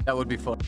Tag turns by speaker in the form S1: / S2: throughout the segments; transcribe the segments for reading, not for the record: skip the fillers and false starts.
S1: That would be fun.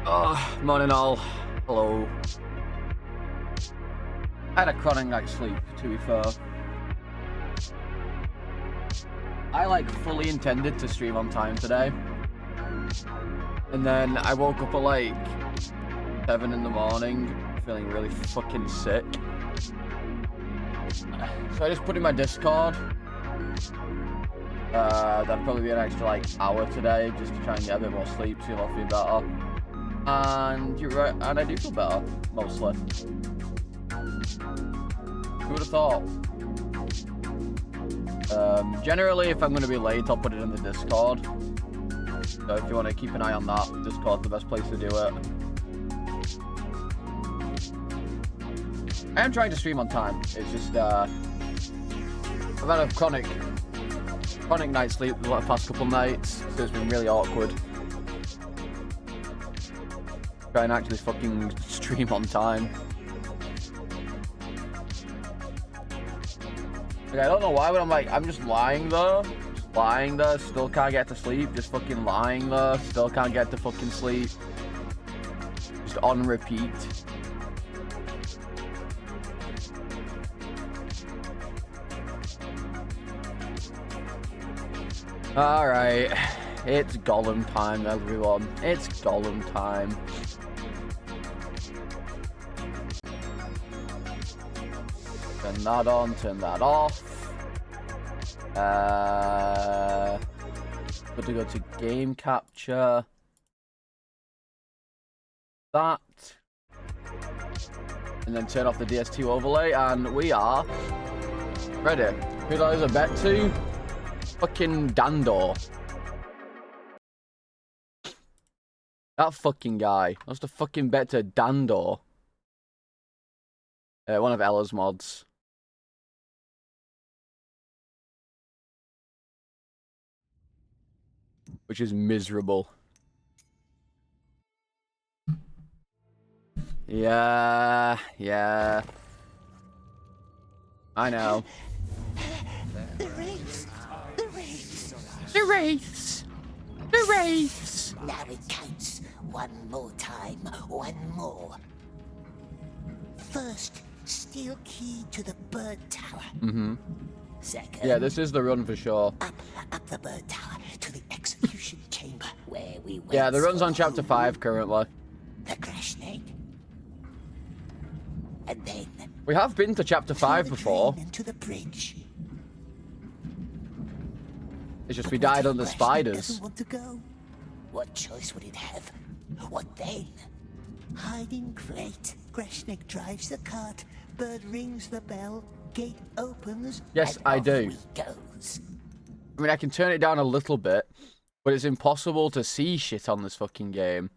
S1: Oh, morning all. Hello. I had a chronic night's sleep, to be fair. I fully intended to stream on time today. And then I woke up at 7 in the morning, feeling really fucking sick. So I just put in my Discord. That'd probably be an extra hour today, just to try and get a bit more sleep, so I'll feel better. And you're right, and I do feel better, mostly. Who would have thought? Generally, if I'm going to be late, I'll put it in the Discord. So if you want to keep an eye on that, Discord's the best place to do it. I am trying to stream on time. It's just, I've had a chronic night's sleep the past couple nights, so it's been really awkward. Try and actually fucking stream on time. I don't know why, but I'm just lying there. Just lying there, still can't get to sleep. Just fucking lying there, still can't get to fucking sleep. Just on repeat. Alright. It's Gollum time, everyone. It's Gollum time. Turn that on, turn that off. Got to go to game capture. That. And then turn off the DS2 overlay, and we are ready. Who do I lose a bet to? Fucking Dandor. That fucking guy. I lost a fucking bet to Dandor. One of Ella's mods. Which is miserable. Yeah. I know.
S2: The wraiths! Now it counts. One more time. One more. First, steal key to the bird tower.
S1: Mm-hmm.
S2: Second.
S1: Yeah, this is the run for sure.
S2: Up the bird tower to the execution chamber where we wait.
S1: Yeah, the run's on chapter 5 currently.
S2: The Grashnig. And then
S1: We have been to chapter 5 before.
S2: To the bridge.
S1: It's just we died on the spiders.
S2: Doesn't want to go. What choice would it have? What then? Hiding great. Grashnig drives the cart. Bird rings the bell. Gate opens.
S1: Yes,
S2: and
S1: I
S2: off
S1: do.
S2: we goes.
S1: I mean, I can turn it down a little bit, but it's impossible to see shit on this fucking game.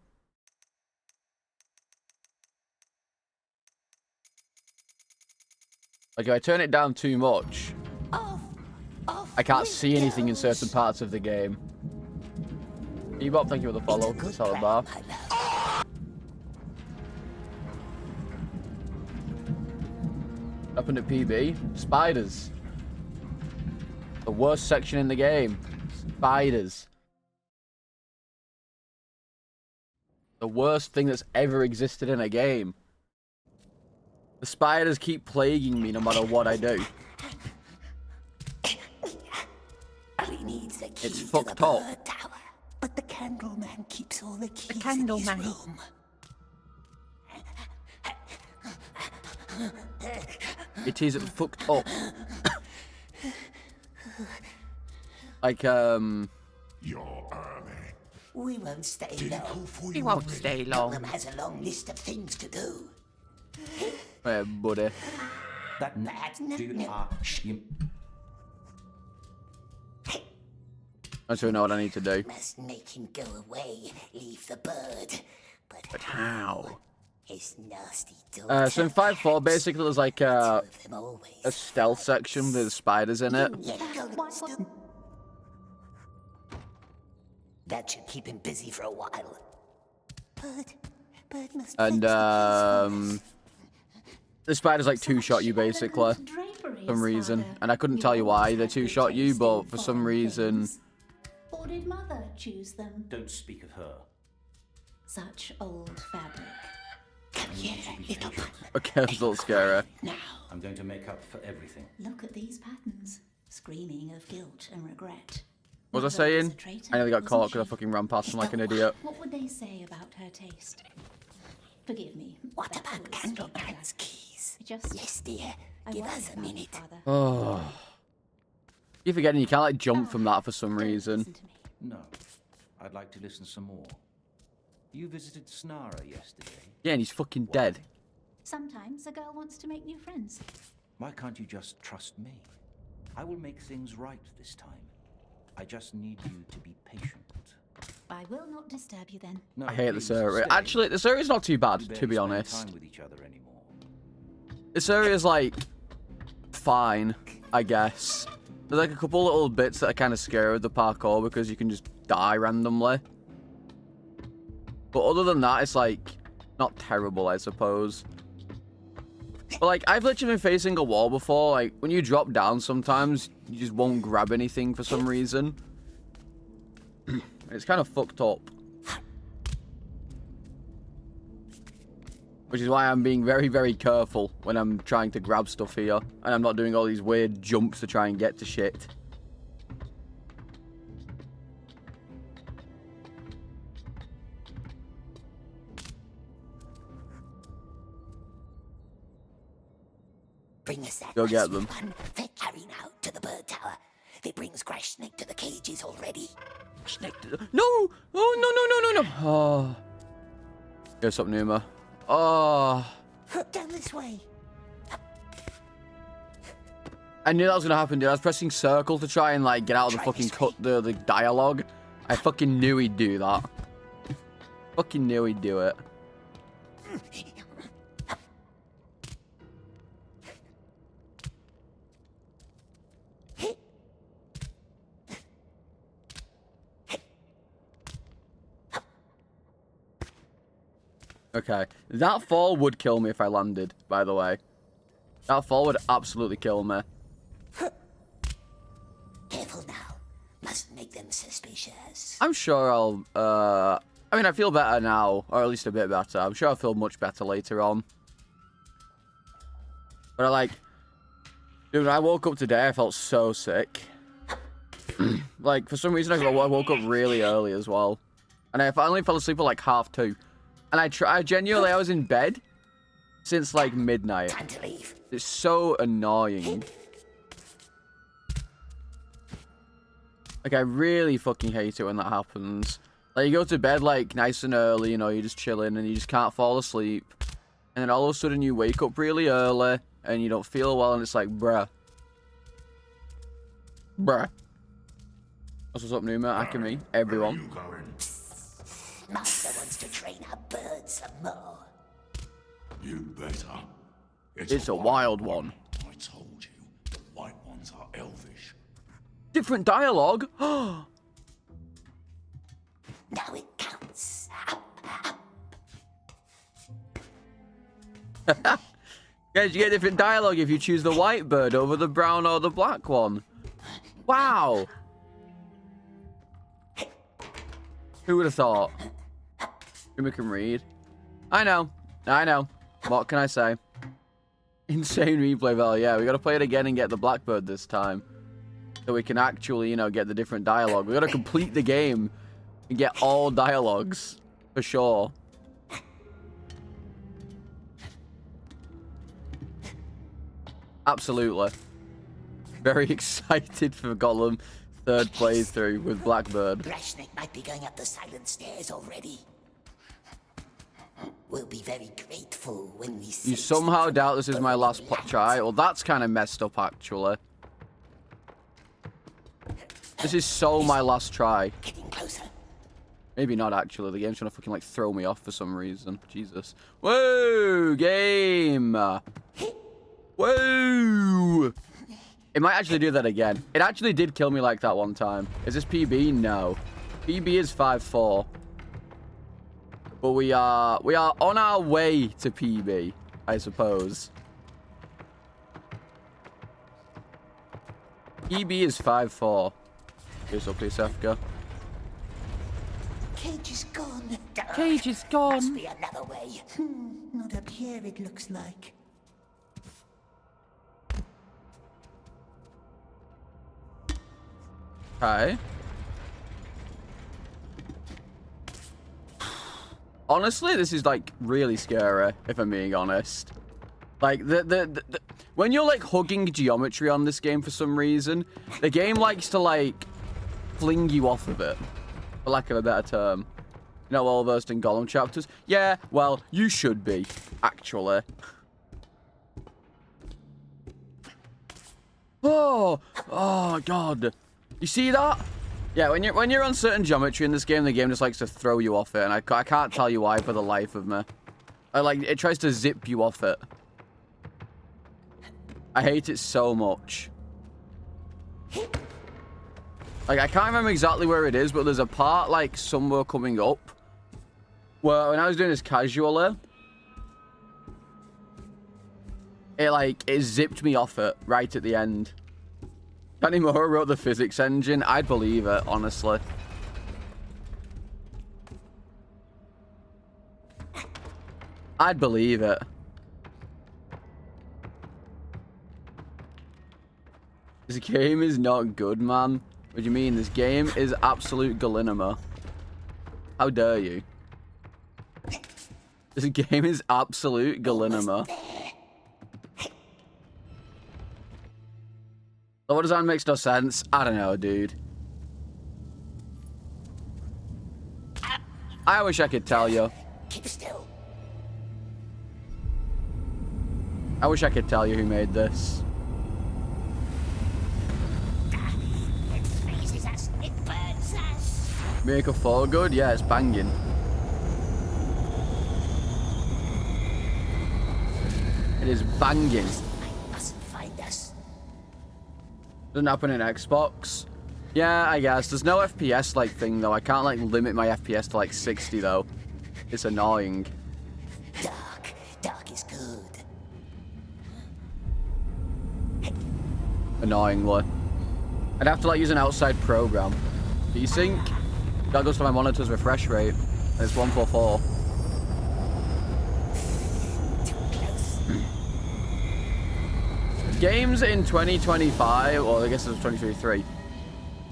S1: Like, if I turn it down too much, I can't see anything in certain parts of the game. Bebop, thank you for the follow. Solid bar. Happened at PB. Spiders. The worst section in the game. Spiders. The worst thing that's ever existed in a game. The spiders keep plaguing me no matter what I do.
S2: We need the key
S1: It's
S2: to
S1: fucked
S2: the
S1: up.
S2: bird tower. But the Candleman keeps all the keys
S3: Candleman.
S2: in his room.
S1: It is fucked up. Like,
S4: Your army.
S2: We won't stay long.
S3: He won't stay long.
S2: Gollum has a long list of things to do.
S1: Hey, buddy.
S2: That's
S1: I don't know what I need to do.
S2: Must make him go away, leave the bird. But
S1: How?
S2: his nasty daughter.
S1: So in 5.4, basically there's like a
S2: Two of them always
S1: stealth section with spiders in it.
S2: Yeah, Gollum still. That should keep him busy for a while. Bird must
S1: And, the spiders like two-shot you basically, for some reason. And I couldn't tell you why they two-shot you, but for some reason...
S5: Or did Mother choose them?
S6: Don't speak of her.
S3: Such old fabric.
S2: Come here, little one.
S1: Okay, that's a little scary.
S2: Now,
S5: I'm going to make up for everything.
S3: Look at these patterns, screaming of guilt and regret.
S1: What was I
S3: Mother
S1: saying?
S3: a traitor,
S1: I nearly got caught
S3: wasn't
S1: because I
S3: she?
S1: fucking ran past him like an idiot.
S3: What would they say about her taste? Forgive me.
S2: what
S3: that
S2: about
S3: was
S2: Candleman's keys?
S3: I just-
S2: Yes, dear.
S3: I
S2: Give
S3: worry
S2: us a
S3: about you,
S2: minute.
S3: Father.
S1: Oh. You're forgetting you can't like jump from that for some
S3: Don't
S1: reason.
S3: listen to me.
S5: No. I'd like to listen some more. You visited Snara yesterday.
S1: Yeah, and he's fucking dead.
S3: Sometimes a girl wants to make new friends.
S5: Why can't you just trust me? I will make things right this time. I just need you to be patient.
S3: I will not disturb you then.
S5: No,
S1: I hate
S5: please,
S1: this area.
S5: stay.
S1: Actually, this area's not too
S5: We
S1: bad,
S5: barely
S1: to be
S5: spend
S1: honest.
S5: time with each other anymore.
S1: This area's like fine, I guess. There's like a couple little bits that are kind of scary with the parkour because you can just die randomly. But other than that, it's like not terrible, I suppose. But like I've literally been facing a wall before. Like when you drop down, sometimes you just won't grab anything for some reason. It's kind of fucked up. Which is why I'm being very, very careful when I'm trying to grab stuff here. And I'm not doing all these weird jumps to try and get to shit.
S2: Bring us that
S1: Go
S2: nice
S1: get
S2: new
S1: them.
S2: one. They're carrying out to the bird tower. They brings Crash Snake to the cages already.
S1: No! Oh, no, no, no, no, no. Oh. Here's something, Numa. Oh.
S2: Down this way.
S1: I knew that was gonna happen, dude. I was pressing circle to try and like get out of the
S2: Try
S1: fucking
S2: this way.
S1: the dialogue. I fucking knew he'd do that. Fucking knew he'd do it. Okay, that fall would kill me if I landed, by the way. That fall would absolutely kill me.
S2: Careful now. Mustn't make them suspicious.
S1: I'm sure I'll, I mean, I feel better now, or at least a bit better. I'm sure I'll feel much better later on. But dude, when I woke up today, I felt so sick. Like, for some reason, I woke up really early as well. And I finally fell asleep at like 2:30. And I genuinely, I was in bed since like midnight.
S2: Time to leave.
S1: It's so annoying. Like, I really fucking hate it when that happens. Like, you go to bed, like, nice and early, you know, you're just chilling, and you just can't fall asleep. And then all of a sudden, you wake up really early, and you don't feel well, and it's like, bruh. Bruh. That's what's up, Numa, Akemi, everyone.
S4: Where are you going?
S2: Master wants to train our birds some more.
S4: You better.
S1: It's a wild one.
S4: I told you, the white ones are elvish.
S1: Different dialogue?
S2: Now it counts. Up.
S1: Guys, you get different dialogue if you choose the white bird over the brown or the black one. Wow. Who would have thought? Who can read? I know. What can I say? Insane replay value. Yeah, we gotta play it again and get the blackbird this time. So we can actually, you know, get the different dialogue. We gotta complete the game and get all dialogues. For sure. Absolutely. Very excited for Gollum third playthrough with Blackbird.
S2: Crash Snake might be going up the silent stairs already. We'll be very grateful when we see.
S1: You somehow doubt this is my last try? Well, that's kind of messed up, actually. This is so my last try.
S2: Getting closer.
S1: Maybe not, actually. The game's trying to fucking, like, throw me off for some reason. Jesus. Whoa, game! Whoa! It might actually do that again. It actually did kill me like that one time. Is this PB? No. PB is 5-4. But we are on our way to PB, I suppose. PB is 5-4. Here's up, please, Sefka.
S2: cage is gone.
S1: Cage is
S2: Must
S1: gone.
S2: be another way. Not up here, it looks like.
S1: Okay. Honestly, this is like really scary, if I'm being honest. Like when you're like hugging geometry on this game for some reason, the game likes to like fling you off of it, for lack of a better term. You know, well versed in Gollum chapters. Yeah, well, you should be, actually. Oh God. You see that? Yeah, when you're on certain geometry in this game, the game just likes to throw you off it, and I can't tell you why for the life of me. It tries to zip you off it. I hate it so much. Like, I can't remember exactly where it is, but there's a part, like, somewhere coming up where when I was doing this casually, it zipped me off it right at the end. Kanimura wrote the physics engine. I'd believe it, honestly. I'd believe it. This game is not good, man. What do you mean? This game is absolute galinima. How dare you? This game is absolute galinima. What design makes no sense? I don't know, dude. I wish I could tell you.
S2: Keep still.
S1: I wish I could tell you who made this.
S2: It freezes us. It burns us.
S1: Make a fall good? Yeah, it's banging. It is banging.
S2: I mustn't find us.
S1: Doesn't happen in Xbox. Yeah, I guess. There's no FPS like thing though. I can't like limit my FPS to like 60 though. It's annoying.
S2: Dark. Dark is good.
S1: Annoyingly. I'd have to like use an outside program. Desync. That goes to my monitor's refresh rate. And it's 144.
S2: Too close.
S1: Games in 2025, or I guess it was 2023.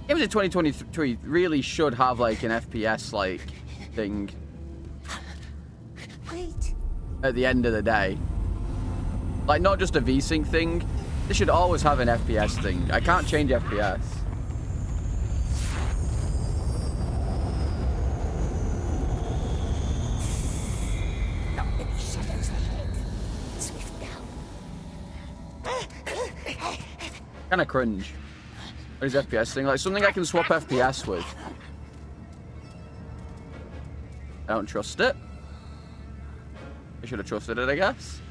S1: Games in 2023 really should have like an FPS like thing
S2: Wait.
S1: at the end of the day. Like not just a VSync thing. They should always have an FPS thing. I can't change FPS.
S2: Not many shadows ahead. Swift now.
S1: Kind of cringe. What is FPS thing? Like something I can swap FPS with. I don't trust it. I should have trusted it, I guess.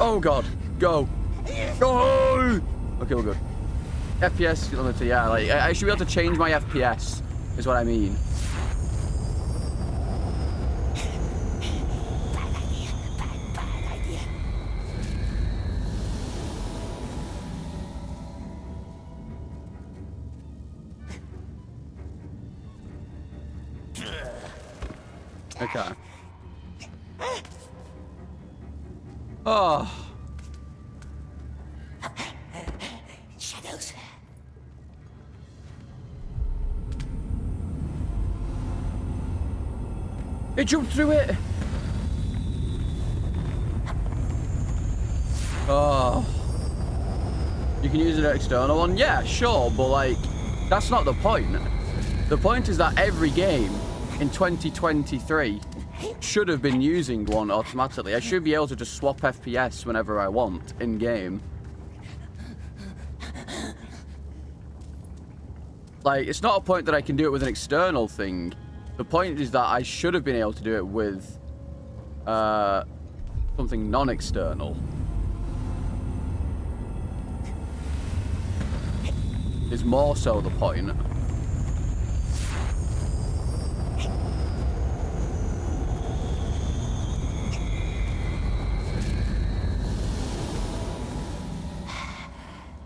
S1: Oh god, go. Go! Okay, we're good. FPS limited, yeah, like I should be able to change my FPS, is what I mean.
S2: Bad idea. Bad idea.
S1: Okay. Oh.
S2: Shadows.
S1: It jumped through it. Oh. You can use an external one? Yeah, sure, but like, that's not the point. The point is that every game in 2023 should have been using one automatically. I should be able to just swap FPS whenever I want in game. Like, it's not a point that I can do it with an external thing. The point is that I should have been able to do it with something non-external. Is more so the point.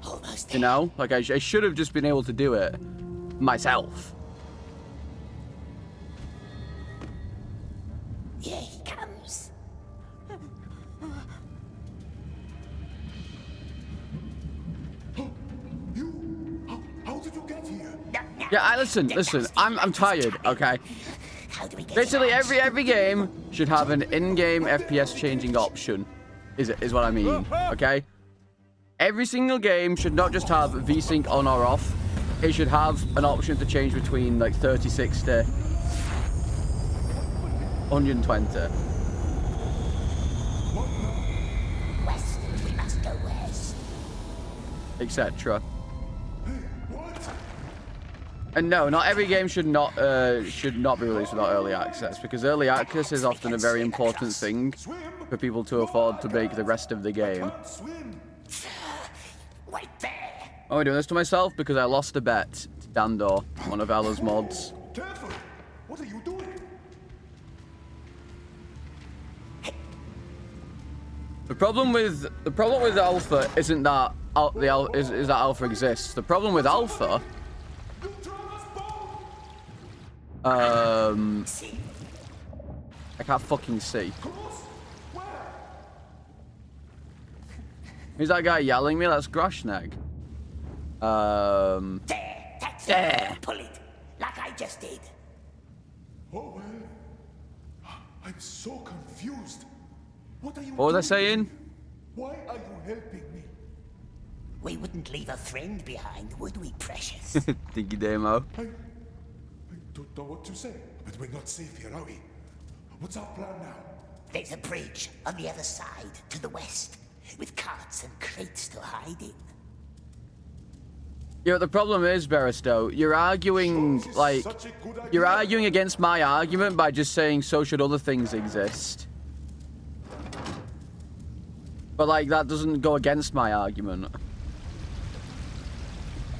S2: Almost
S1: You know? Like, I should have just been able to do it myself.
S2: Here he comes.
S4: How did you get here?
S1: Yeah, listen. I'm tired, okay?
S2: How do we get
S1: Basically,
S2: out?
S1: every game should have an in-game FPS changing option, is what I mean, okay? Every single game should not just have VSync on or off. It should have an option to change between, like, 30, 60, 120.
S2: West. We must go west.
S1: Etc.
S4: What?
S1: And no, not every game should not be released without early access, because early access is often a very important thing for people to afford to make the rest of the game.
S4: Swim.
S2: Right there.
S1: Am I doing this to myself? Because I lost a bet to Dandor, one of Ella's mods.
S4: Careful. What are you doing?
S1: The problem with Alpha isn't that is that Alpha exists. The problem with Alpha,
S4: You drown us both.
S2: See.
S1: I can't fucking see.
S4: Close. Where?
S1: Who's that guy yelling me? That's Groshnag.
S2: There. That's
S1: There.
S2: it. Pull it. Like I just did.
S4: Oh well. I'm so confused. What are you
S1: What was I
S4: doing?
S1: saying?
S4: Why are you helping me?
S2: We wouldn't leave a friend behind, would we, precious?
S1: Dinky Demo.
S4: I don't know what to say. But we're not safe here, are we? What's our plan now?
S2: There's a bridge on the other side, to the west, with carts and crates to hide in.
S1: Yeah, the problem is, Beristo, you're arguing,
S4: This is
S1: like,
S4: such a good idea.
S1: you're arguing against my argument by just saying so should other things exist. But, like, that doesn't go against my argument.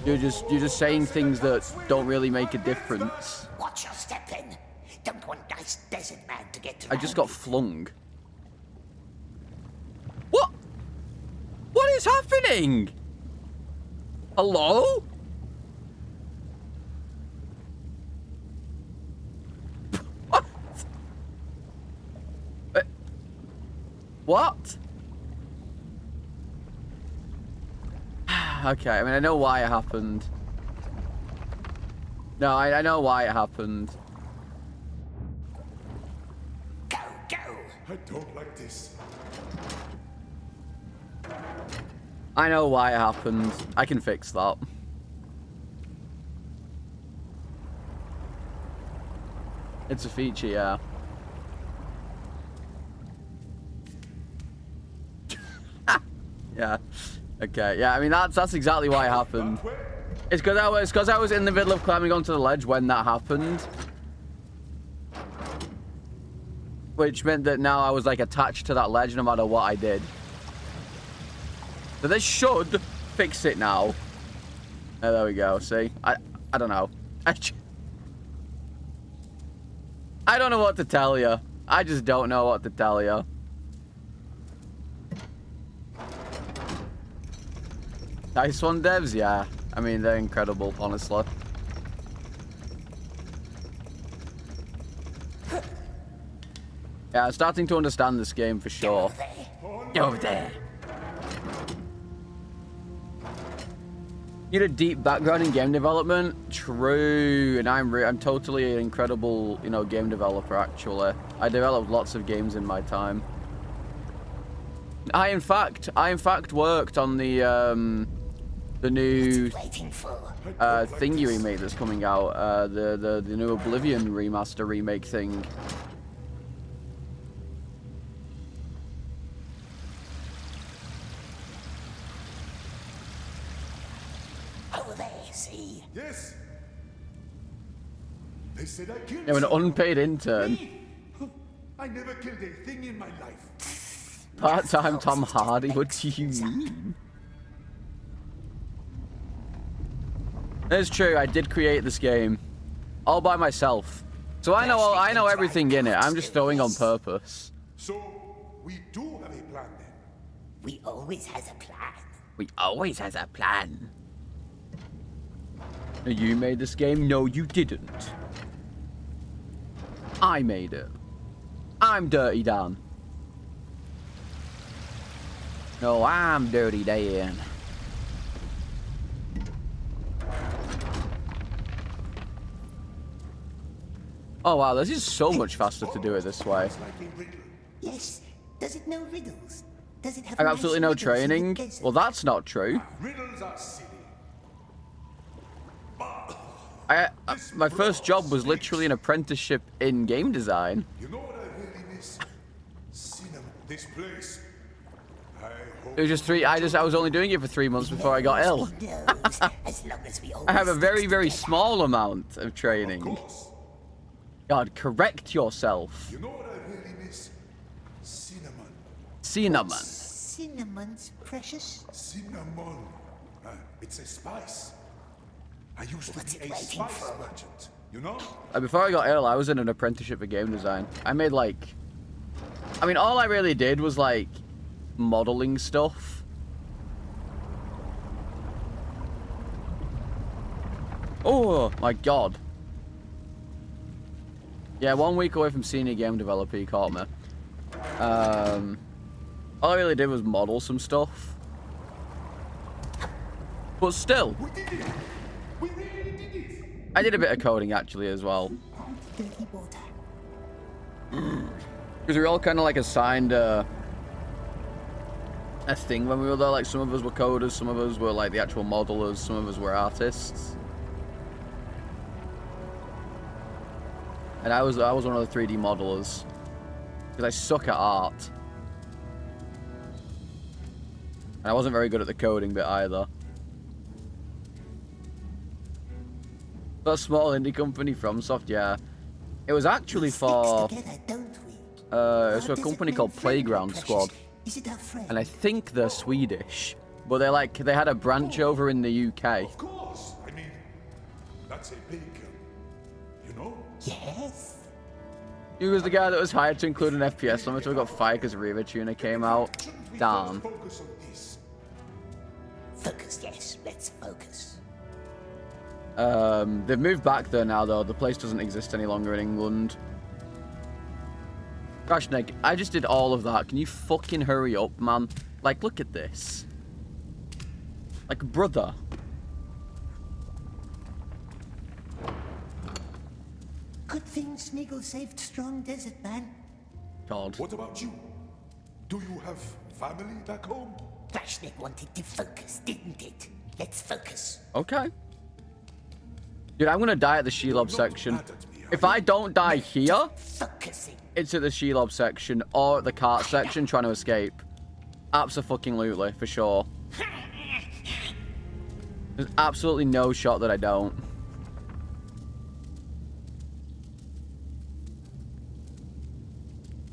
S1: You're just saying things that don't really make a difference.
S2: Watch your step then. Don't want nice desert man to get
S1: I just got flung. What? What is happening? Hello? What? What? Okay, I mean, I know why it happened. No, I know why it happened.
S2: Go, go.
S4: I don't like this.
S1: I know why it happened. I can fix that. It's a feature, yeah. Yeah. Okay. Yeah. I mean, that's exactly why it happened. It's because I was in the middle of climbing onto the ledge when that happened, which meant that now I was like attached to that ledge no matter what I did. So this should fix it now. Oh, there we go. See, I don't know. I don't know what to tell you. I just don't know what to tell you. Nice one, devs. Yeah, I mean they're incredible, honestly. Yeah, I'm starting to understand this game for sure. Get over there. Need a deep background in game development. True, and I'm totally an incredible, you know, game developer. Actually, I developed lots of games in my time. I in fact worked on the new thingy remake that's coming out. The new Oblivion remaster remake thing.
S2: Over there, see?
S4: Yes. They said I killed
S1: Yeah, an
S4: someone.
S1: unpaid intern.
S4: I never killed a thing in my life.
S1: Part-time Tom Hardy. What do you mean? It's true. I did create this game all by myself, so I know everything in it. I'm just throwing on purpose.
S4: So we do have a plan then.
S2: We always has a plan.
S1: We always has a plan. You made this game? No, you didn't. I made it. I'm Dirty Dan. No, I'm Dirty Dan. Oh wow, this is so much faster to do it this way.
S2: Yes. Does it know riddles? Does it have
S1: I have absolutely no
S2: nice riddles in the
S1: training.
S2: desert?
S1: Well, that's not true.
S4: Riddles are silly.
S1: My first job was literally an apprenticeship in game design.
S4: You know what I really miss? Cinema. This place. I hope
S1: It was just I was only doing it for 3 months before I got ill.
S2: Knows, as long as we
S1: I have a
S2: always
S1: very,
S2: stick
S1: very
S2: together.
S1: small amount of training.
S4: Of course.
S1: God, correct yourself.
S4: You know what I really miss? Cinnamon.
S1: Cinnamon.
S2: Cinnamon's precious.
S4: Cinnamon. It's a spice. I used
S2: What's
S4: to be
S2: it
S4: a
S2: waiting
S4: spice
S2: for?
S4: merchant. You know?
S1: Before I got ill, I was in an apprenticeship for game design. I made like... I mean, all I really did was like modeling stuff. Oh my god. Yeah, 1 week away from senior game developer, he caught me. All I really did was model some stuff. But still,
S4: We did it! We really did it!
S1: I did a bit of coding actually as well.
S2: Dirty water.
S1: Because we were all kind of like assigned a thing when we were there. Like some of us were coders, some of us were like the actual modelers, some of us were artists. And I was one of the 3D modelers. Because I suck at art. And I wasn't very good at the coding bit either. That small indie company, FromSoft, yeah. It was actually for...
S2: Together, don't we?
S1: It's for a company called Playground Squad.
S2: Is it our friend?
S1: And I think they're Swedish. But they had a branch over in the UK.
S4: Of course! I mean, that's a big, you know?
S2: Yes.
S1: He was the guy that was hired to include an FPS limit, so we got fired because Riva Tuner came out.
S4: Shouldn't we
S1: Damn.
S4: first focus on this?
S2: Focus, yes. Let's focus.
S1: They've moved back there now, though. The place doesn't exist any longer in England. Gosh, Nick, I just did all of that. Can you fucking hurry up, man? Like, look at this. Like, brother.
S2: Good thing Smeagol saved Strong Desert Man.
S1: God.
S4: What about you? Do you have family back home?
S2: Rashnik wanted to focus, didn't it? Let's focus.
S1: Okay. Dude, I'm gonna die at the Shelob section.
S4: mad at me, are
S1: If I don't die here,
S2: Focusing.
S1: it's at the Shelob section or at the cart section trying to escape. Abso-fucking-lutely, for sure. There's absolutely no shot that I don't.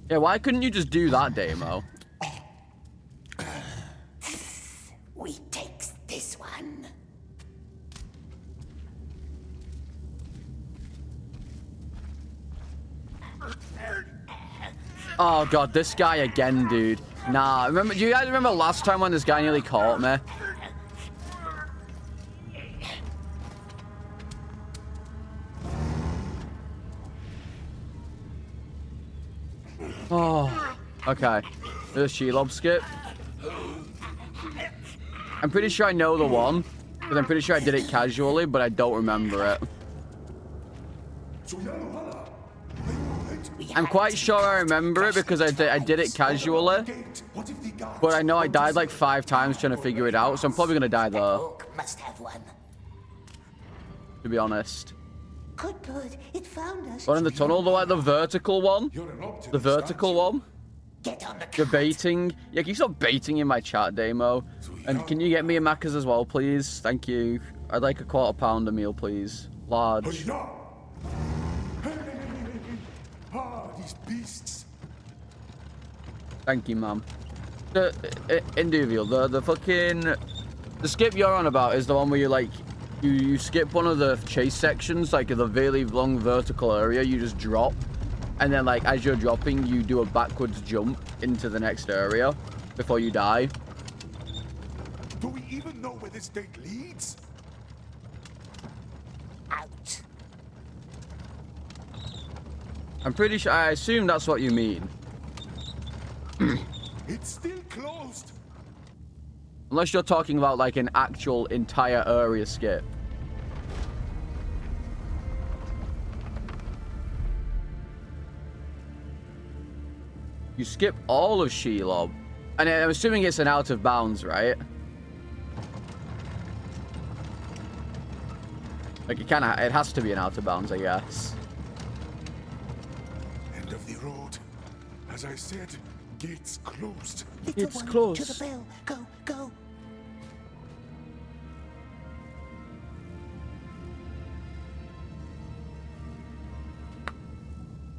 S1: Yeah, why couldn't you just do that demo?
S2: We takes this one.
S1: Oh god, this guy again, dude. Nah, remember? Do you guys remember last time when this guy nearly caught me? Oh, okay. There's Shelob skip. I'm pretty sure I know the one, because I'm pretty sure I did it casually, but I don't remember it. I'm quite sure I remember it because I did it casually, but I know I died like 5 times trying to figure it out, so I'm probably gonna die there,
S2: Orc must have one.
S1: to be honest.
S2: Good. It found us.
S1: One in the tunnel, the vertical one,
S4: You're an optimist,
S1: the vertical one.
S2: Get on the
S1: You're
S2: cart.
S1: baiting. Yeah, can you stop baiting in my chat, Damo? And can you get me a Macca's as well, please? Thank you. I'd like a £1/4 meal, please. Large.
S4: These beasts.
S1: Thank you, ma'am. Induvial, the skip you're on about is the one where you like, you skip one of the chase sections, like the really long vertical area, you just drop. And then like, as you're dropping, you do a backwards jump into the next area before you die.
S4: Do we even know where this gate leads?
S1: I'm pretty sure. I assume that's what you mean.
S4: It's still closed.
S1: Unless you're talking about like an actual entire area skip. You skip all of Shelob. And I'm assuming it's an out of bounds, right? Like it has to be an out of bounds, I guess.
S4: End of the road. As I said, gates closed.
S2: Little
S1: It's
S2: one,
S1: close.
S2: to the bell. Go, go.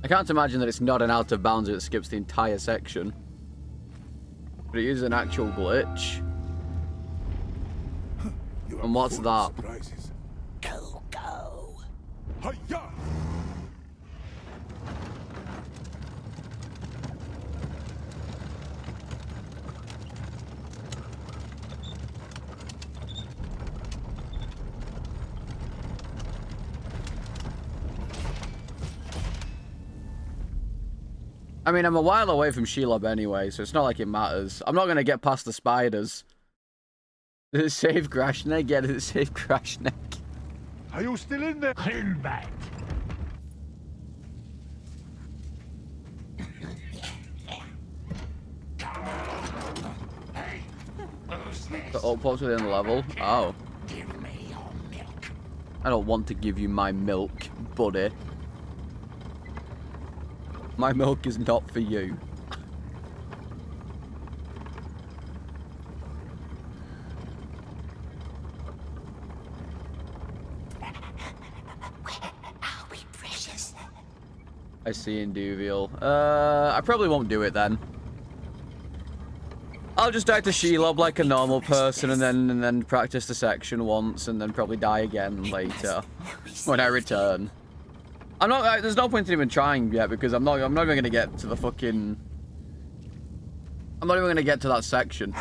S1: I can't imagine that it's not an out of bounds if it skips the entire section. But it is an actual glitch.
S4: You are
S1: And what's
S4: full of
S1: that?
S4: surprises.
S2: Go, go.
S4: Hiya!
S1: I mean, I'm a while away from Shelob anyway, so it's not like it matters. I'm not going to get past the spiders. Did it save Grashnek? Yeah, did it save Grashnek?
S4: Are you still in there?
S1: The outpost within the level? Oh.
S2: Give me your milk.
S1: I don't want to give you my milk, buddy. My milk is not for you.
S2: Where are we, precious?
S1: I see Induvial. I probably won't do it then. I'll just die to Shelob like a normal person and then practice the section once and then probably die again later when I return. I'm not. There's no point in even trying yet because I'm not even gonna get to the fucking. I'm not even gonna get to that section.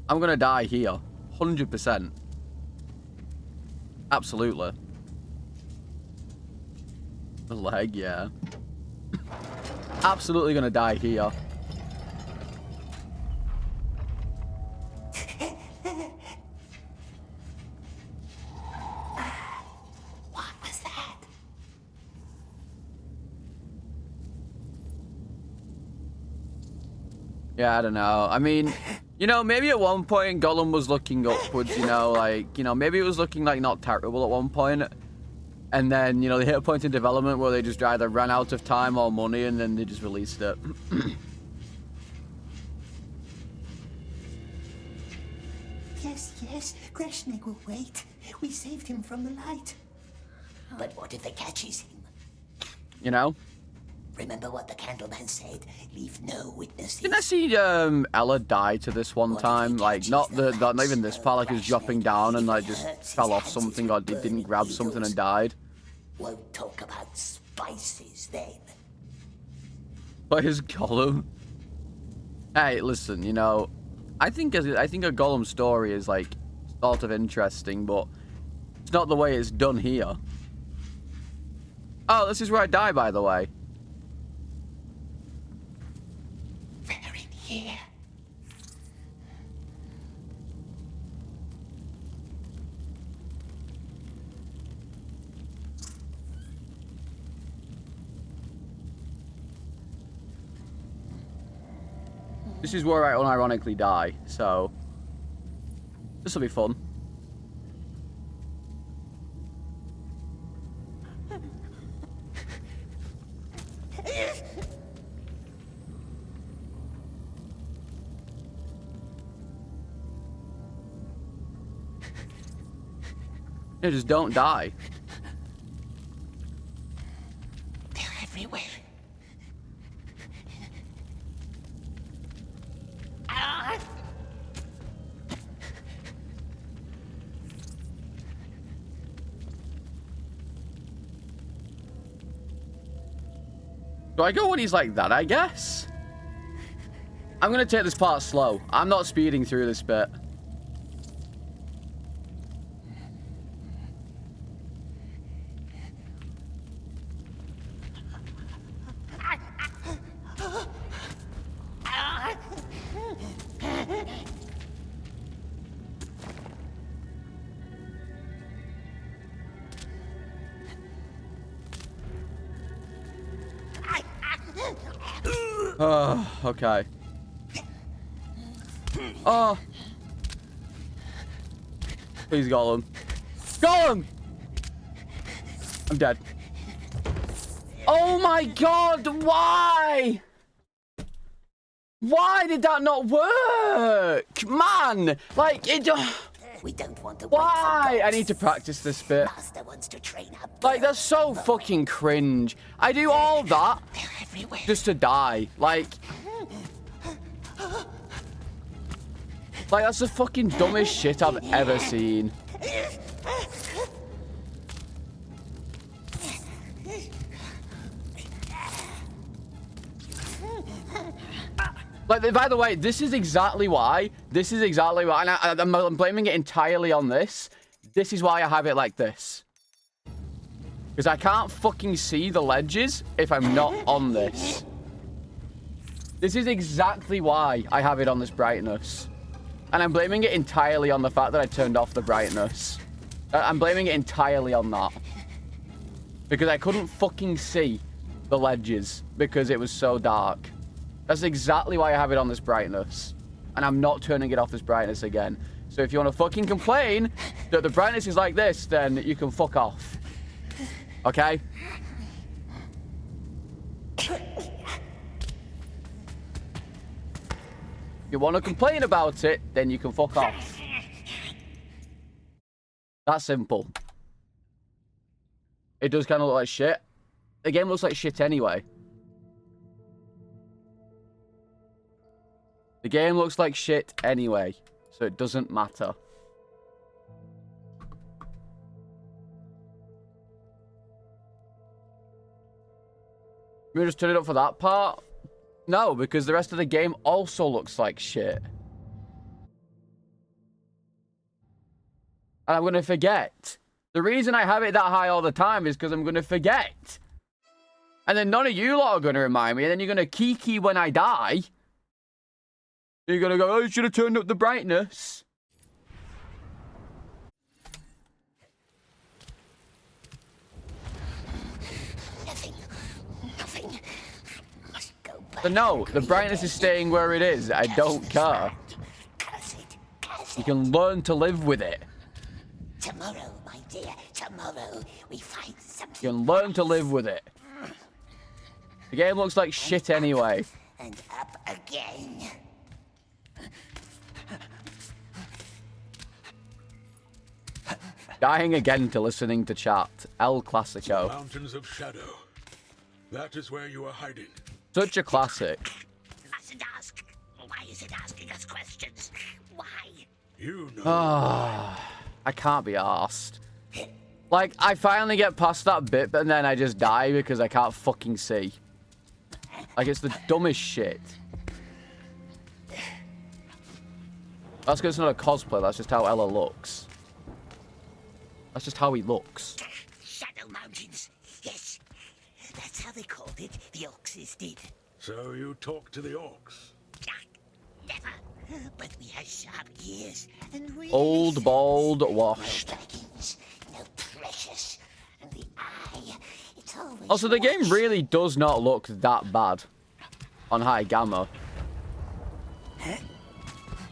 S1: I'm gonna die here, 100%. Absolutely. The leg, yeah. Absolutely gonna die here.
S2: What was that?
S1: Yeah, I don't know. I mean, you know, maybe at one point Gollum was looking upwards, you know, like, you know, maybe it was looking like not terrible at one point. And then, you know, they hit a point in development where they just either ran out of time or money and then they just released it.
S2: Yes, Grashnek will wait. We saved him from the light. But what if it catches him?
S1: You know?
S2: Remember what the Candleman said? Leave no witnesses.
S1: Didn't I see Ella die to this one time? Like, not even this part, like he was dropping down and like just fell off something or didn't grab something and died.
S2: Won't talk about spices then.
S1: But his Gollum. Hey, listen, you know, I think a Gollum story is like sort of interesting, but it's not the way it's done here. Oh, this is where I die, by the way.
S2: They're in here.
S1: This is where I unironically die, so this will be fun. Yeah, just don't die.
S2: They're everywhere. Ah!
S1: Do I go when he's like that, I guess? I'm gonna take this part slow. I'm not speeding through this bit. Oh, okay. Oh. Please, Gollum. Gollum! I'm dead. Oh my god, why? Why did that not work? Man, like, it just...
S2: We don't want to
S1: Why? I need to practice this bit.
S2: Master wants to train up.
S1: Like, that's so fucking cringe. I do all that
S2: They're everywhere.
S1: just to die. Like, that's the fucking dumbest shit I've ever seen. Like, by the way, this is exactly why. And I'm blaming it entirely on this. This is why I have it like this. Because I can't fucking see the ledges if I'm not on this. This is exactly why I have it on this brightness. And I'm blaming it entirely on the fact that I turned off the brightness. I'm blaming it entirely on that. Because I couldn't fucking see the ledges because it was so dark. That's exactly why I have it on this brightness. And I'm not turning it off this brightness again. So if you want to fucking complain that the brightness is like this, then you can fuck off. Okay? If you want to complain about it, then you can fuck off. That's simple. It does kind of look like shit. The game looks like shit anyway. The game looks like shit anyway, so it doesn't matter. We just turn it up for that part? No, because the rest of the game also looks like shit. And I'm going to forget. The reason I have it that high all the time is because I'm going to forget. And then none of you lot are going to remind me, and then you're going to kiki when I die. You're going to go, oh, you should have turned up the brightness.
S2: Nothing. Must go back.
S1: So no, the brightness is staying where it is. I don't care.
S2: Curse it.
S1: You can learn to live with it.
S2: Tomorrow, my dear, tomorrow we find something.
S1: You can learn to live with it. The game looks like shit anyway.
S2: And up again.
S1: Dying again to listening to chat. El Clasico.
S4: Mountains of Shadow. That is where you are hiding.
S1: Such a classic.
S2: Mustn't ask. Why is it asking us questions? Why?
S4: You know.
S1: I can't be arsed. Like, I finally get past that bit, but then I just die because I can't fucking see. Like, it's the dumbest shit. That's because it's not a cosplay, that's just how Ella looks. That's just how he looks.
S2: Shadow Mountains. Yes. That's how they called it. The Orcs did.
S4: So you talk to the orcs.
S2: Never. But we have sharp ears. And we
S1: Old,
S2: listen.
S1: bald, washed.
S2: No dragons. No precious. And the eye. It's always
S1: Also, the game
S2: watched.
S1: really does not look that bad on high gamma.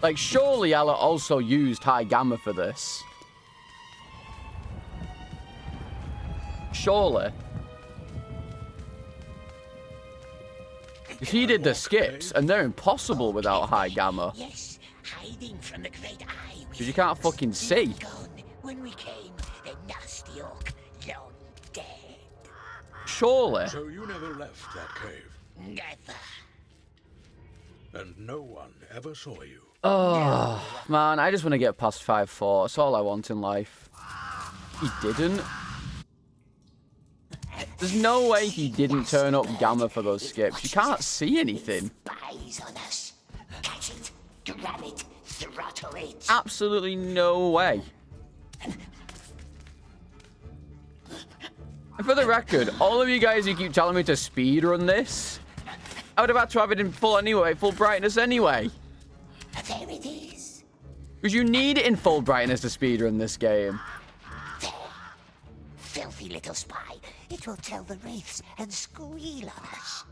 S1: Like, surely Ella also used high gamma for this. Surely. He did the skips, and they're impossible without high gamma.
S2: Yes. Hiding from the great eye.
S1: Because you can't fucking see.
S2: Gone. When we came, the nasty orc long dead.
S1: Surely.
S4: So you never left that cave.
S2: Never.
S4: And no one ever saw you.
S1: Oh, man, I just want to get past 5-4. That's all I want in life. He didn't. There's no way he didn't turn up gamma for those skips. You can't see anything.
S2: Spies on us. Catch it. Grab it. Throttle it.
S1: Absolutely no way. And for the record, all of you guys who keep telling me to speedrun this, I would have had to have it in full anyway, full brightness anyway.
S2: There it is.
S1: Because you need it in full brightness to speedrun this game.
S2: There. Filthy little spy. It will tell the wraiths and squeal on us.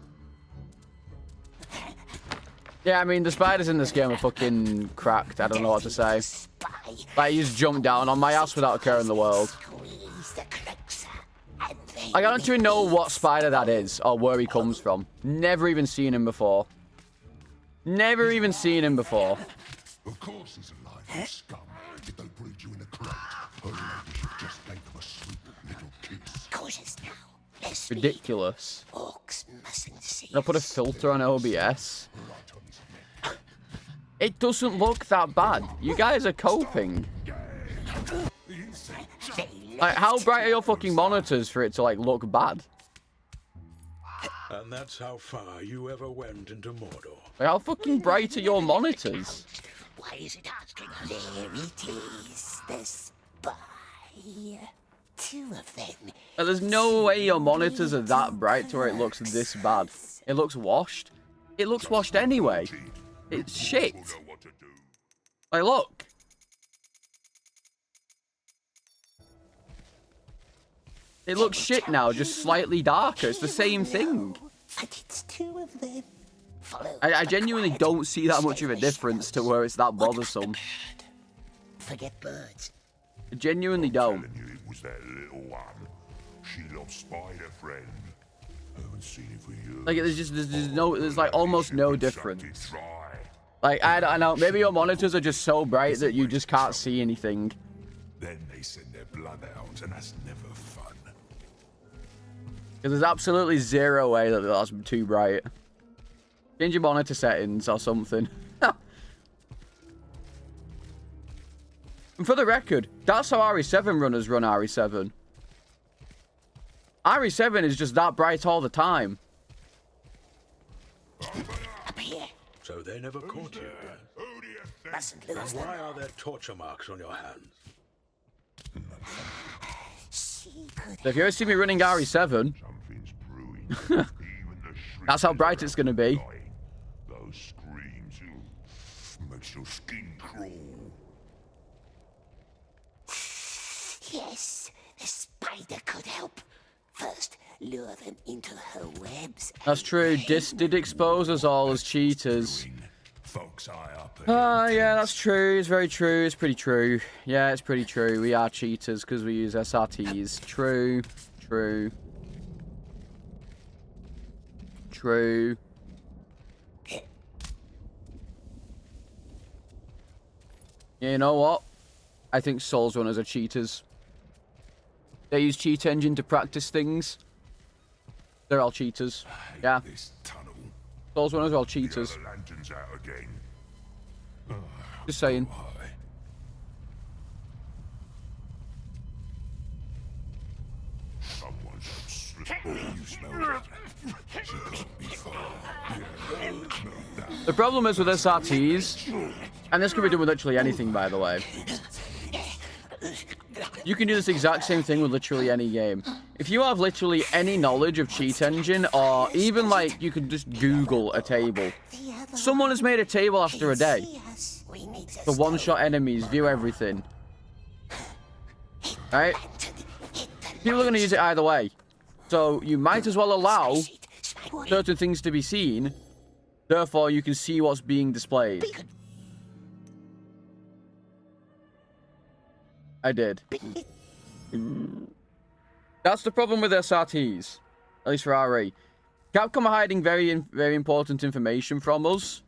S1: Yeah, I mean, the spiders in this game are fucking cracked. I don't know what to say. Like, you just jump down on my ass without a care in the world. Like, I don't even know what spider that is or where he comes from. Never even seen him before. Never even seen him before.
S4: Of course he's alive, you scum. Did they breed you in a crate? Her ladyship just gave them a sweet little kiss.
S2: Cautious now. Less
S1: Ridiculous.
S2: orcs mustn't see.
S1: I'll put a filter on OBS. It doesn't look that bad. You guys are coping. Like, how bright are your fucking monitors for it to, like, look bad?
S6: And that's how far you ever went into Mordor.
S1: Like, how fucking bright are your monitors?
S2: Why is it asking? There it is, the spy. Two of them.
S1: Like, there's no way your monitors are that bright to where it looks this bad. It looks washed. It looks washed anyway. It's shit. Like, look. It looks shit now, just slightly darker. It's the same thing.
S2: And it's two of them. Follow.
S1: I genuinely don't see that much of a difference to where it's that bothersome.
S2: Forget birds.
S1: I genuinely don't.
S4: Telling you it was that little one. She lost spider friend. I haven't seen it for years.
S1: Like, there's like almost no difference.
S4: Try.
S1: Like, I don't know, maybe your monitors are just so bright that you just can't see anything.
S4: Then they send their bloodhounds, and that's never fun.
S1: Because there's absolutely zero way that that's too bright. Change your monitor settings or something. And for the record, that's how RE7 runners run RE7. RE7 is just that bright all the time.
S2: Up here.
S6: So they never caught you.
S2: Mustn't
S6: And
S2: lose them.
S6: why are there torture marks on your hands?
S2: She could.
S1: So if you ever see me running RE7,
S4: Something's brewing. Even the
S1: that's how bright it's going to be.
S4: Those screams, makes your skin crawl.
S2: Yes, the spider could help. First, lure them into her webs.
S1: That's true. Dis did expose us all as cheaters.
S4: Folks high up.
S1: Yeah, that's true. It's very true. It's pretty true. Yeah, it's pretty true. We are cheaters because we use SRTs. True. True. True. Yeah, you know what? I think Souls runners are cheaters. They use cheat engine to practice things. They're all cheaters. Yeah.
S4: This tunnel.
S1: Souls runners are all cheaters.
S4: The lantern's out again.
S1: Just saying.
S4: Why? Someone's slipped. Oh, you smell that? She can't be far. Yeah, smell that.
S1: The problem is with SRTs, and this can be done with literally anything, by the way. You can do this exact same thing with literally any game. If you have literally any knowledge of cheat engine, or even like you can just Google a table. Someone has made a table after a day. For one-shot enemies, view everything. Right? People are going to use it either way. So you might as well allow certain things to be seen. Therefore, you can see what's being displayed. I did. That's the problem with SRTs. At least for RE. Capcom are hiding very important information from us.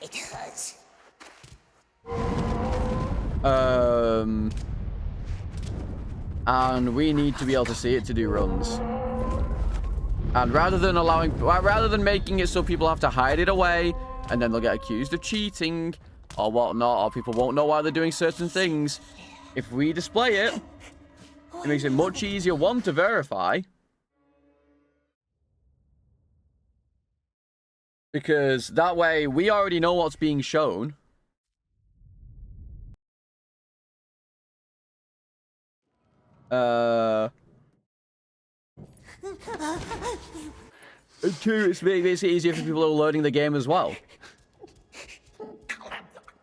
S2: It hurts.
S1: And we need to be able to see it to do runs. And rather than making it so people have to hide it away, and then they'll get accused of cheating, or whatnot, or people won't know why they're doing certain things, if we display it, it makes it much easier, one, to verify, because that way we already know what's being shown. Two, it makes it easier for people who are learning the game as well.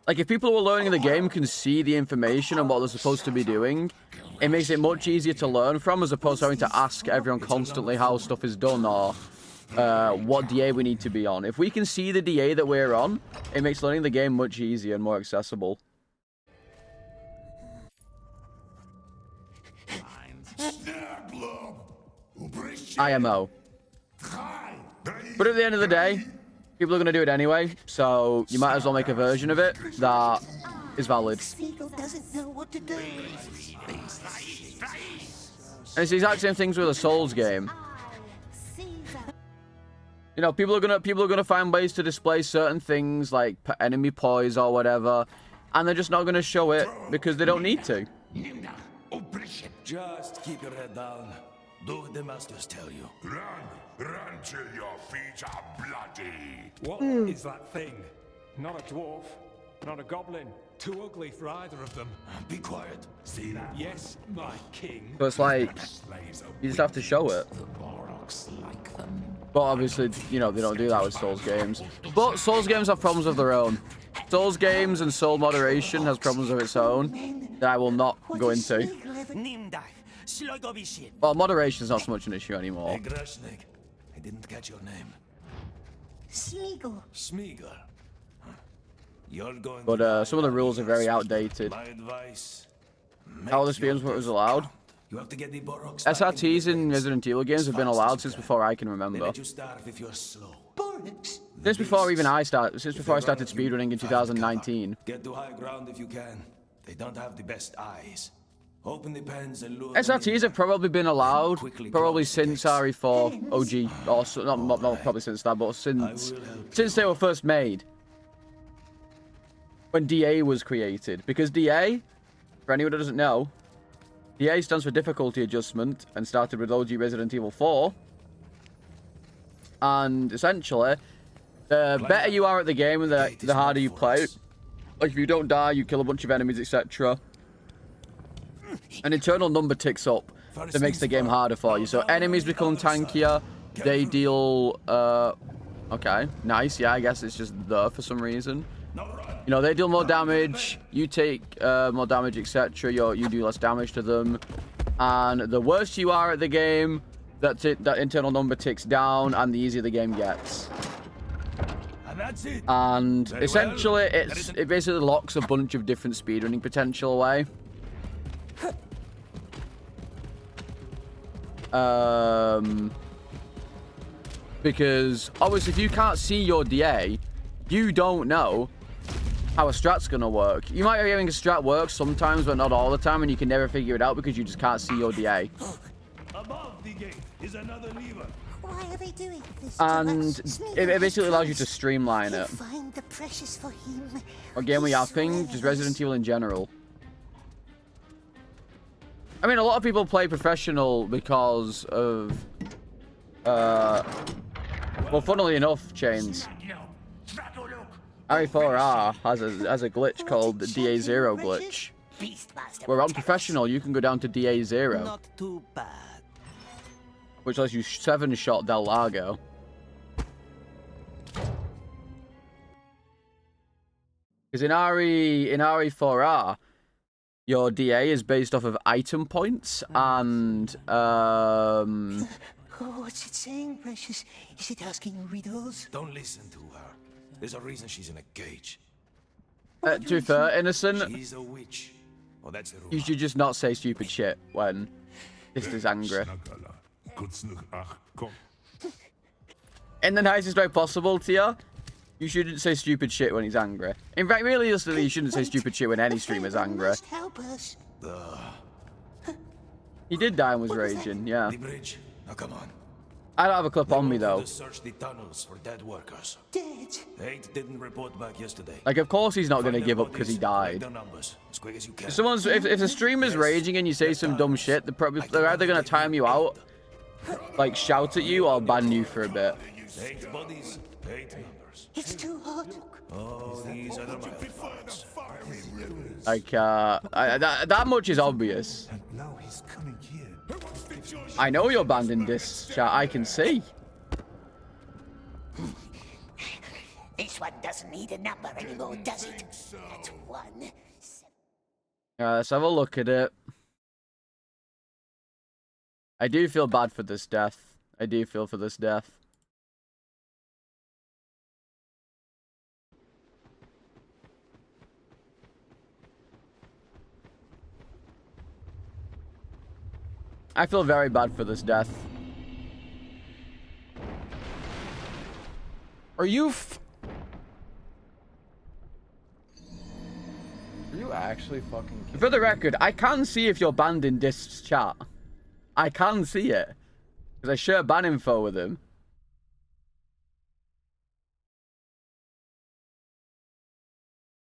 S1: Like, if people who are learning the game can see the information and what they're supposed to be doing, it makes it much easier to learn from, as opposed to having to ask everyone constantly how stuff is done, or what DA we need to be on. If we can see the DA that we're on, it makes learning the game much easier and more accessible. IMO. But at the end of the day, people are going to do it anyway, so you might as well make a version of it that is valid.
S2: Smeagol doesn't know what to do.
S1: And it's the exact same things with a Souls game. You know, people are gonna find ways to display certain things like enemy poise or whatever, and they're just not gonna show it because they don't need to.
S7: Just keep your head down. Do what the masters tell you.
S4: Run till your feet are bloody.
S8: What is that thing? Not a dwarf, not a goblin. Too ugly for either of them.
S7: Be quiet. See that?
S8: Yes, my king.
S1: So it's like you just have to show it. But obviously, you know, they don't do that with Souls games. But Souls games have problems of their own. Souls games and soul moderation has problems of its own that I will not go into. Well, moderation is not so much an issue anymore.
S7: Hey, Grashnik, I didn't catch your name.
S2: Smeagol.
S7: Smeagol. You're going
S1: But some of the rules are very outdated.
S7: My advice.
S1: How this begins what was allowed.
S7: You have to get the Boroks
S1: SRTs in Resident Evil games have been allowed since before I can remember.
S7: Let you starve if you're slow.
S2: Boroks.
S1: Since before I started speedrunning in 2019.
S7: Get to high ground if you can. They don't have the best eyes. Open the pens and lure
S1: SRTs have probably been allowed probably since RE4 OG, or not probably since that, but since they were first made. When DA was created, because DA, for anyone who doesn't know, DA stands for difficulty adjustment and started with OG Resident Evil 4. And essentially, the better you are at the game and the harder you play. Like if you don't die, you kill a bunch of enemies, etc. An internal number ticks up that makes the game harder for you. So enemies become tankier. They deal... okay, nice. Yeah, I guess it's just there for some reason. You know, they deal more damage. You take more damage, etc. You do less damage to them. And the worse you are at the game, that internal number ticks down, and the easier the game gets. And essentially, it basically locks a bunch of different speedrunning potential away. Because obviously, if you can't see your DA, you don't know how a strat's gonna work. You might be having a strat work sometimes, but not all the time, and you can never figure it out because you just can't see your DA.
S7: Above the gate is another lever.
S2: Why are they doing this?
S1: And it basically allows you to streamline it.
S2: Find the precious for him.
S1: What game are you upping? Just Resident Evil in general. I mean, a lot of people play professional because of... well, funnily enough, Chains. RE4R has a glitch called the DA0 glitch. Where on professional, you can go down to DA0.
S2: Not too bad.
S1: Which lets you 7-shot Del Lago. Because in RE4R, your DA is based off of item points and
S2: Oh, what's it saying, Precious? Is it asking riddles?
S7: Don't listen to her. There's a reason she's in a cage.
S1: to be fair, Innocent,
S7: She's a witch. Oh, that's the rule.
S1: you should just not say stupid shit when this is angry. In the nicest way possible, Tia, you shouldn't say stupid shit when he's angry. In fact, realistically, you shouldn't say stupid shit when any streamer's angry.
S2: Must help us.
S1: He did die and was raging, yeah.
S7: The bridge. Now come on.
S1: I don't have a clip on me, though.
S7: Search the tunnels for dead workers.
S2: Dead.
S7: 8 didn't report back yesterday.
S1: Like, of course he's not going to give up because he died.
S7: As quick as you can.
S1: If the streamer's raging and you say some dumb shit, they're either going to time you out, like shout at you, or ban you for a bit.
S7: 8 bodies, 8 numbers.
S2: It's too hot.
S7: Oh, these are the microphones.
S1: Like, that much is obvious.
S4: Now he's coming here.
S1: I know you're banned in this chat, I can see.
S2: This one doesn't need a number anymore, does it? That's 1.
S1: Let's have a look at it. I do feel bad for this death. I do feel for this death. I feel very bad for this death. Are you Are you actually fucking kidding? For the record, I can see if you're banned in this chat. I can see it. Because I share ban info with him.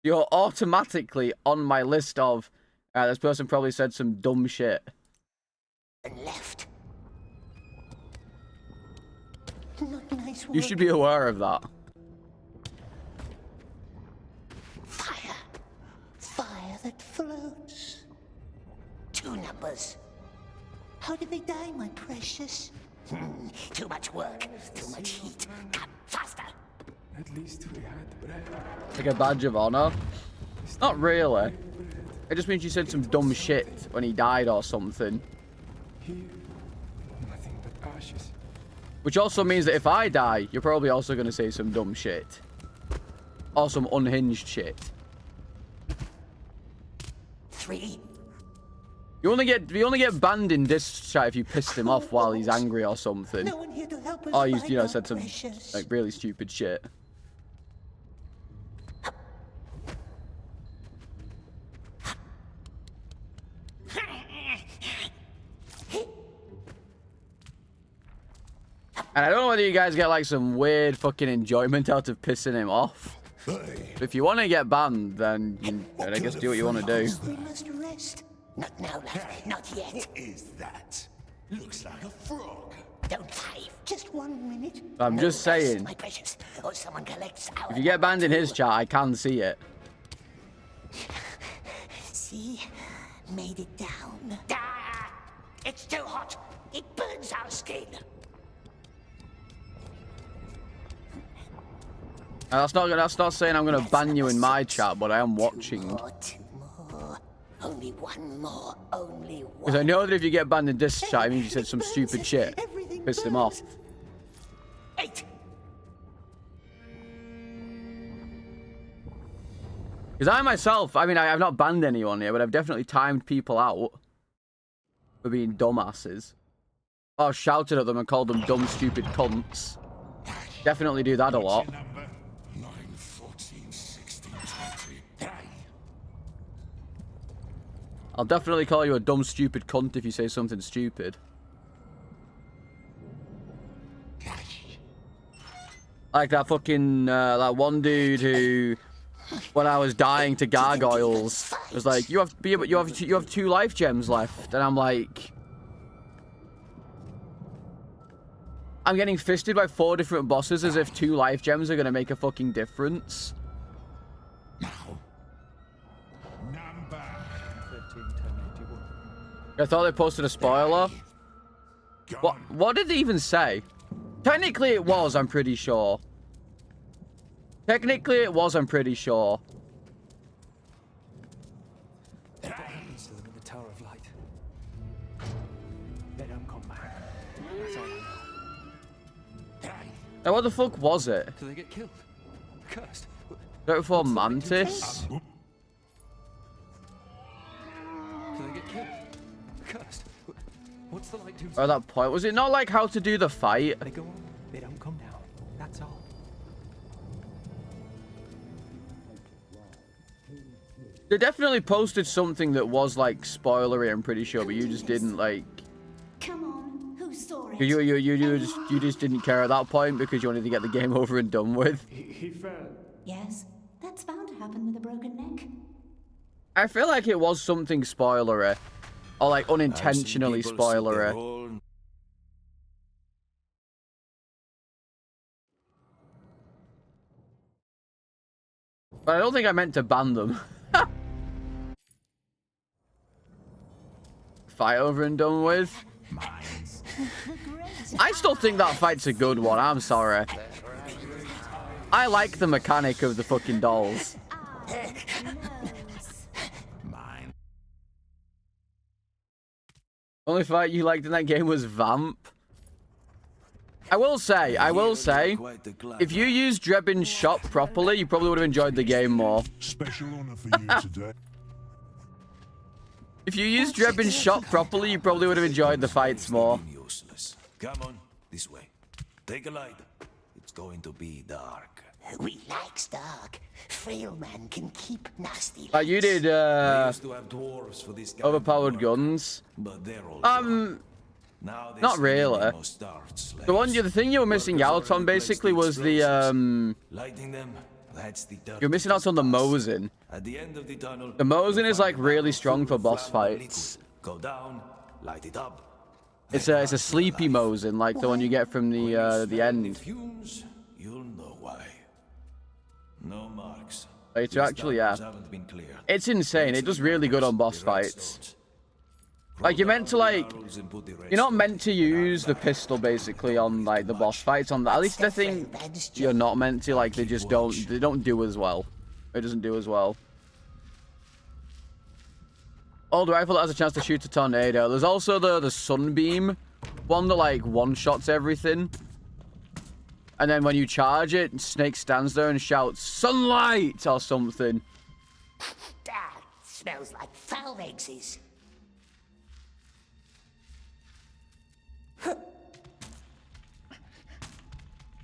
S1: You're automatically on my list of, this person probably said some dumb shit.
S2: And left. Not nice work.
S1: You should be aware of that.
S2: Fire. Fire that floats. 2 numbers. How did they die, my precious? Too much work. Too much heat. Come, faster.
S8: At least we had bread.
S1: Like a badge of honor? Not really. It just means you said some dumb shit when he died or something.
S8: Here, nothing but ashes.
S1: Which also means that if I die, you're probably also going to say some dumb shit. Or some unhinged shit.
S2: 3.
S1: You only get banned in this chat if you pissed him off while he's angry or something.
S2: No one here to help us
S1: Or you
S2: find
S1: know,
S2: our
S1: said some
S2: precious.
S1: like really stupid shit. And I don't know whether you guys get like some weird fucking enjoyment out of pissing him off. But if you want to get banned, then I guess do what you want to do.
S2: We must rest. Not now, love. Not yet.
S4: What is that? Looks like a frog.
S2: Don't fight. Just 1 minute.
S1: I'm
S2: No
S1: just
S2: rest,
S1: saying.
S2: my precious. Or someone collects our
S1: If you get banned in his chat, I can see it.
S2: See? Made it down. Ah! It's too hot. It burns our skin.
S1: That's not saying I'm gonna ban you in my chat, but I am watching.
S2: 2 more. Only 1 more. Only 1.
S1: Because I know that if you get banned in this chat, it means you said some stupid shit.
S2: Everything
S1: Pissed him off.
S2: 8.
S1: Because I myself, I mean, I've not banned anyone here, but I've definitely timed people out for being dumbasses. Or shouted at them and called them dumb, stupid cunts. Definitely do that a lot.
S4: 9, 14, 16, 20.
S1: I'll definitely call you a dumb, stupid cunt if you say something stupid. Like that fucking, that one dude who, when I was dying to gargoyles, was like, you have 2 life gems left. And I'm like, I'm getting fisted by 4 different bosses as if 2 life gems are going to make a fucking difference. I thought they posted a spoiler. What did they even say? Technically it was, I'm pretty sure. Technically it was, I'm pretty sure.
S8: Still in the Tower of Light. They don't come back. That's all I know.
S1: Now what the fuck was it?
S8: Do they get killed? Cursed?
S1: Go for Mantis?
S8: Do they get killed? Cursed? What's the light do?
S1: At that point, was it not like how to do the fight?
S8: They go on. They don't come down. That's all.
S1: They definitely posted something that was like spoilery, I'm pretty sure, but you just didn't like.
S3: Come on, who saw it?
S1: You just didn't care at that point because you wanted to get the game over and done with.
S8: He fell.
S3: Yes, that's bound to happen with a broken neck.
S1: I feel like it was something spoilery, or like unintentionally spoilery. But I don't think I meant to ban them. Fight over and done with. I still think that fight's a good one, I'm sorry. I like the mechanic of the fucking dolls. Only fight you liked in that game was Vamp. I will say, if you used Drebin's shop properly, you probably would have enjoyed the game more.
S4: Special honor for you today.
S1: If you used Drebin's shot properly, you probably would have enjoyed the fights more.
S7: Useless. Come on, this way. Take a light. It's going to be dark.
S2: We likes dark. Frail man can keep nasty.
S1: You did
S7: They used to have dwarves for this kind of
S1: overpowered
S7: work,
S1: guns.
S7: but they're all gone. Now they
S1: Not
S7: send
S1: really.
S7: the most starved slaves.
S1: The thing you were missing out on basically was the
S7: Lighting them, that's the
S1: you're missing out on the Mosin.
S7: At the end of the tunnel,
S1: The Mosin
S7: you'll
S1: is like
S7: find a
S1: really
S7: barrel
S1: strong
S7: full
S1: for
S7: of
S1: boss
S7: flammable
S1: fights.
S7: liquid. Go down, light it up.
S1: It's a sleepy Mosin, like the one you get from the
S7: The
S1: end.
S7: fumes, you'll know why. No marks.
S1: It's
S7: These
S1: actually, yeah.
S7: tunnels haven't been cleared.
S1: It's insane. It does really good on boss fights. Like you're meant to like, you're not meant to use the pistol basically on like the boss fights. On at least I think you're not meant to. Like they don't do as well. It doesn't do as well. Oh, the rifle that has a chance to shoot a tornado. There's also the sunbeam one that like one-shots everything. And then when you charge it, Snake stands there and shouts, "Sunlight!" or something.
S2: That smells like foul eggs.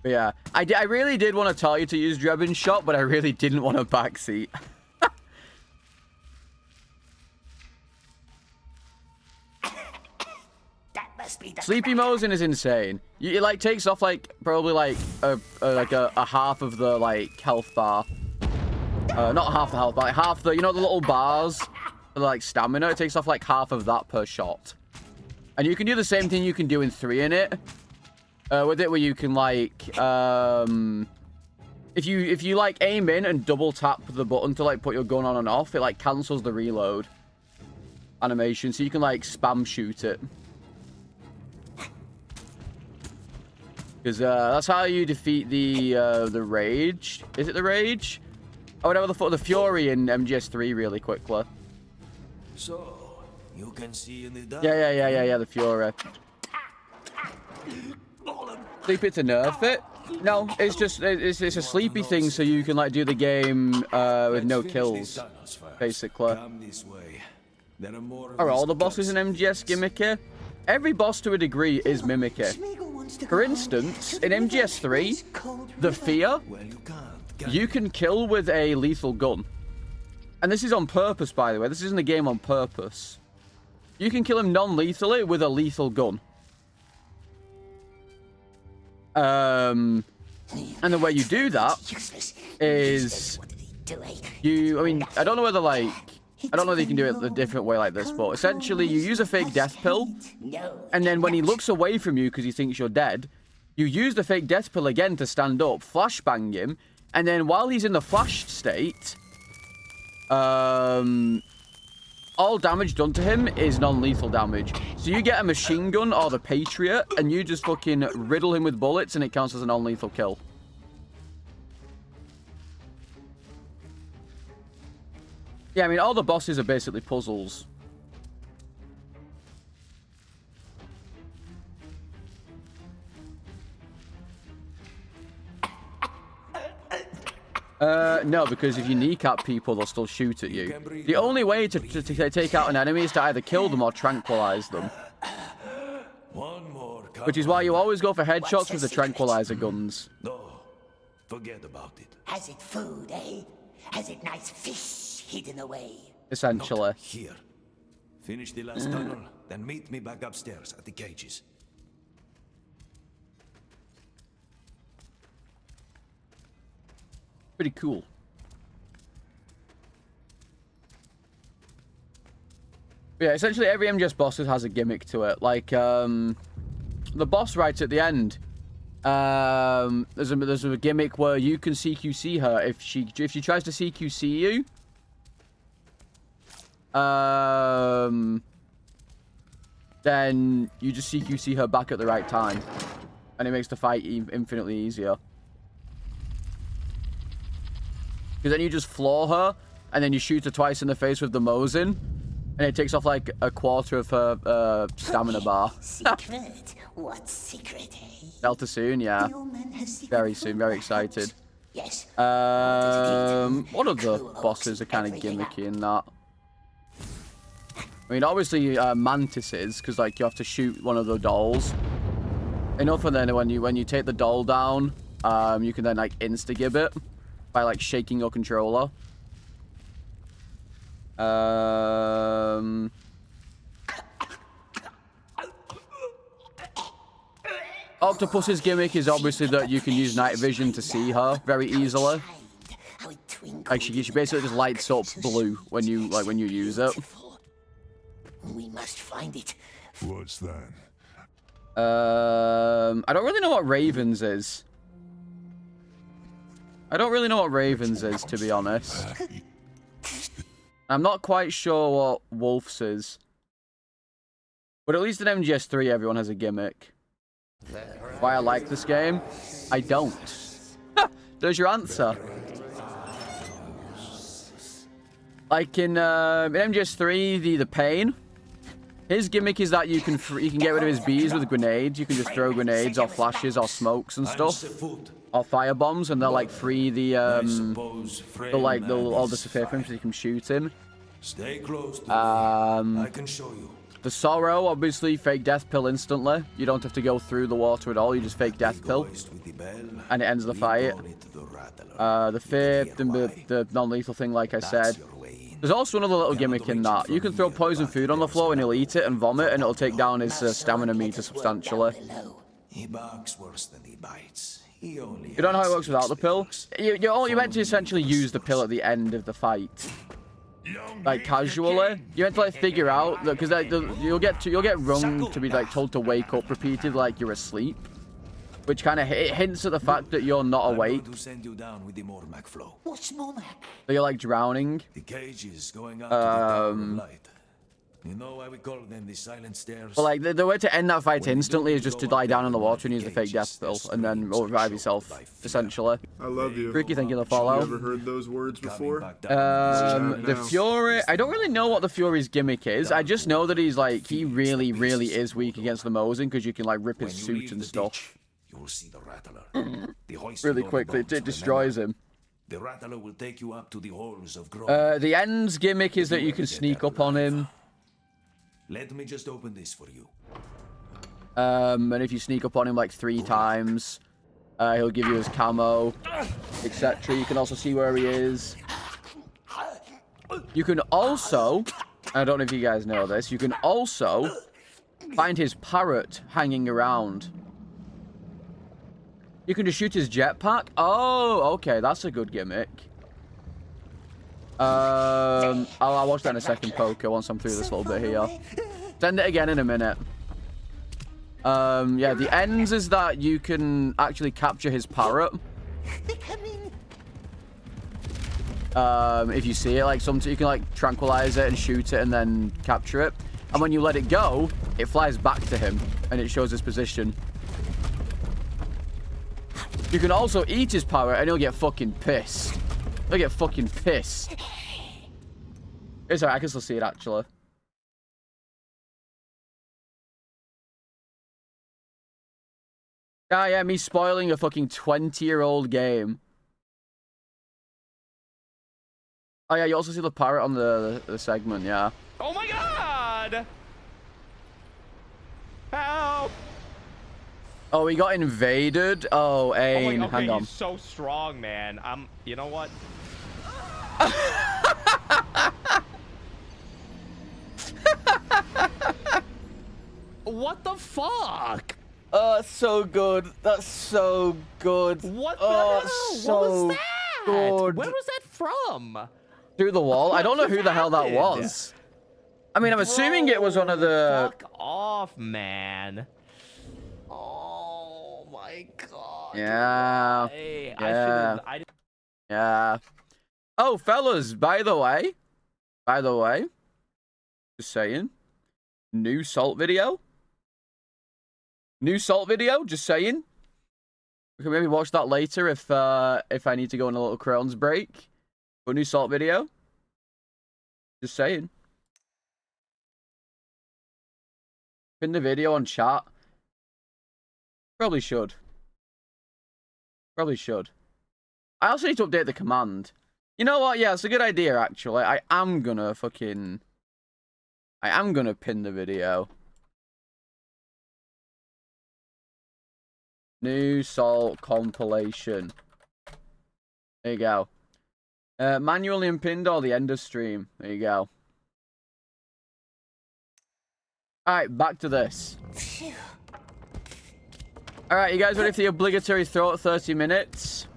S1: But yeah, I really did want to tell you to use Drebin's shot, but I really didn't want a backseat.
S2: That must be the
S1: Sleepy Mosin is insane. It like takes off like probably like a half of the like health bar. Not half the health bar, like half the, you know, the little bars for like stamina. It takes off like half of that per shot. And you can do the same thing you can do in 3 in it. With it, where you can like if you like aim in and double tap the button to like put your gun on and off, it like cancels the reload animation, so you can like spam shoot it. Because that's how you defeat the rage. Is it the rage? Oh, whatever the Fury in MGS3 really quickly.
S7: So you can see in the dark.
S1: Yeah, the Fury. Sleepy to nerf it? No, it's just it's a sleepy thing, so you can like do the game with no kills, basically.
S7: Come this way. There are more of
S1: Are all
S7: these
S1: the bosses in MGS gimmicky? Every boss to a degree is mimicky. For instance, in MGS3, the Fear,
S7: Well, you can't.
S1: you can kill with a lethal gun. And this is on purpose, by the way. This isn't a game on purpose. You can kill him non-lethally with a lethal gun. And the way you do that is I mean, I don't know whether like, I don't know if you can do it a different way like this, but essentially you use a fake death pill, and then when he looks away from you because he thinks you're dead, you use the fake death pill again to stand up, flashbang him, and then while he's in the flash state, all damage done to him is non-lethal damage. So you get a machine gun or the Patriot, and you just fucking riddle him with bullets, and it counts as a non-lethal kill. Yeah, I mean, all the bosses are basically puzzles. No, because if you kneecap people, they'll still shoot at you. The only way to take out an enemy is to either kill them or tranquilize them.
S7: One more.
S1: Which is why you always go for headshots with the tranquilizer guns.
S7: No, forget about it.
S2: Has it food, eh? Has it nice fish hidden away?
S1: Essentially.
S7: Here. Finish the last tunnel, then meet me back upstairs at the cages.
S1: Pretty cool. Yeah, essentially every MGS boss has a gimmick to it. Like, the boss right at the end, there's a gimmick where you can CQC her if she tries to CQC you. Then you just CQC her back at the right time, and it makes the fight infinitely easier. Because then you just floor her, and then you shoot her twice in the face with the Mosin, and it takes off like a quarter of her stamina bar.
S2: Secret? What secret, eh?
S1: Delta soon, yeah.
S2: The old man has secret
S1: Very soon, very excited.
S2: Yes.
S1: What other bosses are kind of gimmicky in that? I mean, obviously, mantises, because, like, you have to shoot one of the dolls. Enough, and then when you take the doll down, you can then, like, insta-gib it by, like, shaking your controller. Octopus's gimmick is obviously that you can use night vision to see her very easily. Like, she basically just lights up blue when you use it.
S2: We must find it.
S4: What's that?
S1: I don't really know what Ravens is. I don't really know what Ravens is, to be honest. I'm not quite sure what Wolf's is. But at least in MGS3, everyone has a gimmick. Why I like this game? I don't. There's your answer. Like in MGS3, the Pain. His gimmick is that you can get rid of his bees with grenades. You can just throw grenades or flashes or smokes and stuff, or fire bombs, and they'll like free they'll all disappear from him so you can shoot him.
S7: Stay close to me. I can show you.
S1: The Sorrow, obviously, fake death pill instantly. You don't have to go through the water at all. You just fake death pill, and it ends the fight. The Fear, the non-lethal thing, like I said. There's also another little gimmick in that. You can throw poison food on the floor and he'll eat it and vomit, and it'll take down his stamina meter substantially.
S7: He barks worse than he bites. You
S1: don't know how it works without the pill? You're meant to essentially use the pill at the end of the fight. Like, casually. You're meant to, like, figure out that, because you'll get rung to be, like, told to wake up repeatedly like you're asleep. Which kind of hints at the fact that you're not awake.
S2: What's Mormac?
S1: So you're like drowning.
S7: The cage is going out to the Tower of Light. You know why we call them the silent stairs?
S1: But like the way to end that fight instantly is just to lie down in the water and use the fake death pill, and then revive yourself, essentially.
S9: I love you.
S1: Freaky, thank you for the follow.
S9: Have you ever heard those words before?
S1: The Fury. I don't really know what the Fury's gimmick is. I just know that he's like he really is weak against the Mosin because you can like rip his suit and stuff.
S7: You will see the Rattler.
S1: Really quickly, it destroys him.
S7: The Rattler will take you up to the halls of Groll.
S1: The End's gimmick is that you can sneak up on him.
S7: Let me just open this for you.
S1: And if you sneak up on him like 3 times, he'll give you his camo, etc. You can also see where he is. You can also, I don't know if you guys know this, you can also find his parrot hanging around. You can just shoot his jetpack. Oh, okay, that's a good gimmick. I'll watch that in a second, Poker, once I'm through this little bit here. Send it again in a minute. Yeah, the ends is that you can actually capture his parrot. If you see it, like you can like tranquilize it and shoot it and then capture it. And when you let it go, it flies back to him and it shows his position. You can also eat his parrot and he'll get fucking pissed. He'll get fucking pissed. It's alright, I can still see it actually. Ah, yeah, me spoiling a fucking 20-year-old game. Oh, yeah, you also see the parrot on the segment, yeah.
S10: Oh my god! Help!
S1: Oh, we got invaded? Oh, Ain,
S10: okay,
S1: hang on.
S10: He's so strong, man. You know what? What the fuck?
S1: Oh, that's so good. That's so good.
S10: What the hell?
S1: So
S10: what was that?
S1: good.
S10: Where was that from?
S1: Through the wall? I don't know who the hell that was. I mean, I'm assuming it was one of the...
S10: Fuck off, man. Oh my god.
S1: Yeah.
S10: Hey,
S1: Yeah. Yeah. Oh, fellas, by the way, just saying, new Salt video, just saying. We can maybe watch that later if I need to go on a little Crohn's break. But new Salt video, just saying. Pin the video on chat. Probably should. I also need to update the command. You know what? Yeah, it's a good idea, actually. I am gonna I am going to pin the video. New Salt compilation. There you go. Manually unpinned or the end of stream. There you go. Alright, back to this. Alright, you guys ready for the obligatory throw at 30 minutes?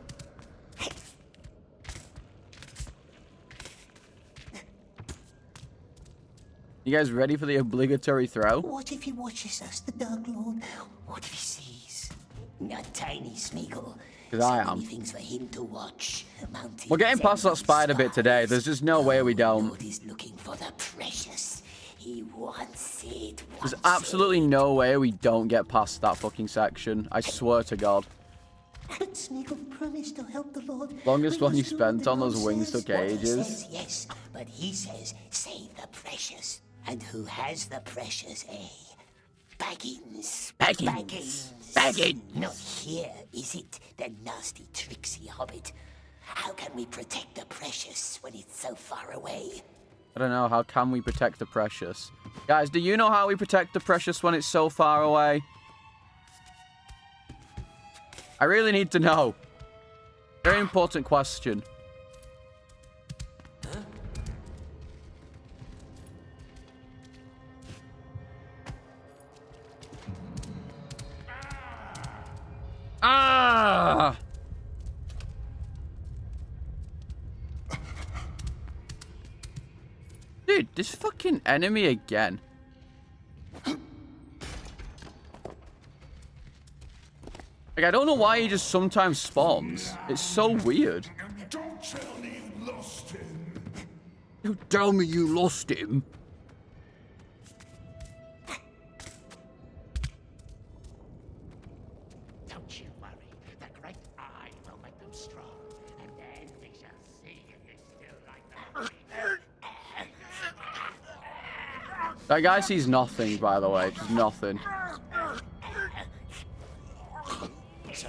S1: You guys ready for the obligatory throw?
S2: What if he watches us, the Dark Lord? What if he sees? Not tiny Smeagol.
S1: Because I am.
S2: Many things for him to watch.
S1: We're getting past that spider bit today. There's just no way we don't.
S2: Lord is looking for the precious. He wants it.
S1: There's absolutely no way we don't get past that fucking section. I swear to God.
S2: But Smeagol promised to help the Lord.
S1: Longest one you spent on those wings took ages.
S2: Says yes, but he says save the precious. And who has the precious, eh? Baggins. Baggins. Not here, is it? The nasty, tricksy hobbit. How can we protect the precious when it's so far away?
S1: I don't know. How can we protect the precious? Guys, do you know how we protect the precious when it's so far away? I really need to know. Very important question. Ah! Dude, this fucking enemy again. Like, I don't know why he just sometimes spawns. It's so weird.
S4: Don't tell me you lost him.
S1: Don't tell me you lost him.
S2: Don't you worry. The great eye will make them strong. And then we shall see if they still like that.
S1: That guy sees nothing, by the way. Just nothing.
S4: So,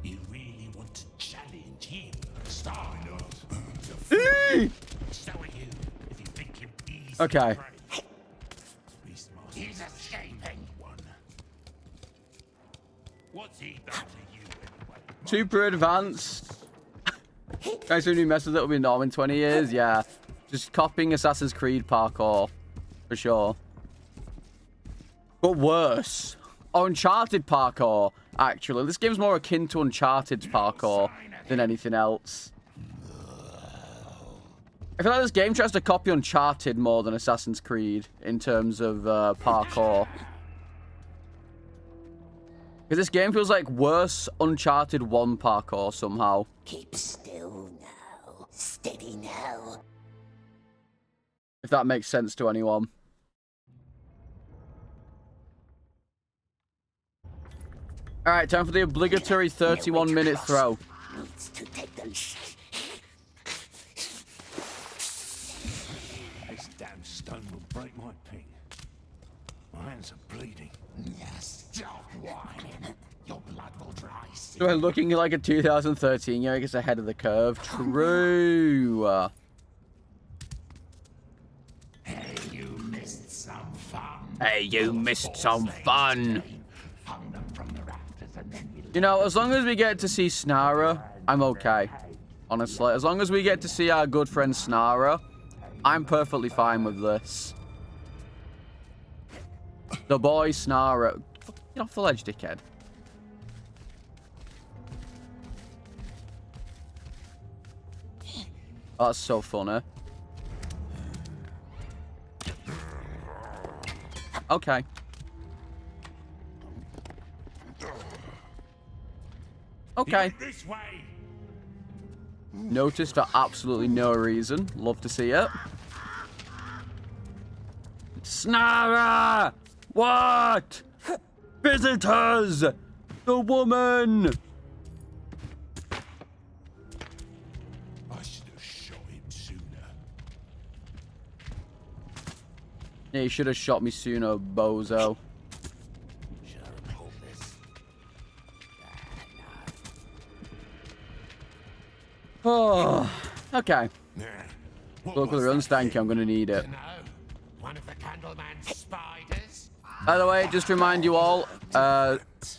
S4: you really want to challenge him? Star not.
S2: So are you, if you think him easy.
S1: Okay.
S2: He's escaping. What's he done to you anyway?
S1: Super advanced. Guys who mess with it will be normal in 20 years. Yeah. Just copying Assassin's Creed parkour. For sure. But worse. Uncharted parkour, actually. This game's more akin to Uncharted's parkour than anything else. I feel like this game tries to copy Uncharted more than Assassin's Creed in terms of parkour. Because this game feels like worse Uncharted 1 parkour somehow.
S2: Keep still now. Steady now.
S1: If that makes sense to anyone. Alright, time for the obligatory 31-minute throw.
S2: Needs to take the...
S7: This damn stone will break my ping. My hands are bleeding.
S4: Yes, stop whining. Your blood will dry soon.
S1: So we're looking like a 2013 year, I guess ahead of the curve. True.
S4: Hey, you missed some fun.
S1: Hey, you missed some fun.
S4: Hung them from the rafters and then you
S1: You know, as long as we get to see Snara, I'm okay. Honestly, as long as we get to see our good friend Snara, I'm perfectly fine with this. The boy Snara. Get off the ledge, dickhead. Oh, that's so funny. Okay. Okay.
S4: this way.
S1: Noticed for absolutely no reason. Love to see it. Snara! What? Visitors! The woman!
S4: I should have shot him sooner.
S1: Yeah, you should have shot me sooner, bozo. Oh, okay. Look, with the run stanky, I'm gonna need it.
S2: One of the Candleman
S1: By the way, just to remind you all,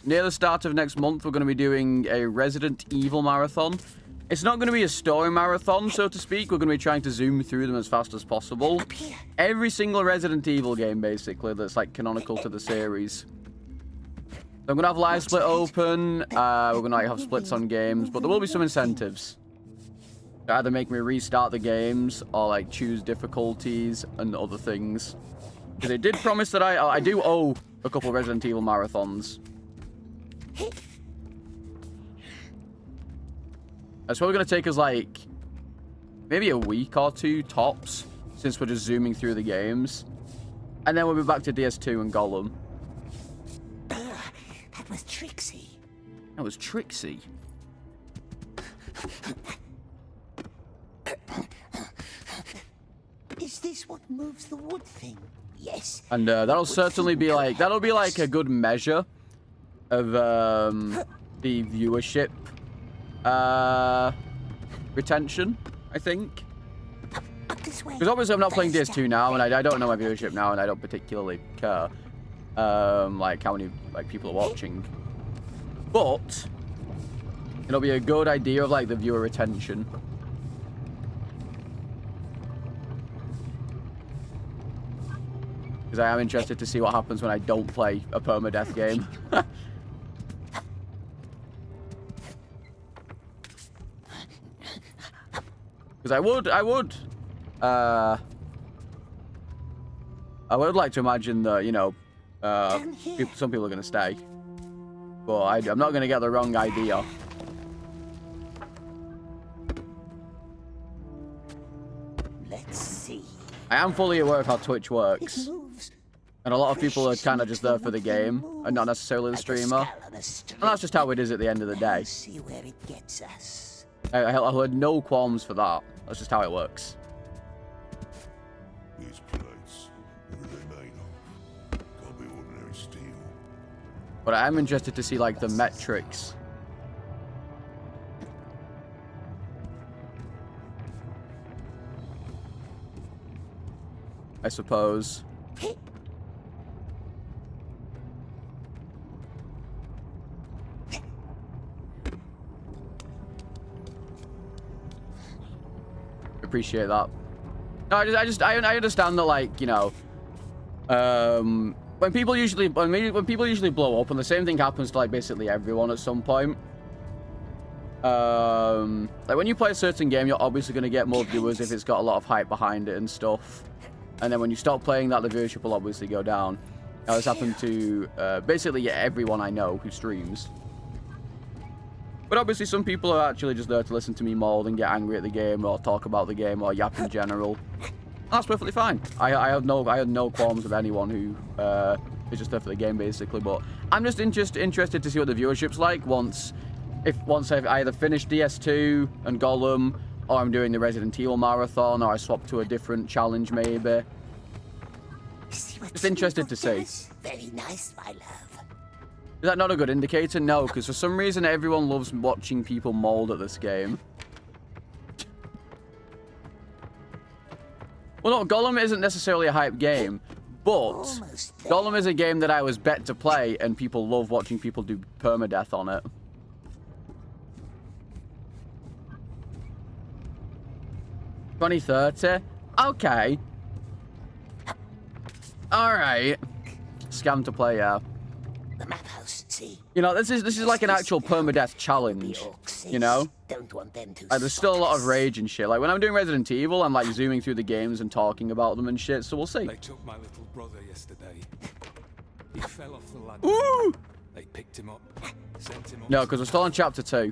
S1: near the start of next month, we're going to be doing a Resident Evil marathon. It's not going to be a story marathon, so to speak. We're going to be trying to zoom through them as fast as possible. Every single Resident Evil game, basically, that's like canonical to the series. So I'm going to have live split open. We're going to have splits on games, but there will be some incentives. Either make me restart the games or like choose difficulties and other things. Because they did promise that I do owe a couple of Resident Evil marathons. It's probably going to take us like maybe a week or two tops, since we're just zooming through the games. And then we'll be back to DS2 and Gollum.
S2: That was Trixie.
S1: That was Trixie.
S2: Is this what moves the wood thing? Yes.
S1: And that'll certainly be like, that'll be like a good measure of the viewership retention, I think. Because obviously I'm not playing DS2 now, and I don't know my viewership now, and I don't particularly care like how many like people are watching. But it'll be a good idea of like the viewer retention. Because I am interested to see what happens when I don't play a permadeath game. Because I would like to imagine that, you know, some people are going to stay. But I'm not going to get the wrong idea.
S2: Let's see.
S1: I am fully aware of how Twitch works. And a lot of people are kind of just there for the game and not necessarily the streamer. And that's just how it is at the end of the day.
S2: See where it gets us.
S1: I had no qualms for that. That's just how it works.
S4: These plates, what are they made of? Can't be ordinary steel.
S1: But I am interested to see like the metrics. I suppose. Appreciate that. No, I understand that, like, you know, when people usually blow up, and the same thing happens to like basically everyone at some point. Like when you play a certain game, you're obviously going to get more viewers if it's got a lot of hype behind it and stuff. And then when you stop playing that, the viewership will obviously go down. Now this happened to basically everyone I know who streams. But obviously some people are actually just there to listen to me maul and get angry at the game or talk about the game or yap in general. That's perfectly fine. I had no qualms with anyone who is just there for the game basically. But I'm just interested to see what the viewership's like once I've either finished DS2 and Gollum, or I'm doing the Resident Evil marathon, or I swap to a different challenge maybe. Just interested to see.
S2: Very nice, my love.
S1: Is that not a good indicator? No, because for some reason everyone loves watching people mold at this game. Well, no, Gollum isn't necessarily a hype game, but Gollum is a game that I was bet to play, and people love watching people do permadeath on it. $20.30? Okay. Alright. Scam to play, yeah.
S2: The map house, see?
S1: You know, this is like an actual permadeath challenge. You know?
S2: Don't want them to
S1: like, there's still a lot of rage and shit. Like when I'm doing Resident Evil, I'm like zooming through the games and talking about them and shit, so we'll see.
S8: They took my little brother yesterday. He fell off the ladder.
S1: Ooh!
S8: They picked him up, sent him up.
S1: No, because we're still on chapter 2.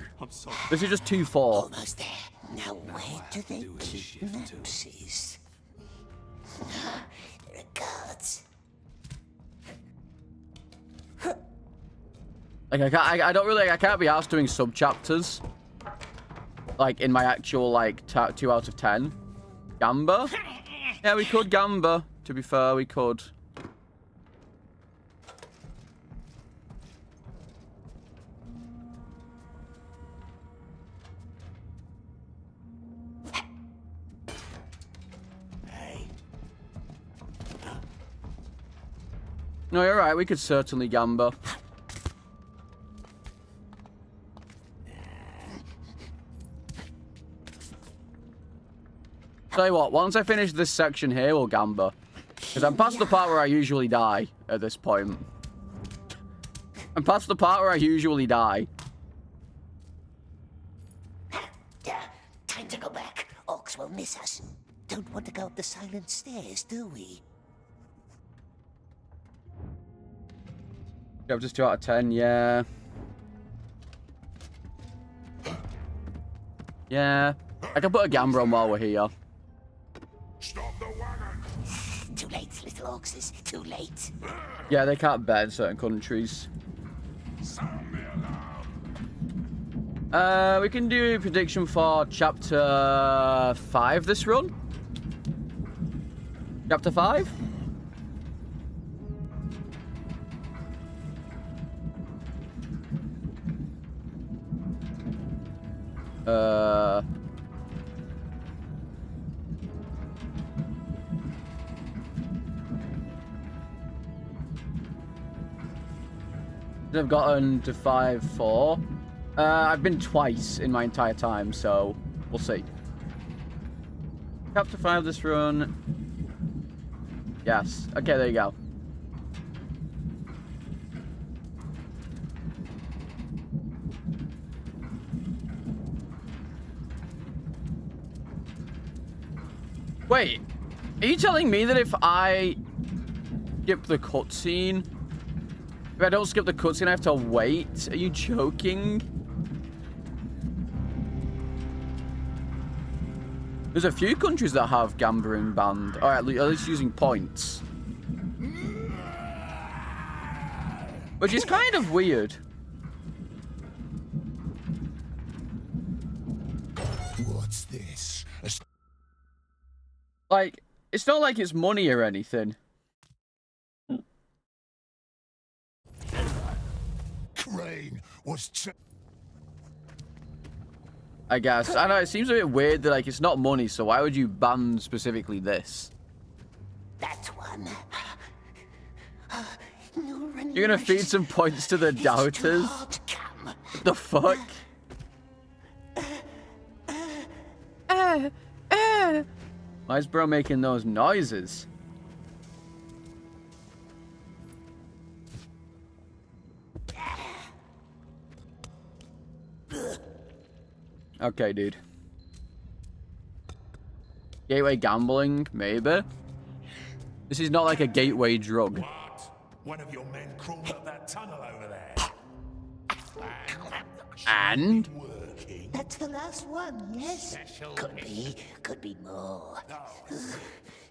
S1: This is just 2-4.
S2: Almost there. Now where do they keep Napsies? Regards.
S1: Like I can't be asked doing sub chapters. Like in my actual like 2 out of 10. Gamba? Yeah, we could Gamba. To be fair, we could. No, you're right. We could certainly gamble. Tell you what, once I finish this section here, we'll gamble. Because I'm past the part where I usually die at this point. I'm past the part where I usually die.
S2: Time to go back. Orcs will miss us. Don't want to go up the silent stairs, do we?
S1: I've just 2 out of 10, yeah. Yeah. I can put a gamble on while we're here.
S4: Stop the wagon!
S2: Too late, little orcs. Too late.
S1: Yeah, they can't bet in certain countries.
S4: Sound me alarm!
S1: We can do a prediction for chapter 5 this run. Chapter 5? I've gotten to 5-4. I've been twice in my entire time, so we'll see. Chapter 5 this run. Yes. Okay, there you go. Wait, are you telling me that if I skip the cutscene, if I don't skip the cutscene, I have to wait? Are you joking? There's a few countries that have gambling banned, or at least using points. Which is kind of weird.
S4: What's this?
S1: Like, it's not like it's money or anything.
S4: Crane was
S1: I guess. I know, it seems a bit weird that, like, it's not money, so why would you ban specifically this?
S2: That one.
S1: You're gonna feed some points to the doubters? What the fuck? Why is bro making those noises? Okay, dude. Gateway gambling, maybe. This is not like a gateway drug.
S4: What? One of your men crawled up that tunnel over there.
S1: And?
S2: That's the last one, yes? Could be more.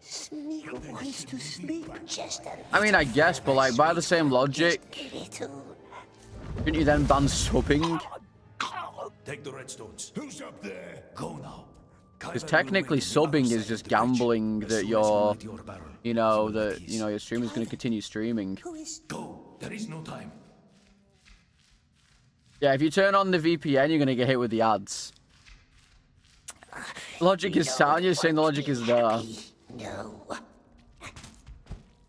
S2: Smeagol wants to sleep just a
S1: I mean, I guess, but like, by the same logic,
S2: little.
S1: shouldn't you then ban subbing?
S7: Take the redstones.
S4: Who's up there?
S7: Go now.
S1: Because technically subbing is just gambling that you're, you know, that, you know, your streamer's going to continue streaming.
S7: Go. There is no time.
S1: Yeah, if you turn on the VPN, you're going to get hit with the ads. Logic is sound, you're saying the logic is there.
S2: No.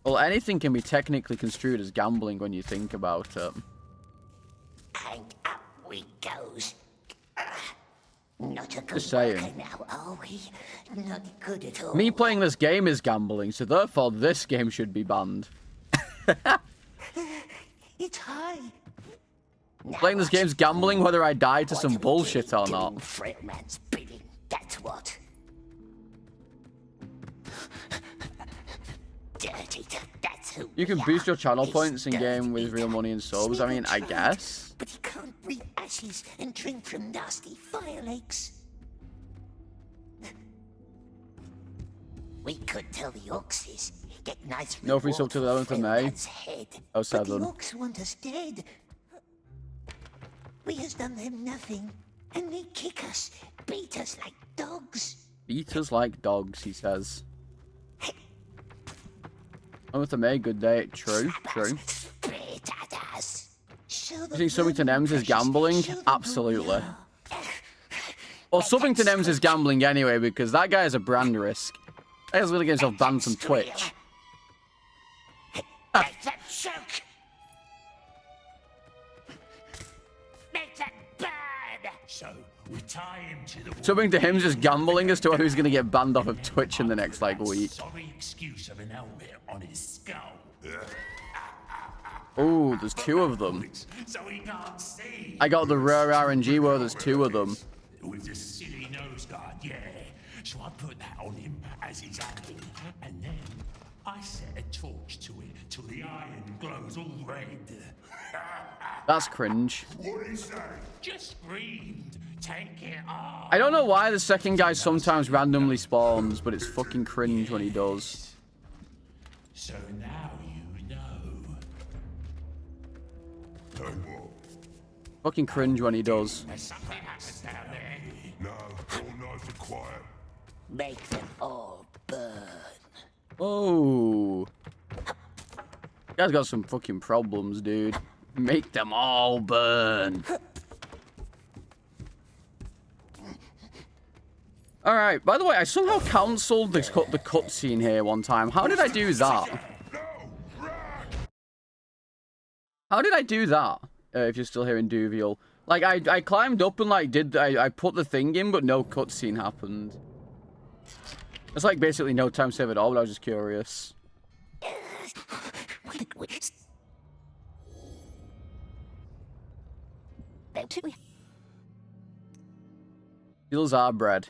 S1: Well, anything can be technically construed as gambling when you think about it.
S2: And up we goes. Not a good
S1: Just saying.
S2: worker now, are we? Not good at all.
S1: Me playing this game is gambling, so therefore this game should be banned.
S2: It's high.
S1: Playing this game's gambling whether I die to some bullshit or not.
S2: Frail man's bidding, that's what. Dirty, that's who
S1: You can
S2: we
S1: boost
S2: are.
S1: your channel
S2: It's
S1: points in
S2: dirty
S1: game with real money and subs. I mean, I guess.
S2: But he can't breathe ashes and drink from nasty fire lakes. We could tell the Orcs get nice
S1: No free sub
S2: reward
S1: till the 11th of
S2: for
S1: May.
S2: Frailman's head.
S1: Oh,
S2: But the
S1: 7.
S2: Orcs want us dead. We has done them nothing, and they kick us, beat us like dogs.
S1: Beat us like dogs, he says. 11th of May, good day. True, true.
S2: Spit at us. Show
S1: You think subbing to Nems is gambling? Absolutely. Well, subbing to Nems is gambling anyway, because that guy is a brand risk. That guy's gonna get himself banned from Twitch.
S2: Show
S4: So we tie him to the
S1: Something to him just gambling as to who's going to get banned off of Twitch in the next like week.
S4: sorry excuse of an helmet on his skull.
S1: Oh, there's 2 of them.
S4: So he can't see.
S1: I got the rare RNG where there's 2 of them.
S4: With the silly nose guard, yeah. So I put that on him as his ugly, and then I set a torch to it till the iron glows all red.
S1: That's cringe.
S4: What did he say? Just screamed. Take it off.
S1: I don't know why the second guy sometimes randomly spawns, but it's fucking cringe when he does.
S4: So now you know. Hey, what?
S1: Fucking cringe when he does.
S4: There's something happens down there. No, all nice and quiet.
S2: Make them all burn.
S1: Oh. You guys got some fucking problems, dude. Make them all burn. Alright, by the way, I somehow cancelled the cutscene here one time. How did I do that? How did I do that? If you're still here in Duvial. Like, I climbed up and, like, I put the thing in, but no cutscene happened. It's, like, basically no time save at all, but I was just curious. Seals are bread.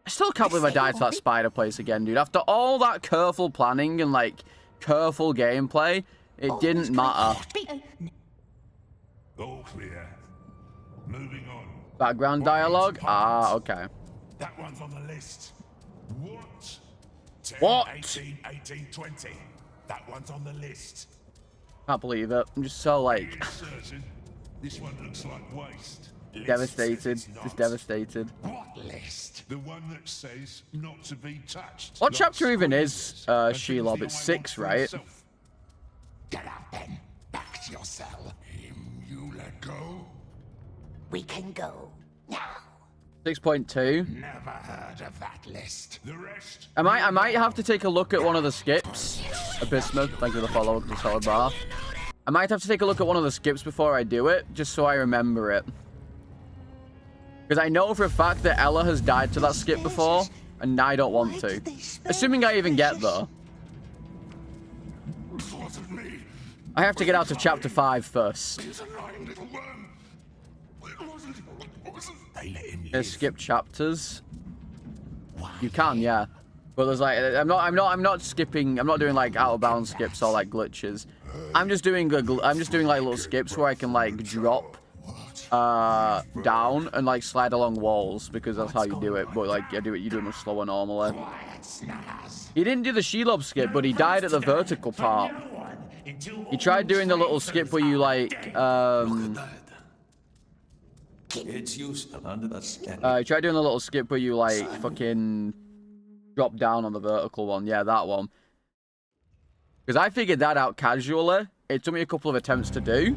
S1: I still can't believe I died to that spider place again, dude. After all that careful planning and, like, careful gameplay, it didn't matter.
S4: All clear. Moving on.
S1: Background dialogue? Ah, okay.
S4: That one's on the list. What? 10,
S1: What?
S4: 18, 18, 20. That one's on the list.
S1: Can't believe it. I'm just so, like,
S4: Certain. This one looks like waste. List
S1: devastated.
S4: says it's
S1: Just
S4: not.
S1: devastated.
S4: What list? The one that says not to be touched.
S1: What
S4: Like
S1: chapter even is
S4: screens and things
S1: Shelob?
S4: the
S1: It's
S4: eye
S1: 6,
S4: wants for
S1: right?
S4: himself. Get out then. Back to your cell. Him you let go?
S2: We can go now.
S1: 6.2.
S4: Never heard of that list. The rest?
S1: I might have to take a look at one of the skips. Abysma, thank you for the follow up, the solid bar. I might have to take a look at one of the skips before I do it, just so I remember it. Because I know for a fact that Ella has died to that skip before, and I don't want to. Assuming I even get there.
S4: It wasn't me.
S1: I have to get out of chapter 5 first.
S4: He's a lying little worm. It wasn't. They let him
S1: There's
S4: live.
S1: skip chapters. You can, yeah. But there's like, I'm not skipping. I'm not doing like out of bounds skips or like glitches. I'm just doing like little skips where I can like drop down and like slide along walls because that's how you do it. But like you do it much slower normally. He didn't do the Shelob skip, but he died at the vertical part. He tried doing the little skip where you like
S7: It's useful under that skin.
S1: he tried doing the little skip where you like fucking drop down on the vertical one. Yeah, that one. Because I figured that out casually. It took me a couple of attempts to do.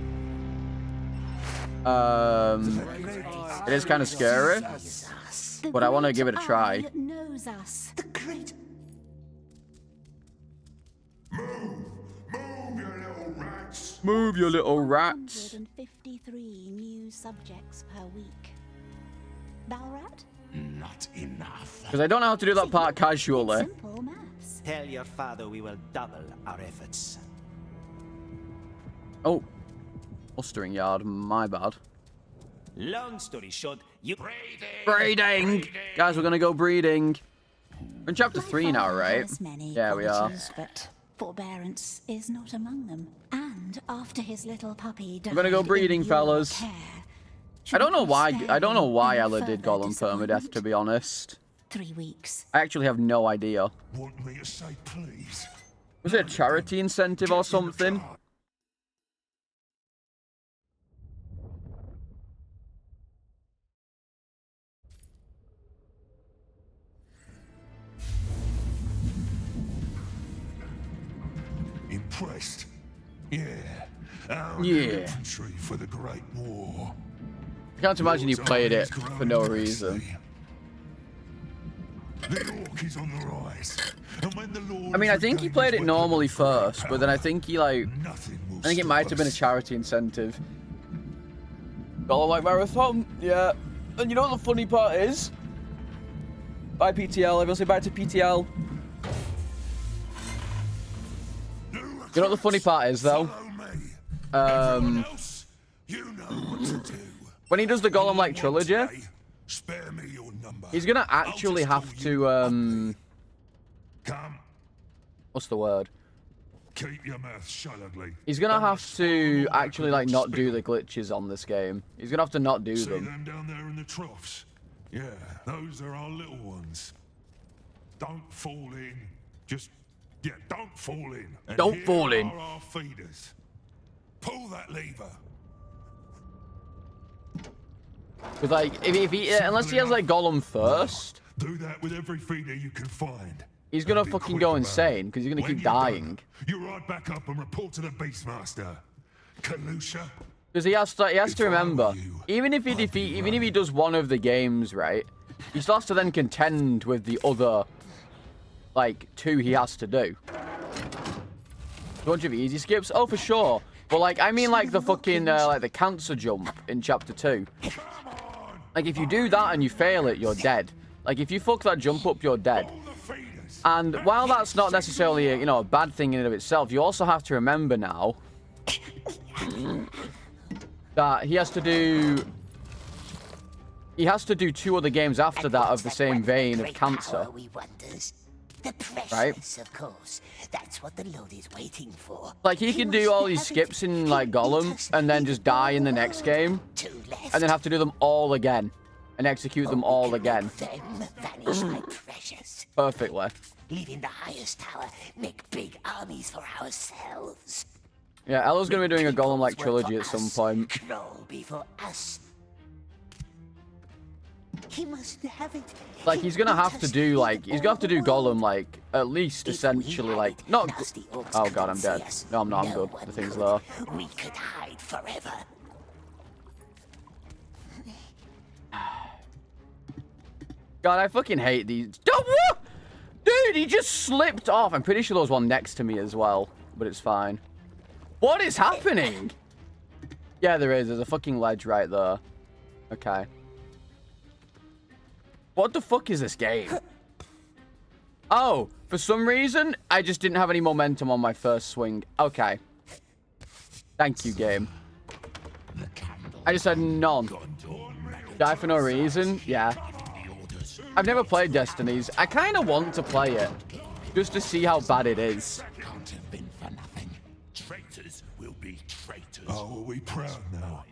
S1: It is kind of scary, but I want to give it a try.
S3: Knows us.
S2: The great.
S4: Move, you little rats.
S1: Move, you little rats.
S3: 153 new subjects per week. Balrat?
S4: Not enough.
S1: Because I don't know how to do that part casually.
S3: Simple maths.
S11: Tell your father we will double our efforts.
S1: Oh, mustering yard. My bad.
S11: Long story short, you...
S1: Breeding! Guys, we're going to go breeding. We're in chapter 3 now,
S3: Father
S1: right?
S3: has many
S1: Yeah, we are.
S3: qualities, but forbearance is not among them. And after his little puppy died
S1: We're gonna go breeding,
S3: in your
S1: fellas.
S3: care,
S1: I don't know why.
S3: should
S1: I don't know why
S3: any
S1: Ella did
S3: further
S1: Gollum permadeath.
S3: disappointment?
S1: To be honest,
S3: 3 weeks.
S1: I actually have no idea.
S4: Want me to say please?
S1: Was it a charity incentive or something?
S4: Impressed? Yeah. Our
S1: Yeah.
S4: infantry for the Great War.
S1: I can't imagine you
S4: Lord's
S1: played it
S4: army's
S1: for
S4: grown
S1: no
S4: vastly.
S1: reason.
S4: The Orc is on the rise. And when the Lord
S1: I mean, I
S4: has
S1: think he
S4: regained
S1: played
S4: his
S1: it normally
S4: weapon of
S1: first, but then I think he like
S4: nothing will
S1: I think it might have been a charity incentive. Gollum like marathon, yeah. And you know what the funny part is? Bye PTL, everyone say bye to PTL. You know what the funny part is though? When he does the Gollum like trilogy, he's gonna actually have to what's the word?
S4: Keep your mouth shut, ugly.
S1: He's gonna have to actually like not do the glitches on this game. He's gonna have to not do
S4: See
S1: them.
S4: down there in the troughs? Yeah, those are our little ones. Don't fall in. Just, yeah, don't fall in. And
S1: Don't fall in.
S4: Are our feeders. Pull that lever.
S1: Cause like, if he unless he has like Gollum first,
S4: do that with every feeder you can find.
S1: He's gonna fucking go insane because he's gonna keep dying.
S4: You ride back up and report to the Beastmaster. Kalusha.
S1: Because he has to remember, even if he does one of the games right, he still has to then contend with the other, like 2 he has to do. A bunch of easy skips, oh for sure. But like I mean like the fucking like the cancer jump in chapter 2. Like if you do that and you fail it, you're dead. Like if you fuck that jump up, you're dead. And while that's not necessarily a, a bad thing in and of itself, you also have to remember now that he has to do 2 other games after that of the same vein of cancer.
S2: The precious,
S1: right?
S2: Of course. That's what the Lord is waiting for.
S1: Like he can do all these skips in like Gollum and then just die in the next game, and then have to do them all again and execute them all again.
S2: Them vanish like precious.
S1: Perfectly.
S2: Leaving the highest tower, make big armies for ourselves.
S1: Yeah, Ella's gonna be doing a Gollum like trilogy at some point.
S2: Crawl before us. He must have it.
S1: Like he's gonna have to do Gollum like at least essentially like not. Oh god, I'm dead. No, I'm not. I'm good. The thing's there.
S2: We could hide forever.
S1: God, I fucking hate these. Dude, he just slipped off. I'm pretty sure there was one next to me as well, but it's fine. What is happening? Yeah, there is. There's a fucking ledge right there. Okay. What the fuck is this game? Oh, for some reason, I just didn't have any momentum on my first swing. Okay. Thank you, game. I just had none. Die for no reason? Yeah. I've never played Destinies. I kind of want to play it. Just to see how bad it is.
S4: Traitors will be traitors. Oh, are we proud now?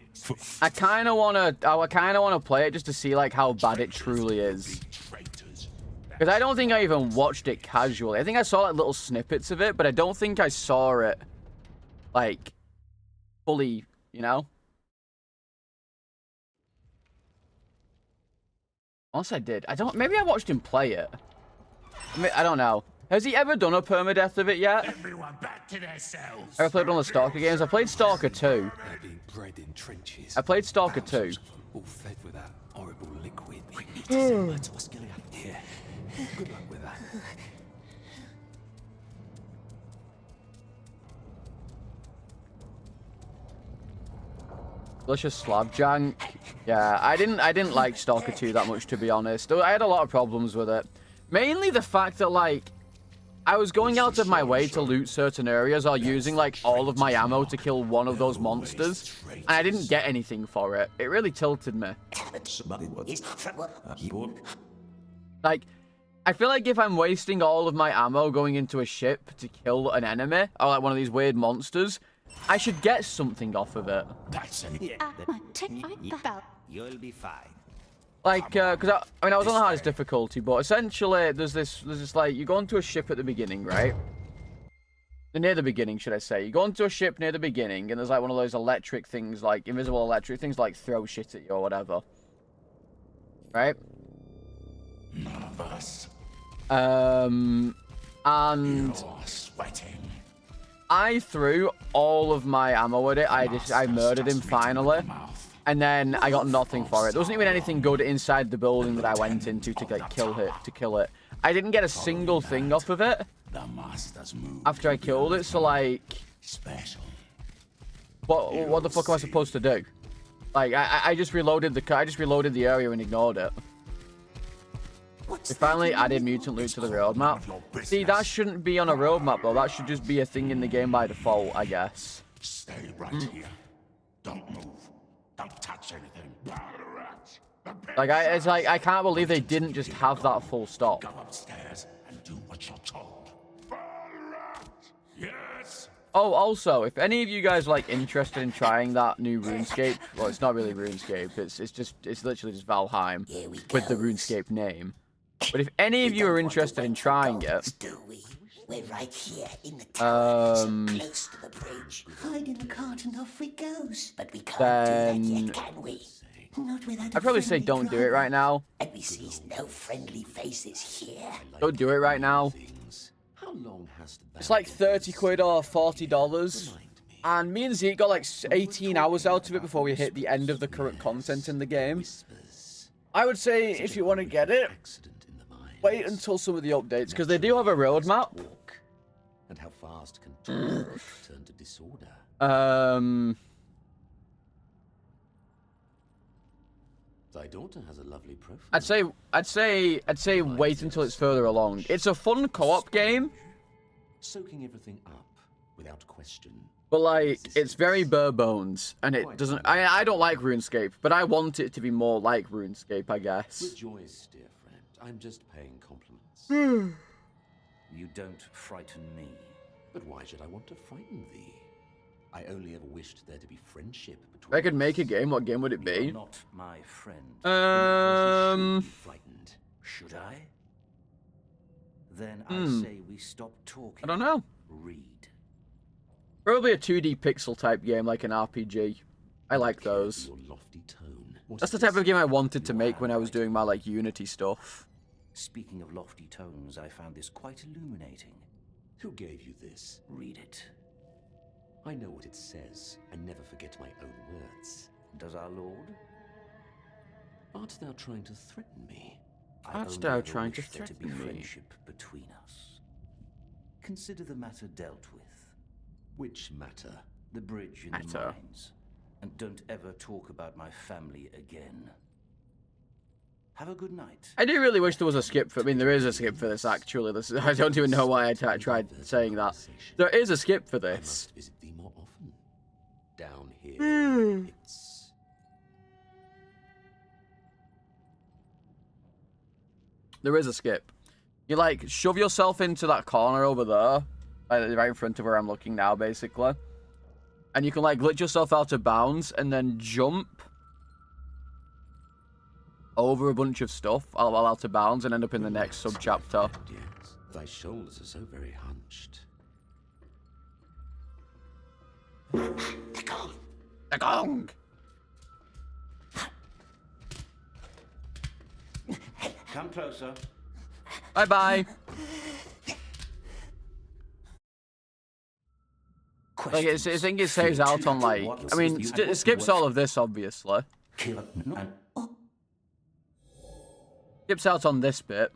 S1: I kind of want to play it just to see like how bad it truly is. Because I don't think I even watched it casually. I think I saw like little snippets of it, but I don't think I saw it like fully, you know? Unless I did. Maybe I watched him play it. I don't know. Has he ever done a permadeath of it yet?
S4: Everyone back to their cells.
S1: I played one of the Stalker games. I played Stalker 2. I played Stalker 2.
S7: All fed with that horrible liquid. We need to send that to Australia. Yeah. Good luck with that.
S1: Delicious slab jank. Yeah, I didn't like Stalker 2 that much, to be honest. I had a lot of problems with it. Mainly the fact that like I was going out of my way to loot certain areas or using like all of my ammo to kill one of those monsters, and I didn't get anything for it. It really tilted me. Like, I feel like if I'm wasting all of my ammo going into a ship to kill an enemy or like one of these weird monsters, I should get something off of it.
S11: You'll be fine.
S1: Like, because I was on the hardest difficulty, but essentially there's this like, you go onto a ship at the beginning, right? Near the beginning, should I say. You go onto a ship near the beginning, and there's like one of those electric things, like invisible electric things, like throw shit at you or whatever. Right?
S4: Nervous.
S1: And
S4: You're sweating.
S1: I threw all of my ammo at it. I murdered him finally. And then I got nothing for it. There wasn't even anything good inside the building that I went into to like kill it. I didn't get a single thing off of it after I killed it. So like,
S4: special.
S1: What the fuck am I supposed to do? Like, I just reloaded the area and ignored it. They finally added mutant loot to the roadmap. See, that shouldn't be on a roadmap though. That should just be a thing in the game by default, I guess.
S4: Stay right here. Don't move. Don't touch anything.
S1: Like, I can't believe they didn't just have that full stop.
S4: Go upstairs and do what you're told. Yes.
S1: Oh, also, if any of you guys like interested in trying that new RuneScape, well, it's not really RuneScape. It's literally just Valheim with the RuneScape name. But if any of you are interested in trying it,
S2: we're right here in the tower, close to the bridge. Hide in the cart and off we goes. But we can't do that yet, can we? Not without
S1: I'd probably say don't do it right now.
S2: And we see no friendly faces here.
S1: Don't do it right now.
S5: How long has
S1: It's like 30 quid or $40. And me and Zeke got like 18 hours out of it before we hit the end of the current content in the game. I would say if you want to get it, wait until some of the updates, because they do have a roadmap.
S5: And how fast can talk turn to disorder? Thy daughter has a lovely profile.
S1: I'd say wait until it's further along. It's a fun co-op game.
S5: Soaking everything up without question.
S1: But like, it's very bare bones, and it doesn't. I don't like RuneScape, but I want it to be more like RuneScape, I guess.
S5: Rejoice, dear friend. I'm just paying compliments. You don't frighten me. But why should I want to frighten thee? I only ever wished there to be friendship between
S1: If I could make a game, what game would it be?
S5: You're not my friend. Frightened. Should I? Then I say we stop talking.
S1: I don't know.
S5: Read.
S1: Probably a 2D pixel type game, like an RPG. I like those. That's the type of game I wanted to make when I was doing my like Unity stuff.
S5: Speaking of lofty tones, I found this quite illuminating.
S4: Who gave you this?
S5: Read it.
S4: I know what it says. I never forget my own words.
S5: Does our Lord?
S4: Art thou trying to threaten me?
S1: Art thou trying to threaten
S5: there to be
S1: me?
S5: Friendship between us. Consider the matter dealt with.
S4: Which matter?
S5: The bridge in the mines. And don't ever talk about my family again. Have a good night.
S1: I do really wish there was a skip for. I mean, there is a skip for this actually. I don't even know why I tried saying that. There is a skip for this.
S4: I must visit thee more often. Down here, it's...
S1: There is a skip. You like shove yourself into that corner over there, like, right in front of where I'm looking now, basically, and you can like glitch yourself out of bounds and then jump over a bunch of stuff while out of bounds and end up in the next sub-chapter.
S4: Yes. Thy shoulders are so very hunched.
S2: The gong!
S1: The gong!
S5: Come closer.
S1: Bye-bye. Like, I think it saves out on, like... I mean, it skips all of this, obviously. Skips out on this bit.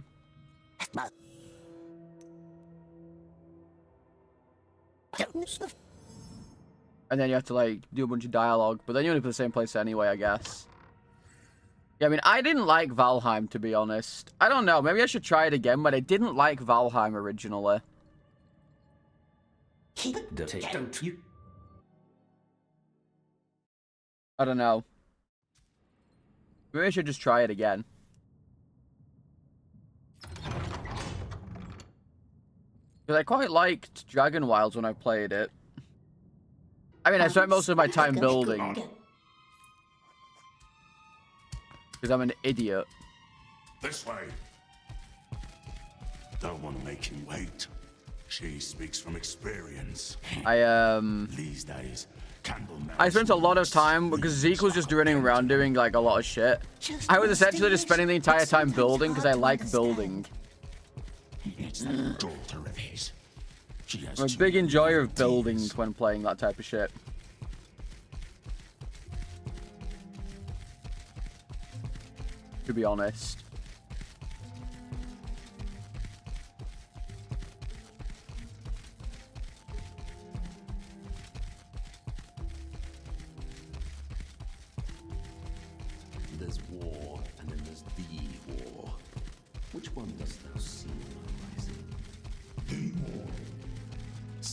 S1: And then you have to, like, do a bunch of dialogue. But then you end up in the same place anyway, I guess. Yeah, I mean, I didn't like Valheim, to be honest. I don't know. Maybe I should try it again, but I didn't like Valheim originally.
S5: Don't you...
S1: I don't know. Maybe I should just try it again. Because I quite liked Dragon Wilds when I played it. I mean, I spent most of my time building. Because I'm an idiot.
S4: This way. Don't want to make him wait. She speaks from experience.
S1: These
S4: days,
S1: I spent a lot of time, because Zeke was just running around doing, like, a lot of shit. I was essentially just spending the entire time building, because I like building.
S4: It's that daughter of his.
S1: I'm a big enjoyer of building when playing that type of shit. To be honest.
S5: there's war, and then there's the war. Which one dost thou see on the horizon? The war.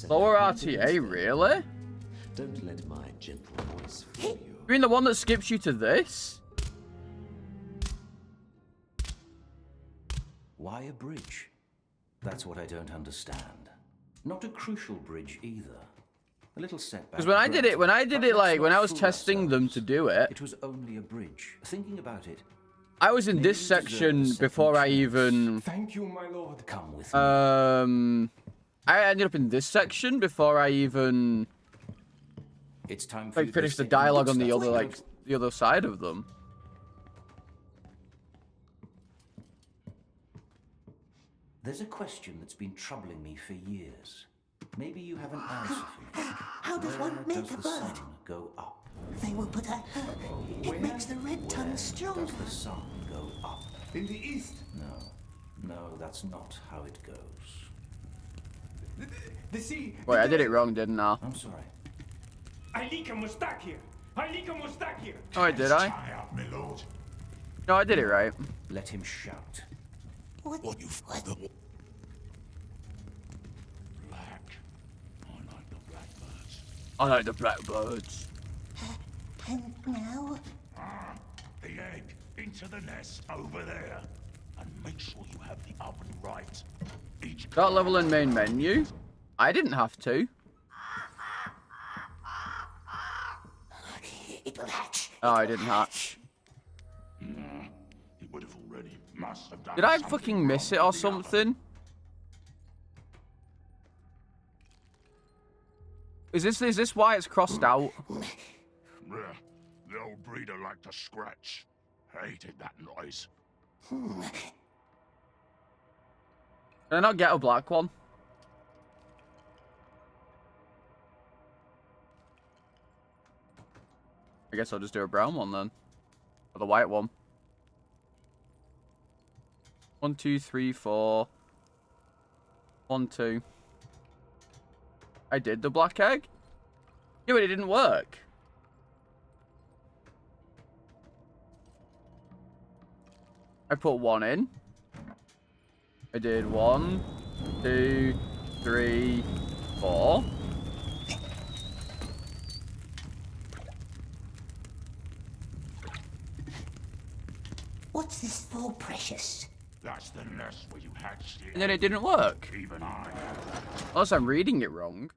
S1: Lower RTA, really?
S5: Don't let my gentle voice fool you.
S1: You mean the one that skips you to this?
S5: Why a bridge? That's what I don't understand. Not a crucial bridge either. A little setback.
S1: Because when I did it, like when I was testing them to do it,
S5: it was only a bridge. Thinking about it,
S1: I was in this section before I even.
S8: Thank you, my lord.
S5: Come with me.
S1: I ended up in this section before I even.
S5: It's time for
S1: like finished the dialogue on the other side of them.
S5: There's a question that's been troubling me for years. Maybe you have an answer for me.
S2: How does one make
S5: Does
S2: a
S5: the
S2: bird?
S5: sun go up?
S2: They will put a... It makes the red tongue stronger.
S5: Does the sun go up?
S8: In the east.
S5: No, that's not how it goes.
S8: The sea.
S1: Wait, I did it wrong, didn't I?
S5: I'm sorry.
S8: Alika was stuck here. Alika was stuck here.
S1: Oh, did I?
S4: Tie up, my lord.
S1: No, I did it right.
S5: Let him shout.
S2: What you...
S4: Black. I like the blackbirds.
S1: I like the blackbirds.
S2: And now?
S4: The egg into the nest over there. And make sure you have the oven right. Each
S1: That level in main menu? I didn't have to.
S2: It will hatch.
S1: Oh, I didn't hatch.
S4: He would have already must have done.
S1: Did I
S4: something
S1: fucking miss it
S4: wrong
S1: or
S4: with the oven.
S1: something? Is this why it's crossed out?
S4: Yeah, the old breeder liked to scratch. Hated that noise.
S1: Can I not get a black one? I guess I'll just do a brown one then. Or the white one. 1, 2, 3, 4. 1, 2. I did the black egg? Yeah, but it didn't work. I put 1 in. I did 1, 2, 3, 4.
S2: What's this for, precious?
S4: That's the nest where you hatched the
S1: And then
S4: egg.
S1: it didn't work.
S4: Even I.
S1: Unless I'm reading it wrong.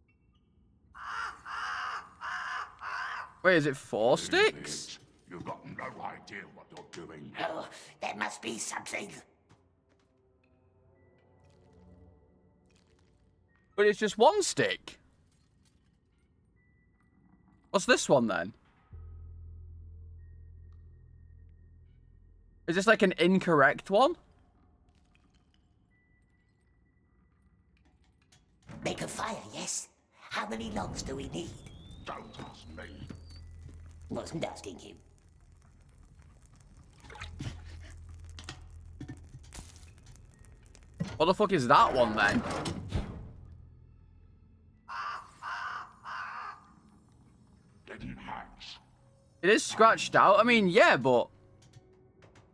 S1: Wait, is it 4 sticks?
S4: You've got no idea what you're doing.
S2: Oh, there must be something.
S1: But it's just 1 stick. What's this one then? Is this like an incorrect one?
S2: Make a fire, yes? How many logs do we need?
S4: Don't ask me.
S2: Wasn't asking him.
S1: What the fuck is that one then?
S4: Didn't hatch.
S1: It is scratched out. I mean, yeah, but...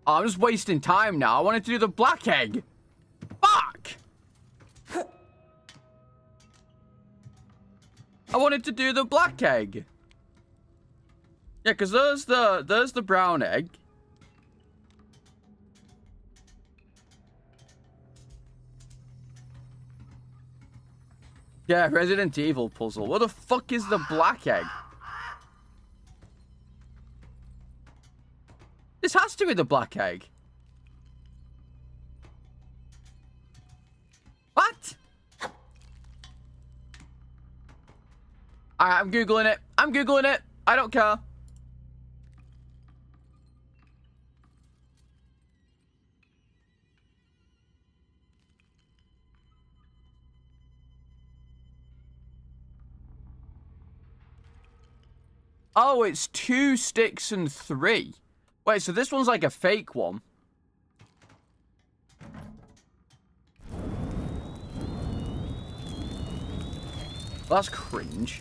S1: Oh, I'm just wasting time now. I wanted to do the black egg. Fuck! I wanted to do the black egg. Yeah, because there's the brown egg. Yeah, Resident Evil puzzle. What the fuck is the black egg? This has to be the black egg. What? Alright, I'm Googling it. I'm Googling it. I don't care. Oh, it's 2 sticks and 3. Wait, so this one's like a fake one. That's cringe.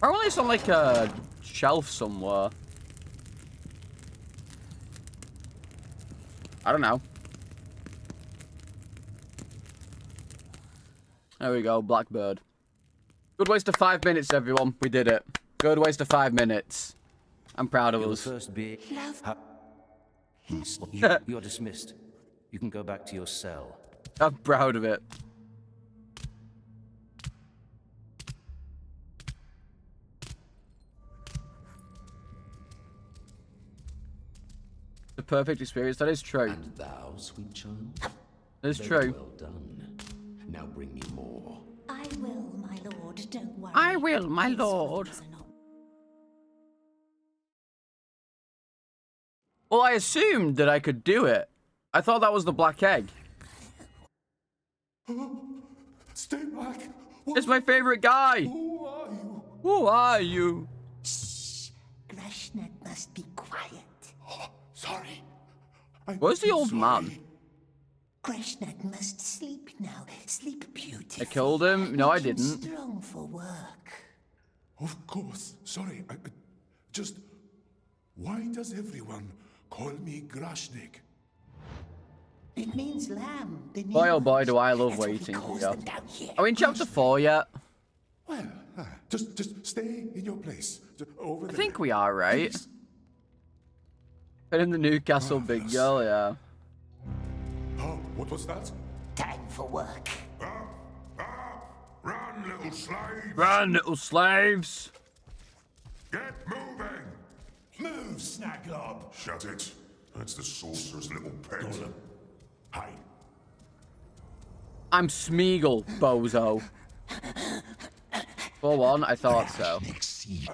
S1: Apparently it's on like a shelf somewhere. I don't know. There we go, Blackbird. Good waste of 5 minutes, everyone. We did it. Good waste of 5 minutes. I'm proud of us.
S5: First beer. You're dismissed. You can go back to your cell.
S1: I'm proud of it. The perfect experience. That is true.
S5: And thou, sweet child?
S1: That is
S5: Very
S1: true.
S5: well done. Now bring me more.
S3: I will, my lord. Don't worry.
S1: I will, my lord. Well, I assumed that I could do it. I thought that was the black egg.
S4: Stay back.
S1: It's my favorite guy.
S4: Who are you?
S1: Who are you?
S2: Shh. Grashnak must be quiet.
S4: Sorry.
S1: Where's the old man?
S2: Grashnak must sleep now. Sleep beautifully.
S1: I killed him. No, I didn't.
S2: Strong for work.
S4: Of course. Sorry. I just... Why does everyone call me Grashnik?
S2: It means lamb. The
S1: Boy, oh boy, do I love
S2: That's what we
S1: waiting
S2: call
S1: here.
S2: them down here.
S1: Are we in chapter 4 yet?
S4: Well, just stay in your place. Over
S1: I
S4: there.
S1: think we are, right? Been in the Newcastle big girl, yeah.
S4: Oh, what was that?
S2: Time for work.
S4: Run, little slave!
S1: Run, little slaves!
S4: Get moving! Move, Snagob! Shut it. That's the sorcerer's little pet. Gollum. Hi.
S1: I'm Smeagol, bozo. For one, I thought so.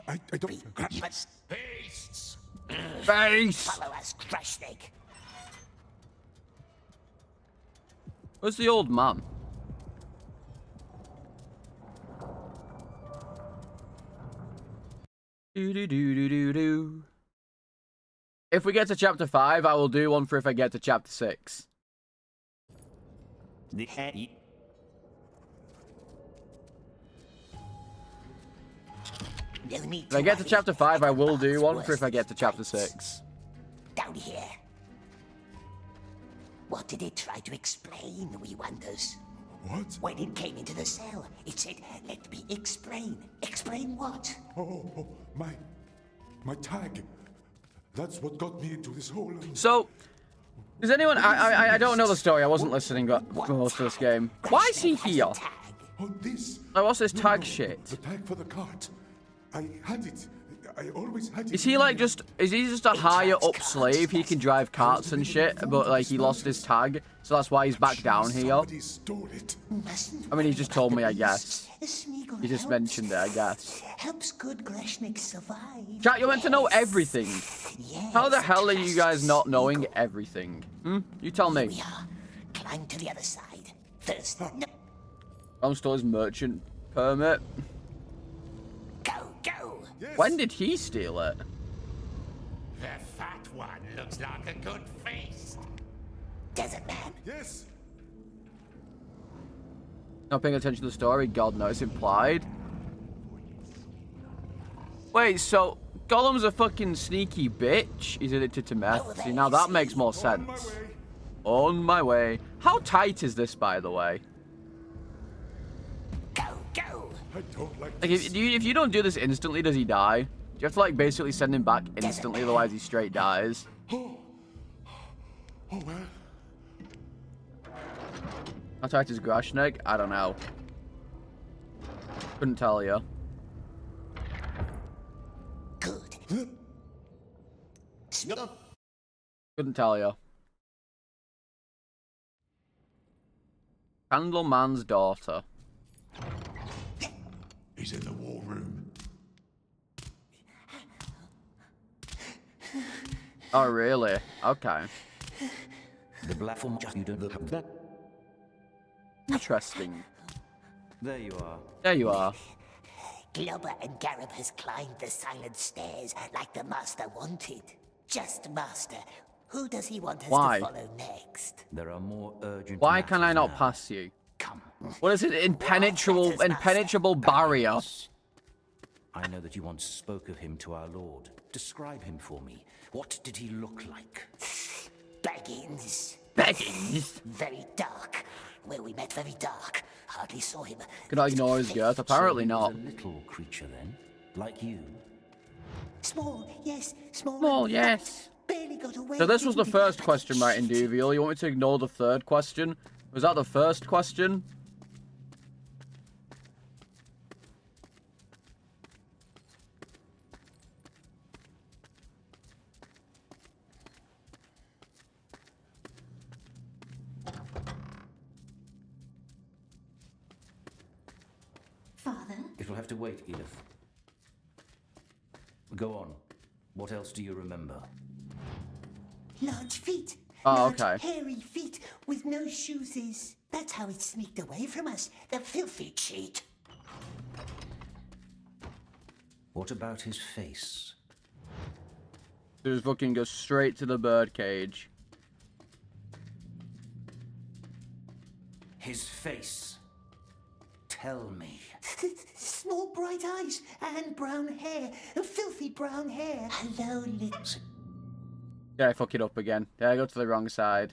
S4: I don't...
S2: Beasts!
S1: Face!
S2: Follow us, Grashnak.
S1: Where's the old man? Do. If we get to chapter 5, I will do one for if I get to chapter 6. If I get to chapter 5, I will do one for if I get to chapter 6.
S2: Down here. What did it try to explain, we wonders?
S4: What?
S2: When it came into the cell, it said, let me explain. Explain what?
S4: Oh, my tag. That's what got me into this hole.
S1: So, does anyone... I don't know the story. I wasn't listening for most of this game. Why is he here?
S4: Oh, this.
S1: Oh, what's this tag shit?
S4: The tag for the cart. I had it. I always had it.
S1: Is he like just... Is he just a higher up slave? He can drive carts and shit, but like he lost his tag, so that's why he's back down here.
S4: Somebody stole it.
S1: I mean, he just told me, I guess. He just mentioned it, I guess.
S2: Helps good Grashnak survive.
S1: Chat, you're meant to know everything.
S2: Yes,
S1: How the hell are you guys not knowing everything? You tell me.
S2: We are. Climb to the other side. First, no.
S1: Ron stole his merchant permit.
S2: Go, go.
S4: Yes.
S1: When did he steal it?
S4: The fat one looks like a good feast.
S2: Desert man.
S4: Yes.
S1: Not paying attention to the story? God knows, implied. Wait, so Gollum's a fucking sneaky bitch? He's addicted to meth. See, now that makes more sense. On my way. How tight is this, by the way?
S2: Go, go.
S4: I don't like
S1: Like, if you don't do this instantly, does he die? Do you have to, like, basically send him back instantly, otherwise he straight dies?
S4: Oh well.
S1: How tight is Grashnak? I don't know. Couldn't tell you.
S2: Good.
S1: Couldn't tell you. Candleman's daughter.
S4: He's in the war room.
S1: Oh, really? Okay.
S5: The platform just you don't look at that.
S1: Interesting.
S5: There you are.
S1: There you are.
S2: Globber and Garib has climbed the silent stairs like the Master wanted. Just Master. Who does he want us
S1: Why?
S2: to follow next?
S5: There are more urgent.
S1: Why can I
S5: matters
S1: not
S5: now.
S1: pass you?
S2: Come.
S1: What is it? Impenetrable barrier.
S5: I know that you once spoke of him to our Lord. Describe him for me. What did he look like?
S2: Baggins.
S1: Baggins?
S2: Very dark. Where we met, very dark. Hardly saw him.
S1: Could I ignore his girth? Apparently
S5: So he
S1: not.
S5: was a little creature then, like you.
S2: Small, yes.
S1: Small, yes.
S2: Barely got away.
S1: So this was the
S2: didn't he?
S1: first question, right, in Duvial. You want me to ignore the third question? Was that the first question?
S3: Father?
S5: It will have to wait, Edith. Go on. What else do you remember?
S2: Large feet.
S1: Oh,
S2: Large,
S1: okay.
S2: hairy feet with no shoes. That's how it sneaked away from us. The filthy cheat.
S5: What about his face?
S1: Just fucking go straight to the birdcage.
S5: His face. Tell me.
S2: Small bright eyes and brown hair. Filthy brown hair. Hello, little...
S1: Did I fuck it up again? Did I go to the wrong side?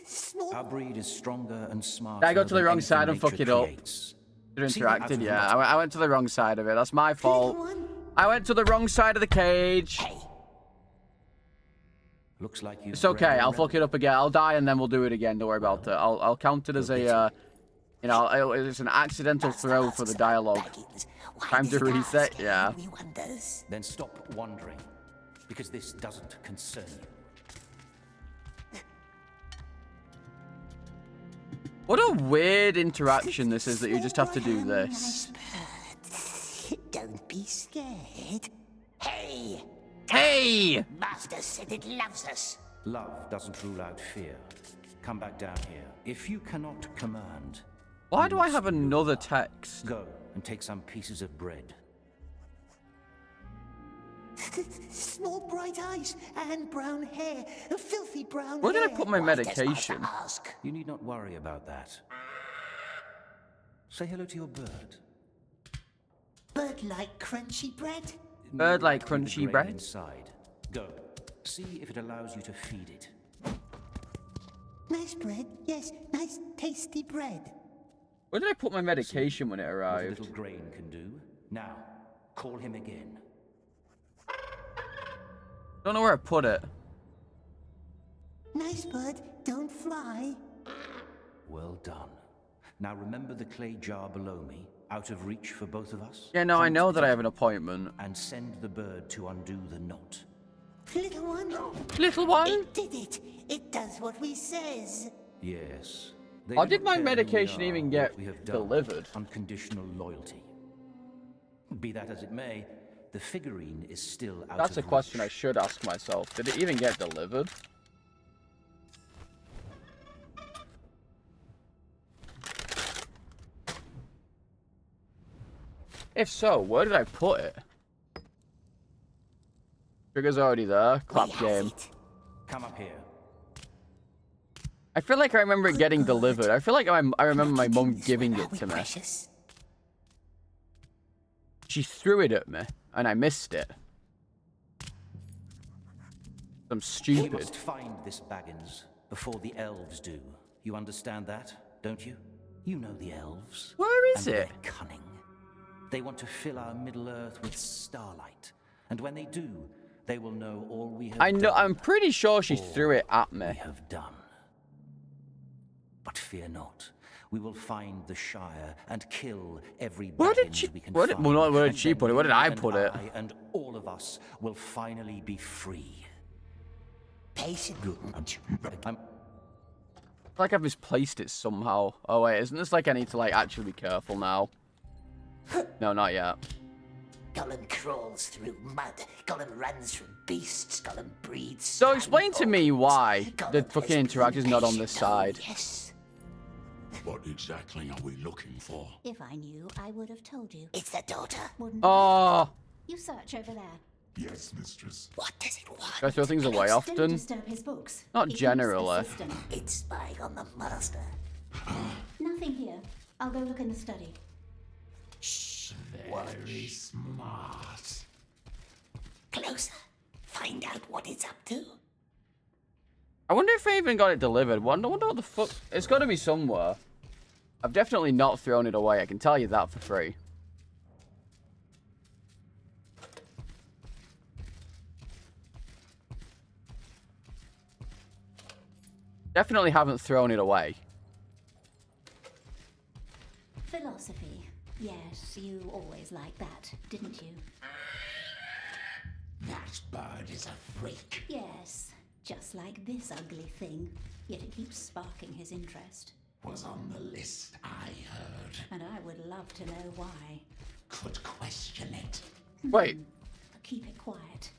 S2: Small...
S5: Our breed is stronger and smarter.
S1: Did I go to the
S5: than
S1: wrong
S5: anything
S1: side and fuck
S5: nature
S1: it up?
S5: creates.
S1: Should have
S5: See,
S1: interacted,
S5: I've
S1: yeah.
S5: forgotten.
S1: I went to the wrong side of it. That's my
S2: Little
S1: fault.
S2: one.
S1: I went to the wrong side of the cage.
S2: Hey.
S5: Looks like you.
S1: It's okay. I'll fuck it up again. I'll die and then we'll do it again. Don't worry about it. I'll count it as a, you know, it's an accidental throw for the dialogue.
S2: Baggins. Why
S1: Time to
S2: does it
S1: reset,
S2: ask?
S1: yeah.
S2: We wonders.
S5: Then stop wondering, because this doesn't concern you.
S1: What a weird interaction this is that you just have to do this.
S2: Nice bird. Don't be scared. Hey!
S1: Hey!
S2: Master said it loves us.
S5: Love doesn't rule out fear. Come back down here. If you cannot command,
S1: Why do I have another text?
S5: go and take some pieces of bread.
S2: Small bright eyes and brown hair. Filthy brown
S1: Where did I
S2: hair.
S1: put my
S2: Why does
S1: medication?
S2: Master ask?
S5: You need not worry about that. Say hello to your bird.
S2: Bird-like crunchy bread.
S1: Bird like
S5: Keep the
S1: crunchy
S5: grain
S1: bread?
S5: Inside. Go. See if it allows you to feed it.
S2: Nice bread. Yes, nice tasty bread.
S1: Where did I put my medication when it
S5: What a
S1: arrived?
S5: little grain can do. Now, call him again.
S1: Don't know where I put it.
S2: Nice bird, don't fly.
S5: Well done. Now remember the clay jar below me, out of reach for both of us?
S1: Yeah, no, I
S5: Point
S1: know that I
S5: it
S1: have an appointment.
S5: and send the bird to undo the knot.
S2: Little one.
S1: Little one?
S2: It did it. It does what we says.
S5: Yes. They
S1: How
S5: do
S1: did
S5: not
S1: my
S5: care who we
S1: medication
S5: are,
S1: even
S5: what
S1: get
S5: we have done.
S1: delivered?
S5: Unconditional loyalty. Be that as it may, the figurine is still out
S1: That's a
S5: of
S1: question I
S5: reach.
S1: should ask myself. Did it even get delivered? If so, where did I put it? Trigger's already there. Clap
S2: We have
S1: game.
S2: it.
S5: Come up here.
S1: I feel like I remember it getting delivered. I feel like I remember my mum
S2: This
S1: giving
S2: one, are
S1: it
S2: we
S1: to me.
S2: precious?
S1: She threw it at me, and I missed it. I'm
S5: We
S1: stupid.
S5: must find this Baggins before the elves do. You understand that, don't you? You know the elves.
S1: Where is
S5: and
S1: it?
S5: They're cunning. They want to fill our Middle-earth with starlight. And when they do, they will know all we have
S1: I know.
S5: done.
S1: I'm pretty sure she
S5: all
S1: threw it at
S5: we
S1: me.
S5: have done. But fear not. We will find the Shire and kill every
S1: Where did
S5: Baggins
S1: she-
S5: we can
S1: where did-
S5: find.
S1: well, not where did
S5: And
S1: she
S5: then
S1: put it, where did
S5: you
S1: I
S5: and
S1: put it?
S5: I and all of us will finally be free.
S2: Patient.
S5: I'm
S1: I feel like I've misplaced it somehow. Oh wait, isn't this like I need to like actually be careful now? No, not yet.
S2: Gollum crawls through mud. Gollum runs from beasts. Gollum breathes.
S1: So explain to me why
S2: Gollum
S1: the
S2: has
S1: fucking interact is not on
S2: been
S1: this
S2: patient. Oh,
S1: side.
S2: Yes.
S4: What exactly are we looking for?
S3: If I knew, I would have told you.
S2: It's the daughter.
S3: Wouldn't
S1: Oh,
S3: you search over there?
S4: Yes, mistress.
S2: What does it want?
S1: do I throw things away
S3: Don't
S1: often?
S3: disturb his books.
S1: Not
S3: He's
S1: generally.
S3: assistant.
S2: It's spying on the master.
S3: Nothing here. I'll go look in the study.
S2: Shh.
S4: Very smart.
S2: Closer. Find out what it's up to.
S1: I wonder if I even got it delivered. I wonder what the fuck... It's got to be somewhere. I've definitely not thrown it away. I can tell you that for free. Definitely haven't thrown it away.
S3: Philosophy. Yes, you always liked that, didn't you?
S4: That bird is a freak.
S3: Yes, just like this ugly thing. Yet it keeps sparking his interest.
S4: Was on the list, I heard.
S3: And I would love to know why.
S4: Could question it.
S1: Wait.
S3: But keep it quiet.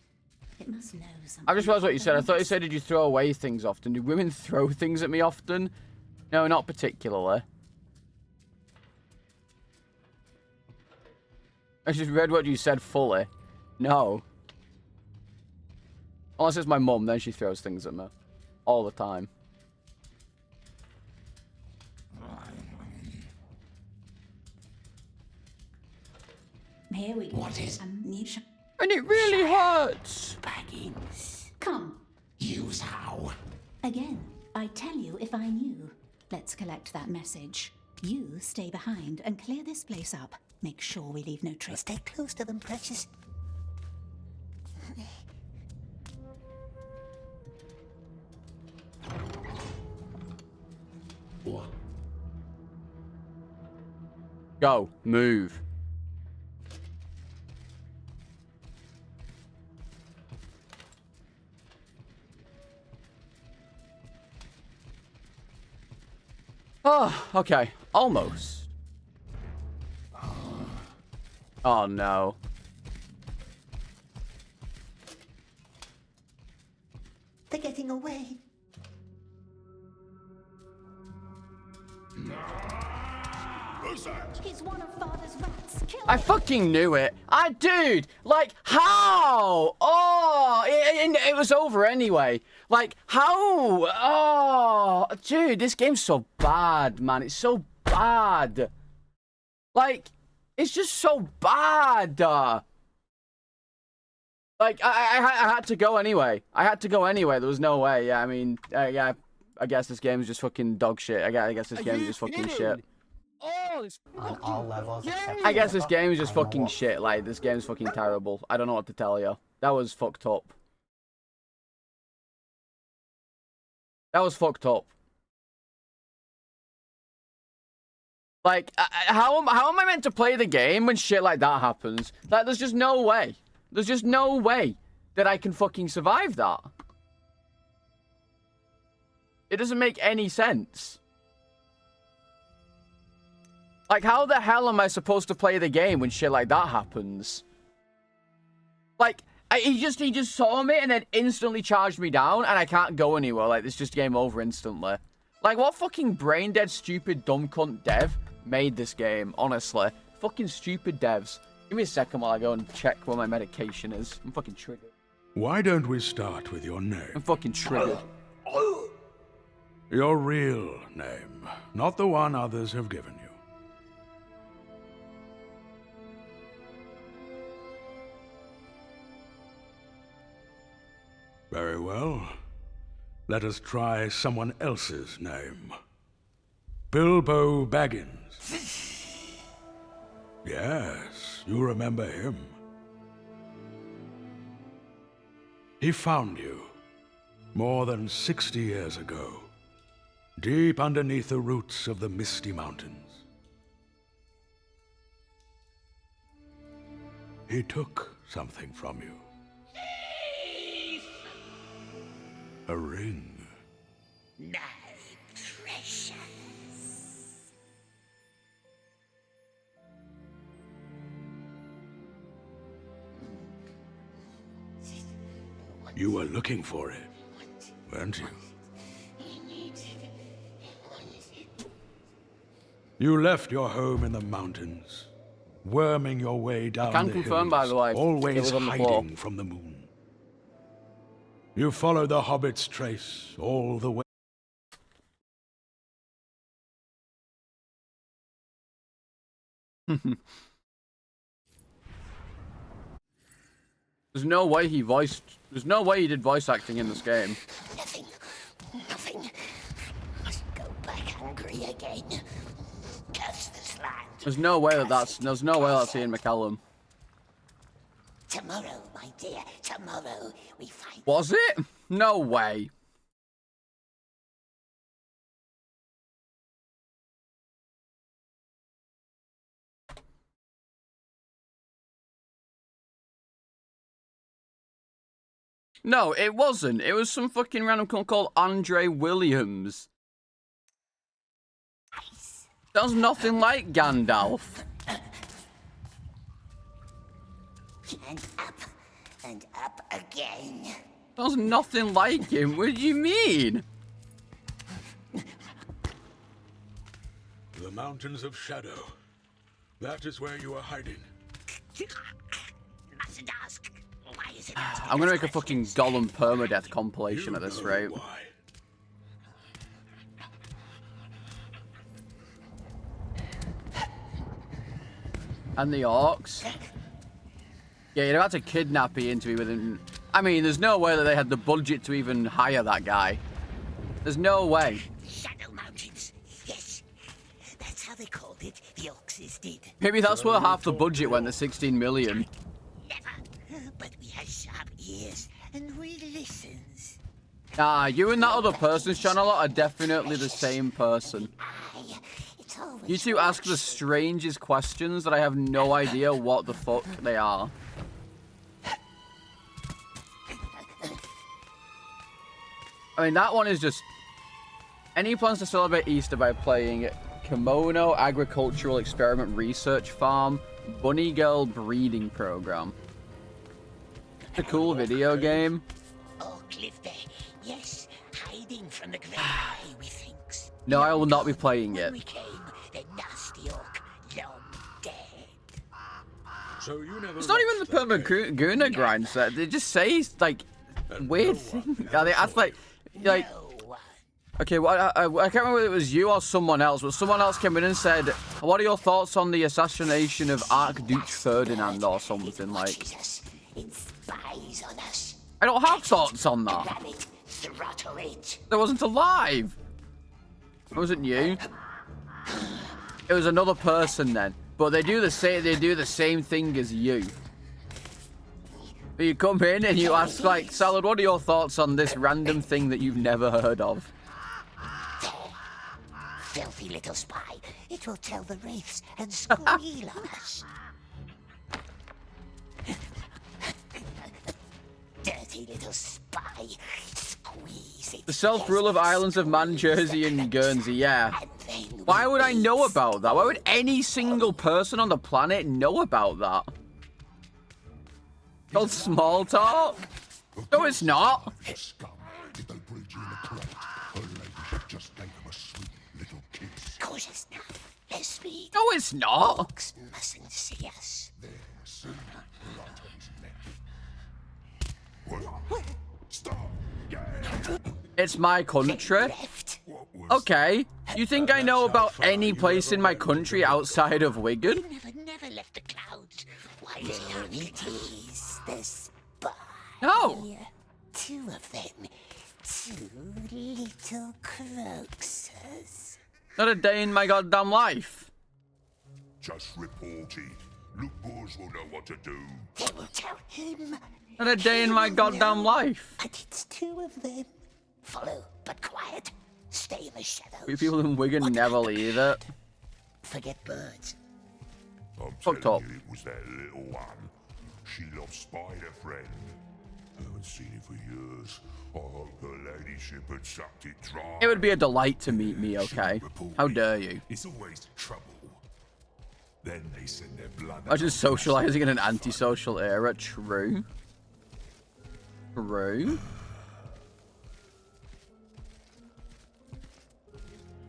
S3: It must know something.
S1: I just realized what you said. I thought you said, did you throw away things often? Do women throw things at me often? No, not particularly. I just read what you said fully. No. Unless it's my mum, then she throws things at me. All the time.
S3: Here we go.
S4: What is-
S3: Amnesia.
S1: And it really hurts.
S2: Baggins.
S3: Come.
S4: Use how?
S3: Again, I'd tell you if I knew. Let's collect that message. You stay behind and clear this place up. Make sure we leave no trace.
S2: Stay close to them, precious.
S4: What?
S1: Go. Move. Oh, okay. Almost. Oh, no.
S2: They're getting away.
S4: Who's that?
S3: He's one of Father's rats. Kill
S1: I
S3: him.
S1: fucking knew it. Dude, like, how? Oh, it was over anyway. Like, how? Oh, dude, this game's so bad, man. It's so bad. Like, it's just so bad. Like, I had to go anyway. I had to go anyway. There was no way. Yeah, I mean, yeah, I guess this game is just fucking dog shit. I guess this game is just fucking shit.
S10: Oh, this
S12: On all levels except
S1: I guess this
S12: physical,
S1: game is just
S12: I'm a
S1: fucking
S12: wolf.
S1: shit. Like, this game's fucking terrible. I don't know what to tell you. That was fucked up. That was fucked up. Like, how am I meant to play the game when shit like that happens? Like, there's just no way. There's just no way that I can fucking survive that. It doesn't make any sense. Like, how the hell am I supposed to play the game when shit like that happens? Like, he just saw me and then instantly charged me down, and I can't go anywhere. Like, it's just game over instantly. Like, what fucking brain dead, stupid, dumb cunt dev made this game, honestly? Fucking stupid devs. Give me a second while I go and check where my medication is. I'm fucking triggered.
S6: Why don't we start with your name?
S1: I'm fucking triggered.
S6: Your real name, not the one others have given you. Very well. Let us try someone else's name. Bilbo Baggins. Yes, you remember him. He found you more than 60 years ago, deep underneath the roots of the Misty Mountains. He took something from you. A ring.
S2: My precious.
S6: You were looking for it, weren't you? You left your home in the mountains, worming your way down
S1: can
S6: the
S1: confirm,
S6: hills,
S1: by the way, it
S6: always
S1: was on the floor.
S6: hiding from the moon. You followed the Hobbit's trace all the way.
S1: There's no way he voiced... There's no way he did voice acting in this game.
S2: Nothing. Nothing. Must go back hungry again. Curse this land.
S1: There's no way that that's... There's no way that's Ian McKellen.
S2: Tomorrow, my dear, tomorrow we find...
S1: Was it? No way. No, it wasn't. It was some fucking random cunt called Andre Williams. Sounds nothing like Gandalf.
S2: And up again.
S1: Sounds nothing like him. What do you mean?
S6: The Mountains of Shadow. That is where you are hiding.
S2: Mustn't ask. Why is it?
S1: I'm gonna make a fucking Gollum Permadeath compilation at this rate.
S6: Why?
S1: And the orcs. Yeah, you'd have had to kidnap Ian to even... I mean, there's no way that they had the budget to even hire that guy. There's no way.
S2: Shadow Mountains. Yes. That's how they called it. The orcs did.
S1: Maybe that's where half the budget went, the 16 million.
S2: Never. But we have sharp ears and we listens.
S1: Nah, you and that other person's channel are definitely the same person. You two ask the strangest questions that I have no idea what the fuck they are. I mean, that one is just... Any plans to celebrate Easter by playing Kimono Agricultural Experiment Research Farm Bunny Girl Breeding Program? It's a cool video game.
S2: Oh, Cliff there. Yes, hiding from the great eye, we thinks.
S1: No, I will not be playing it.
S2: When we came, the nasty orc, long dead.
S6: So you never...
S1: It's not even the Permaguna grind set. They just say, like, weird things. They ask, like... Okay, well, I can't remember whether it was you or someone else, but someone else came in and said, what are your thoughts on the assassination of Archduke Ferdinand or something, like...
S2: It spies on us.
S1: I don't have thoughts on that.
S2: Grab it, throttle it.
S1: I wasn't alive. It wasn't you. It was another person then. But they do the same thing as you. You come in and you ask, like, Salad, what are your thoughts on this random thing that you've never heard of?
S2: Filthy little spy. It will tell the wraiths and squeal on us. Dirty little spy. Squeeze it.
S1: The self-rule of islands of Man, Jersey, and Guernsey, yeah. Why would I know about that? Why would any single person on the planet know about that? Called small talk? No, it's not.
S2: Cautious now. Let's speed.
S1: No, it's not.
S2: Orcs mustn't see us.
S1: It's my country. Okay. You think I know about any place in my country outside of Wigan?
S2: Never left the clouds. Why is it is the spy?
S1: No.
S2: Two of them. Two little croaksers.
S1: Not a day in my goddamn life.
S12: Just report it. Luke Boars will know what to do.
S2: They will tell him.
S1: Not a day in my goddamn life.
S2: And it's two of them. Follow, but quiet. Stay in the shadows.
S1: We people in Wigan never leave it.
S2: Forget birds.
S12: I'm
S1: Fucked
S12: telling
S1: up.
S12: you, it was that little one. She loves Spider Friend. Haven't seen it for years. I hope her ladyship had sucked it dry.
S1: It would be a delight to meet me, okay? How dare you?
S12: It's always trouble. Then they send their blood.
S1: I'm just socializing in an antisocial era. True. True.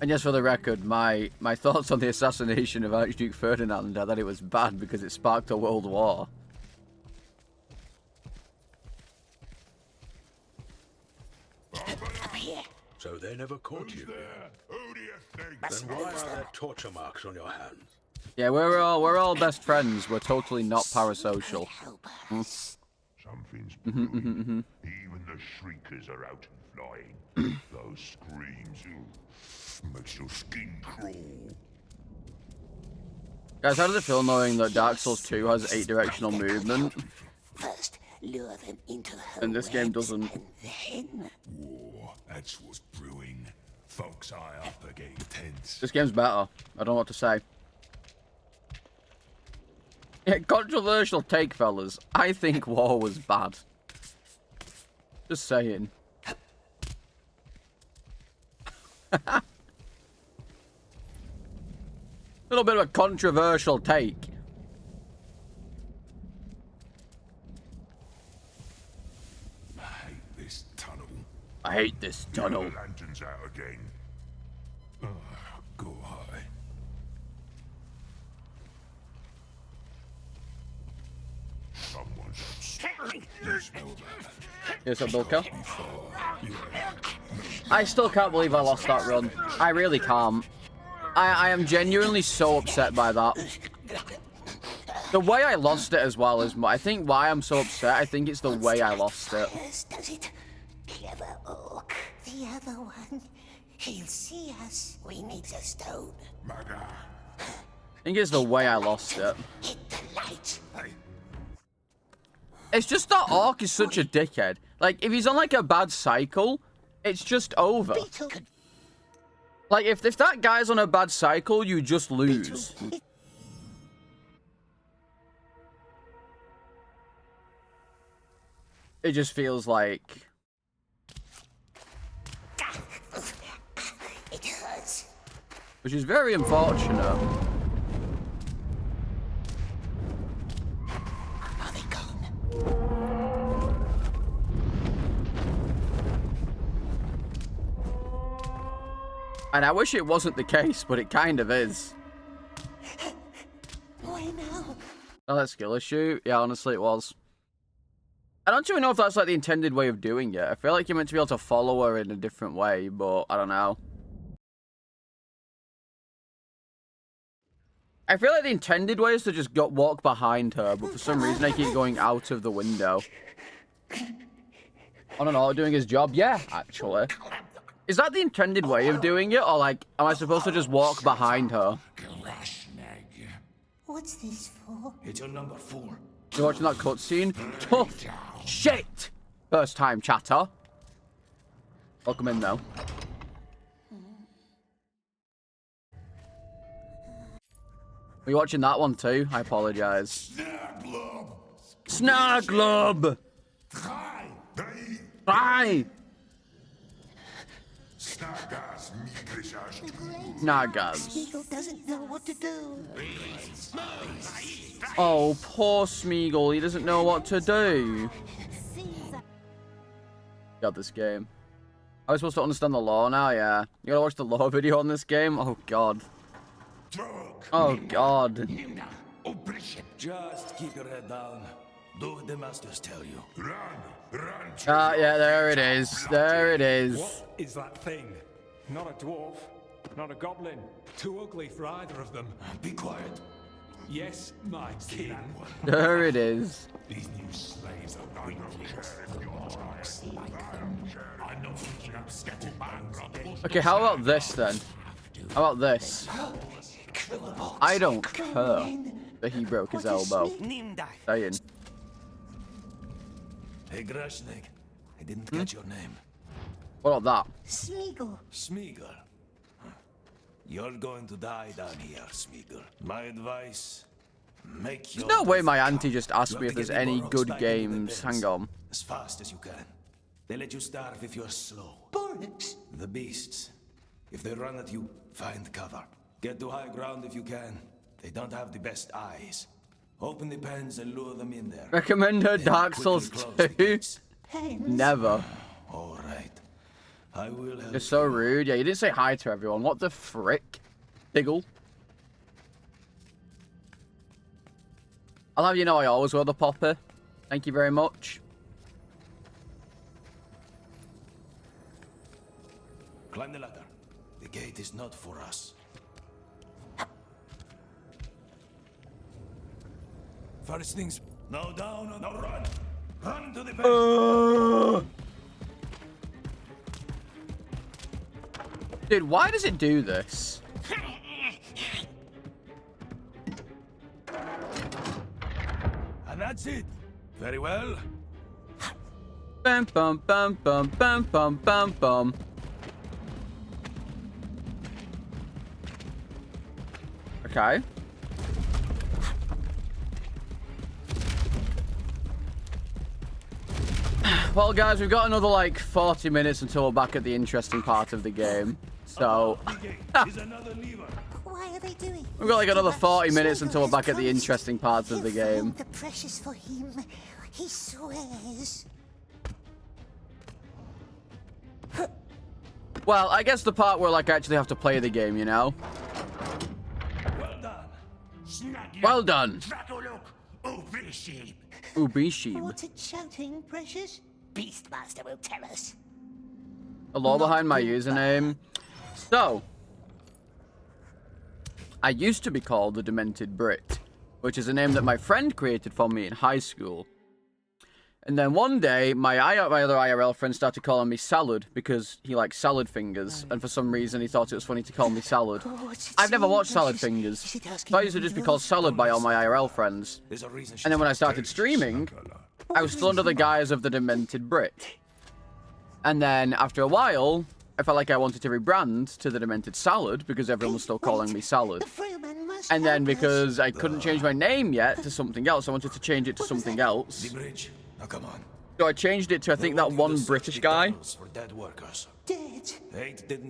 S1: And just for the record, my thoughts on the assassination of Archduke Ferdinand are that it was bad because it sparked a world war.
S6: So they never caught you. Then why are there torture marks on your hands?
S1: Yeah, we're all best friends. We're totally not parasocial. Hmm.
S12: Something's brewing. Even the shriekers are out and flying. Those screams, makes your skin crawl.
S1: Guys, how does it feel knowing that Dark Souls 2 has 8-directional movement?
S2: First, lure them into her
S1: And this game
S2: webs,
S1: doesn't.
S2: and then...
S12: War, that's what's brewing. Folks eye up are getting tense.
S1: This game's better. I don't know what to say. Yeah, controversial take, fellas. I think War was bad. Just saying. Little bit of a controversial take.
S12: I hate this tunnel.
S1: I hate this tunnel.
S12: The lantern's out again. Go high. Someone's upstairs. You smell that?
S1: Here's a Bilko. I still can't believe I lost that run. I really can't. I am genuinely so upset by that. The way I lost it as well is, I think why I'm so upset, I think it's the way I lost it.
S2: Does it? Clever orc. The other one. He'll see us. We need the stone.
S1: I think it's the way I lost it.
S2: Hit the light.
S1: It's just that Orc is such a dickhead. Like, if he's on like a bad cycle, it's just over. Like, if that guy's on a bad cycle, you just lose. It just feels like...
S2: It hurts.
S1: Which is very unfortunate.
S2: Are they gone?
S1: And I wish it wasn't the case, but it kind of is.
S2: Why now?
S1: Oh, that skill issue? Yeah, honestly, it was. I don't really know if that's like the intended way of doing it. I feel like you're meant to be able to follow her in a different way, but I don't know. I feel like the intended way is to just walk behind her, but for some reason I keep going out of the window. I don't know, doing his job? Yeah, actually. Is that the intended way of doing it, or like, am I supposed to just walk behind her?
S2: What's this for?
S7: It's your number 4.
S1: You watching that cutscene? Tough shit! First time chatter. Welcome in though. Are you watching that one too? I apologise. Snaglub! Hi! Nagas.
S2: Eagle doesn't know what to do.
S1: Oh, poor Smeagol. He doesn't know what to do. God, this game. I was supposed to understand the lore now, yeah. You gotta watch the lore video on this game? Oh, God. Oh, God.
S7: Just keep your head down. Do what the masters tell you.
S12: Run!
S1: Ah, yeah, there it is. There it is.
S8: What is that thing? Not a dwarf, not a goblin. Too ugly for either of them.
S7: Be quiet.
S8: Yes, my king.
S1: There it is.
S4: These new slaves are weaklings. Like them. I'm not thinking I'm scattered bones.
S1: Okay, how about this then? How about this? I don't care that he broke his elbow. Saying.
S7: Hey, Grashnik. I didn't catch your name.
S1: What about that?
S2: Smeagol.
S7: Smeagol. You're going to die down here, Smeagol. My advice, make your...
S1: There's no way my auntie just asked
S7: You
S1: me
S7: have
S1: if
S7: to
S1: there's
S7: get the
S1: any
S7: Borrows
S1: good
S7: back into the
S1: games.
S7: pens
S1: Hang on.
S7: As fast as you can. They let you starve if you're slow.
S2: Bollocks.
S7: The beasts. If they run at you, find cover. Get to high ground if you can. They don't have the best eyes. Open the pens and lure them in there.
S1: Recommend her
S7: Then
S1: Dark
S7: quickly
S1: Souls
S7: close the
S1: 2?
S7: gates.
S1: Never.
S7: All right. I will help
S1: You're so
S7: you.
S1: rude. Yeah, you didn't say hi to everyone. What the frick? Diggle. I'll have you know I always wear the popper. Thank you very much.
S7: Climb the ladder. The gate is not for us. First things... No down, no run. Run to the pen.
S1: Dude, why does it do this?
S7: And that's it. Very well.
S1: Bum bum bum bum bum bum bum bum. Okay. Well, guys, we've got another like 40 minutes until we're back at the interesting part of the game. So
S2: Why are they doing?
S1: we've got like another 40 minutes
S2: Smeagol
S1: until we're
S2: has
S1: back at the
S2: promised
S1: interesting parts of
S2: he'll
S1: the game.
S2: find the precious for him. He swears.
S1: Well, I guess the part where like I actually have to play the game, you know?
S7: Well done.
S1: Well done.
S4: Ubishib.
S1: Ubishib.
S2: What's it shouting, precious? Beastmaster will tell us.
S1: A law behind my
S2: Not
S1: username. So, I used to be called the Demented Brit, which is a name that my friend created for me in high school. And then one day, my other IRL friend started calling me Salad because he likes salad fingers, and for some reason he thought it was funny to call me Salad. I've never watched Salad Fingers, so I used to just be called Salad by all my IRL friends. And then when I started streaming, I was still under the guise of the Demented Brit. And then after a while, I felt like I wanted to rebrand to the Demented Salad because everyone was still calling me Salad. And then because I couldn't change my name yet to something else, I wanted to change it to something else.
S7: Now come on.
S1: So I changed it to, I think, that one British guy.
S7: For dead workers.
S2: Dead.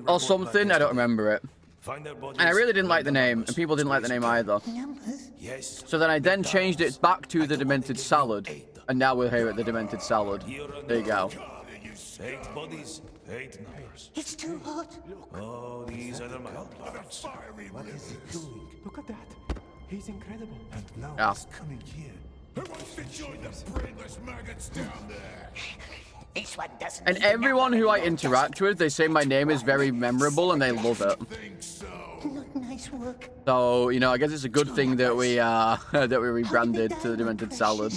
S1: Or something, I don't remember it.
S7: Find their bodies.
S1: And I really didn't like the name, and people didn't like the name either.
S2: Numbers.
S7: Yes.
S1: So then I then changed it back to the Demented Salad, and now we're here at the Demented Salad. There you go.
S7: 8 bodies, 8 numbers.
S2: It's too hot.
S7: Oh, these are the mild ones.
S8: What is he doing? Look at that. He's incredible.
S12: And now
S1: Yeah.
S12: he's coming here. Who wants to join the brainless maggots down there?
S2: This one doesn't.
S1: And
S2: need a
S1: everyone who I
S2: number,
S1: interact with, they say my name is very memorable, and they love it.
S12: Think so.
S2: Not nice work.
S1: So, you know, I guess it's a good thing that we that we rebranded to the Demented Salad.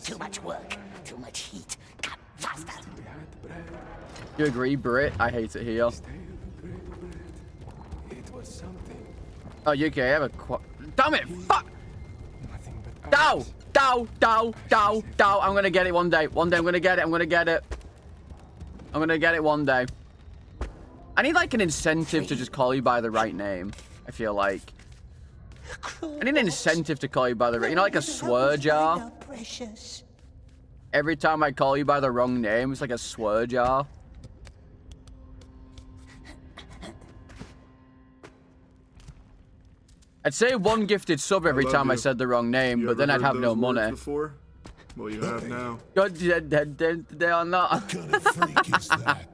S2: Too much work. Too much heat. Come faster.
S1: You agree, Brit? I hate it here.
S8: It was something.
S1: Oh, UK, I have a damn it! Fuck!
S8: Nothing but
S1: Dow! Dow! Dow! Dow! Dow! I'm gonna get it one day. One day I'm gonna get it. I'm gonna get it. I'm gonna get it one day. I need like an incentive to just call you by the right name. I feel like. I need an incentive to call you by the right, you know, like a swear jar.
S2: Precious.
S1: Every time I call you by the wrong name, it's like a swear jar. I'd say one gifted sub every time I said the wrong name, but then I'd have no money.
S9: Before? Well, you have now.
S1: They are not.
S12: What kind of freak is that?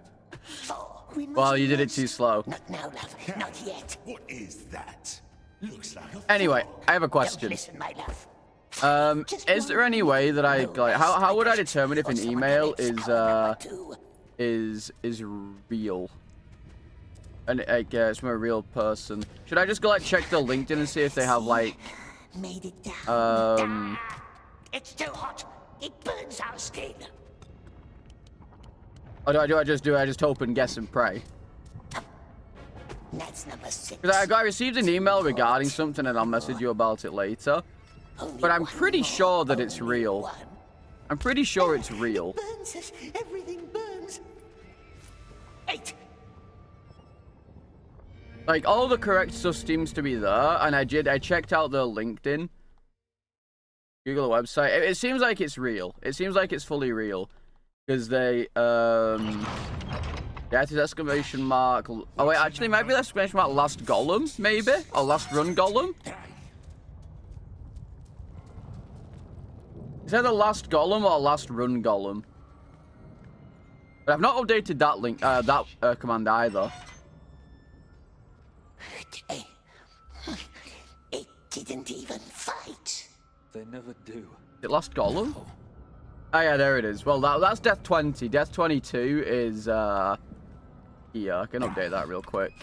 S1: Well, you did it too slow.
S2: Not now, love. Not yet.
S12: What is that? Looks like a
S1: Anyway, I have a
S2: Don't
S1: question.
S2: listen, my love.
S1: Is there any way that I like how would I determine if an email is real? And I guess from a real person. Should I just go like check the LinkedIn and see if they have like
S2: Made it down.
S1: um
S2: It's too hot. It burns our skin.
S1: or do I just hope and guess and pray?
S2: That's number 6.
S1: Because I received an email regarding something and I'll message you about it later. But I'm pretty sure that it's real. I'm pretty sure it's real.
S2: Burns us. Everything burns. 8.
S1: Like all the correct stuff seems to be there, and I checked out their LinkedIn, Google website. It seems like it's real. It seems like it's fully real, because they yeah, it is exclamation mark. Oh wait, actually, maybe exclamation mark last Gollum, maybe, or last run Gollum. Is that the last Gollum or last run Gollum? But I've not updated that link, command either.
S2: It didn't even fight.
S13: They never do.
S1: Is it last Gollum? Oh yeah, there it is. Well, that's Death 20. Death 22 is here. I can update that real quick.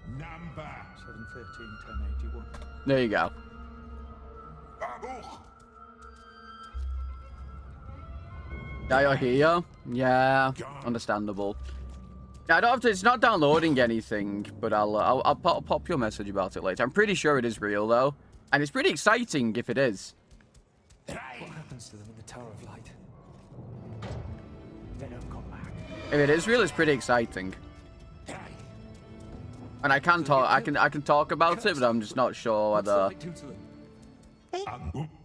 S4: Number
S13: 713 1081.
S1: There you go. Now you're here? Yeah, understandable. I don't have to. It's not downloading anything, but I'll pop your message about it later. I'm pretty sure it is real though, and it's pretty exciting if it is.
S8: What happens to them in the Tower of Light? They don't come back.
S1: If it is real, it's pretty exciting. And I can talk. I can talk about it, but I'm just not sure whether.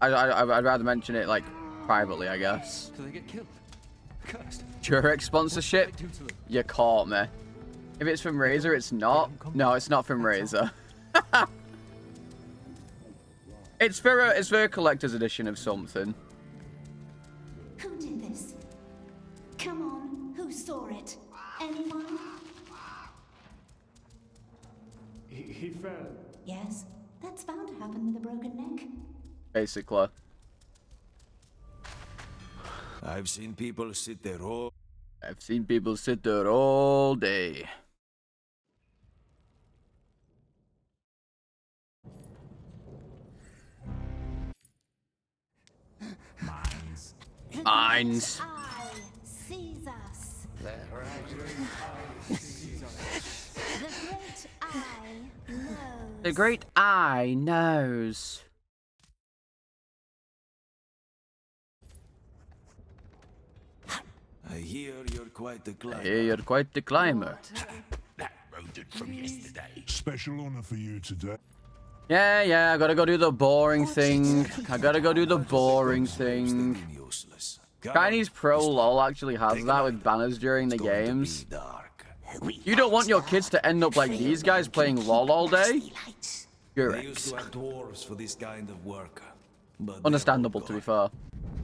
S1: I'd rather mention it like privately, I guess.
S8: Do they get killed? Cursed.
S1: Jurek sponsorship? You caught me. If it's from Razer, it's not. No, it's not from Razer. It's for a collector's edition of something.
S3: Who did this? Come on, who saw it? Anyone?
S8: He fell.
S3: Yes, that's bound to happen with a broken neck.
S1: Basically.
S7: I've seen people sit there all...
S1: I've seen people sit there all day. Mines.
S3: Eye sees us. The great eye knows.
S1: The great eye knows.
S7: I hear you're quite the climber.
S1: I hear you're quite the climber.
S12: That rodent from yesterday. Special honor for you today.
S1: Yeah, I gotta go do the boring thing. I gotta go do the boring thing. Chinese Pro LOL actually has that with banners during the games. You don't want your kids to end up like these guys playing LOL all day? You're
S7: They used to have dwarves for this kind of work. But
S1: understandable, to be fair.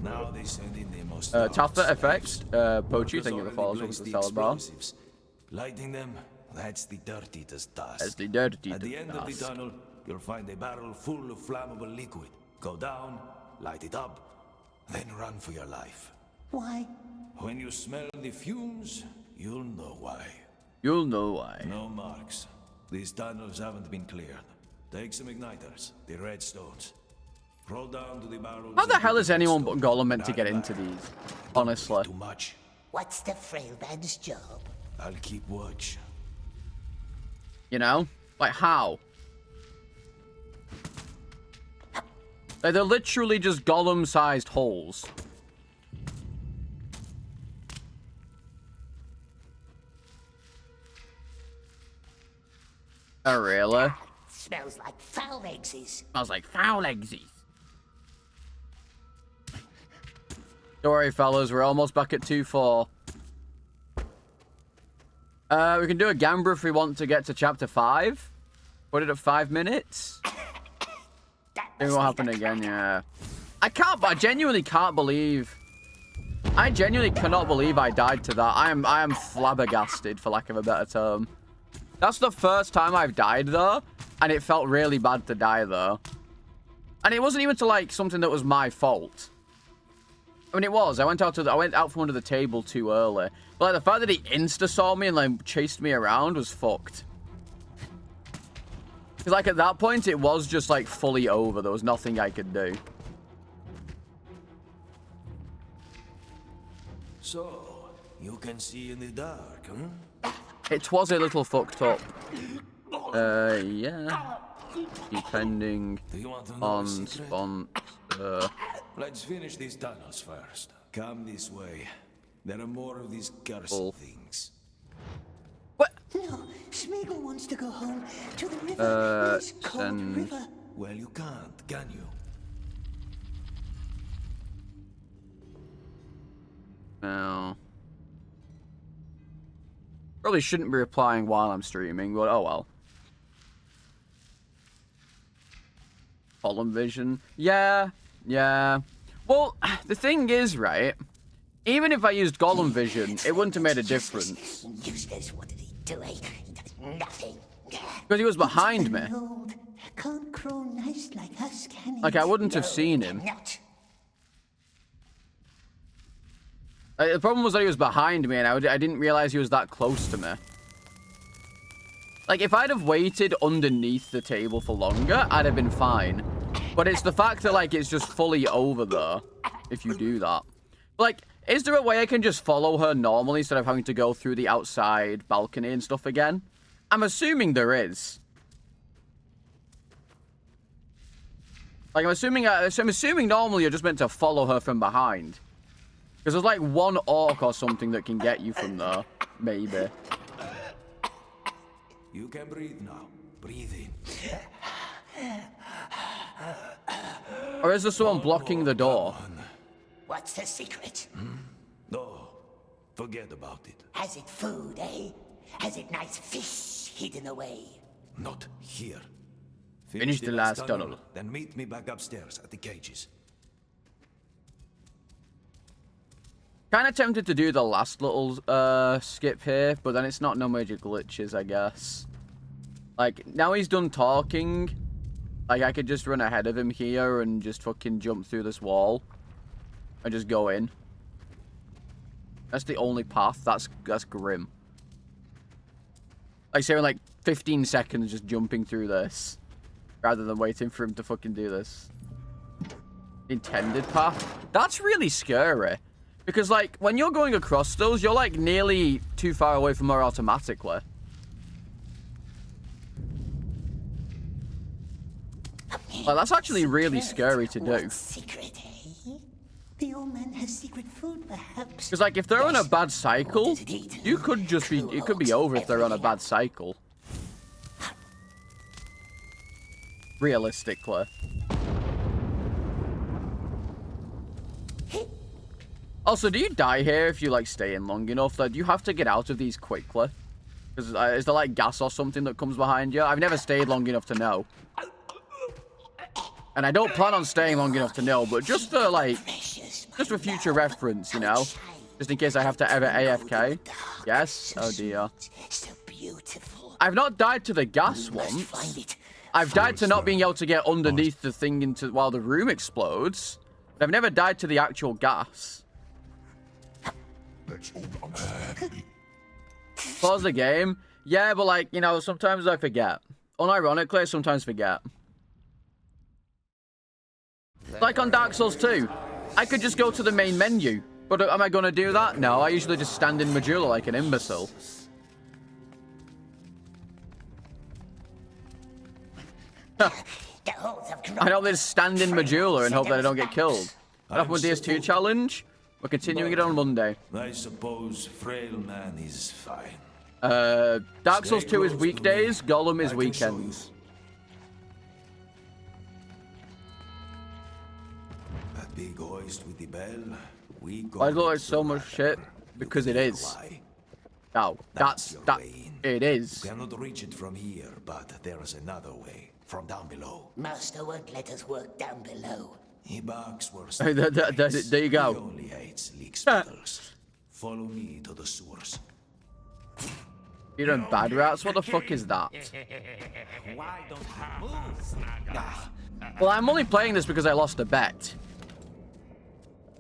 S7: now they send in the most
S1: Taffa effects, Pochu, thank you for following. Welcome to the salad bar.
S7: Lighting them, that's the dirtiest task.
S1: That's the dirtiest
S7: At the end of the
S1: task.
S7: tunnel, you'll find a barrel full of flammable liquid. Go down, light it up, then run for your life.
S2: Why?
S7: When you smell the fumes, you'll know why.
S1: You'll know why.
S7: No marks. These tunnels haven't been cleared. Take some igniters, the red stones. Roll down to the barrels.
S1: How the hell is anyone but Gollum meant to get into these? Honestly.
S7: Too much.
S2: What's the frail man's job?
S7: I'll keep watch.
S1: You know? Like, how? Like, they're literally just Gollum-sized holes. Oh, really?
S2: Smells like foul eggs.
S1: Smells like foul eggsy. Don't worry, fellas. We're almost back at 2-4. We can do a Gambler if we want to get to chapter 5. Put it at 5 minutes. It won't happen again, yeah. I genuinely can't believe... I genuinely cannot believe I died to that. I am flabbergasted, for lack of a better term. That's the first time I've died, though. And it felt really bad to die, though. And it wasn't even to, like, something that was my fault. I mean, it was. I went out from under the table too early. But like, the fact that he insta-saw me and like chased me around was fucked. Because like at that point, it was just like fully over. There was nothing I could do.
S7: So, you can see in the dark, huh?
S1: It was a little fucked up. Yeah. Depending on sponsor.
S7: Let's finish these tunnels first. Come this way. There are more of these cursed things.
S1: What?
S2: No, Smeagol wants to go home to the river. This cold river.
S7: Well, you can't, can you?
S1: No. Probably shouldn't be replying while I'm streaming, but oh well. Column vision. Yeah. Well, the thing is, right? Even if I used Gollum vision, it wouldn't have made a difference.
S2: Useless. What did he do? He does nothing.
S1: Because he was behind me.
S2: Old. Can't grow nice like us, can he?
S1: Like, I wouldn't have seen him.
S2: Not.
S1: The problem was that he was behind me, and I didn't realize he was that close to me. Like, if I'd have waited underneath the table for longer, I'd have been fine. But it's the fact that, like, it's just fully over there if you do that. Like, is there a way I can just follow her normally instead of having to go through the outside balcony and stuff again? I'm assuming there is. Like, I'm assuming normally you're just meant to follow her from behind. Because there's like one orc or something that can get you from there. Maybe.
S7: You can breathe now. Breathe in.
S1: Or is there someone blocking the door?
S2: What's the secret?
S7: No, forget about it.
S2: Has it food, eh? Has it nice fish hidden away?
S7: Not here.
S1: Finish the last tunnel.
S7: Then meet me back upstairs at the cages.
S1: Kind of tempted to do the last little skip here, but then it's not no major glitches, I guess. Like, now he's done talking, like, I could just run ahead of him here and just fucking jump through this wall. And just go in. That's the only path. That's grim. Like, say in like 15 seconds just jumping through this. Rather than waiting for him to fucking do this. Intended path? That's really scary. Because, like, when you're going across those, you're, like, nearly too far away from her automatically. Like, that's actually really scary to do.
S2: Secret, eh? The old man has secret food, perhaps.
S1: Because, like, if they're on a bad cycle, you could just be... It could be over if they're on a bad cycle. Realistically. Also, do you die here if you, like, stay in long enough? Like, do you have to get out of these quickly? Because is there, like, gas or something that comes behind you? I've never stayed long enough to know. And I don't plan on staying long enough to know, but just for, like, just for future reference, you know? Just in case I have to ever AFK. Yes? Oh, dear. I've not died to the gas once. I've died to not being able to get underneath the thing into while the room explodes. But I've never died to the actual gas. Pause the game. Yeah, but, like, you know, sometimes I forget. Unironically, I sometimes forget. Like on Dark Souls 2, I could just go to the main menu. But am I going to do that? No, I usually just stand in Majula like an imbecile. I don't just stand in Majula and hope that I don't get killed. What happened with DS2 challenge? We're continuing it on Monday.
S7: I suppose frail man is fine.
S1: Dark Souls 2 is weekdays, Gollum is weekends.
S7: That big hoist with the bell.
S1: I look like so much shit because it is. No, that it is.
S7: You cannot reach it from here, but there is another way. From down below.
S2: Master won't let us work down below.
S7: He barks worse.
S1: There you go.
S7: He only hates leak spitters. Follow me to the sewers.
S1: You're in bad rats? What the fuck is that?
S11: Why don't you move?
S1: Well, I'm only playing this because I lost a bet.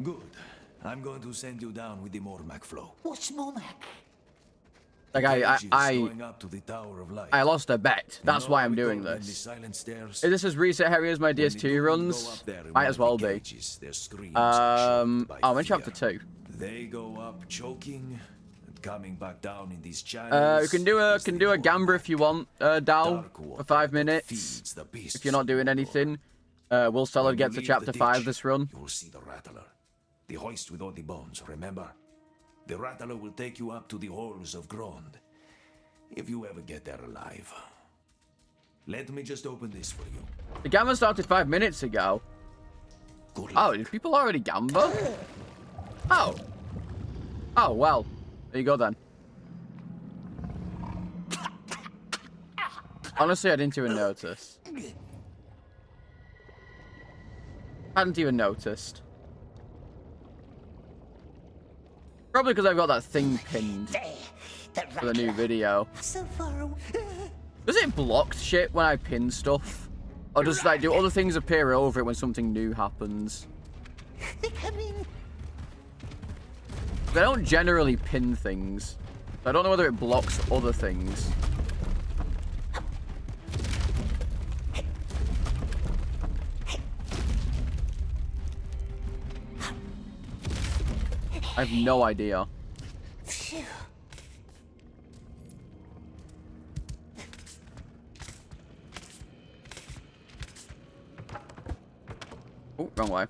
S7: Good. I'm going to send you down with the Mormac flow.
S2: What's Mormac?
S1: Like I lost a bet. That's why I'm doing this. If this is reset heavy as my DS2 runs, might as well be. Oh, in chapter 2.
S7: They go up choking and coming back down in these channels.
S1: You can do a gamba if you want, Dal, for 5 minutes. If you're not doing anything. Will Solid get to chapter 5 this run?
S7: You will see the Rattler. The hoist with all the bones, remember? The Rattler will take you up to the halls of Grond. If you ever get there alive. Let me just open this for you.
S1: The Gamba started 5 minutes ago. Oh, did people already Gamba? Oh. Oh, well. There you go then. Honestly, I didn't even notice. Hadn't even noticed. Probably because I've got that thing pinned for the new video.
S2: So far away.
S1: Does it block shit when I pin stuff? Or does like do other things appear over it when something new happens?
S2: They're coming.
S1: I don't generally pin things. So I don't know whether it blocks other things. I have no idea.
S2: Phew.
S1: Oh, wrong way.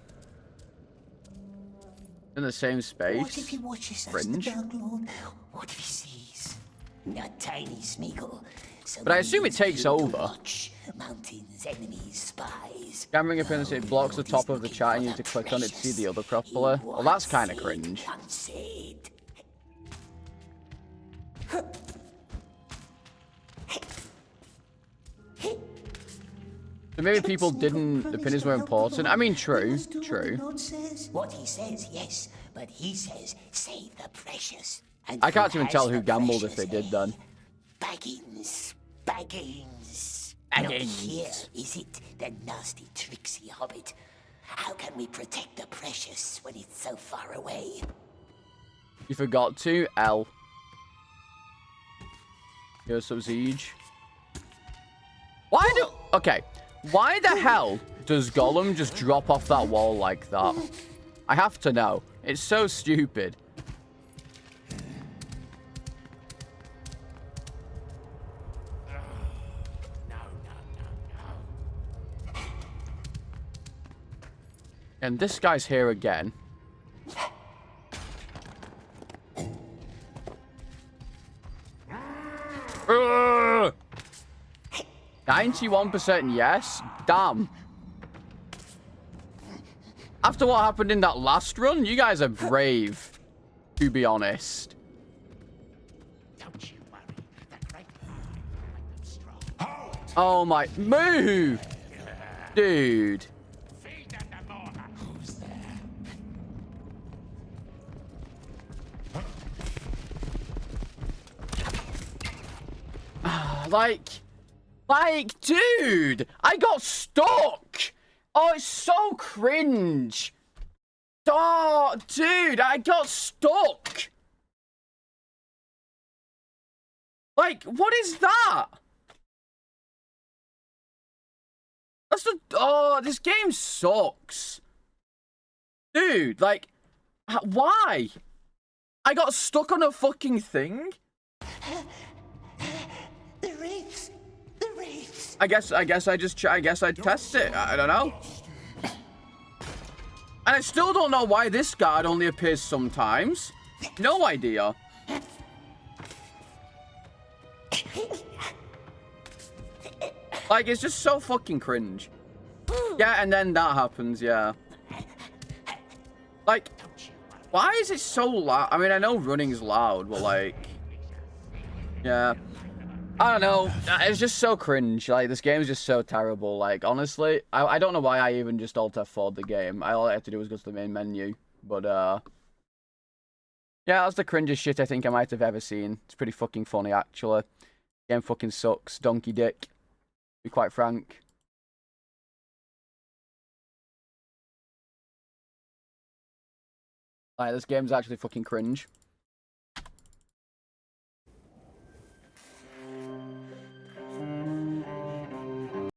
S1: In the same space.
S2: What if he watches us, the
S1: Fringe.
S2: Dark Lord? What if he sees? Not tiny Smeagol. So
S1: But I assume it takes over.
S2: Watch. Mountains, enemies, spies.
S1: Scammering appearance, it blocks the top of the chat and you need to click on it to see the other properly. Well, that's kind of cringe.
S2: Unsaid.
S1: So maybe people didn't, the pennies were important. I mean, true, true.
S2: What he says, yes, but he says, save the precious. And
S1: I can't
S2: who
S1: even
S2: has
S1: tell
S2: the
S1: who gambled if
S2: precious,
S1: they did then.
S2: Baggins, Baggins. Not here, is it, the nasty, tricksy hobbit? How can we protect the precious when it's so far away?
S1: You forgot to, L. Here's some siege. Why do... Okay. Why the hell does Gollum just drop off that wall like that? I have to know. It's so stupid. And this guy's here again. Ugh! 91% yes? Damn. After what happened in that last run, you guys are brave, to be honest.
S4: Don't you worry. The great make them strong.
S1: Oh my... Move! Dude.
S4: Feed them the more. Who's there?
S1: Like, dude, I got stuck. Oh, it's so cringe. Oh, dude, I got stuck. Like, what is that? That's the... Oh, this game sucks. Dude, like, why? I got stuck on a fucking thing?
S2: The reefs! The reefs!
S1: I guess I'd test it. I don't know. And I still don't know why this guard only appears sometimes. No idea. Like, it's just so fucking cringe. Yeah, and then that happens, yeah. Like, why is it so loud? I mean, I know running's loud, but like... Yeah. I don't know. It's just so cringe. Like, this game is just so terrible. Like, honestly, I don't know why I even just Alt F4'd the game. All I had to do was go to the main menu. But, yeah, that's the cringiest shit I think I might have ever seen. It's pretty fucking funny, actually. Game fucking sucks. Donkey dick. To be quite frank. Like, this game's actually fucking cringe.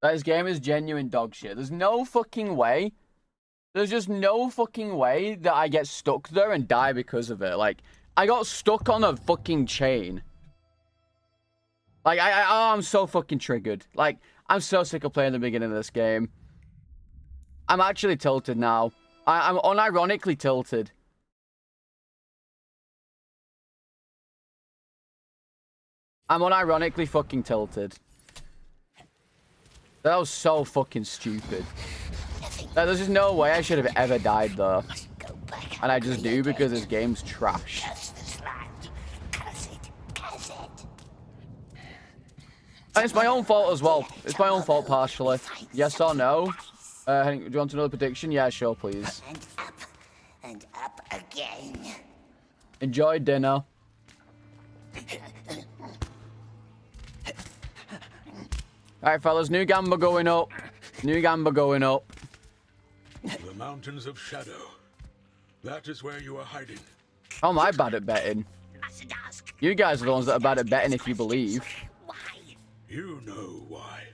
S1: This game is genuine dog shit. There's no fucking way. There's just no fucking way that I get stuck there and die because of it. Like, I got stuck on a fucking chain. Like, I'm so fucking triggered. Like, I'm so sick of playing the beginning of this game. I'm actually tilted now. I'm unironically tilted. I'm unironically fucking tilted. That was so fucking stupid. There's just no way I should have ever died there. And I just do because this game's trash. And it's my own fault as well. It's my own fault partially. Yes or no? Do you want another prediction? Yeah, sure, please.
S2: And up again.
S1: Enjoy dinner. Alright, fellas, new gamba going up. New gamba going up.
S6: The mountains of shadow. That is where you are hiding.
S1: How am I bad at betting? You guys are the ones that are bad at betting if you believe.
S6: You know why.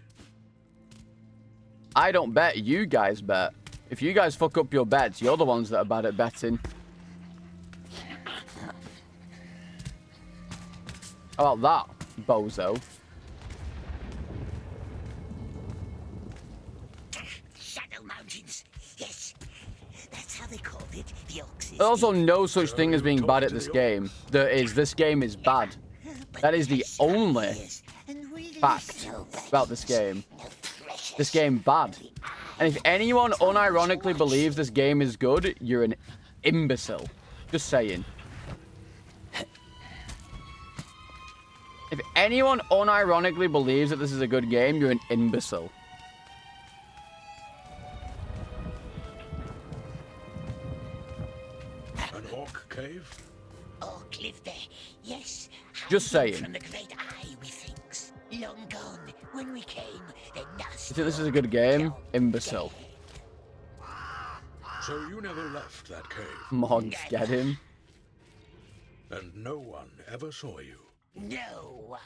S1: I don't bet, you guys bet. If you guys fuck up your bets, you're the ones that are bad at betting. How about that, bozo?
S2: Shadow Mountains. Yes, that's how they called it. The Oxys.
S1: There's also no such thing as being bad at this game. This game is bad. That is the only fact about this game. This game bad. And if anyone unironically believes this game is good, you're an imbecile. Just saying. If anyone unironically believes that this is a good game, you're an imbecile.
S6: An orc cave?
S2: Orc lived there, yes.
S1: Just saying.
S2: From the great eye, methinks. Long gone. When we came, the nasty.
S1: You think this is a good game? Imbecile.
S6: So you never left that cave?
S1: Mods, get him.
S6: And no one ever saw you?
S2: No one.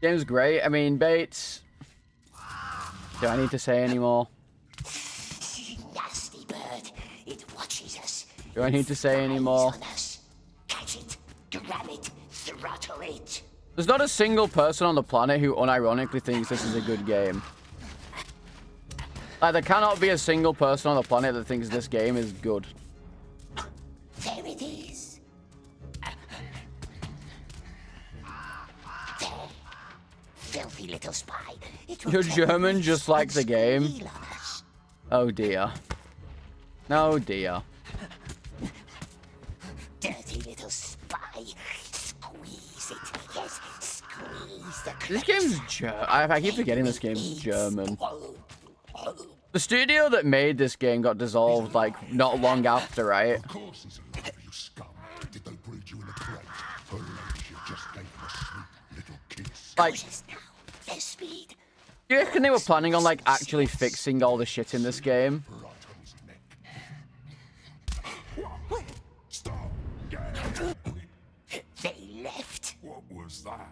S1: Game's great. I mean, Bates. Do I need to say any more?
S2: Nasty bird. It watches us.
S1: Do I need to say any more?
S2: Catch it, grab it, throttle it.
S1: There's not a single person on the planet who unironically thinks this is a good game. Like, there cannot be a single person on the planet that thinks this game is good.
S2: There it is. There. Filthy little spy.
S1: You're German just like the game. Oh dear. Oh dear.
S2: Dirty little spy. Squeeze it. Yes, squeeze the.
S1: This game's I keep forgetting this game's German. The studio that made this game got dissolved, like, not long after, right?
S12: Of course he's alive, you scum. Did they breed you in a crate? Her ladyship just gave him a sweet little kiss.
S1: Like,
S2: their speed.
S1: do you reckon they were planning on, like, actually fixing all the shit in this game?
S12: Stop.
S2: They left.
S12: What was that?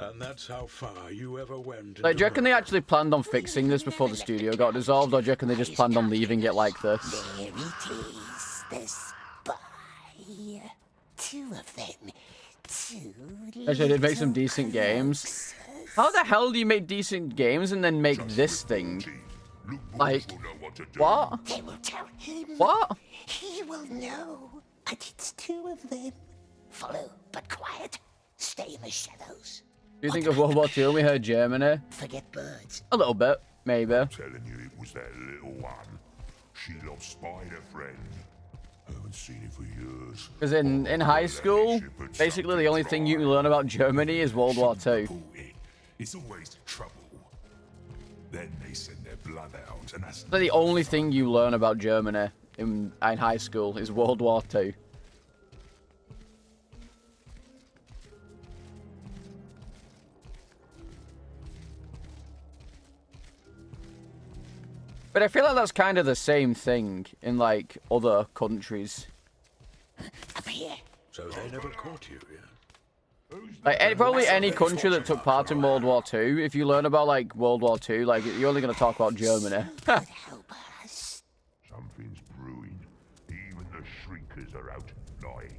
S6: And that's how far you ever went.
S1: Like, do you reckon they actually planned on fixing this before the studio got dissolved, or do you reckon they just planned on leaving it like this?
S2: There it is, the spy. Two of them.
S1: Actually, they did make some decent games. How the hell do you make decent games and then make this thing? Like, what?
S2: They will tell him.
S1: What?
S2: He will know. And it's two of them. Follow, but quiet. Stay in the shadows.
S1: Do you think of World War II when we heard Germany?
S2: Forget birds.
S1: A little bit, maybe.
S12: I'm telling you, it was that little one. She lost Spider Friend. I haven't seen it for years.
S1: Because in high school, basically the only thing you can learn about Germany is World War II.
S12: It's always trouble. Then they send their blood out, and that's
S1: The only thing you learn about Germany in high school is World War II. But I feel like that's kind of the same thing in, like, other countries.
S2: Up here.
S6: So they never caught you, yeah?
S1: Like, probably any country that took part in World War II, if you learn about, like, World War II, like, you're only going to talk about Germany.
S12: something's brewing. Even the shrinkers are out lying.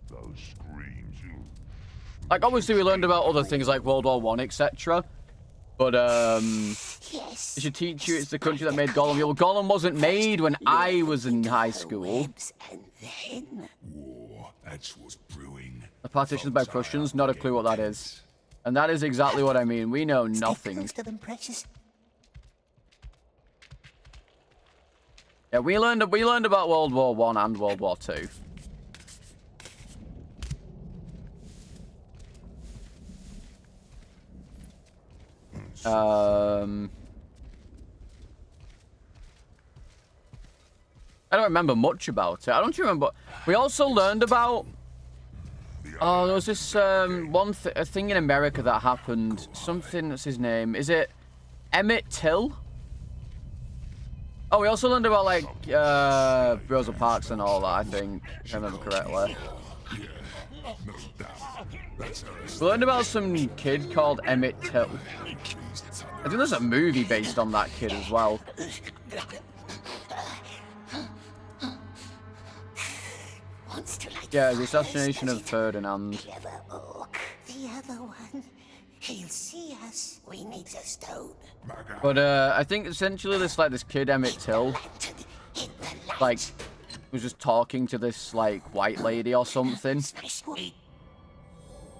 S12: Those screams, you.
S1: Like, obviously we learned about other things like World War I, etc. But,
S2: Yes.
S1: it should teach you it's the country that made Gollum. Well, Gollum wasn't made when I was in high school.
S2: And then.
S12: War, that's what's brewing.
S1: The partitions by Prussians, not a clue what that is. And that is exactly what I mean. We know nothing.
S2: Close to them, precious.
S1: Yeah, we learned about World War I and World War II. I don't remember much about it. I don't remember. We also learned about. Oh, there was this a thing in America that happened. Something. What's his name? Is it Emmett Till? Oh, we also learned about like Rosa Parks and all that. I think, if I remember correctly. We learned about some kid called Emmett Till. I think there's a movie based on that kid as well.
S2: Wants to like
S1: Yeah, the assassination of Ferdinand.
S2: clever orc. The the other one. He'll see us. We need a stone.
S1: But I think essentially this kid Emmett Till, like, was just talking to this like white lady or something,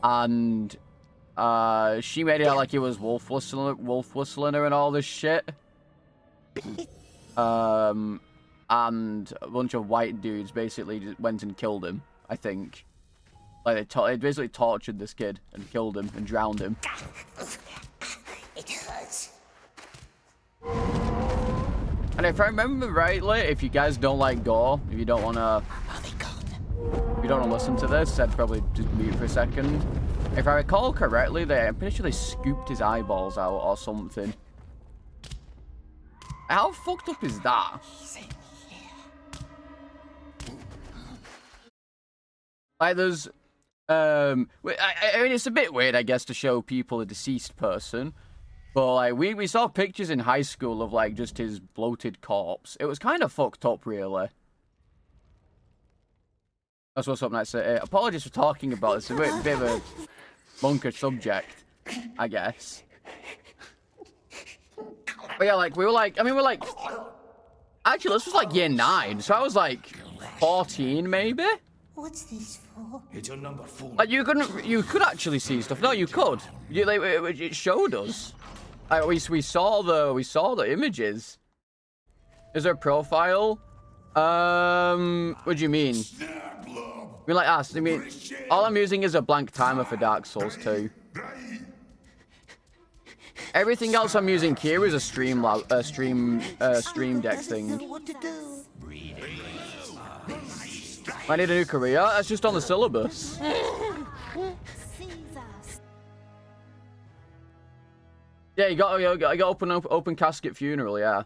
S1: and she made it out like he was wolf whistling her and all this shit. And a bunch of white dudes basically just went and killed him, I think. Like, they basically tortured this kid and killed him and drowned him.
S2: It hurts.
S1: And if I remember rightly, if you guys don't like gore, if you don't want to... If you don't want to listen to this, I'd probably just mute for a second. If I recall correctly, I'm pretty sure they scooped his eyeballs out or something. How fucked up is that? Like, there's... I mean, it's a bit weird, I guess, to show people a deceased person. But, like, we saw pictures in high school of, like, just his bloated corpse. It was kind of fucked up, really. That's what's up next. Apologies for talking about this. It's a bit of a monkish subject, I guess. But yeah, like, we're like... Actually, this was, like, year 9. So I was, like, 14, maybe?
S2: What's this for?
S7: It's your number 4.
S1: Like, you could actually see stuff. No, you could. It showed us. Like, we saw the images. Is there a profile? What do you mean? I mean, like, I mean, all I'm using is a blank timer for Dark Souls 2. Everything else I'm using here is a stream deck thing. I need a new career. That's just on the syllabus. Yeah, you got open casket funeral. Yeah.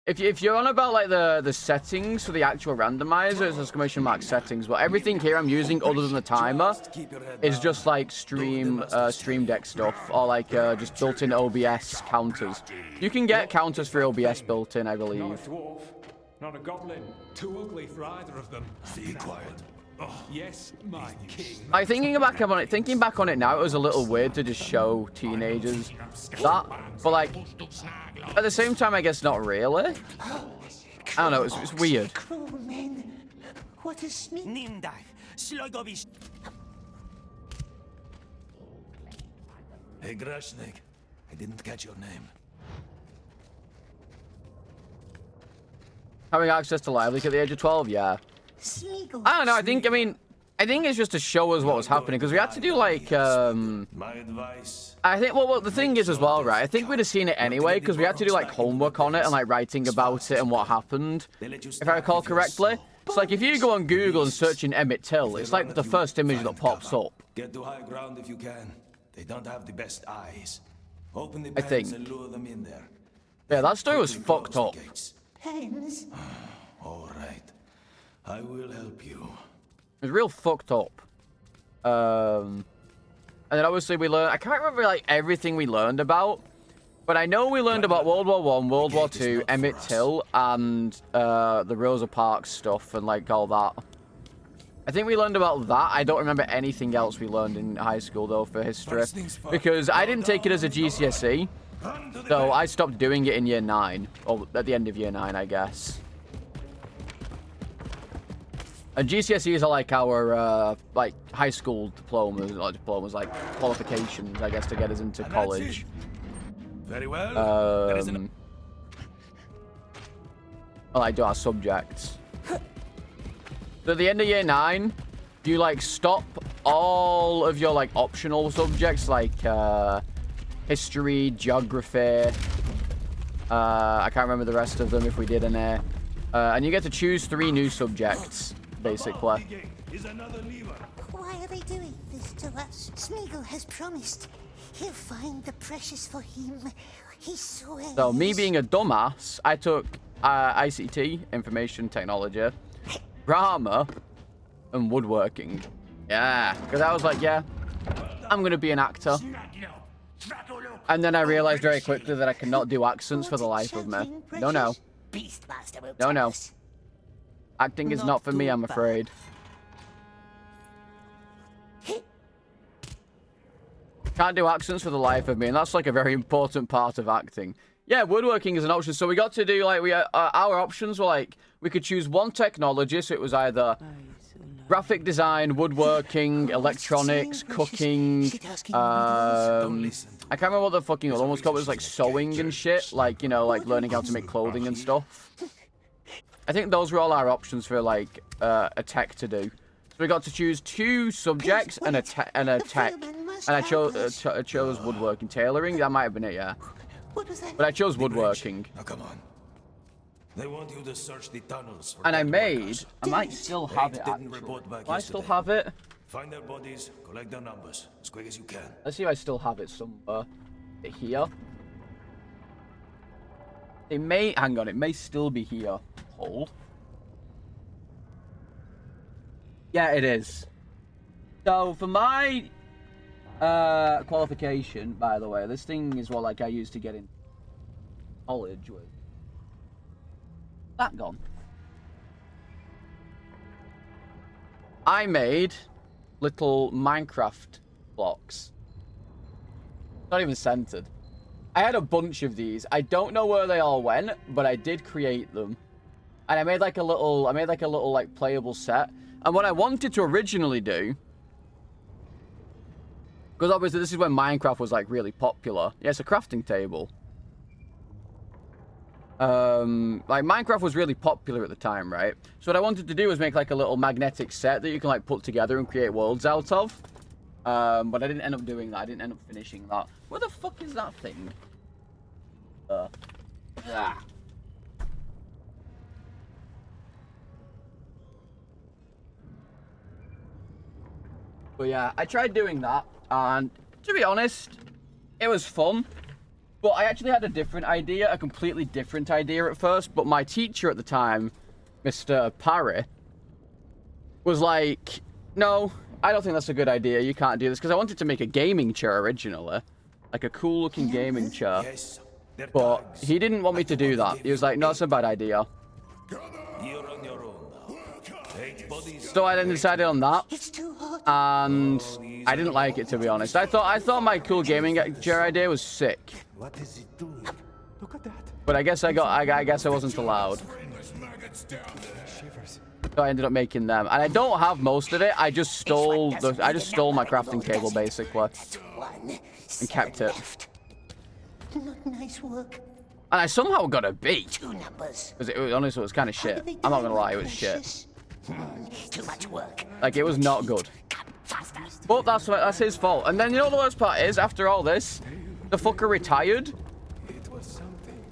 S1: If you're on about like the settings for the actual randomizer, it's exclamation mark settings. But everything here I'm using other than the timer is just like stream deck stuff or like just built-in OBS counters. You can get counters for OBS built in, I believe.
S8: Not a dwarf, not a goblin. Too ugly for either of them.
S7: Be quiet.
S8: Oh, yes, my king.
S1: Thinking back on it now, it was a little weird to just show teenagers that, but like at the same time, I guess not really. I don't know. It's weird.
S2: Cruel men. What a sneak.
S7: Hey, Grashnik. I didn't catch your name.
S1: Having access to live leak at the age of 12, yeah. I don't know. I think it's just to show us what was happening because we had to do like
S7: My advice.
S1: I think well the thing is as well, right? I think we'd have seen it anyway because we had to do like homework on it and like writing about it and what happened, if I recall correctly. It's like if you go on Google and search in Emmett Till, it's like the first image that pops up.
S7: Get to high ground if you can. They don't have the best eyes. Open the
S1: I
S7: pens
S1: think.
S7: and lure them in there.
S1: Yeah, that story was fucked up.
S2: Pens?
S7: All right. I will help you.
S1: It was real fucked up. And then obviously we learned... I can't remember, like, everything we learned about. But I know we learned about World War I, World War II, Emmett Till, and the Rosa Parks stuff and, like, all that. I think we learned about that. I don't remember anything else we learned in high school, though, for history. Because I didn't take it as a GCSE. So I stopped doing it in year 9. Or at the end of year 9, I guess. And GCSEs are like our like high school diplomas, not diplomas, like qualifications, I guess, to get us into college.
S7: Very well.
S1: Well, I do our subjects. So at the end of year 9, you like stop all of your like optional subjects, like history, geography. I can't remember the rest of them if we did any. And you get to choose 3 new subjects. Basically.
S2: Why are they doing this to us? Smeagol has promised he'll find the precious for him. He swears.
S1: So me being a dumbass, I took ICT, information technology, drama, and woodworking. Yeah, because I was like, yeah, I'm gonna be an actor. And then I realized very quickly that I cannot do accents for the life of me. No. No. Acting is not for me, I'm afraid. Can't do accents for the life of me, and that's like a very important part of acting. Yeah, woodworking is an option. So we got to do like our options were like we could choose one technology, so it was either graphic design, woodworking, electronics, cooking. I can't remember what the fucking other one was called. It was like sewing and shit, like you know, like learning how to make clothing and stuff. I think those were all our options for like a tech to do. So we got to choose 2 subjects and a tech, and I chose woodworking, tailoring. That might have been it, yeah. But I chose woodworking.
S7: Now come on. They want you to search the tunnels.
S1: And I might still have it. Actually. Do I still have it?
S7: Find their bodies, collect their numbers as quick as you can.
S1: Let's see if I still have it somewhere. Here. It may hang on. It may still be here. Hold. Yeah, it is. So for my qualification, by the way, this thing is what like I used to get in college with. That gone. I made little Minecraft blocks. Not even centered. I had a bunch of these. I don't know where they all went, but I did create them. And I made like a little like playable set. And what I wanted to originally do, because obviously this is when Minecraft was like really popular. Yeah, it's a crafting table. Like Minecraft was really popular at the time, right? So what I wanted to do was make like a little magnetic set that you can like put together and create worlds out of. But I didn't end up doing that. I didn't end up finishing that. Where the fuck is that thing? But yeah, I tried doing that, and to be honest, it was fun. But I actually had a different idea, a completely different idea at first. But my teacher at the time, Mr. Parry, was like, no, I don't think that's a good idea. You can't do this. Because I wanted to make a gaming chair originally. Like a cool looking gaming chair. But he didn't want me to do that. He was like, no, that's a bad idea.
S7: You're on your own now. 8 bodies.
S1: So I then decided on that. And I didn't like it, to be honest. I thought my cool gaming chair idea was sick.
S8: What is it doing? Look at that.
S1: But I guess I wasn't allowed. So I ended up making them. And I don't have most of it. I just stole my crafting table basically. And kept it.
S2: Not nice work.
S1: And I somehow got a B.
S2: 2 numbers.
S1: Because it was honestly, it was kind of shit. I'm not gonna lie, it was shit.
S2: Too much work.
S1: Like, it was not good. But that's his fault. And then you know what the worst part is? After all this, the fucker retired.
S8: It was something.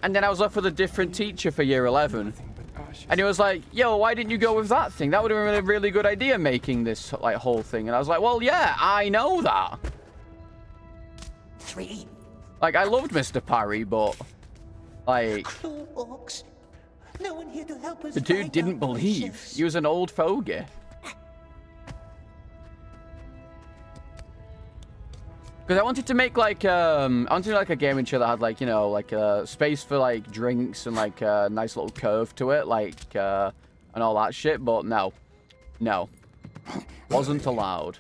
S1: And then I was left with a different teacher for year 11. And he was like, yo, why didn't you go with that thing? That would have been a really good idea, making this like whole thing. And I was like, well, yeah, I know that.
S2: 3.
S1: Like, I loved Mr. Parry, but like,
S2: Clawhawks. No one here to help us.
S1: the dude didn't believe. He was an old fogey. Because I wanted to make like a gaming chair that had like, you know, like space for like drinks and like a nice little curve to it, like and all that shit. But no, wasn't allowed.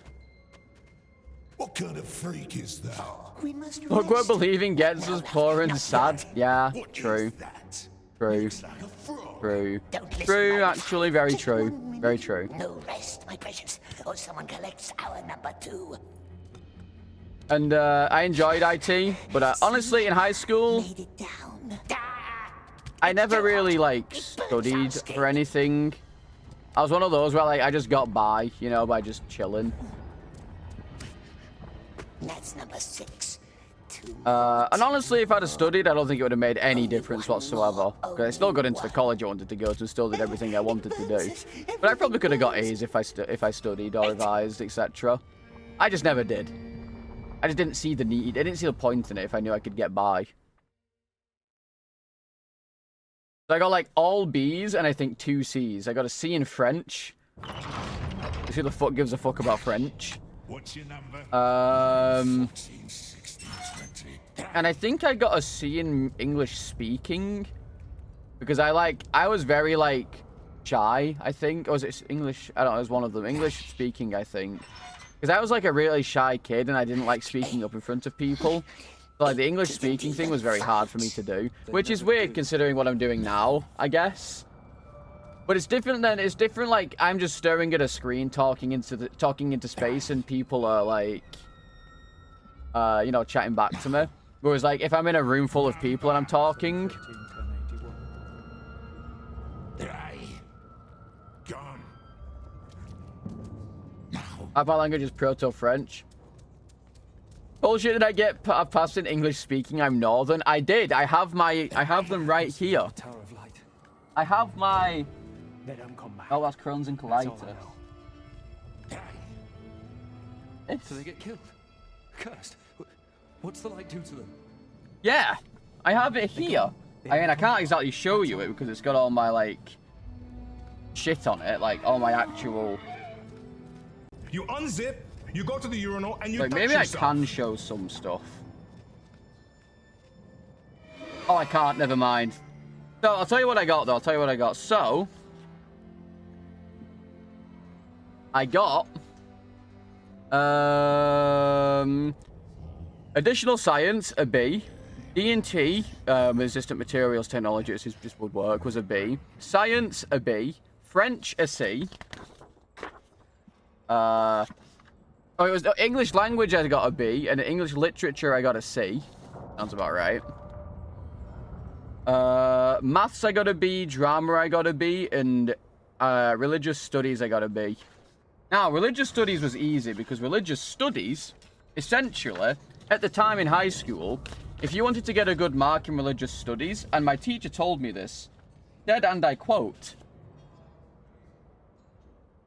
S12: What kind of freak is that?
S2: We must
S1: Look where believing gets us poor and sad. Yeah, true. True. True, actually, very true. Very true.
S2: No rest, my precious, or someone collects our number 2.
S1: And I enjoyed IT, but honestly, in high school, I never really like studied for anything. I was one of those where like I just got by, you know, by just chilling.
S2: That's number 6.
S1: And honestly, if I'd have studied, I don't think it would have made any difference whatsoever. Because I still got into the college I wanted to go to, and still did everything I wanted to do. But I probably could have got A's if I studied or revised, etc. I just never did. I just didn't see the need. I didn't see the point in it if I knew I could get by. So I got like all B's and I think 2 C's. I got a C in French. Who the fuck gives a fuck about French?
S12: What's your number?
S1: And I think I got a C in English speaking. Because I was very like shy, I think. Or was it English? I don't know, it was one of them. English speaking, I think. Because I was like a really shy kid and I didn't like speaking up in front of people. So, like the English speaking thing was very hard for me to do, which is weird considering what I'm doing now, I guess. But it's different then. It's different. Like I'm just staring at a screen, talking into space, and people are like, you know, chatting back to me. Whereas like if I'm in a room full of people and I'm talking. My language is Proto-French. Bullshit, did I get past in English speaking? I'm Northern. I did. I have them right here. I have my... Oh, that's Crohn's and colitis.
S8: So they get killed. Cursed. What's the light do to them?
S1: Yeah, I have it here. I mean, I can't exactly show you it because it's got all my, like, shit on it. Like, all my actual...
S13: You unzip, you go to the urinal, and you
S1: like,
S13: touch
S1: maybe
S13: yourself.
S1: I can show some stuff. Oh, I can't. Never mind. So, I'll tell you what I got, though. I'll tell you what I got. So, I got... additional science, a B. D&T, resistant materials technology, this is just woodwork, was a B. Science, a B. French, a C. Oh, it was English language, I got a B, and English literature, I got a C. Sounds about right. Maths, I got a B. Drama, I got a B. And religious studies, I got a B. Now, religious studies was easy because religious studies, essentially, at the time in high school, if you wanted to get a good mark in religious studies, and my teacher told me this, said, and I quote,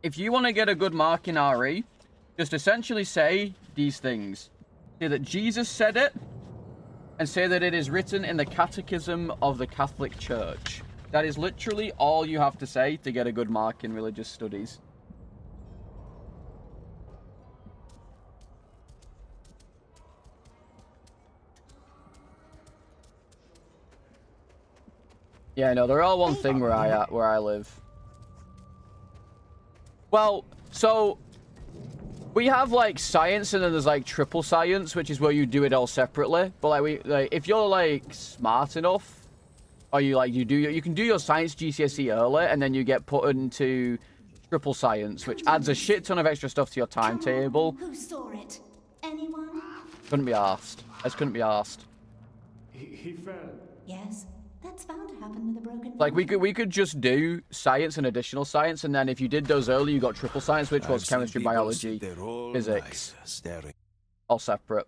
S1: if you want to get a good mark in RE, just essentially say these things. Say that Jesus said it, and say that it is written in the Catechism of the Catholic Church. That is literally all you have to say to get a good mark in religious studies. Yeah, no, they're all one thing where I live. Well, so we have like science, and then there's like triple science, which is where you do it all separately. But like if you're like smart enough, or you can do your science GCSE early, and then you get put into triple science, which adds a shit ton of extra stuff to your timetable.
S3: Who saw it? Anyone?
S1: Couldn't be arsed. I just couldn't be arsed.
S8: He fell.
S3: Yes, that's bound to happen with a broken.
S1: Like we could just do science and additional science, and then if you did those early, you got triple science, which was chemistry, biology, physics, all separate.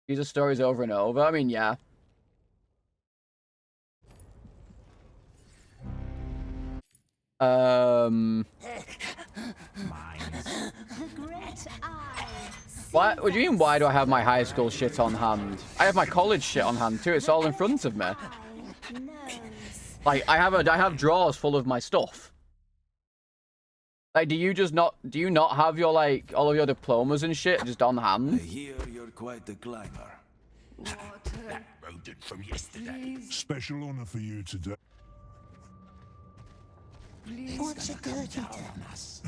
S1: Jesus stories over and over. I mean, yeah. What do you mean, why do I have my high school shit on hand? I have my college shit on hand too, it's all in front of me. Like, I have drawers full of my stuff. Like, do you not have your, like, all of your diplomas and shit just on hand?
S7: I hear you're quite the climber.
S12: That rodent from yesterday. Special honor for you today.
S2: What's a dirty dirt?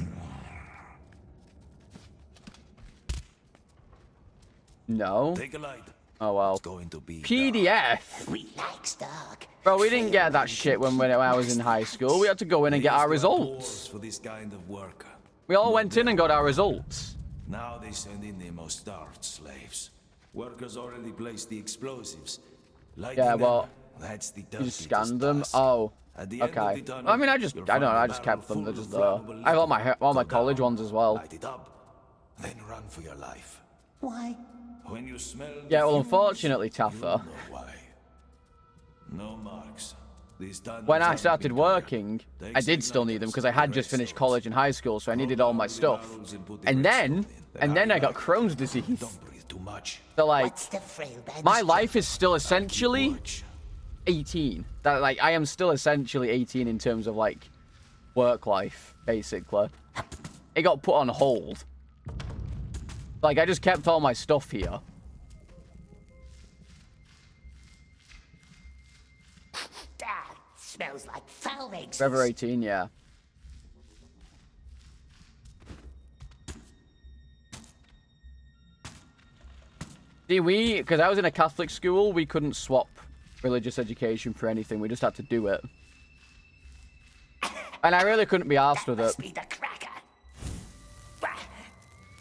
S1: No.
S7: Take a light.
S1: Oh well.
S7: It's going to be
S1: PDF.
S2: Relax, Doc.
S1: Bro, we didn't get that shit when I was in high school. We had to go in and get our results.
S7: For this kind of work.
S1: We all went in and got our results.
S7: Now they send in the most starved slaves. Workers already placed the explosives.
S1: Yeah, well,
S7: that's the
S1: you just scanned them. Oh, okay. I mean, I just kept them. They're just there. I have all my college ones as well.
S7: Light it up, then run for your life.
S2: Why?
S7: When you smell
S1: yeah, well, unfortunately, Taffa,
S7: no marks.
S1: when I started working, I did still need them because I had just finished college and high school, so I needed all my stuff. And then I got Crohn's disease. So, like, my life is still essentially 18. That, like, I am still essentially 18 in terms of, like, work life, basically. It got put on hold. Like, I just kept all my stuff here.
S2: That smells like foul eggs.
S1: Forever 18, yeah. See, because I was in a Catholic school, we couldn't swap religious education for anything. We just had to do it. And I really couldn't be arsed with it.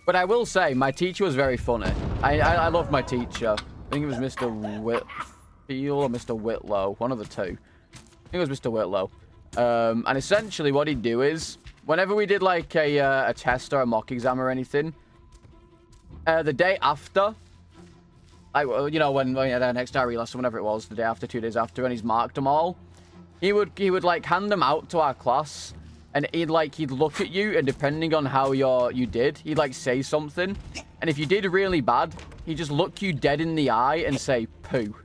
S1: But I will say, my teacher was very funny. I loved my teacher. I think it was Mr. Whitfield or Mr. Whitlow. One of the two. I think it was Mr. Whitlow. And essentially what he'd do is, whenever we did like a test or a mock exam or anything, the day after, like, you know, when we had our next RE lesson, whenever it was, the day after, 2 days after, and he's marked them all, he would like hand them out to our class, and he'd look at you, and depending on how you did, he'd like say something, and if you did really bad, he'd just look you dead in the eye and say poo,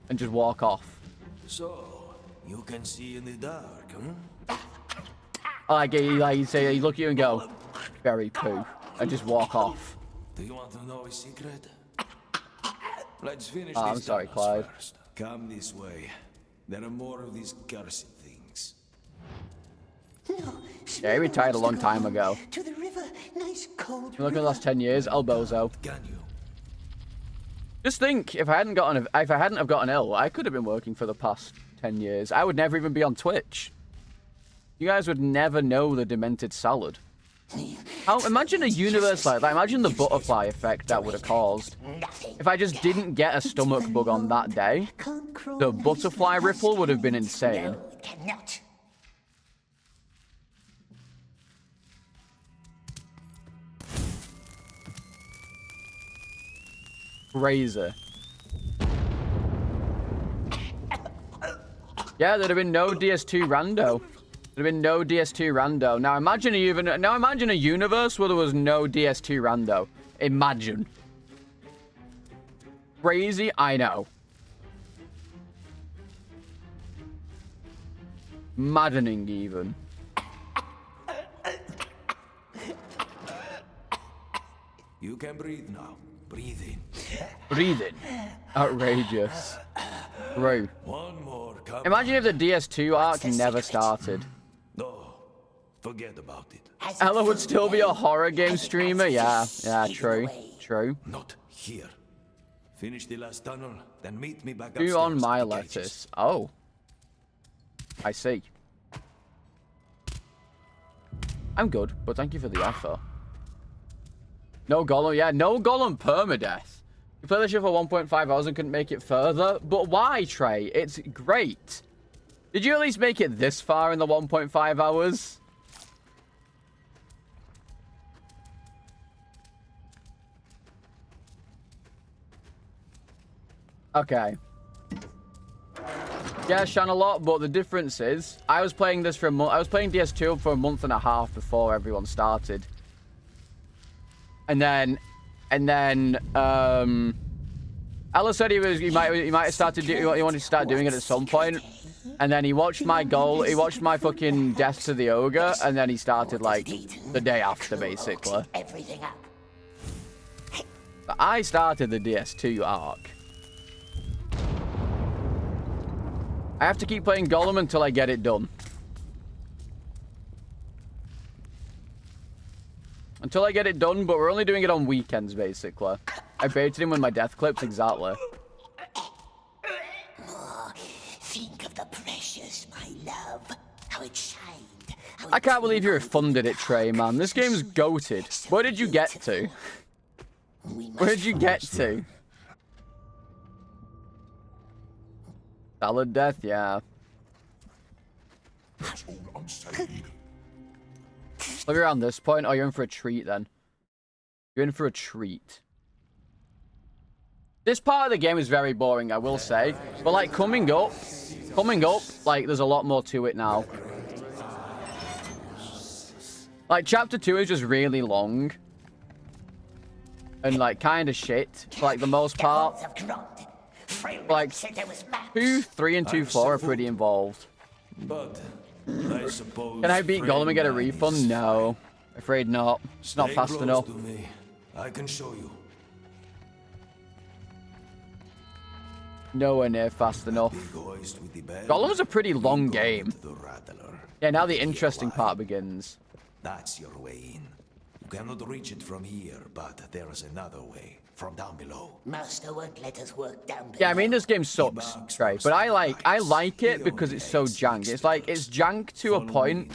S1: and just walk off.
S7: So you can see in the dark, huh?
S1: Like he'd look at you and go, very poo, and just walk off.
S7: Do you want to know a secret? Let's finish
S1: Oh, I'm
S7: these
S1: sorry,
S7: tunnels
S1: Clyde.
S7: first. Come this way. There are more of these cursed things.
S1: Yeah, he retired a long time ago.
S2: To the river, nice cold.
S1: You look at the last 10 years, El Bozo.
S7: Can you?
S1: Just think, if I hadn't have gotten ill, I could have been working for the past 10 years. I would never even be on Twitch. You guys would never know the demented salad. Imagine a universe like that. Imagine the butterfly effect that would have caused. If I just didn't get a stomach bug on that day, the butterfly ripple would have been insane.
S2: No, it cannot.
S1: Crazy. Yeah, there'd have been no DS2 rando. There'd have been no DS2 rando. Now imagine a universe where there was no DS2 rando. Imagine. Crazy, I know. Maddening, even.
S7: You can breathe now. Breathe in.
S1: Breathe in. Outrageous. Bro.
S7: One more. Come
S1: Imagine if the DS2 arc never started.
S7: No, forget about it.
S1: Ella would still be a horror game streamer. Yeah, true. True.
S7: Not here. Finish the last tunnel, then meet me back
S1: Do
S7: upstairs
S1: on my
S7: at the cages.
S1: lettuce. Oh. I see. I'm good, but thank you for the offer. No Gollum, yeah, no Gollum permadeath. You played this shit for 1.5 hours and couldn't make it further? But why, Trey? It's great. Did you at least make it this far in the 1.5 hours? Okay. Yeah, Shan a lot, but the difference is, I was playing this for a month. I was playing DS2 for a month and a half before everyone started. And then, Ella said he might have started he wanted to start doing it at some point. And then he watched my fucking Death to the Ogre, and then he started like the day after, basically.
S2: Everything up.
S1: But I started the DS2 arc. I have to keep playing Gollum until I get it done. Until I get it done, but we're only doing it on weekends, basically. I baited him with my death clips, exactly.
S2: Oh, think of the precious, my love. How it shined.
S1: I can't believe you refunded it, Trey, man. This game's goated. Where did you get to? Where did you get to? Salad death, yeah.
S12: That's all I'm saying.
S1: Look around this point. Oh, you're in for a treat then. You're in for a treat. This part of the game is very boring, I will say. But like coming up, like there's a lot more to it now. Like chapter 2 is just really long. And like kind of shit, for like the most part. Like 2, 3, and 2, 4 are pretty involved.
S7: But I suppose
S1: Can I beat Gollum and get a refund? No. Afraid not. It's not fast enough.
S7: To me. I can show you.
S1: Nowhere near fast enough. Gollum's a pretty long game. Yeah, now the interesting part begins.
S7: That's your way in. You cannot reach it from here, but there is another way. From down below.
S2: Master won't let us work down below.
S1: Yeah, I mean, this game sucks, right? But I like it because it's so jank. It's like, it's jank to a point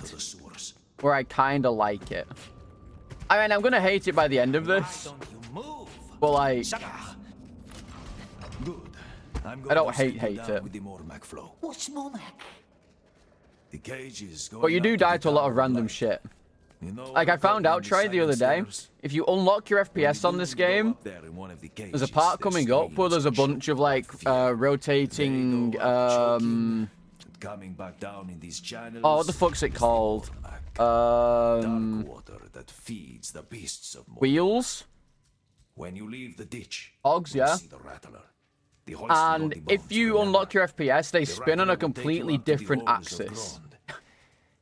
S1: where I kind of like it. I mean, I'm going to hate it by the end of this. But, like, I don't hate it.
S2: What's Mormac?
S7: The cage is going
S1: But you do die to a lot of random shit. Like, I found out, Troy, the other day, if you unlock your FPS on this game, there's a part coming up where there's a bunch of, like, rotating,
S7: coming back down in these channels.
S1: oh, what the fuck's it called?
S7: Water that feeds the beasts of
S1: Wheels?
S7: When you leave the ditch,
S1: Hogs, yeah. And if you unlock your FPS, they spin on a completely different axis.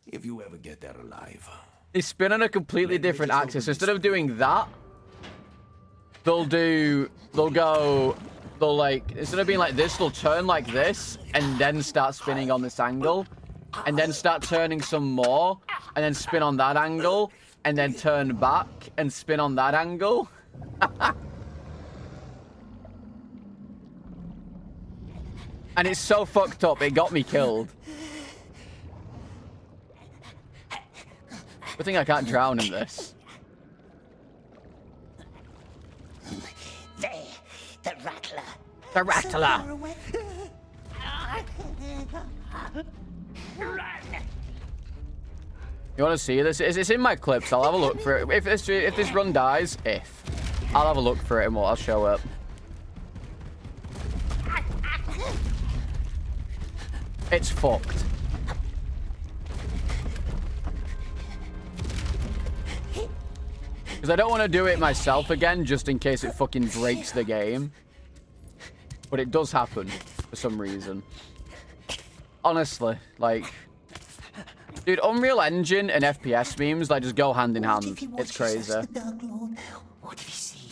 S7: If you ever get there alive.
S1: They spin on a completely different axis. Instead of doing that, instead of being like this, they'll turn like this, and then start spinning on this angle, and then start turning some more, and then spin on that angle, and then turn back, and spin on that angle. And it's so fucked up, it got me killed. Good thing I can't drown in this.
S2: There, the rattler.
S1: The rattler. You want to see this? It's in my clips. I'll have a look for it. If this run dies, I'll have a look for it and I'll show up. It's fucked. Because I don't want to do it myself again, just in case it fucking breaks the game. But it does happen, for some reason. Honestly, like... Dude, Unreal Engine and FPS memes, like, just go hand in hand. It's crazy.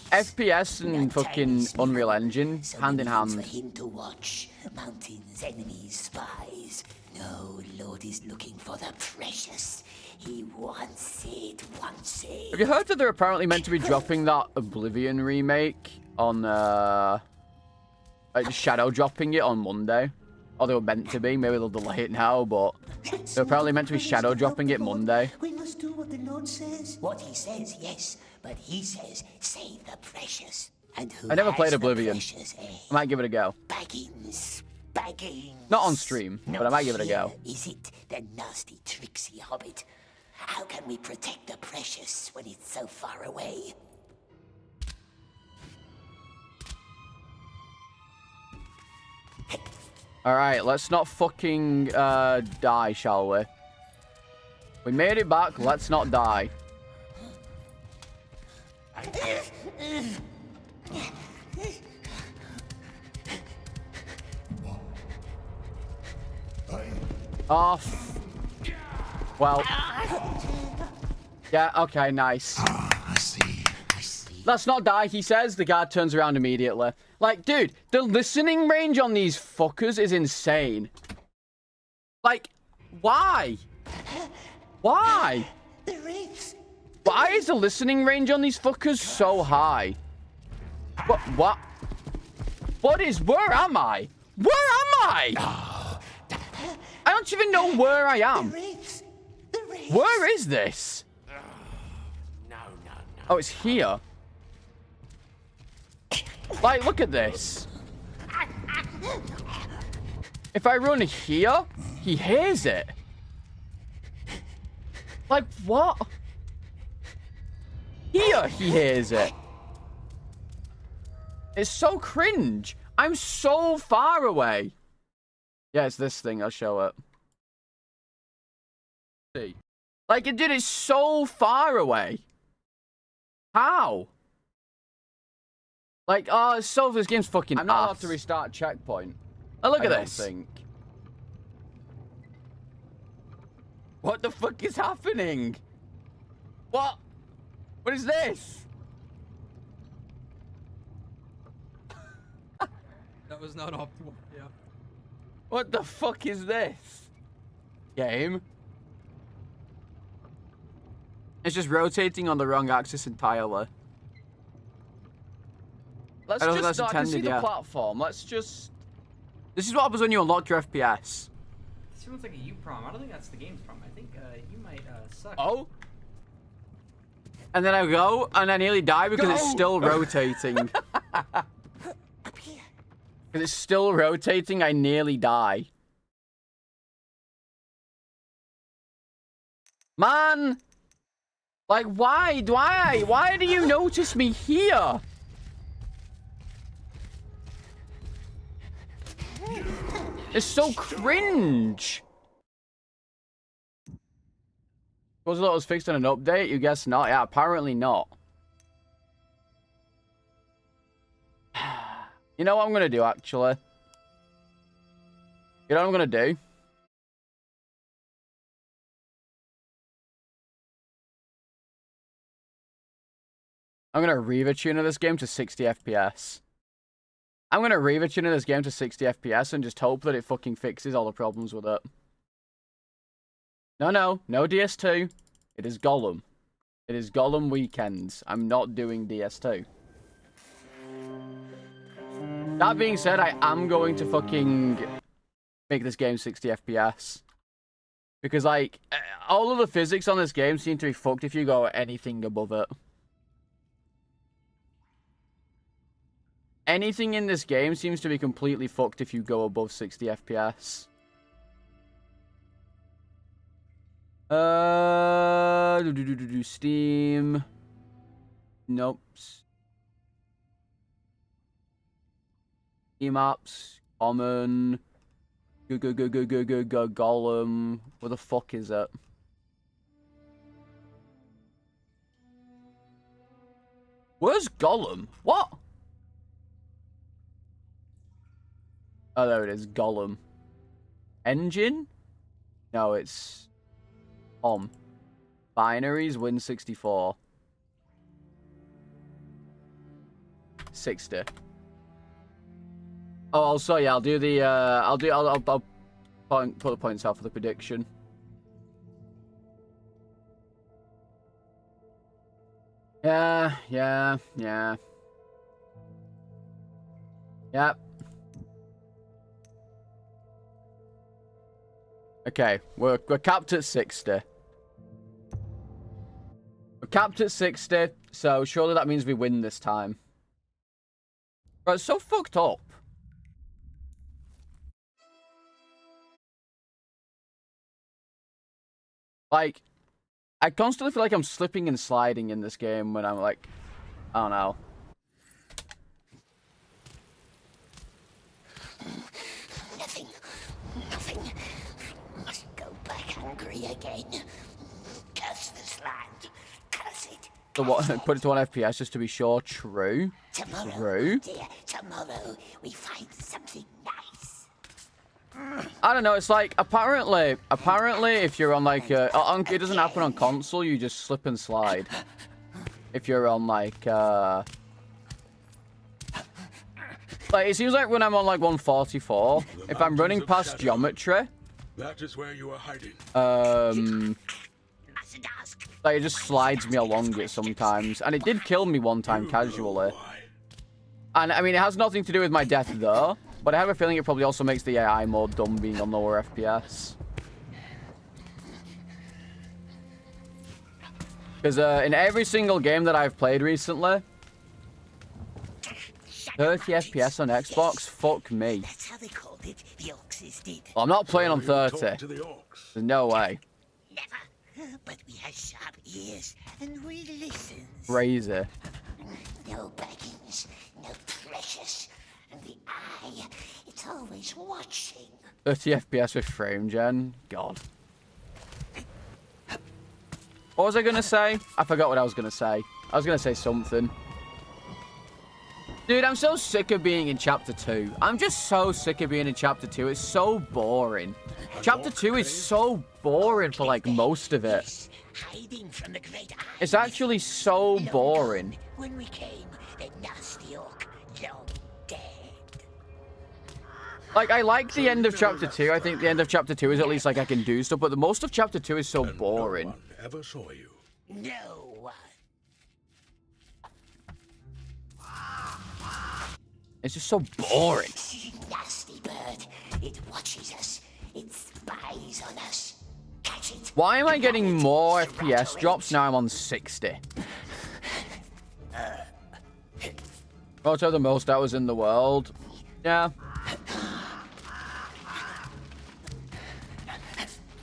S1: FPS and fucking Unreal Engine, hand in hand.
S2: For him to watch. Mountains, enemies, spies. No, Lord is looking for the precious. He wants it, wants it.
S1: Have you heard that they're apparently meant to be dropping that Oblivion remake on, like, shadow dropping it on Monday? Or they were meant to be. Maybe they'll delay it now, but they're apparently meant to be shadow dropping it Monday.
S2: We must do what the Lord says. What he says, yes. But he says, save the precious. And who
S1: I never played
S2: has the
S1: Oblivion.
S2: precious, eh?
S1: I might give it a go.
S2: Baggins.
S1: Not on stream, but I might give it a go.
S2: Is it the nasty, tricksy hobbit? How can we protect the precious when it's so far away?
S1: Alright, let's not fucking die, shall we? We made it back, let's not die. Off. Well. Yeah, okay, nice.
S12: I see.
S1: Let's not die, he says. The guard turns around immediately. Like, dude, the listening range on these fuckers is insane. Like, why? Why? Why is the listening range on these fuckers so high? What? Where am I? Where am I? I don't even know where I am. Where is this? Oh, it's here. Like, look at this. If I run here, he hears it. Like, what? Here, he hears it. It's so cringe. I'm so far away. Yeah, it's this thing. I'll show it. See? Like, dude, it's so far away. How? Like, oh, so this game's fucking. I'm not allowed to restart checkpoint. Oh, look at this. What the fuck is happening? What? What is this?
S14: That was not optimal. Yeah.
S1: What the fuck is this? Game? It's just rotating on the wrong axis entirely.
S10: Let's
S1: I don't
S10: just
S1: think that's
S10: not
S1: intended,
S10: see the
S1: yeah.
S10: platform. Let's just.
S1: This is what happens when you unlock your FPS.
S14: This feels like a you problem. I don't think that's the game's problem. I think you might suck.
S1: Oh? And then I go, and I nearly die because it's still rotating. Because it's still rotating, I nearly die. Man! Like, why? Why do you notice me here? It's so cringe. Was it was fixed in an update? You guess not. Yeah, apparently not. You know what I'm gonna do, actually? You know what I'm gonna do? I'm gonna re-tune this game to 60 FPS. I'm gonna re-tune this game to 60 FPS and just hope that it fucking fixes all the problems with it. No DS2. It is Gollum. It is Gollum weekends. I'm not doing DS2. That being said, I am going to fucking make this game 60 FPS. Because, like, all of the physics on this game seem to be fucked if you go anything above it. Anything in this game seems to be completely fucked if you go above 60 FPS. Steam. Nope. Steam apps. Common. Gollum. What the fuck is it? Where's Gollum? What? Oh, there it is. Gollum. Engine? No, it's... Binaries, Win64. 60. Oh, also, yeah, I'll do the, I'll put the points out for the prediction. Yeah. Yep. Okay, we're capped at 60. We're capped at 60, so surely that means we win this time. Bro, it's so fucked up. Like, I constantly feel like I'm slipping and sliding in this game when I'm like, I don't know.
S2: Nothing. Must go back hungry again. Curse this land. Curse it.
S1: So what? Put it to 1 FPS just to be sure. True.
S2: Tomorrow,
S1: True.
S2: dear, tomorrow we find something nice.
S1: I don't know. It's like apparently, if you're on like, it doesn't happen on console. You just slip and slide. If you're on like, it seems like when I'm on like 144, if I'm running past geometry,
S6: that is where you are hiding.
S1: Like it just slides me along it sometimes, and it did kill me one time casually. And I mean, it has nothing to do with my death though, but I have a feeling it probably also makes the AI more dumb being on lower FPS. Because in every single game that I've played recently, 30 FPS on Xbox, fuck me.
S2: That's how they called it. The Orcs did.
S1: Well, I'm not playing on 30. There's no way.
S2: Never. But we have sharp ears and we listen.
S1: Crazy.
S2: No baggings, no precious. And the eye, it's always watching.
S1: 30 FPS with frame gen. God. What was I going to say? I forgot what I was going to say. I was going to say something. Dude, I'm so sick of being in Chapter 2. I'm just so sick of being in Chapter 2. It's so boring. Chapter 2 is so boring for, like, most of it.
S2: Hiding from the great eye.
S1: It's actually so boring.
S2: When we came, the nasty orc long dead.
S1: Like, I like the end of Chapter 2. I think the end of Chapter 2 is at least, like, I can do stuff. But the most of Chapter 2 is so boring.
S6: No one ever saw you.
S2: No.
S1: It's just so boring.
S2: Nasty bird. It watches us. It spies on us. Catch it.
S1: Why am I getting more FPS drops now I'm on 60? Also the most hours in the world. Yeah.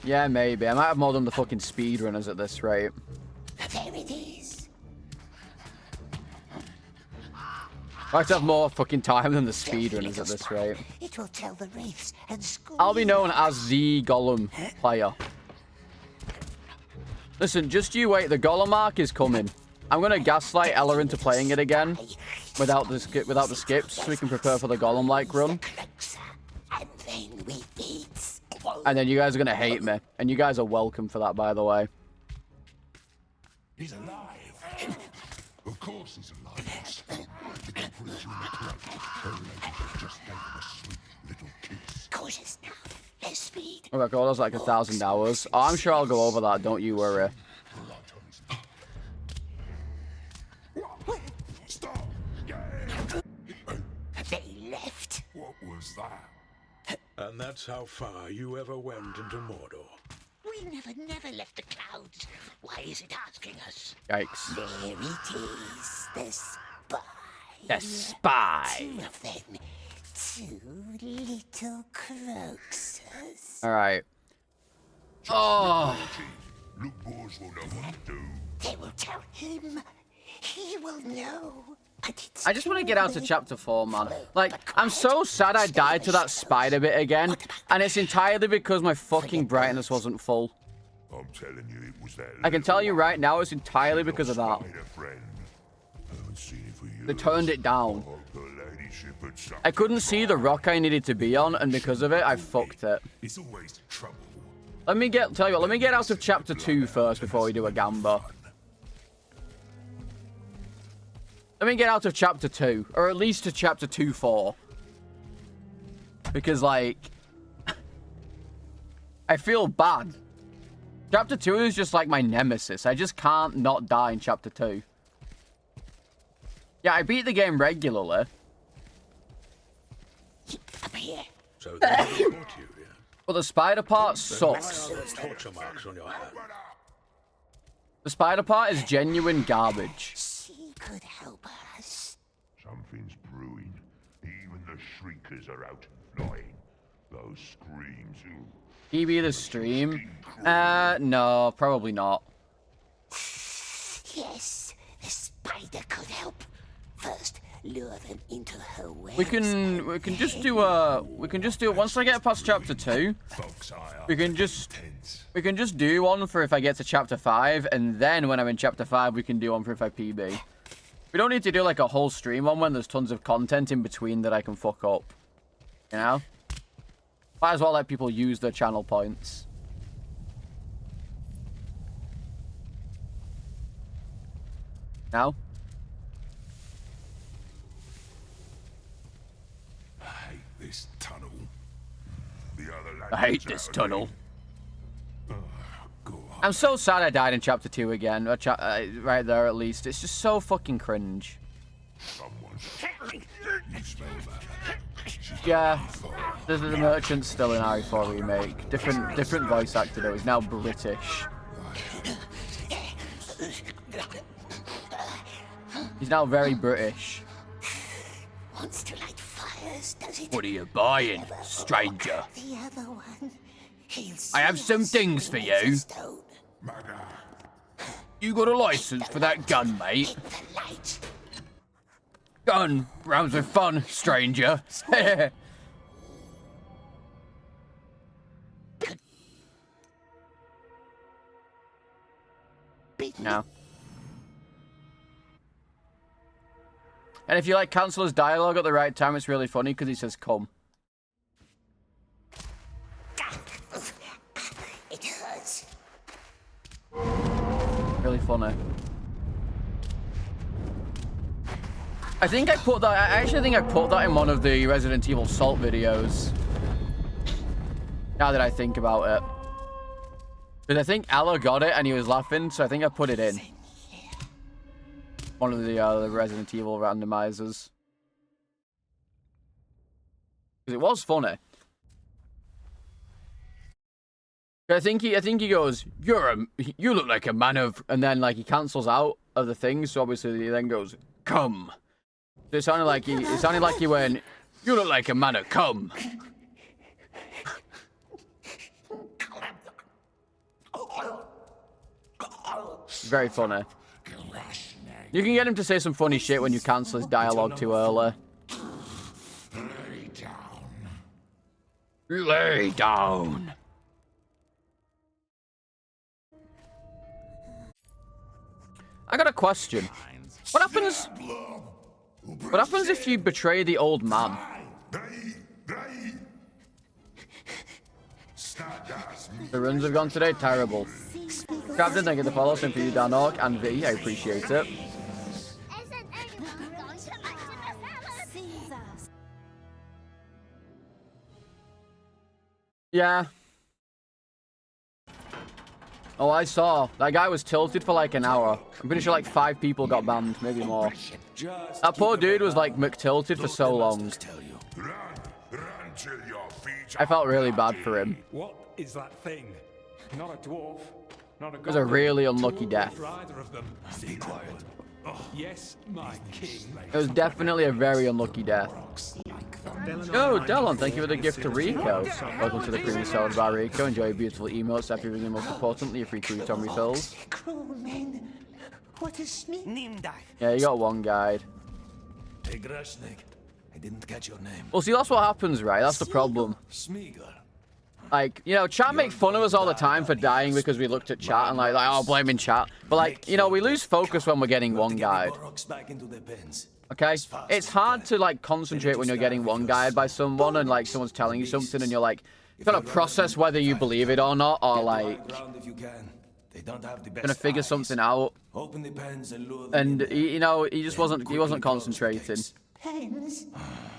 S1: Yeah, maybe. I might have more than the fucking speedrunners at this rate.
S2: There it is.
S1: I might have more fucking time than the speedrunners at this rate.
S2: It will tell the wraiths and school.
S1: I'll be known as the Gollum player. Listen, just you wait. The Gollum arc is coming. I'm gonna gaslight Ella into playing it again without the skips, so we can prepare for the Gollum-like run.
S2: And then we eat.
S1: And then you guys are gonna hate me, and you guys are welcome for that, by the way.
S12: He's alive. Of course he's alive. The creature in the cloak. Her ladyship just gave him a sweet little kiss.
S2: Cautious now. Less speed.
S1: Oh my god, that's like 1,000 hours. Oh, I'm sure I'll go over that, don't you worry.
S12: Stop!
S2: They left.
S12: What was that?
S6: And that's how far you ever went into Mordor.
S2: We never left the clouds. Why is it asking us?
S1: Yikes.
S2: There it is. The spy.
S1: The spy.
S2: Two of them. Two little croakses.
S1: Alright. Oh.
S12: Look, boys will know what to do.
S2: They will tell him. He will know.
S1: I just want to get out to chapter 4, man. Like, I'm so sad I died to that spider bit again, and it's entirely because my fucking brightness wasn't full.
S12: I'm telling you, it was that.
S1: I can tell you right now, it's entirely because of that. They turned it down. I couldn't see the rock I needed to be on, and because of it, I fucked it.
S12: It's always trouble.
S1: Let me get out of chapter 2 first before we do a gamba. Let me get out of chapter 2, or at least to chapter 2-4. Because, like, I feel bad. Chapter 2 is just like my nemesis. I just can't not die in chapter 2. Yeah, I beat the game regularly.
S2: Up here.
S6: So they caught you, yeah?
S1: But the spider part sucks.
S6: Torture marks on your hand.
S1: The spider part is genuine garbage.
S2: She could help us.
S12: Something's brewing. Even the shriekers are out and flying. Those screams.
S1: TB the stream? No, probably not.
S2: Yes, the spider could help. First, lure them into her web.
S1: We can just do once I get past chapter 2. We can just do one for if I get to chapter 5, and then when I'm in chapter 5 we can do one for if I PB. We don't need to do like a whole stream on when there's tons of content in between that I can fuck up. You know? Might as well let people use their channel points. Now?
S12: I hate this tunnel.
S1: I hate this tunnel. I'm so sad I died in chapter 2 again. Right there, at least. It's just so fucking cringe. Yeah, the merchant's still in RE4 remake. Different voice actor though. He's now British. He's now very British.
S2: Wants to light fires, does it?
S1: What are you buying, stranger?
S2: The other one.
S1: I have some things for you. You got a license for that gun, mate? Gun rounds are fun, stranger. No. And if you like cancel his dialogue at the right time, it's really funny because he says "come."
S2: It hurts.
S1: Really funny. I think I put that. I actually think I put that in one of the Resident Evil Salt videos. Now that I think about it. Because I think Ella got it and he was laughing, so I think I put it in. One of the Resident Evil randomizers. Because it was funny. I think he goes, you look like a man of, and then like he cancels out of the thing, so obviously he then goes, come. So it sounded like he went, you look like a man of come. Very funny. You can get him to say some funny shit when you cancel his dialogue too early.
S12: Lay down.
S1: Lay down. I got a question. What happens if you betray the old man? The runs have gone today, terrible. Captain, thank you for the follow. Same for you, Danok and V. I appreciate it. Yeah. Oh, I saw. That guy was tilted for like an hour. I'm pretty sure like 5 people got banned, maybe more. That poor dude was like McTilted for so long. I felt really bad for him.
S8: What is that thing? Not a dwarf, not a
S1: It was a really unlucky death.
S8: Be quiet. Yes, my king.
S1: It was definitely a very unlucky death. Oh, Delon, thank you for the gift to Rico. Welcome to the previous episode by Rico. Enjoy your beautiful emotes. Happy with most importantly, your free crouton refills.
S2: What is name?
S1: Yeah, you got one guide.
S7: Hey, Grashnik, I didn't catch your name.
S1: Well, see, that's what happens, right? That's the problem. Like, you know, chat make fun of us all the time for dying because we looked at chat and like oh, blaming chat. But like, you know, we lose focus when we're getting one guide. Okay? It's hard to like concentrate when you're getting one guide by someone and like someone's telling you something and you're like, you gotta process whether you believe it or not, or like gonna figure something out. And you know, he wasn't concentrating.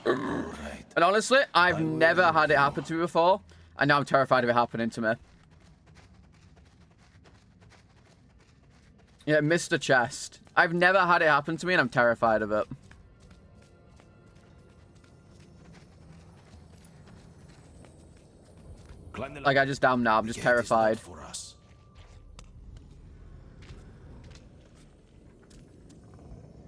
S1: And honestly, I've never had it happen to me before, and now I'm terrified of it happening to me. Yeah, Mr. Chest. I've never had it happen to me, and I'm terrified of it. Like, I just am now. I'm just terrified.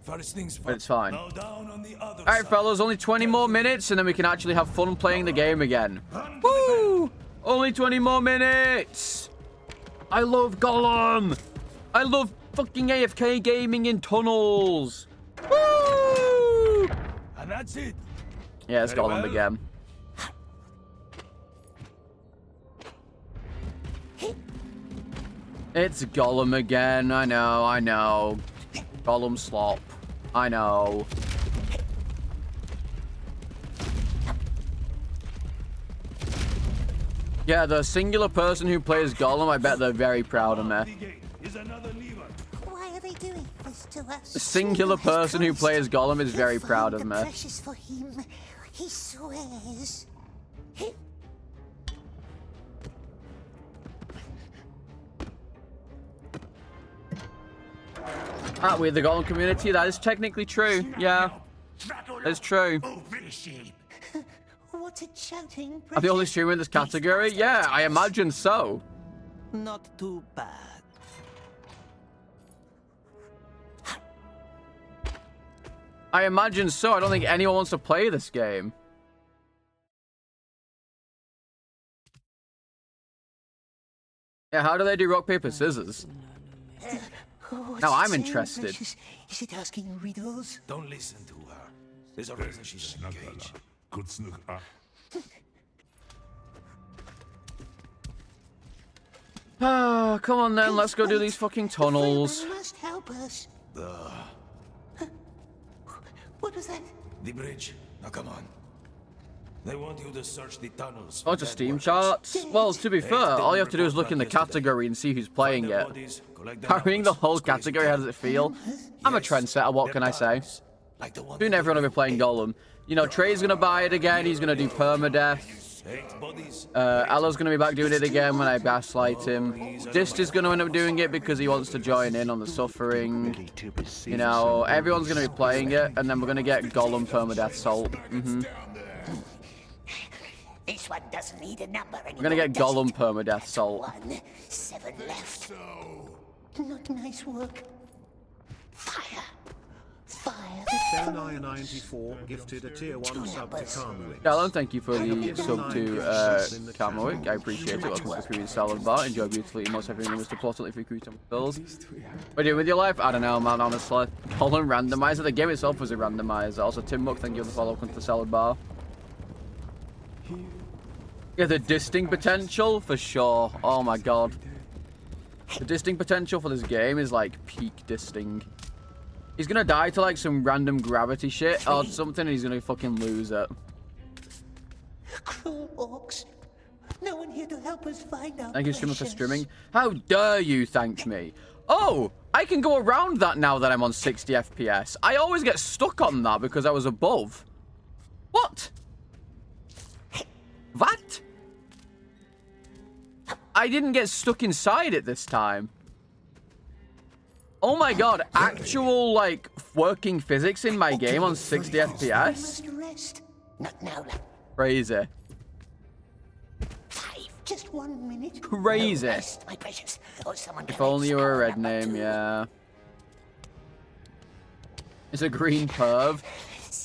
S1: But it's fine. Alright, fellas, only 20 more minutes, and then we can actually have fun playing the game again. Woo! Only 20 more minutes! I love Gollum! I love fucking AFK gaming in tunnels! Woo!
S7: And that's it.
S1: Yeah, it's Gollum again. It's Gollum again. I know. Gollum slop. I know. Yeah, the singular person who plays Gollum, I bet they're very proud of me.
S2: Why are they doing this to us?
S1: The singular person who plays Gollum is very proud of me.
S2: Precious for him. He swears.
S1: Aren't we the Gollum community? That is technically true. Yeah, it's true.
S2: What's it shouting?
S1: I'm the only streamer in this category? Yeah, I imagine so.
S2: Not too bad.
S1: I imagine so. I don't think anyone wants to play this game. Yeah, how do they do rock, paper, scissors? Now I'm interested.
S2: Is it asking riddles?
S7: Don't listen to her. There's a reason she's engaged.
S12: Good snooker.
S1: Ah, come on then, let's go do these fucking tunnels.
S2: You must help us. What was that?
S7: The bridge. Now come on. They want you to search the tunnels.
S1: Oh, just Steam charts? Well, to be fair, all you have to do is look in the category and see who's playing it. Carrying the whole category, how does it feel? I'm a trendsetter, what can I say? Soon everyone will be playing Gollum. You know, Trey's gonna buy it again, he's gonna do Permadeath. Alo's going to be back doing it again when I gaslight him. Dist is going to end up doing it because he wants to join in on the suffering. You know, everyone's going to be playing it, and then we're going to get Gollum Permadeath Salt.
S2: This one doesn't need a number anymore.
S1: We're going to get Gollum Permadeath Salt.
S2: 7 left. Not nice work. Fire. Fire.
S15: Delnaya 94 gifted a tier 1 sub to Carmwick.
S1: Alan, thank you for the sub to Carmwick. I appreciate it. Welcome to the Crew Salad Bar. Enjoy beautifully most everything was to plot for Crew Bills. What are you doing with your life? I don't know, man, honestly. Colin randomizer. The game itself was a randomizer. Also, Tim Muck, thank you for the follow. Welcome to the Salad Bar. Yeah, the distinct potential for sure. Oh my god. The distinct potential for this game is like peak distinct. He's gonna die to like some random gravity shit or something and he's gonna fucking lose it.
S2: Cruel orcs. No one here to help us find out.
S1: Thank you, streamer, for streaming. How dare you thank me? Oh, I can go around that now that I'm on 60 FPS. I always get stuck on that because I was above. What? What? I didn't get stuck inside it this time. Oh my god, actual, like, working physics in my game on 60 FPS?
S2: Not now.
S1: Crazy.
S2: 5, just 1 minute.
S1: Crazy.
S2: No rest, my precious. Or someone
S1: If only you were a red name, yeah. It's a green perv.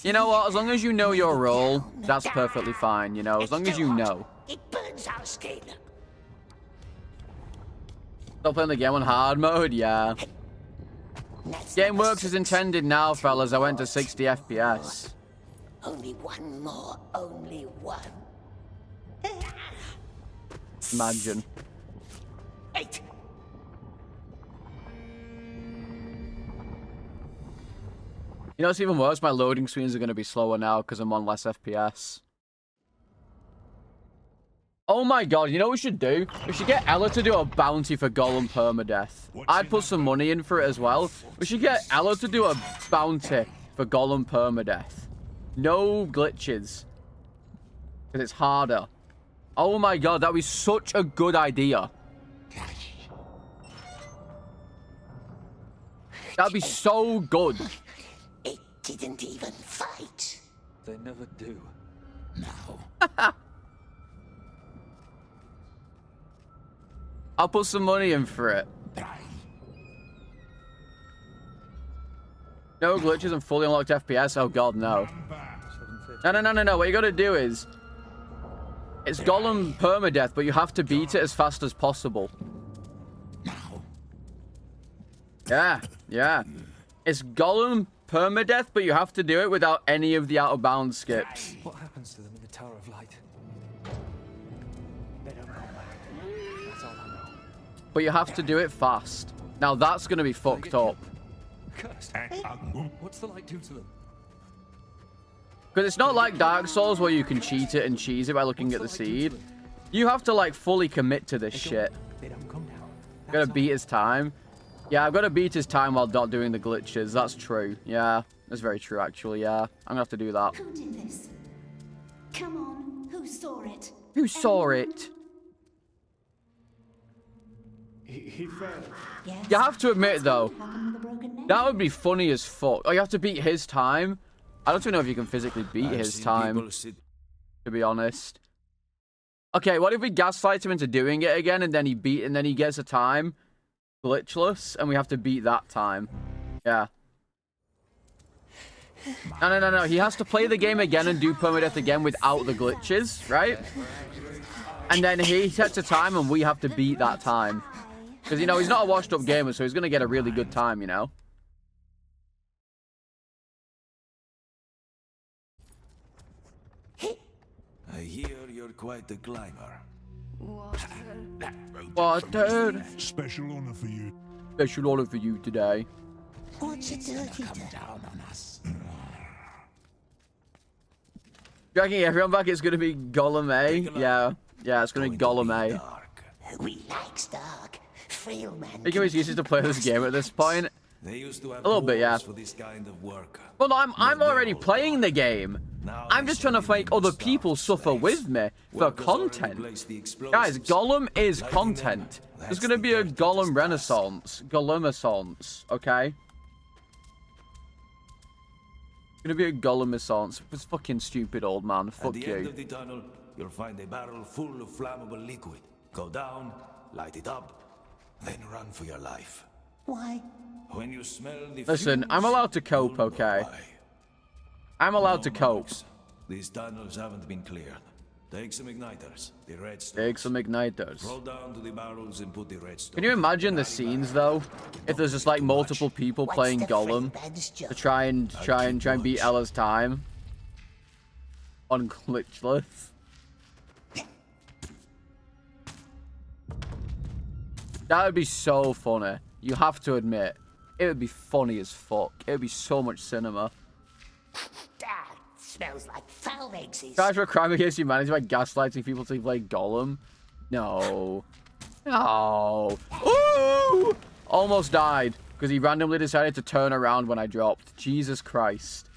S1: You know what, as long as you know your role, that's perfectly fine, you know, as long as you know.
S2: It burns our skin.
S1: Stop playing the game on hard mode, yeah. Game works as intended now, fellas. I went to 60 FPS.
S2: Only one more, only one.
S1: Imagine.
S2: 8.
S1: You know what's even worse? My loading screens are going to be slower now because I'm on less FPS. Oh my god, you know what we should do? We should get Ella to do a bounty for Gollum Permadeath. I'd put some money in for it as well. We should get Ella to do a bounty for Gollum Permadeath. No glitches. Because it's harder. Oh my god, that would be such a good idea. That'd be so good.
S2: It didn't even fight.
S16: They never do.
S2: No.
S1: I'll put some money in for it. No glitches and fully unlocked FPS? Oh god, no. No. What you gotta do is... It's Gollum Permadeath, but you have to beat it as fast as possible. Yeah. It's Gollum Permadeath, but you have to do it without any of the out-of-bounds skips.
S16: What happens to them in the Tower of Light? They don't come back. That's all I know.
S1: But you have to do it fast. Now that's gonna be fucked up.
S16: Cursed. What's the light do to them?
S1: Because it's not like Dark Souls where you can cheat it and cheese it by looking at the seed. You have to like fully commit to this shit.
S16: They don't come down.
S1: Gotta beat his time. Yeah, I've got to beat his time while not doing the glitches. That's true. Yeah, that's very true, actually. Yeah, I'm gonna have to do that.
S3: Who did this? Come on, who saw it?
S1: Who saw it?
S8: He failed.
S3: Yes.
S1: You have to admit, though, that would be funny as fuck. Oh, you have to beat his time? I don't even know if you can physically beat his time, to be honest. Okay, what if we gaslight him into doing it again, and then he gets a time glitchless, and we have to beat that time? Yeah. No. He has to play the game again and do permadeath again without the glitches, right? And then he sets a time, and we have to beat that time. Because, you know, he's not a washed-up gamer, so he's going to get a really good time, you know?
S7: I hear you're quite the climber.
S1: Water.
S12: Special honor for you.
S1: Special order for you today.
S2: What's a dirty
S4: Down on us.
S1: Dragging everyone back, it's going to be Gollum A? Yeah, it's going to be Gollum A.
S2: We like dark. Frail man.
S1: Making excuses to play this game at this point.
S7: They used to have
S1: A little bit, yeah.
S7: for this kind of work.
S1: Well, no, I'm already playing the game. I'm just trying to make other people suffer with me for content. Guys, Gollum is content. There's going to be a Gollum renaissance. Gollumaissance, okay? Gonna be a Gollum renaissance. This fucking stupid old man. Fuck
S7: At the
S1: you.
S7: end of the tunnel, you'll find a barrel full of flammable liquid. Go down, light it up, then run for your life.
S2: Why?
S7: When you smell the
S1: Listen, I'm allowed to cope, okay? I'm allowed to cope.
S7: These tunnels haven't been cleared. Take some igniters, the redstone.
S1: Take some igniters.
S7: Roll down to the barrels and put the redstone.
S1: Can you imagine the scenes though? If there's just like multiple people playing Gollum to try and beat Ella's time on glitchless. That would be so funny. You have to admit, it would be funny as fuck. It would be so much cinema.
S2: Dad, smells like foul eggs.
S1: Charge for crime against humanity by gaslighting people to play Gollum? No. No. Ooh! Almost died because he randomly decided to turn around when I dropped. Jesus Christ.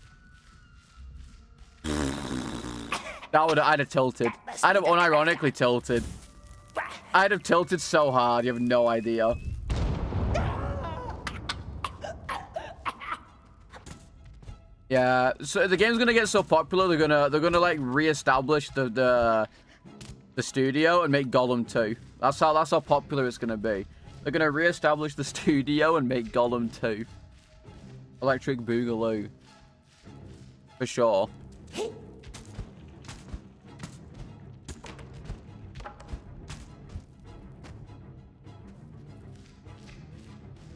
S1: I'd have tilted. I'd have unironically tilted. I'd have tilted so hard, you have no idea. Yeah, so the game's gonna get so popular they're gonna like reestablish the studio and make Gollum 2. That's how popular it's gonna be. They're gonna reestablish the studio and make Gollum 2. Electric Boogaloo. For sure.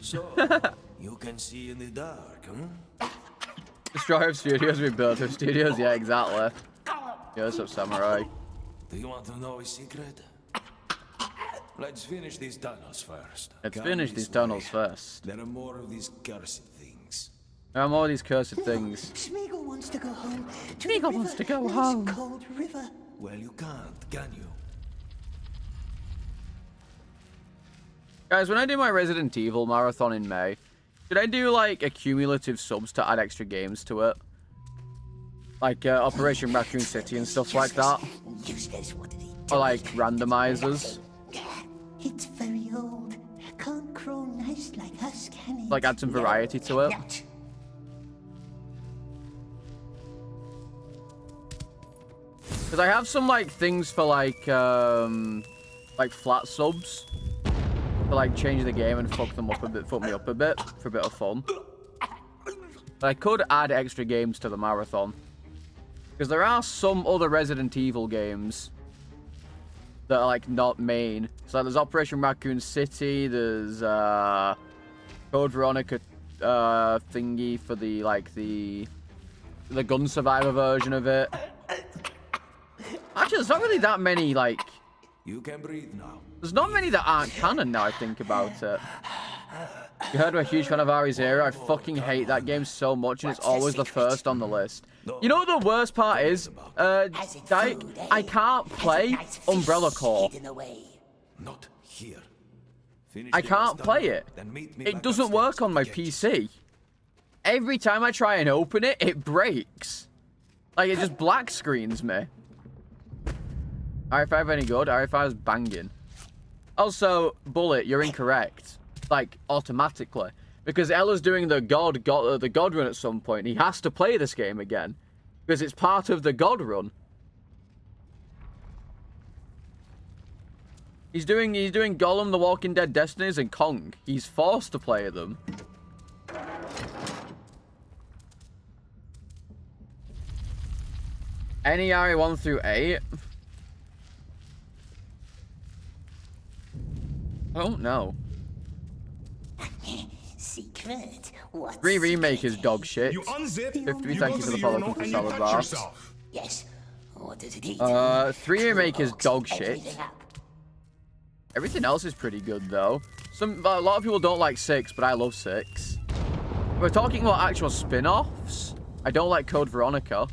S7: So, you can see in the dark, huh?
S1: Destroyer of studios, rebuild of studios, yeah, exactly. Yeah, what's up, Samurai?
S7: Do you want to know a secret? Let's finish these tunnels first.
S1: Let's finish these tunnels first.
S7: There are more of these cursed things.
S1: There are more of these cursed things.
S2: Smeagol wants to go home.
S1: Smeagol wants to go home.
S2: Cold river.
S7: Well, you can't, can you?
S1: Guys, when I do my Resident Evil marathon in May, should I do like a cumulative subs to add extra games to it? Like Operation Raccoon City and stuff like that? Or like randomizers?
S2: It's very old. Can't grow nice like us, can it?
S1: Like add some variety to it? Because I have some like things for like flat subs. To like change the game and fuck them up a bit, fuck me up a bit for a bit of fun. But I could add extra games to the marathon. Because there are some other Resident Evil games that are like not main. So there's Operation Raccoon City, there's Code Veronica thingy for the like the Gun Survivor version of it. Actually, there's not really that many like.
S7: You can breathe now.
S1: There's not many that aren't canon now I think about it. You heard I'm a huge fan of Ari's Era. I fucking hate that game so much and it's always the first on the list. You know what the worst part is? Dyke, I can't play Umbrella Corps.
S7: Not here.
S1: I can't play it. It doesn't work on my PC. Every time I try and open it, it breaks. Like, it just black screens me. RE5 any good? RE5 is banging. Also, Bullet, you're incorrect. Like, automatically. Because Ella's doing the God run at some point. He has to play this game again. Because it's part of the God run. He's doing Gollum, The Walking Dead Destinies, and Kong. He's forced to play them. Any RE 1 through 8? I don't know.
S2: Secret. What's
S1: 3 Remake is dog shit.
S13: You unzip.
S1: 53, thank you for the follow from Salad Bar.
S2: Yes. What does it eat?
S1: 3 Remake is dog shit. Everything else is pretty good though. A lot of people don't like 6, but I love 6. We're talking about actual spin-offs. I don't like Code Veronica.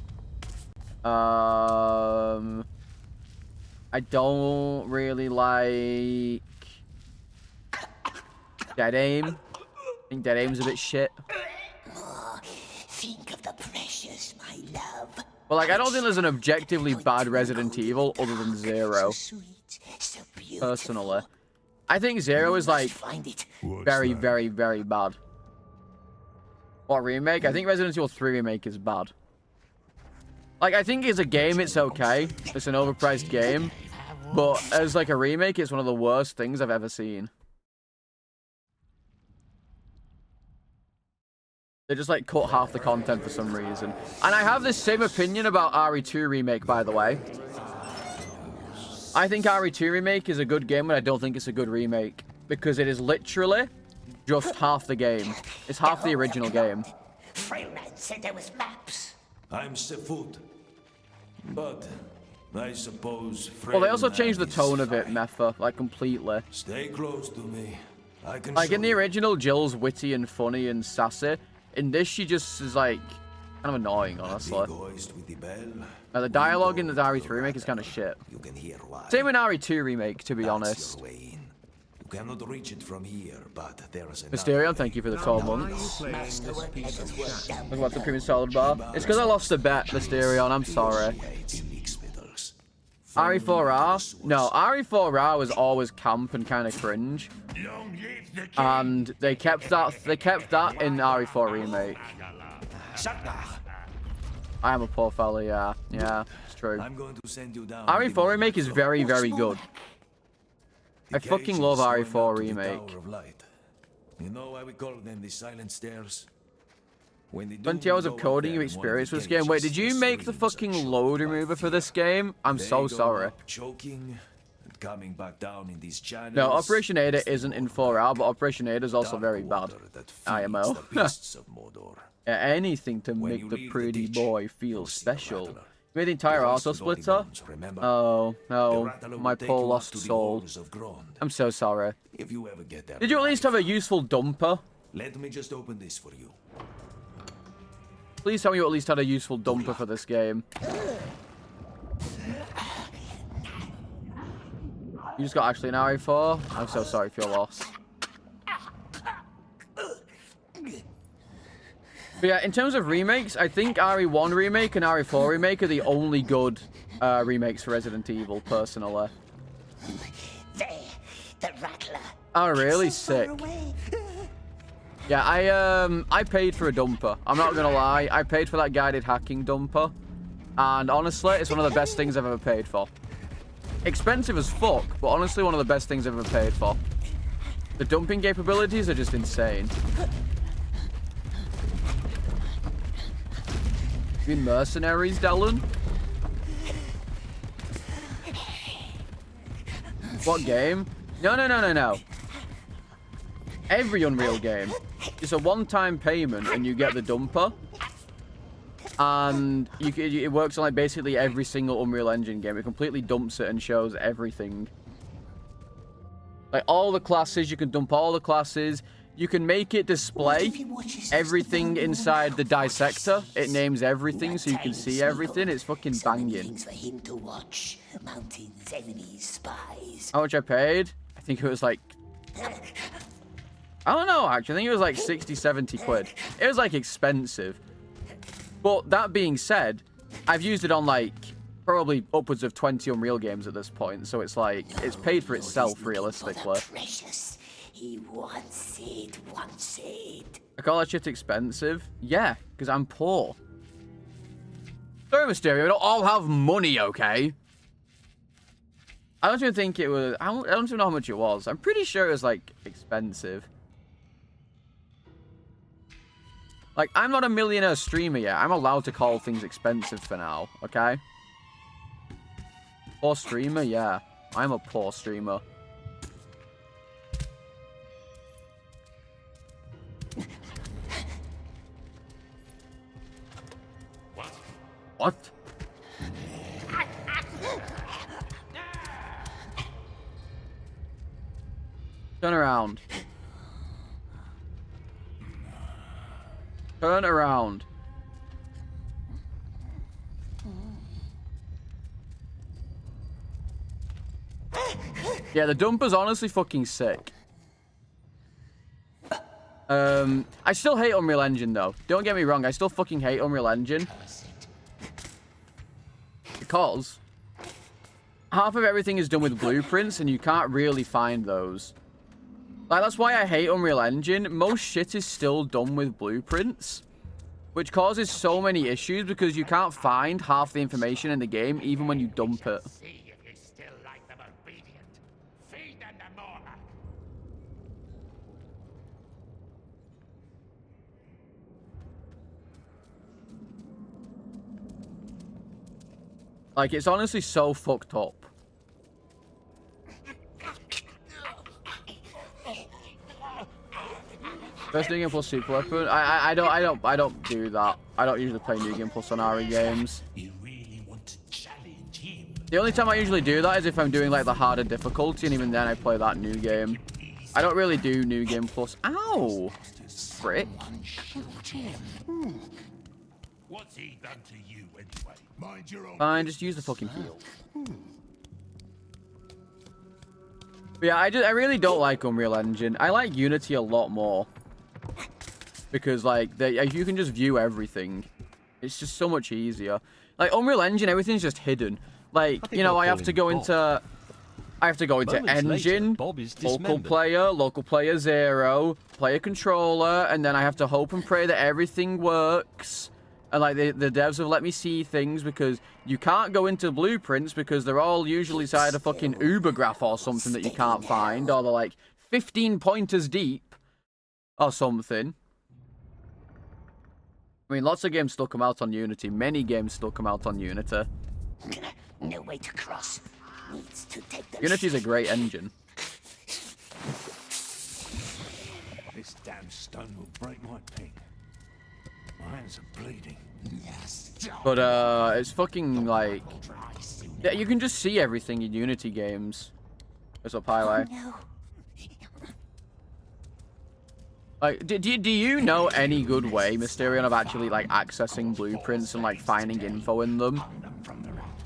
S1: I don't really like Dead Aim. think Dead Aim's a bit shit.
S2: Think of the precious, my love.
S1: But like, I don't think there's an objectively bad Resident Evil other than Zero. Personally, I think Zero is like very, very, very bad. What remake? I think Resident Evil 3 remake is bad. Like, I think as a game, it's okay. It's an overpriced game. But as like a remake, it's one of the worst things I've ever seen. They just like cut half the content for some reason. And I have this same opinion about RE2 remake, by the way. I think RE2 remake is a good game, but I don't think it's a good remake. Because it is literally just half the game. It's half the original game.
S2: Frailman said there was maps.
S7: I'm Sefut. But I suppose...
S1: Well, they also changed the tone of it, Metha, like completely.
S7: Stay close to me. I can
S1: like in the original, Jill's witty and funny and sassy. In this, she just is like kind of annoying, honestly. Now, the dialogue in the RE3 remake is kind of shit. Same in RE2 remake, to be honest.
S7: You cannot reach it from here, but there is
S1: Mysterion, thank you for the 12 months. Look what's the premium solid bar. It's because I lost a bet, Mysterion. I'm sorry. RE4R? No, RE4R was always camp and kind of cringe. And they kept that in RE4 remake. I am a poor fella, yeah. Yeah, it's true. RE4 remake is very, very good. I fucking love RE4 remake.
S7: You know why we call them the silent stairs?
S1: 20 hours of coding you experienced with this game. Wait, did you make the fucking load remover for this game? I'm so sorry.
S7: Choking and coming back down in these channels.
S1: No, Operation Ada isn't in 4R, but Operation Ada is also very bad. IMO. Yeah, anything to make the pretty boy feel special. You made the entire auto splitter? Oh, no. My poor lost soul. I'm so sorry.
S7: If you ever get there,
S1: did you at least have a useful dumper?
S7: Let me just open this for you.
S1: Please tell me you at least had a useful dumper for this game. You just got actually an RE4? I'm so sorry for your loss. But yeah, in terms of remakes, I think RE1 remake and RE4 remake are the only good remakes for Resident Evil, personally.
S2: There, the rattler.
S1: Oh, really? Sick. Yeah, I paid for a dumper. I'm not gonna lie. I paid for that guided hacking dumper. And honestly, it's one of the best things I've ever paid for. Expensive as fuck, but honestly one of the best things I've ever paid for. The dumping capabilities are just insane. You mean mercenaries, Dallin? What game? No. Every Unreal game. It's a one-time payment and you get the dumper. And it works on like basically every single Unreal Engine game. It completely dumps it and shows everything. Like all the classes, you can dump all the classes. You can make it display everything inside the dissector. It names everything so you can see everything. It's fucking banging. How much I paid? I think it was like... I don't know, actually. I think it was like 60, 70 quid. It was like expensive. But that being said, I've used it on like probably upwards of 20 Unreal games at this point. So it's like, it's paid for itself realistically.
S2: He wants it.
S1: I call that shit expensive? Yeah, because I'm poor. Sorry, Mysterio, we don't all have money, okay? I don't even think it was... I don't even know how much it was. I'm pretty sure it was, like, expensive. Like, I'm not a millionaire streamer yet. I'm allowed to call things expensive for now, okay? Poor streamer? Yeah. I'm a poor streamer. What? Turn around. Turn around. Yeah, the dumper's honestly fucking sick. I still hate Unreal Engine, though. Don't get me wrong. I still fucking hate Unreal Engine. Because half of everything is done with blueprints, and you can't really find those. Like, that's why I hate Unreal Engine. Most shit is still done with blueprints, which causes so many issues because you can't find half the information in the game, even when you dump it. Like, it's honestly so fucked up. First New Game Plus Super Weapon. I don't do that. I don't usually play New Game Plus on RE games. The only time I usually do that is if I'm doing like the harder difficulty, and even then I play that new game. I don't really do New Game Plus. Ow! Frick.
S4: What's he done to you anyway? Mind your own.
S1: Fine, just use the fucking heal. But yeah, I really don't like Unreal Engine. I like Unity a lot more. Because, like, you can just view everything. It's just so much easier. Like, Unreal Engine, everything's just hidden. Like, you know, I have to go into Engine, local player 0, player controller, and then I have to hope and pray that everything works. And, like, the devs have let me see things because you can't go into blueprints because they're all usually inside a fucking Ubergraph or something that you can't find, or they're, like, 15 pointers deep or something. I mean, lots of games still come out on Unity. Many games still come out on Unity.
S2: No way to cross. Needs to take the
S1: Unity's a great engine.
S7: This damn stone will break my ping. My hands are bleeding.
S1: But, it's fucking, like... Yeah, you can just see everything in Unity games. What's up, Highlight?
S2: No.
S1: Like, do you know any good way, Mysterion, of actually, like, accessing blueprints and, like, finding info in them?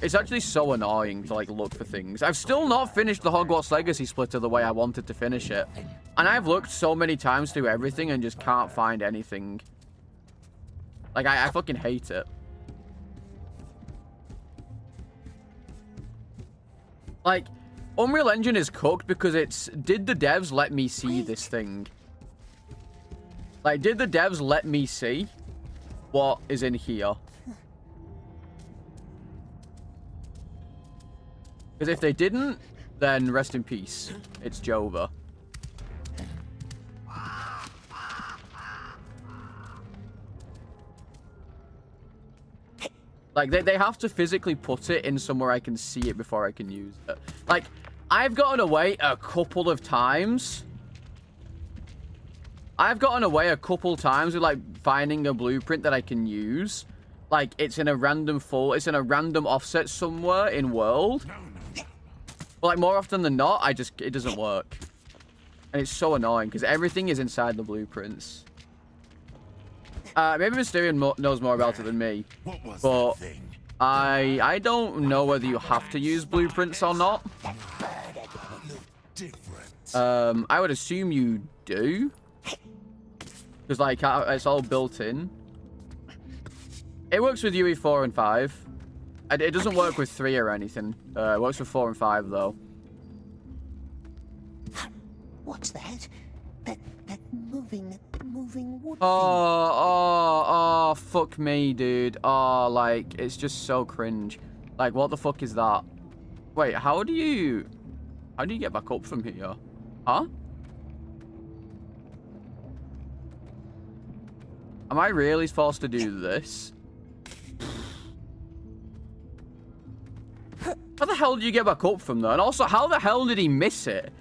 S1: It's actually so annoying to, like, look for things. I've still not finished the Hogwarts Legacy splitter the way I wanted to finish it. And I've looked so many times through everything and just can't find anything. Like, I fucking hate it. Like, Unreal Engine is cooked because it's... Did the devs let me see this thing? Like, did the devs let me see what is in here? Because if they didn't, then rest in peace. It's Jova. Like, they have to physically put it in somewhere I can see it before I can use it. Like, I've gotten away a couple of times. With, like, finding a blueprint that I can use. Like, it's in a random offset somewhere in world. But, like, more often than not, it doesn't work. And it's so annoying, because everything is inside the blueprints. Maybe Mysterion knows more about it than me. But I don't know whether you have to use blueprints or not. I would assume you do. Because, like, it's all built in. It works with UE 4 and 5. It doesn't work with 3 or anything. It works with 4 and 5, though.
S2: What's that? That moving wood.
S1: Oh, fuck me, dude. Oh, like, it's just so cringe. Like, what the fuck is that? Wait, how do you get back up from here? Huh? Am I really supposed to do this? How the hell do you get back up from there? And also, how the hell did he miss it?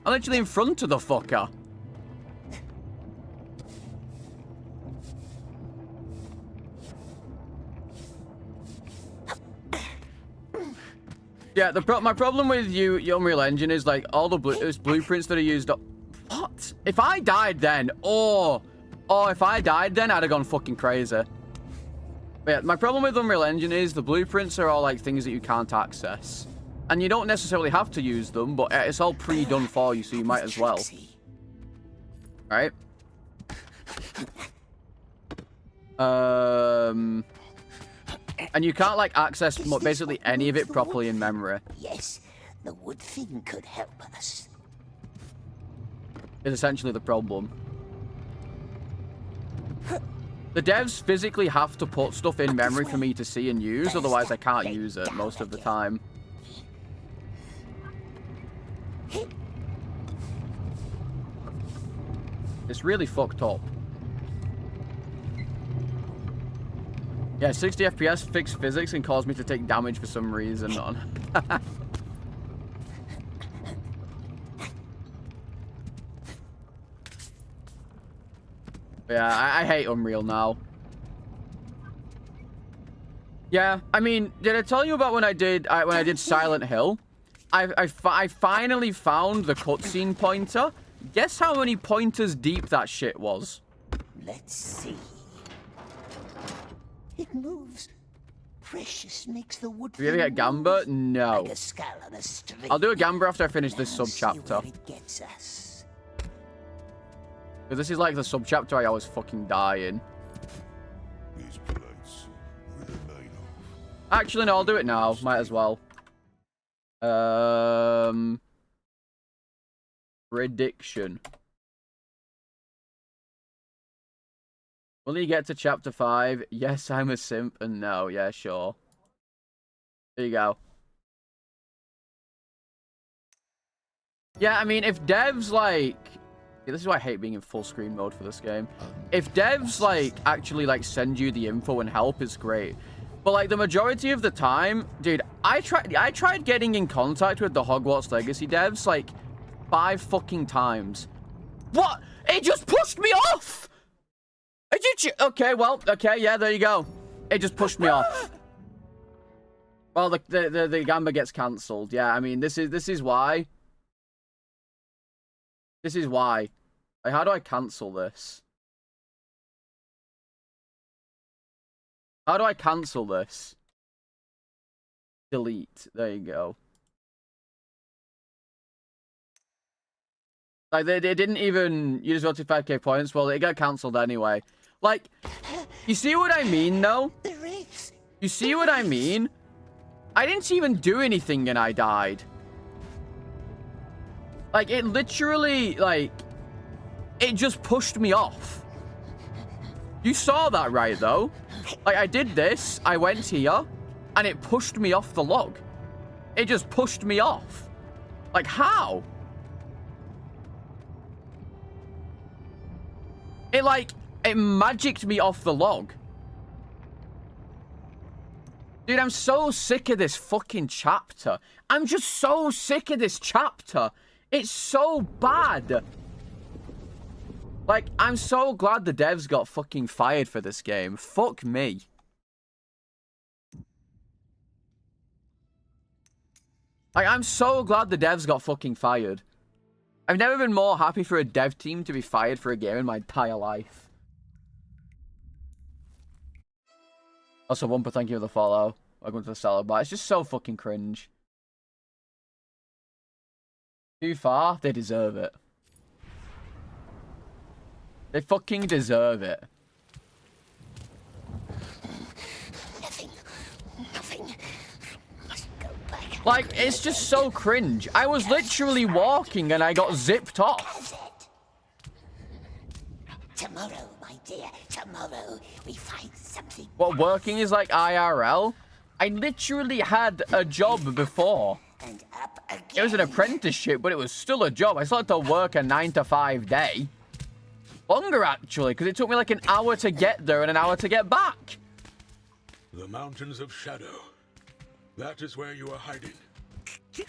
S1: I'm literally in front of the fucker. Yeah, my problem with your Unreal Engine is, like, all the blueprints that are used up. What? If I died then, if I died then, I'd have gone fucking crazy. But yeah, my problem with Unreal Engine is the blueprints are all, like, things that you can't access. And you don't necessarily have to use them, but it's all pre-done for you, so you might as well. Right? And you can't like access basically any of it properly in memory.
S2: Yes, the wood thing could help us.
S1: Is essentially the problem. The devs physically have to put stuff in memory for me to see and use, otherwise I can't use it most of the time. It's really fucked up. Yeah, 60 FPS fixed physics and caused me to take damage for some reason. Yeah, I hate Unreal now. Yeah, I mean, did I tell you about when I did Silent Hill? I finally found the cutscene pointer. Guess how many pointers deep that shit was?
S2: Let's see. It moves. Precious makes the wood.
S1: Do we ever get Gamba? No.
S2: Like a skull on a string.
S1: I'll do a Gamba after I finish this sub-chapter.
S2: It gets us.
S1: Because this is like the sub-chapter I always fucking die in.
S12: These plates, what are they made of?
S1: Actually, no, I'll do it now. Might as well. Prediction. Will you get to chapter 5? Yes, I'm a simp, and no. Yeah, sure. There you go. Yeah, I mean, if devs, like... Yeah, this is why I hate being in full screen mode for this game. If devs, like, actually, like, send you the info and help, it's great. But, like, the majority of the time... Dude, I tried getting in contact with the Hogwarts Legacy devs, like, 5 fucking times. What? It just pushed me off! Okay, well, okay, yeah, there you go. It just pushed me off. Well, the Gamba gets cancelled. Yeah, I mean, this is why. This is why. Like, how do I cancel this? How do I cancel this? Delete. There you go. Like, they didn't even use 5k points. Well, it got cancelled anyway. Like, you see what I mean, though? You see what I mean? I didn't even do anything and I died. Like, it literally, like, it just pushed me off. You saw that, right, though? Like, I did this, I went here, and it pushed me off the log. It just pushed me off. Like, how? It magicked me off the log. Dude, I'm so sick of this fucking chapter. I'm just so sick of this chapter. It's so bad. Like, I'm so glad the devs got fucking fired for this game. Fuck me. Like, I'm so glad the devs got fucking fired. I've never been more happy for a dev team to be fired for a game in my entire life. Also, Wumpa, thank you for the follow. Welcome to the salad bar. It's just so fucking cringe. Too far? They deserve it. They fucking deserve it.
S2: Nothing. Must go back.
S1: Like, it's just so cringe. I was literally walking and I got zipped off.
S2: Tomorrow, my dear, tomorrow we find something.
S1: What, working is like IRL? I literally had a job before.
S2: And up again.
S1: It was an apprenticeship, but it was still a job. I still had to work a 9-to-5 day. Longer, actually, because it took me like an hour to get there and an hour to get back.
S6: The Mountains of Shadow. That is where you are hiding.
S1: Because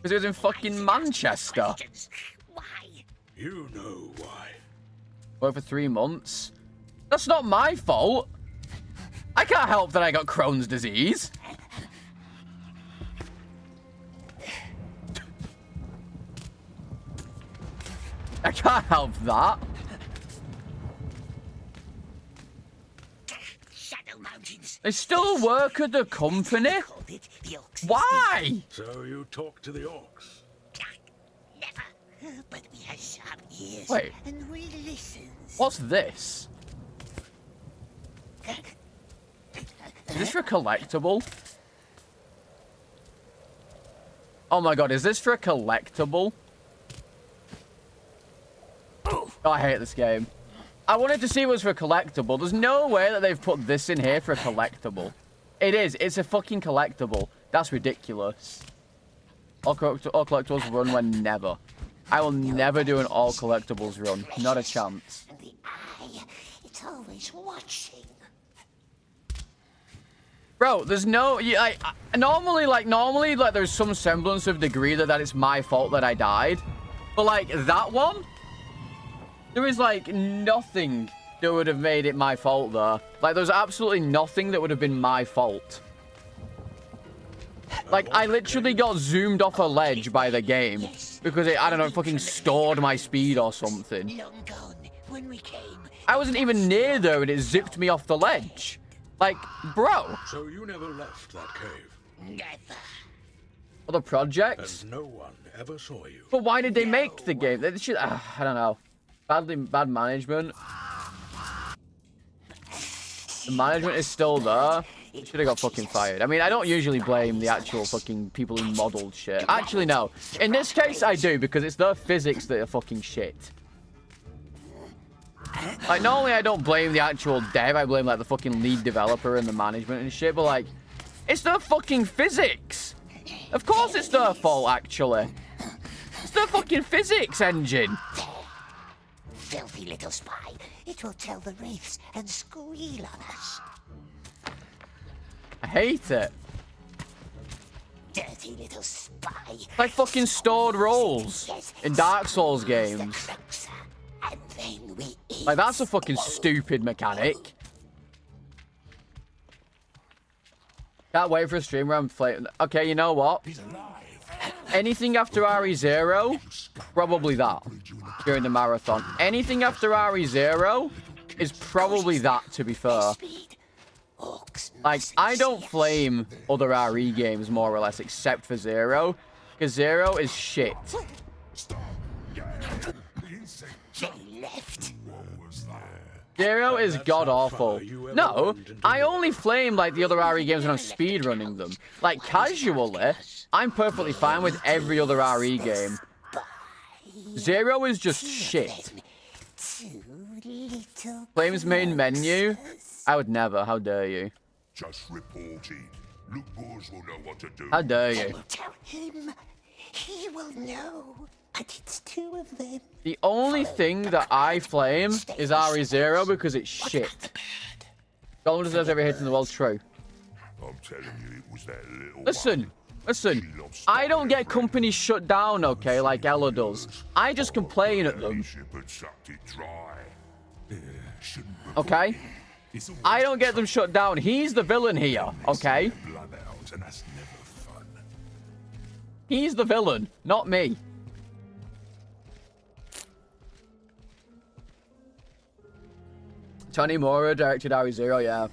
S1: it was in fucking Manchester.
S2: Why?
S6: You know why.
S1: Worked for 3 months. That's not my fault. I can't help that I got Crohn's disease. I can't help that.
S2: Shadow Mountains.
S1: They still work at the company? Why?
S6: So you talk to the orcs?
S2: Never. But we have sharp ears.
S1: Wait.
S2: And we listen.
S1: What's this? Is this for a collectible? Oh my god, is this for a collectible? Oh, I hate this game. I wanted to see if it was for a collectible. There's no way that they've put this in here for a collectible. It is. It's a fucking collectible. That's ridiculous. All collectibles run when never. I will never do an all collectibles run. Not a chance.
S2: And the eye, it's always watching.
S1: Bro, there's no... normally, there's some semblance of degree that it's my fault that I died. But, like, that one... There is, like, nothing that would have made it my fault there. Like, there's absolutely nothing that would have been my fault. Like, I literally got zoomed off a ledge by the game. Because it, I don't know, fucking stored my speed or something.
S2: Long gone when we came.
S1: I wasn't even near there and it zipped me off the ledge. Like, bro.
S6: So you never left that cave?
S2: Never.
S1: Other projects?
S6: And no one ever saw you.
S1: But why did they make the game? They should, I don't know. Bad management. The management is still there. Should have got fucking fired. I mean, I don't usually blame the actual fucking people who modeled shit. Actually, no. In this case, I do, because it's their physics that are fucking shit. Like, normally I don't blame the actual dev. I blame, like, the fucking lead developer and the management and shit. But, like, it's their fucking physics. Of course it's their fault, actually. It's their fucking physics engine.
S2: Filthy little spy. It will tell the wraiths and squeal on us.
S1: I hate it.
S2: Dirty little spy.
S1: Like fucking stored roles in Dark Souls games.
S2: And then we eat.
S1: Like, that's a fucking stupid mechanic. Can't wait for a stream where I'm playing. Okay, you know what? Anything after RE0, probably that during the marathon. Anything after RE0 is probably that, to be fair. Like, I don't flame other RE games more or less except for 0, because 0 is shit.
S2: Left.
S1: 0 is god-awful. No, I only flame, like, the other RE games when I'm speedrunning them. Like, casually, I'm perfectly fine with every other RE game. 0 is just shit. Flames main menu? I would never. How dare you?
S12: Just reporting. Luke Boars will know what to do.
S1: How dare you?
S2: Tell him. He will know. And it's 2 of them.
S1: The only thing that I flame is RE0 because it's shit. Gollum deserves every hit in the world, true.
S12: I'm telling you, it was that little
S1: Listen. I don't get companies shut down, okay, like Ella does. I just complain at them. Okay? I don't get them shut down. He's the villain here, okay? He's the villain, not me. Tony Mora directed RE0, yeah.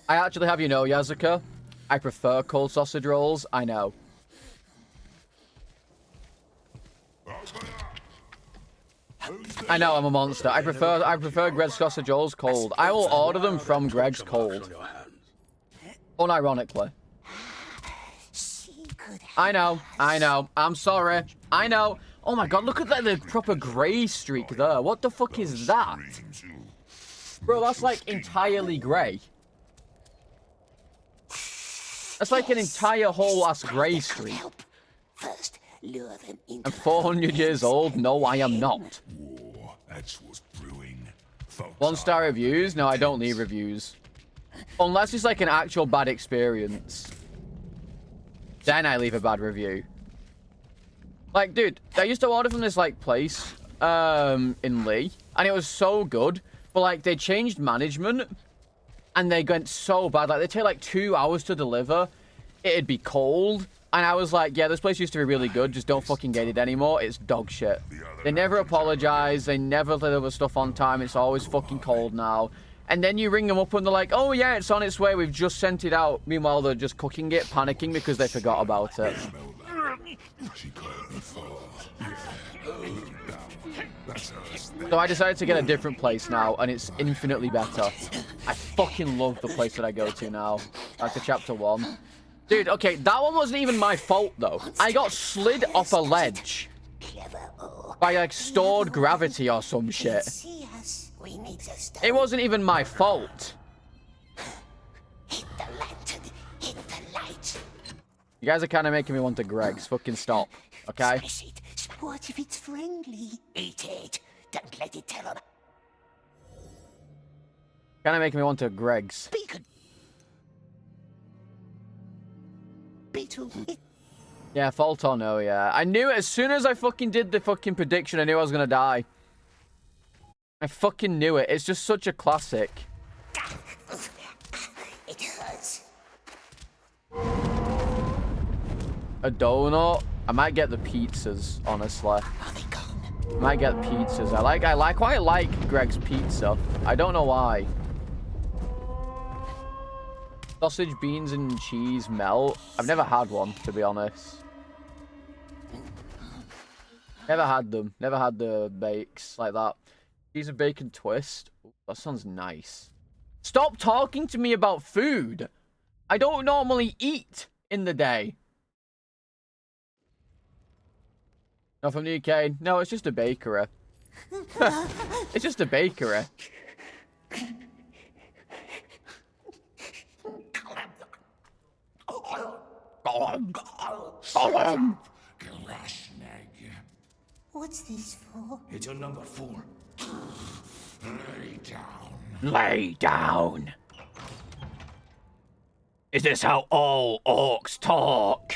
S1: I actually have, you know, Yazuka, I prefer cold sausage rolls, I know. I know, I'm a monster. I prefer Greg's sausage rolls cold. I will order them from Greg's cold. Unironically. I know. I'm sorry. I know. Oh my god, look at that, the proper grey streak there. What the fuck is that? Bro, that's like entirely grey. That's like an entire whole ass grey streak. I'm 400 years old? No, I am not.
S12: That's what's brewing.
S1: 1-star reviews? No, I don't leave reviews. Unless it's like an actual bad experience. Then I leave a bad review. Like, dude, I used to order from this, like, place, in Lee, and it was so good, but, like, they changed management, and they went so bad. Like, they take, like, 2 hours to deliver. It'd be cold, and I was like, yeah, this place used to be really good, just don't fucking get it anymore. It's dog shit. They never apologize, they never deliver stuff on time, it's always fucking cold now. And then you ring them up and they're like, oh yeah, it's on its way, we've just sent it out. Meanwhile, they're just cooking it, panicking because they forgot about it. So I decided to get a different place now, and it's infinitely better. I fucking love the place that I go to now. Back to chapter 1. Dude, okay, that one wasn't even my fault, though. I got slid off a ledge by, like, stored gravity or some shit. It wasn't even my fault. You guys are kind of making me want to Greg's. Fucking stop, okay?
S2: What if it's friendly? Eat it. Don't let it tell him.
S1: Kind of making me want to Greg's.
S2: Beetle.
S1: Yeah, fault or no, yeah. I knew it. As soon as I fucking did the fucking prediction, I knew I was gonna die. I fucking knew it. It's just such a classic.
S2: It hurts.
S1: A donut? I might get the pizzas, honestly. I might get pizzas. I quite like Greg's pizza. I don't know why. Sausage, beans, and cheese melt. I've never had one, to be honest. Never had them. Never had the bakes like that. Cheese and bacon twist. Ooh, that sounds nice. Stop talking to me about food. I don't normally eat in the day. Not from the UK. No, it's just a bakery. It's just a bakery. Gollum.
S2: What's this for?
S7: It's your number 4.
S12: Lay down.
S1: Lay down. Is this how all orcs talk?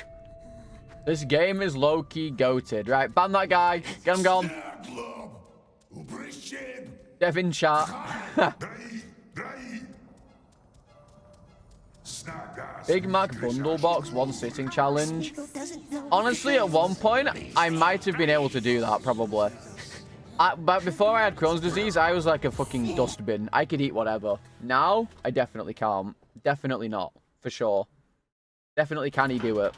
S1: This game is low-key goated. Right, ban that guy. Get him gone. Devin chat. Big Mac bundle box, 1 sitting challenge. Honestly, at one point, I might have been able to do that, probably. But before I had Crohn's disease, I was like a fucking dustbin. I could eat whatever. Now, I definitely can't. Definitely not. For sure. Definitely can he do it.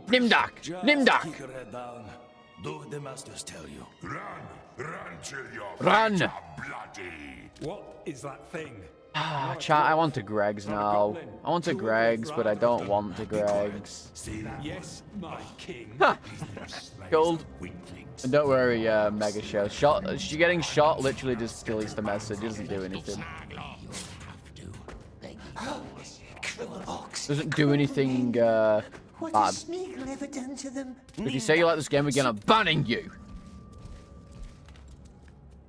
S1: Nimdak!
S7: Keep your head down. Do what the masters tell you.
S12: Run till your
S1: Run!
S12: feet are bloody.
S8: What is that thing?
S1: Chat, I want to Greg's now. I want to Greg's, but I don't want to Greg's.
S8: Yes, my king.
S1: Gold. And don't worry, Mega Show. She getting shot literally just deletes the message. Doesn't do anything. Doesn't do anything bad.
S2: What has Smeagol ever done to them?
S1: If you say you like this game again, I'm banning you.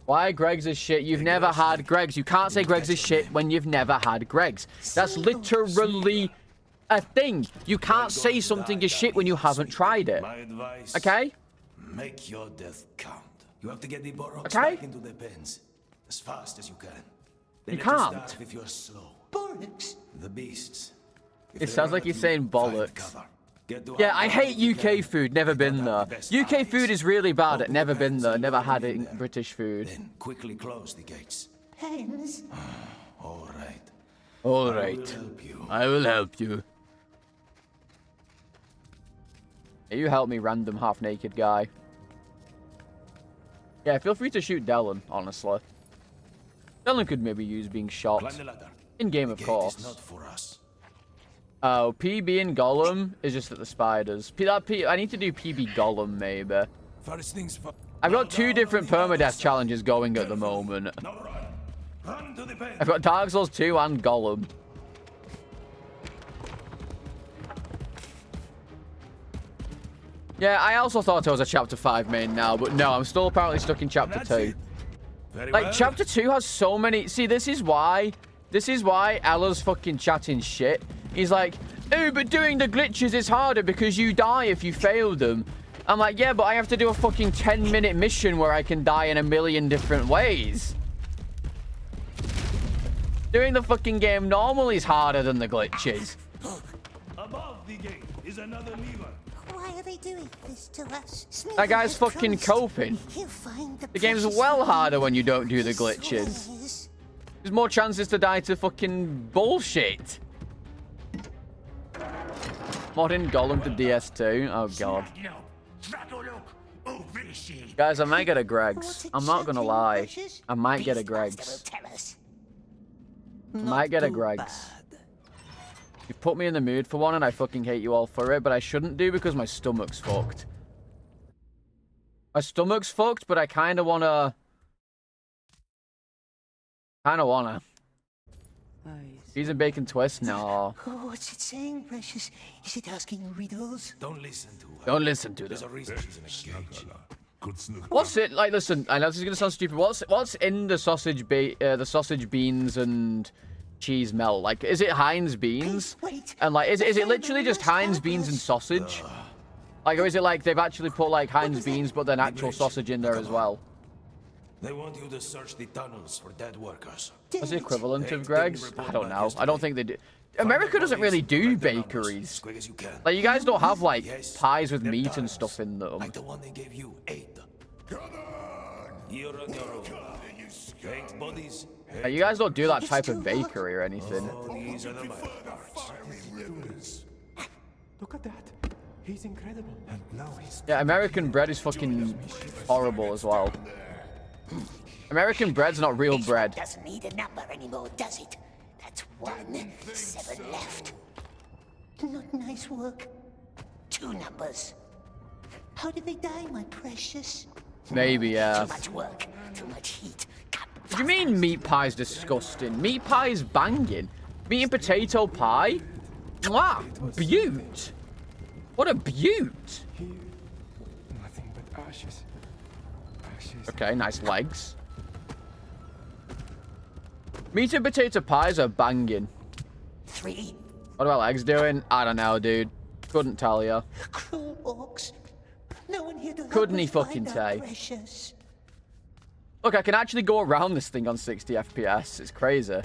S1: Why Greg's is shit? You've never had Greg's. You can't say Greg's is shit when you've never had Greg's. That's literally a thing. You can't say something is shit when you haven't tried it. Okay?
S7: Make your death count. You have to get the Borroks
S1: Okay?
S7: back into their pens as fast as you can.
S1: You can't.
S7: Starve if you're slow.
S2: Borroks?
S7: The beasts.
S1: It sounds like you're saying bollocks. Yeah, I hate UK food. Never been there. UK food is really bad. Never been there. Never had it in British food.
S7: Then quickly close the gates.
S2: Hens?
S7: All right.
S1: All right. I will help you. Yeah, you help me, random half-naked guy. Yeah, feel free to shoot Dellen, honestly. Dellen could maybe use being shot. In-game, of course.
S7: Not for us.
S1: Oh, PB and Gollum is just at the spiders. I need to do PB Gollum, maybe. I've got 2 different permadeath challenges going at the moment. I've got Dark Souls 2 and Gollum. Yeah, I also thought I was a Chapter 5 main now, but no, I'm still apparently stuck in Chapter 2. Like, Chapter 2 has so many... See, this is why Ella's fucking chatting shit. He's like, oh, but doing the glitches is harder because you die if you fail them. I'm like, yeah, but I have to do a fucking 10-minute mission where I can die in a million different ways. Doing the fucking game normally is harder than the glitches.
S7: Above the gate is another lever.
S2: Why are they doing this to us? Smeagol
S1: That guy's
S2: has
S1: fucking
S2: promised
S1: coping.
S2: he'll find the
S1: The game's
S2: precious
S1: well
S2: one.
S1: harder when you don't do the
S2: He
S1: glitches.
S2: swears.
S1: There's more chances to die to fucking bullshit. Modern Gollum to DS2. Oh, God. Guys, I might get a Greg's. I'm not gonna lie. I might get a Greg's. I might get a Greg's. You put me in the mood for one and I fucking hate you all for it, but I shouldn't do because my stomach's fucked. My stomach's fucked, but I kind of wanna... Cheese and bacon twist? No.
S2: Oh, what's it saying, Precious? Is it asking riddles?
S7: Don't listen to her.
S1: Don't listen to them.
S7: There's a reason she's in a cage.
S1: What's it like? Listen, I know this is gonna sound stupid. What's in the sausage beans and cheese melt? Like, is it Heinz beans? And like, is it literally just Heinz beans and sausage? Like, or is it like they've actually put like Heinz beans but then actual sausage in there as well?
S7: They want you to search the tunnels for dead workers.
S1: What's the equivalent of Greg's? I don't know. I don't think they do. America doesn't really do bakeries. Like, you guys don't have like pies with meat and stuff in them.
S7: Like the one they gave you, 8. You're on your own. 8 bodies.
S1: Like, you guys don't do that type of bakery or anything.
S7: These are the parts.
S8: Look at that. He's incredible. And now he's...
S1: Yeah, American bread is fucking horrible as well. American bread's not real bread.
S2: Doesn't need a number anymore, does it? That's 1, 7 left. Not nice work. 2 numbers. How did they die, my precious?
S1: Maybe, yeah.
S2: Too much work, too much heat.
S1: What do you mean meat pie's disgusting? Meat pie's banging. Meat and potato pie? Mwah! Beaut! What a beaut!
S8: Nothing but ashes.
S1: Okay, nice legs. Meat and potato pies are banging.
S2: 3.
S1: What are my legs doing? I don't know, dude. Couldn't tell you.
S2: Cruel orcs. No one here to
S1: Couldn't he
S2: help us
S1: fucking
S2: find our
S1: say?
S2: precious.
S1: Look, I can actually go around this thing on 60 FPS. It's crazy.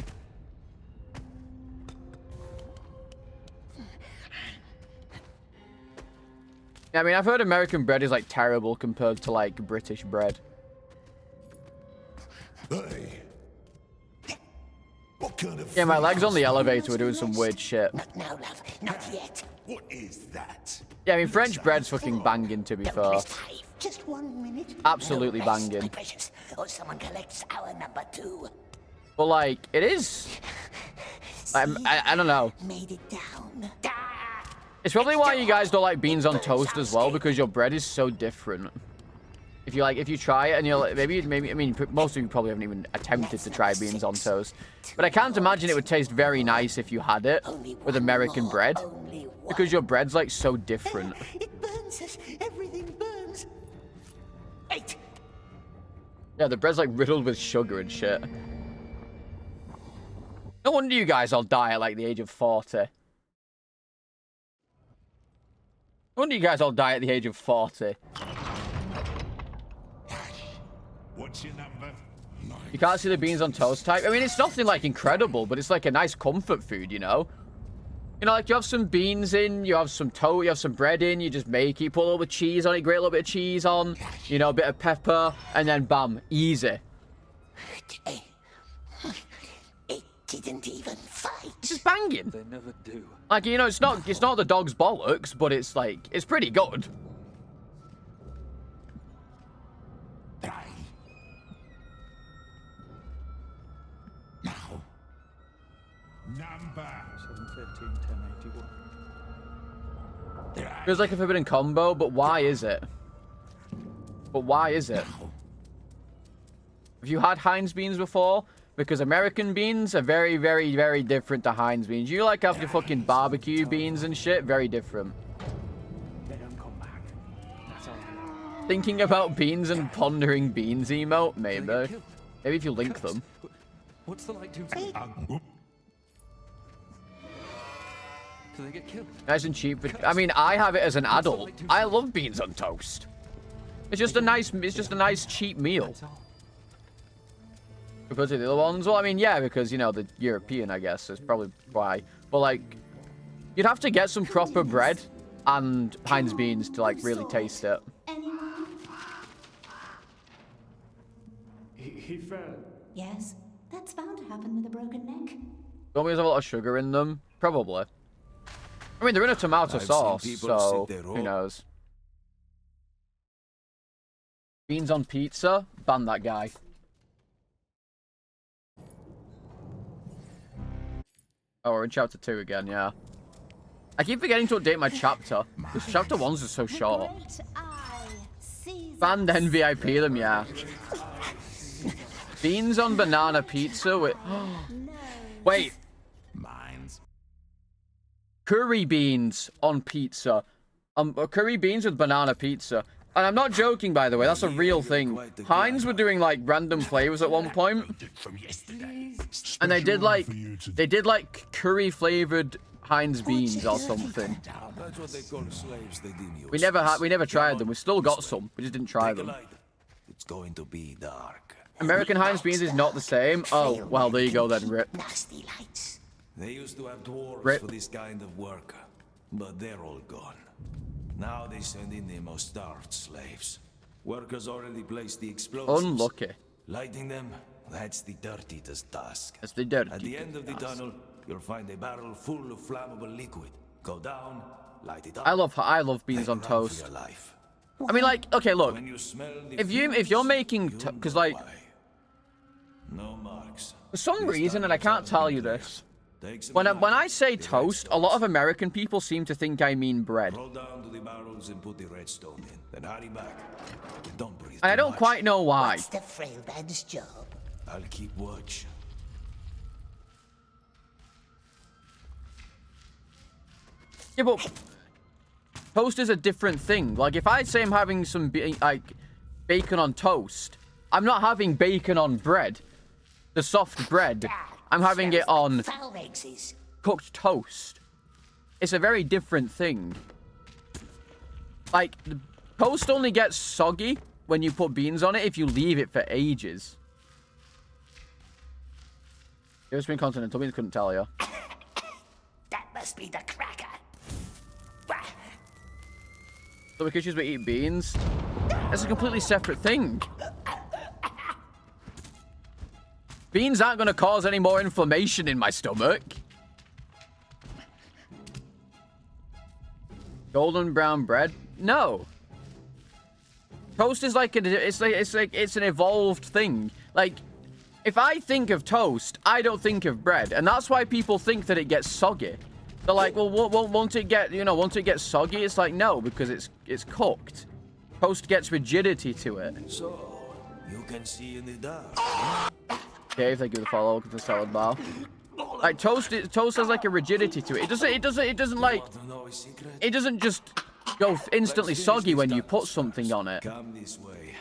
S1: Yeah, I mean, I've heard American bread is like terrible compared to like British bread.
S12: Hey. What kind of...
S1: Yeah, my legs on the elevator were doing some weird shit.
S2: Not now, love. Not yet.
S12: What is that?
S1: Yeah, I mean, French bread's fucking banging, to be fair.
S2: Just 1 minute.
S1: Absolutely
S2: No rest,
S1: banging.
S2: my precious, or someone collects our number 2.
S1: But, like, it is... I don't know.
S2: Made it down.
S1: It's probably why you guys don't like beans on toast as well, because your bread is so different. If you try it and you're like, maybe, I mean, most of you probably haven't even attempted to try beans on toast. But I can't imagine it would taste very nice if you had it with American bread. Because your bread's like so different.
S2: It burns us. Everything burns. 8.
S1: Yeah, the bread's like riddled with sugar and shit. No wonder you guys all die at like the age of 40. No wonder you guys all die at the age of 40.
S12: What's your number?
S1: You can't see the beans on toast type. I mean, it's nothing like incredible, but it's like a nice comfort food, you know? You know, like you have some beans in, you have some toast, you have some bread in, you just make it, put a little bit of cheese on it, grate a little bit of cheese on, you know, a bit of pepper, and then bam, easy.
S2: It didn't even fight.
S1: It's just banging.
S16: They never do.
S1: Like, you know, it's not the dog's bollocks, but it's like, it's pretty good.
S12: Now. Number
S16: 713, 1081.
S1: Feels like a forbidden combo, but why is it? But why is it? Have you had Heinz beans before? Because American beans are very, very, very different to Heinz beans. You like have your fucking barbecue beans and shit, very different.
S8: They don't come back. That's all I know.
S1: Thinking about beans and pondering beans emote? Maybe. Maybe if you link them.
S16: What's the light do to them? Do they get killed?
S1: Nice and cheap. But, I mean, I have it as an adult. I love beans on toast. It's just a nice cheap meal. Compared to the other ones? Well, I mean, yeah, because, you know, the European, I guess, is probably why. But, like, you'd have to get some proper bread and Heinz beans to, like, really taste it.
S8: He fell.
S3: Yes, that's bound to happen with a broken neck.
S1: Don't we have a lot of sugar in them? Probably. I mean, they're in a tomato sauce, so who knows? Beans on pizza? Ban that guy. Oh, we're in chapter 2 again, yeah. I keep forgetting to update my chapter. Because chapter 1's just so short. Ban then VIP them, yeah. Beans on banana pizza with... Wait. Curry beans on pizza. Curry beans with banana pizza. And I'm not joking, by the way. That's a real thing. Heinz were doing, like, random flavors at one point. And they did, like, curry-flavored Heinz beans or something.
S7: That's what they call slaves. They deem you.
S1: We never tried them. We still got some. We just didn't try them.
S7: It's going to be dark.
S1: American Heinz beans is not the same. Oh, well, there you go then, Rip.
S2: Nasty lights.
S7: They used to have dwarves
S1: Rip.
S7: for this kind of work, but they're all gone. Now they send in the most starved slaves. Workers already placed the explosives.
S1: Unlucky.
S7: Lighting them, that's the dirtiest task.
S1: That's the dirty.
S7: At the end of the tunnel, you'll find a barrel full of flammable liquid. Go down, light it up.
S1: I love beans on toast.
S7: Your life.
S1: I mean, like, okay, look.
S7: When you smell the
S1: If you're making, because like,
S7: no marks.
S1: for some reason, and I can't tell you this, when I say toast, a lot of American people seem to think I mean bread.
S7: Roll down to the barrels and put the redstone in. Then hurry back. Don't breathe.
S1: And I don't quite know why.
S2: What's the frail man's job?
S7: I'll keep watch.
S1: Yeah, but toast is a different thing. Like, if I say I'm having some, like, bacon on toast, I'm not having bacon on bread. The soft bread. I'm having it on cooked toast. It's a very different thing. Like, the toast only gets soggy when you put beans on it if you leave it for ages. It was been continental. Beans couldn't tell you.
S2: That must be the cracker.
S1: So because we eat beans, it's a completely separate thing. Beans aren't going to cause any more inflammation in my stomach. Golden brown bread? No. Toast is like it's an evolved thing. Like, if I think of toast, I don't think of bread, and that's why people think that it gets soggy. They're like, well, won't it get, won't it get soggy? It's like, no, because it's cooked. Toast gets rigidity to it.
S7: So, you can see in the dark.
S1: Okay, thank you for the follow to the salad bar. Like, toast has like a rigidity to it. It doesn't just go instantly soggy when you put something on it.
S7: Come this way.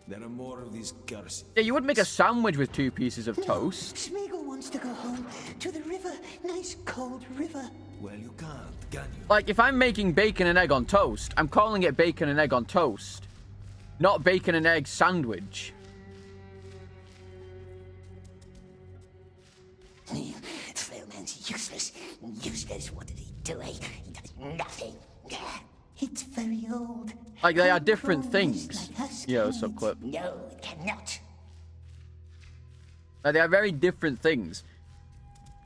S7: There are more of these curses.
S1: Yeah, you would make a sandwich with 2 pieces of toast.
S2: Smeagol wants to go home to the river. Nice cold river.
S7: Well, you can't, can you?
S1: Like, if I'm making bacon and egg on toast, I'm calling it bacon and egg on toast, not bacon and egg sandwich.
S2: Frail man's useless. Useless. What did he do? He does nothing. It's very old.
S1: Like, they are different things. Yo, subclip.
S2: No, it cannot.
S1: Like, they are very different things.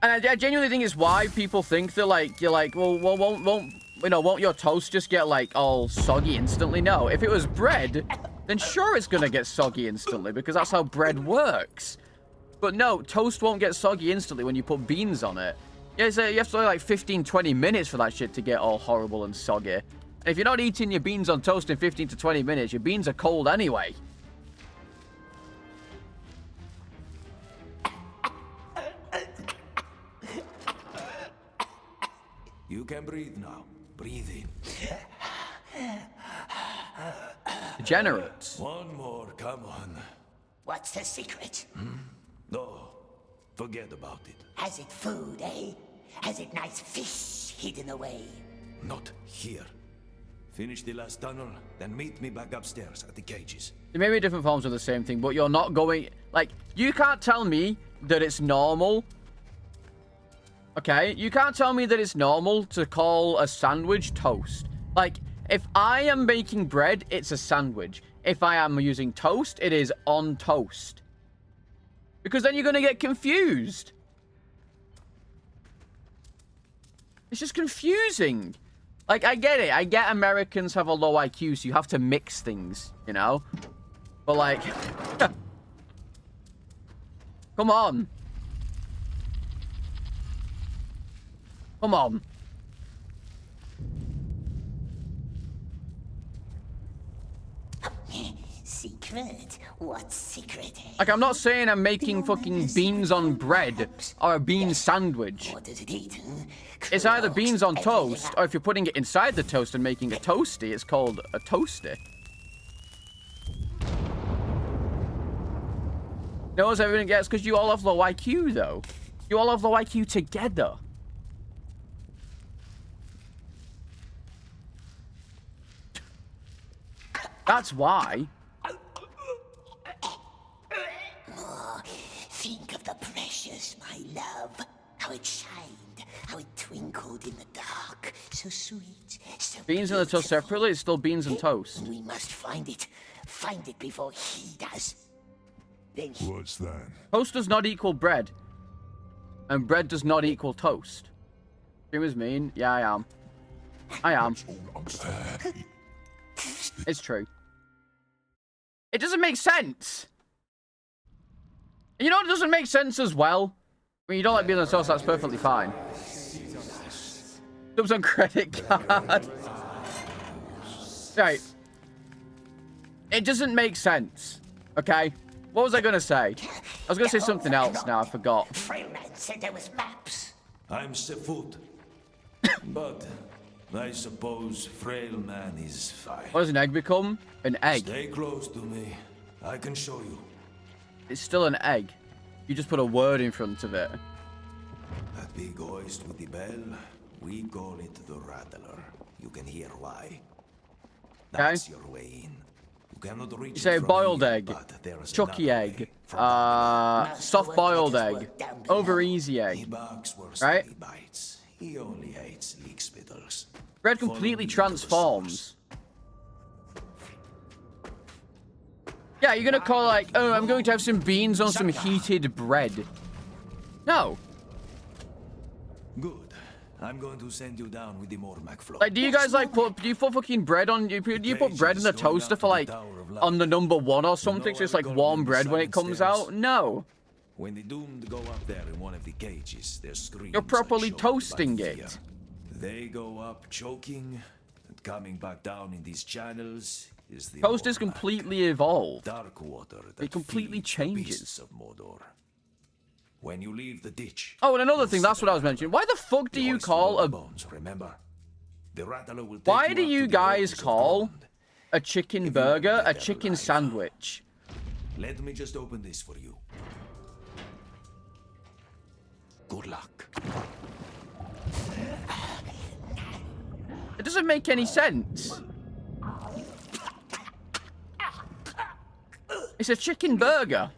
S1: And I genuinely think it's why people think they're like, you're like, well, won't your toast just get, like, all soggy instantly? No, if it was bread, then sure it's gonna get soggy instantly, because that's how bread works. But no, toast won't get soggy instantly when you put beans on it. Yeah, so you have to wait like 15-20 minutes for that shit to get all horrible and soggy. And if you're not eating your beans on toast in 15 to 20 minutes, your beans are cold anyway.
S7: You can breathe now. Breathe in.
S1: Degenerates.
S7: One more, come on.
S2: What's the secret?
S7: No, forget about it.
S2: Has it food, eh? Has it nice fish hidden away?
S7: Not here. Finish the last tunnel, then meet me back upstairs at the cages.
S1: There may be different forms of the same thing, but you're not going... Like, you can't tell me that it's normal. Okay? You can't tell me that it's normal to call a sandwich toast. Like, if I am making bread, it's a sandwich. If I am using toast, it is on toast. Because then you're going to get confused. It's just confusing. Like, I get it. I get Americans have a low IQ, so you have to mix things, you know? But like, come on. Come on.
S2: Secret? What secret?
S1: Like, I'm not saying I'm making fucking beans on bread or a bean sandwich.
S2: What does it eat?
S1: It's either beans on toast, or if you're putting it inside the toast and making a toasty, it's called a toasty. Knows everything gets because you all have low IQ, though. You all have low IQ together. That's why.
S2: Oh, think of the precious, my love. How it shined, how it twinkled in the dark. So sweet, so
S1: Beans and the toast separately, it's still beans and toast.
S2: We must find it. Find it before he does. Then
S12: What's that?
S1: Toast does not equal bread. And bread does not equal toast. Dreamers mean? Yeah, I am. I am. It's true. It doesn't make sense. You know what doesn't make sense as well? When you don't like being on the toast, that's perfectly fine. Dubs on credit card. Right. It doesn't make sense. Okay? What was I going to say? I was going to say something else now. I forgot.
S2: Frailman said there was maps.
S7: I'm Sefoot. But I suppose frail man is fine.
S1: What does an egg become? An egg.
S7: Stay close to me. I can show you.
S1: It's still an egg. You just put a word in front of it.
S7: That big hoist with the bell, we call it the Rattler. You can hear why. That's your way in. You cannot reach
S1: You say boiled egg, chucky egg, soft boiled egg, over easy egg, right?
S7: He only hates leek spittles.
S1: Bread completely transforms. Yeah, you're gonna call like, oh, I'm going to have some beans on some heated bread. No.
S7: Good. I'm going to send you down with the Mormac flow.
S1: Like, do you guys like do you put fucking bread on? Do you put bread in the toaster for like on the #1 or something? So it's like warm bread when it comes out? No.
S7: When the doomed go up there in one of the cages, they're screaming.
S1: You're properly toasting it.
S7: They go up choking, and coming back down in these channels is the
S1: Toast is completely evolved.
S7: dark water.
S1: It completely changes.
S7: Of Mordor. When you leave the ditch.
S1: Oh, and another thing, that's what I was mentioning. Why the fuck do you call a
S7: bones? Remember, the Rattler will take
S1: Why
S7: you
S1: do
S7: up
S1: you
S7: to the
S1: guys
S7: halls of
S1: call
S7: Grond.
S1: a chicken burger a chicken sandwich?
S7: Let me just open this for you. Good luck.
S1: It doesn't make any sense. It's a chicken burger.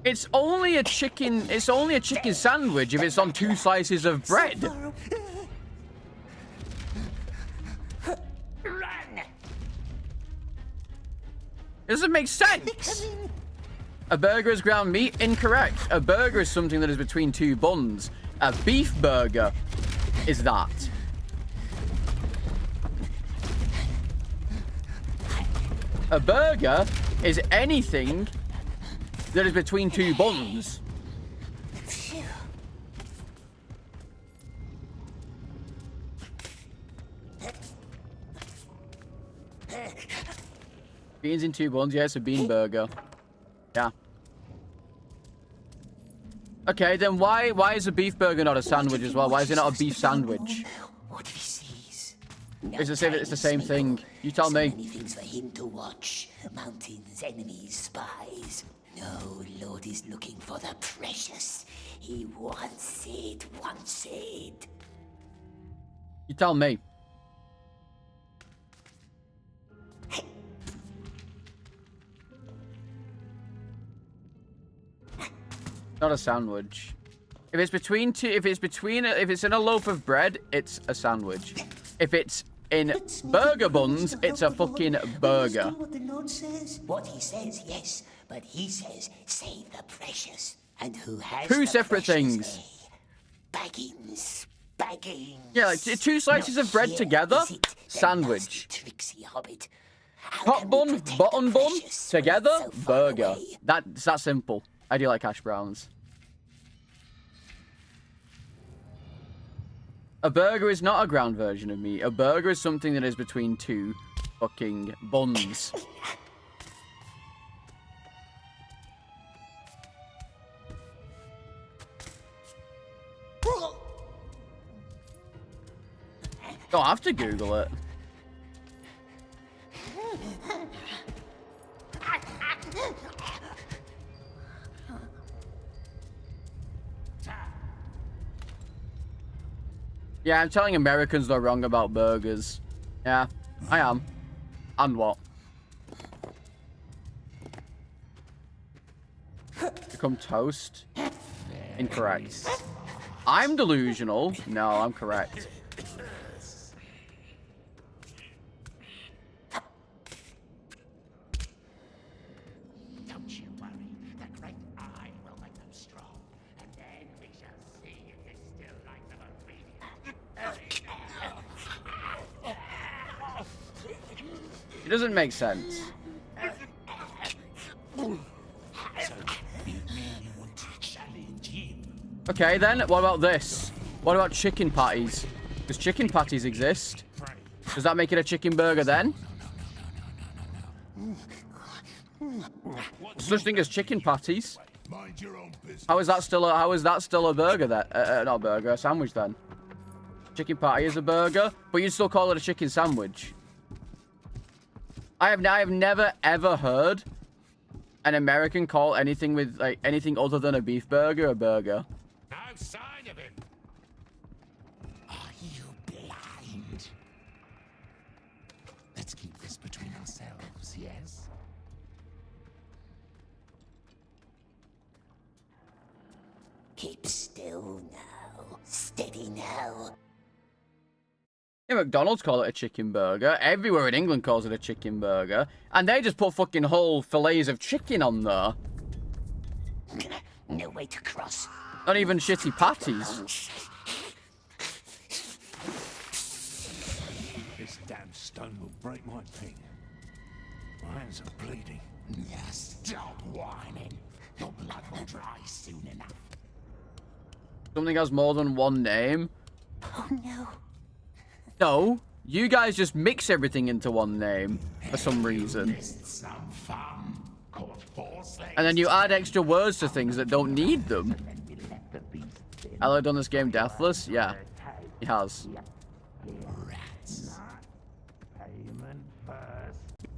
S1: It's only a chicken sandwich if it's on 2 slices of bread. It doesn't make sense. A burger is ground meat? Incorrect. A burger is something that is between 2 buns. A beef burger is that. A burger is anything that is between 2 buns. Beans in 2 buns, yeah, it's a bean burger. Yeah. Okay, then why is a beef burger not a sandwich as well? Why is it not a beef sandwich?
S2: What he sees.
S1: It's the same thing. You tell me.
S2: Many things for him to watch. Mountains, enemies, spies. No, Lord is looking for the precious. He wants it, wants it.
S1: You tell me. Not a sandwich. If it's in a loaf of bread, it's a sandwich. If it's in burger buns, it's a fucking burger.
S2: What the Lord says? What he says, yes. But he says, save the precious. And who has
S1: 2
S2: the
S1: separate
S2: precious,
S1: things.
S2: eh? Baggins. bagging.
S1: Yeah, like two slices of bread together, sandwich. Top bun, bottom bun, together, burger. It's that simple. I do like hash browns. A burger is not a ground version of meat. A burger is something that is between two fucking buns. Don't have to Google it. Yeah, I'm telling Americans they're wrong about burgers. Yeah, I am. And what? Become toast? Incorrect. I'm delusional. No, I'm correct.
S4: Don't you worry. The great eye will make them strong, and then we shall see if they still like them obedient.
S1: It doesn't make sense. Okay, then, what about this? What about chicken patties? Because chicken patties exist. Does that make it a chicken burger then? Such thing as chicken patties. How is that still a burger then? Not a burger, a sandwich then. Chicken patty is a burger, but you still call it a chicken sandwich. I have never ever heard an American call anything with like anything other than a beef burger a burger.
S4: No sign of him. Are you blind? Let's keep this between ourselves, yes?
S2: Keep still now. Steady now.
S1: Yeah, McDonald's call it a chicken burger. Everywhere in England calls it a chicken burger. And they just put fucking whole fillets of chicken on there.
S2: No way to cross.
S1: Not even shitty patties.
S7: This damn stone will break my thing. My hands are bleeding.
S4: Yes, stop whining. Your blood will dry soon enough.
S1: Something has more than one name?
S2: Oh no.
S1: No, you guys just mix everything into one name for some reason.
S4: Some fun.
S1: And then you add extra words to things that don't need them. Hello, done this game deathless? Yeah, he has.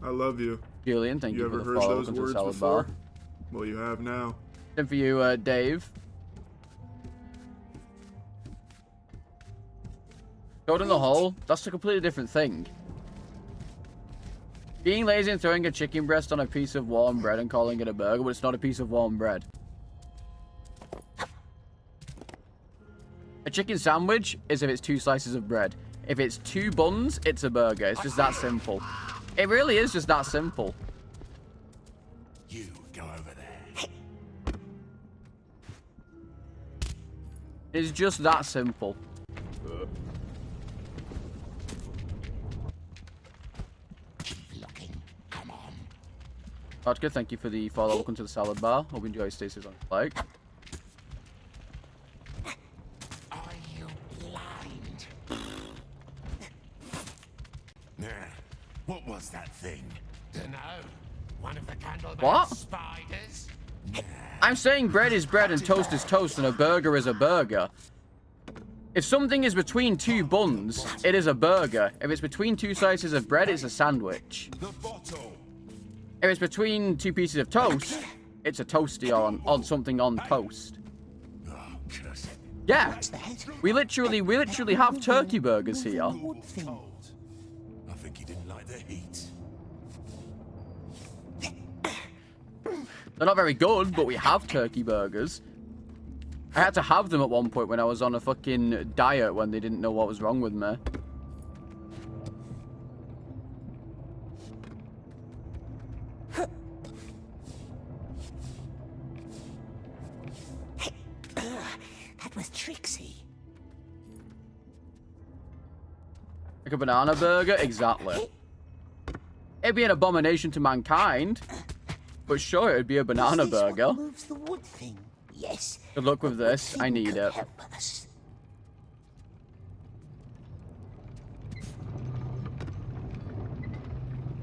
S9: I love you.
S1: Julian, thank you for
S9: ever
S1: the
S9: heard
S1: follow.
S9: those
S1: Welcome to
S9: words
S1: Salad
S9: before?
S1: Bar.
S9: Well, you have now.
S1: Same for you, Dave. Toad in the hole? That's a completely different thing. Being lazy and throwing a chicken breast on a piece of warm bread and calling it a burger, but it's not a piece of warm bread. A chicken sandwich is if it's two slices of bread. If it's two buns, it's a burger. It's just that simple. It really is just that simple.
S4: You go over there.
S1: It's just that simple. Vodka, thank you for the follow. Welcome to the Salad Bar. Hope you enjoy Stacey's on like.
S4: Are you blind? Nah. What was that thing? Dunno. One of the Candleman spiders?
S1: I'm saying bread is bread and toast is toast and a burger is a burger. If something is between two buns, it is a burger. If it's between two slices of bread, it's a sandwich.
S12: The bottle.
S1: If it's between two pieces of toast, it's a toasty on something on toast. Yeah, we literally have turkey burgers here.
S7: I think he didn't like the heat.
S1: They're not very good, but we have turkey burgers. I had to have them at one point when I was on a fucking diet when they didn't know what was wrong with me.
S2: That was Trixie.
S1: Like a banana burger? Exactly. It'd be an abomination to mankind. But sure, it'd be a banana
S2: Is this what
S1: burger.
S2: moves the wood thing? Yes.
S1: Good luck with
S2: the wood
S1: this. I
S2: thing
S1: need
S2: could
S1: it.
S2: help us.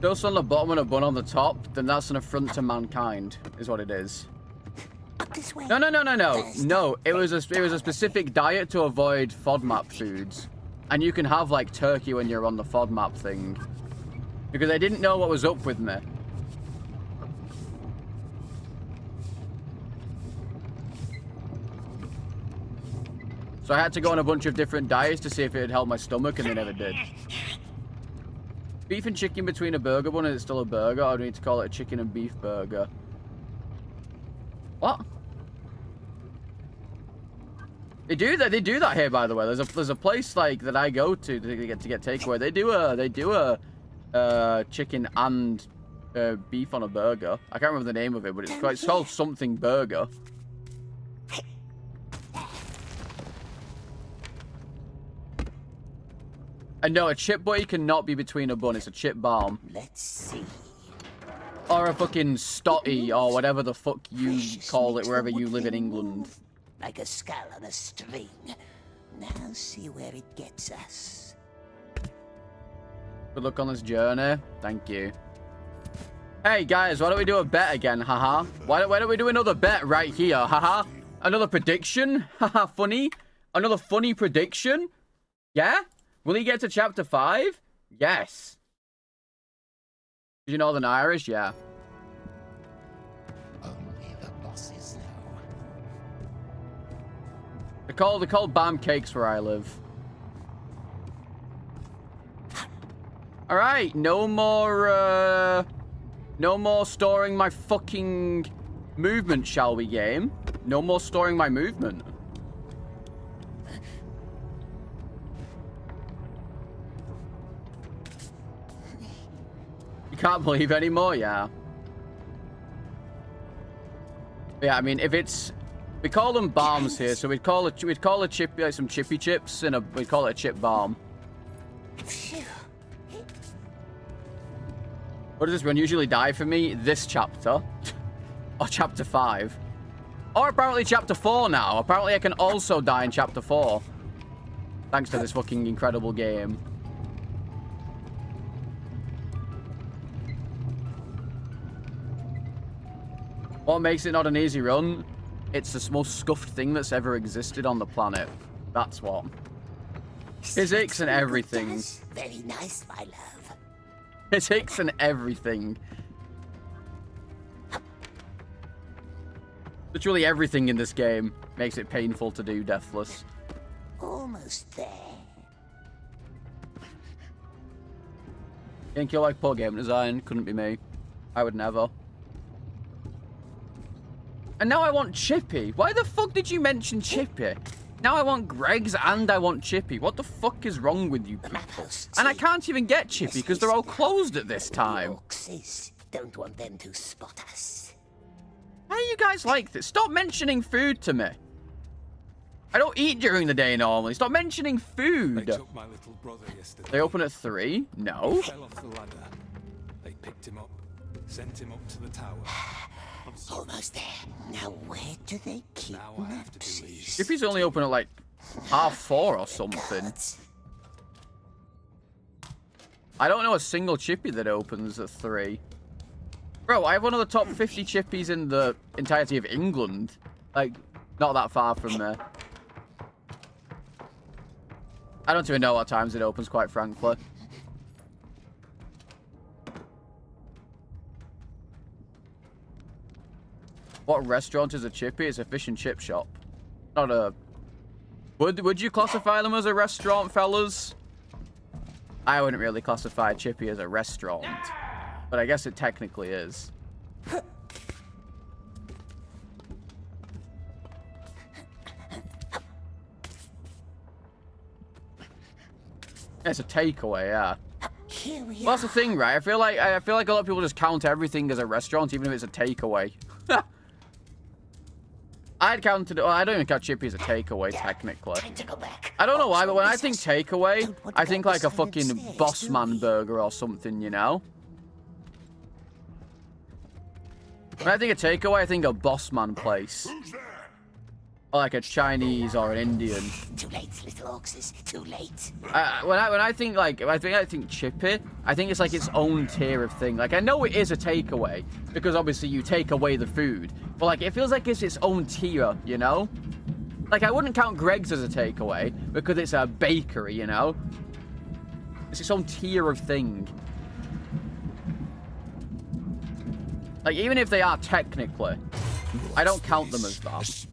S1: Toast on the bottom and a bun on the top, then that's an affront to mankind, is what it is.
S2: This way.
S1: No, no, no, no, no. No, it was a specific diet to avoid FODMAP foods. And you can have, like, turkey when you're on the FODMAP thing. Because I didn't know what was up with me. So I had to go on a bunch of different diets to see if it would help my stomach, and they never did. Beef and chicken between a burger bun, is it still a burger? Or do I need to call it a chicken and beef burger? What? They do that here, by the way. There's a place like that I go to get takeaway. They do a chicken and beef on a burger. I can't remember the name of it, but it's called something burger. And no, a chip butty cannot be between a bun. It's a chip balm.
S2: Let's see.
S1: Or a fucking stotty, or whatever the fuck you call it wherever you live in England.
S2: Like a skull on a string. Now see where it gets us.
S1: Good luck on this journey. Thank you. Hey guys, why don't we do a bet again? Haha. Why don't we do another bet right here? Haha. Another prediction? Haha. Funny. Another funny prediction? Yeah? Will he get to chapter 5? Yes. You Northern Irish? Yeah.
S2: Only the bosses know.
S1: They're called Bam Cakes where I live. Alright, no more storing my fucking movement, shall we, game? No more storing my movement. You can't believe anymore, yeah. Yeah, I mean, if it's... We call them bombs here, so we'd call a chip, like some chippy chips, and we'd call it a chip bomb. What does this run usually die for me? This chapter. Or chapter 5. Or apparently chapter 4 now. Apparently I can also die in chapter 4. Thanks to this fucking incredible game. What makes it not an easy run? It's the most scuffed thing that's ever existed on the planet. That's what. Physics and everything.
S2: Very nice, my love.
S1: Physics and everything. Literally everything in this game makes it painful to do Deathless.
S2: Almost there.
S1: Think you like poor game design? Couldn't be me. I would never. And now I want Chippy. Why the fuck did you mention Chippy? Now I want Greg's and I want Chippy. What the fuck is wrong with you people? And I can't even get Chippy because they're all closed at this time.
S2: Don't want them to spot us.
S1: How do you guys like this? Stop mentioning food to me. I don't eat during the day normally. Stop mentioning food.
S8: They took my little brother yesterday.
S1: They open at 3? No.
S8: He fell off the ladder. They picked him up, sent him up to the tower.
S2: Almost there. Now where do they keep Napsies?
S1: Chippy's only open at like 4:30 or something. I don't know a single Chippy that opens at 3. Bro, I have one of the top 50 Chippies in the entirety of England. Like, not that far from there. I don't even know what times it opens, quite frankly. What restaurant is a Chippy? It's a fish and chip shop. Not a... Would you classify them as a restaurant, fellas? I wouldn't really classify a Chippy as a restaurant. But I guess it technically is. It's a takeaway, yeah. Well, that's the thing, right? I feel like a lot of people just count everything as a restaurant, even if it's a takeaway. I'd counted it. Well, I don't even count Chippy as a takeaway, technically.
S2: Time to go back.
S1: I don't know why, but when I think takeaway, I think like a fucking boss man burger or something, you know? When I think of takeaway, I think a boss man place. Or like a Chinese or an Indian.
S2: Too late, little oxes. Too late.
S1: When I think like I think Chippy, I think it's like its own tier of thing. Like I know it is a takeaway because obviously you take away the food, but like it feels like it's its own tier, you know? Like I wouldn't count Greg's as a takeaway because it's a bakery, you know? It's its own tier of thing. Like even if they are technically, I don't count them as that.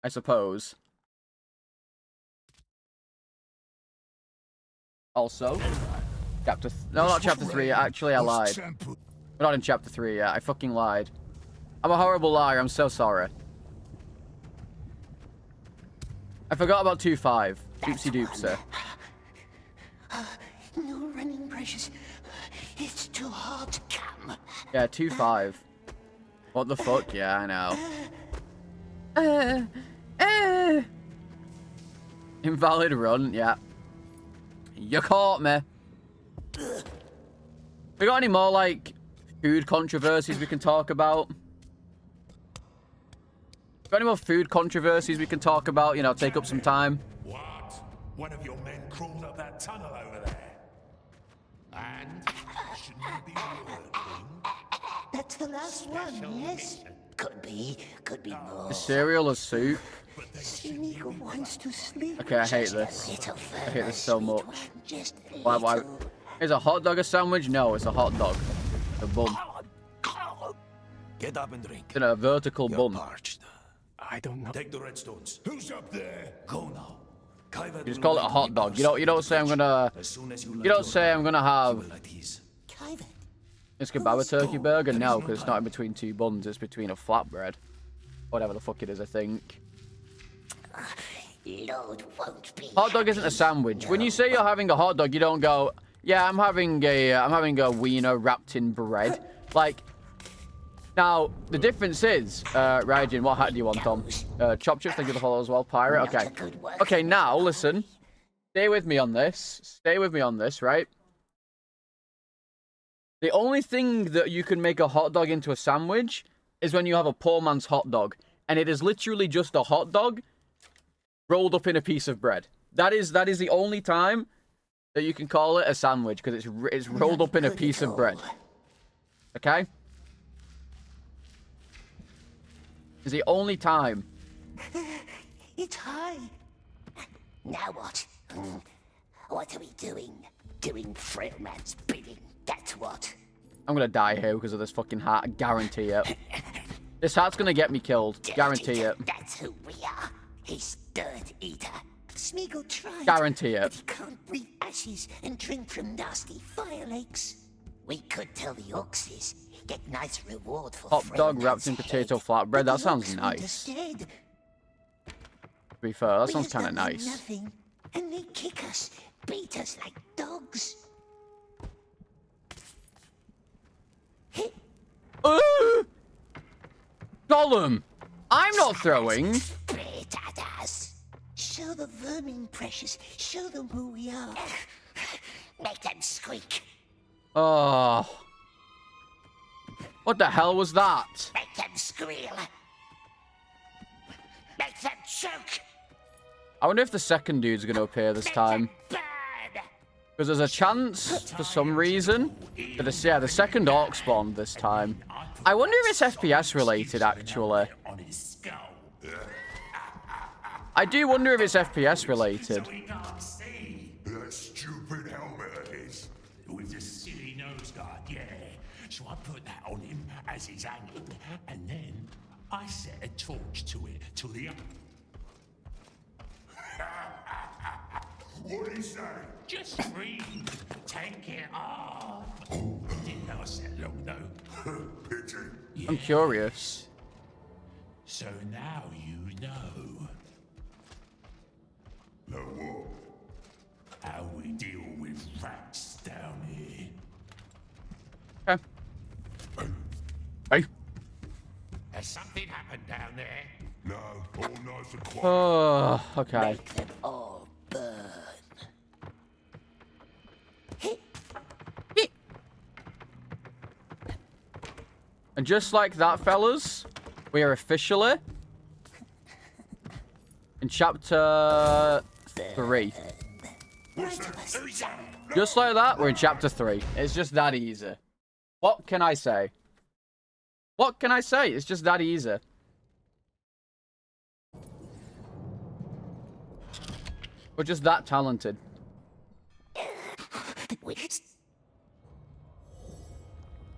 S1: I suppose. Also, no, not chapter 3. Actually, I lied. We're not in chapter 3 yet. I fucking lied. I'm a horrible liar. I'm so sorry. I forgot about 2.5. Doopsie doopsie.
S2: No running, precious. It's too hard to come.
S1: Yeah, 2.5. What the fuck? Yeah, I know. Invalid run, yeah. You caught me. We got any more, like, food controversies we can talk about? Got any more food controversies we can talk about? You know, take up some time.
S4: What? One of your men crawled up that tunnel over there. And shouldn't you be working?
S2: That's the last one, yes? Could be more.
S1: The cereal or soup?
S2: Sneaker wants to sleep.
S1: Okay, I hate this. I hate this so much. Why? Is a hot dog a sandwich? No, it's a hot dog. A bun.
S7: Get up and drink.
S1: It's in a vertical bun.
S7: Parched.
S8: I don't know.
S7: Take the redstones. Who's up there? Go now.
S1: You just call it a hot dog. You don't say I'm gonna. You don't say I'm gonna have. It's kebab turkey burger. No, because it's not in between two buns. It's between a flatbread. Whatever the fuck it is, I think.
S2: Lord won't be
S1: Hot dog isn't a sandwich. When you say you're having a hot dog, you don't go, yeah, I'm having a wiener wrapped in bread. Like, now the difference is, Raijin, what hat do you want, Tom? Chop Chips, thank you for the follow as well. Pirate, okay. Okay, now listen. Stay with me on this. Stay with me on this, right? The only thing that you can make a hot dog into a sandwich is when you have a poor man's hot dog, and it is literally just a hot dog rolled up in a piece of bread. That is the only time that you can call it a sandwich, because it's rolled up in a piece of bread. Okay? It's the only time.
S2: It's high. Now what? What are we doing? Doing Frailman's bidding. That's what.
S1: I'm gonna die here because of this fucking hat. I guarantee it. This hat's gonna get me killed. Guarantee it.
S2: That's who we are. He's Dirt Eater. Smeagol tried.
S1: Guarantee it.
S2: But he can't breathe ashes and drink from nasty fire lakes. We could tell the Oxes. Get nice reward for
S1: hot dog wrapped in potato flatbread. That sounds nice. To be fair, that sounds kind of nice.
S2: Nothing, and they kick us, beat us like dogs.
S1: Gollum! I'm not throwing.
S2: Spit at us. Show the vermin, precious. Show them who we are. Make them squeak.
S1: Oh. What the hell was that?
S2: Make them squeal. Make them choke.
S1: I wonder if the second dude's going to appear this time. Because there's a chance, for some reason, that the second orc spawned this time. I wonder if it's FPS related, actually. I do wonder if it's FPS related.
S12: That stupid helmet of his.
S4: With the silly nose guard, yeah. So I put that on him as he's hanging, and then I set a torch to it till the...
S12: What'd he say?
S4: Just read. Take it off. Didn't last that long, though.
S12: Pity.
S4: Yeah.
S1: I'm curious.
S4: So now you know.
S12: Know what?
S4: How we deal with rats down here.
S1: Okay. Hey.
S4: Has something happened
S1: Oh, okay.
S2: Make them all burn.
S1: And just like that, fellas, we are officially in chapter 3. Just like that, we're in chapter 3. It's just that easy. What can I say? What can I say? It's just that easy. We're just that talented.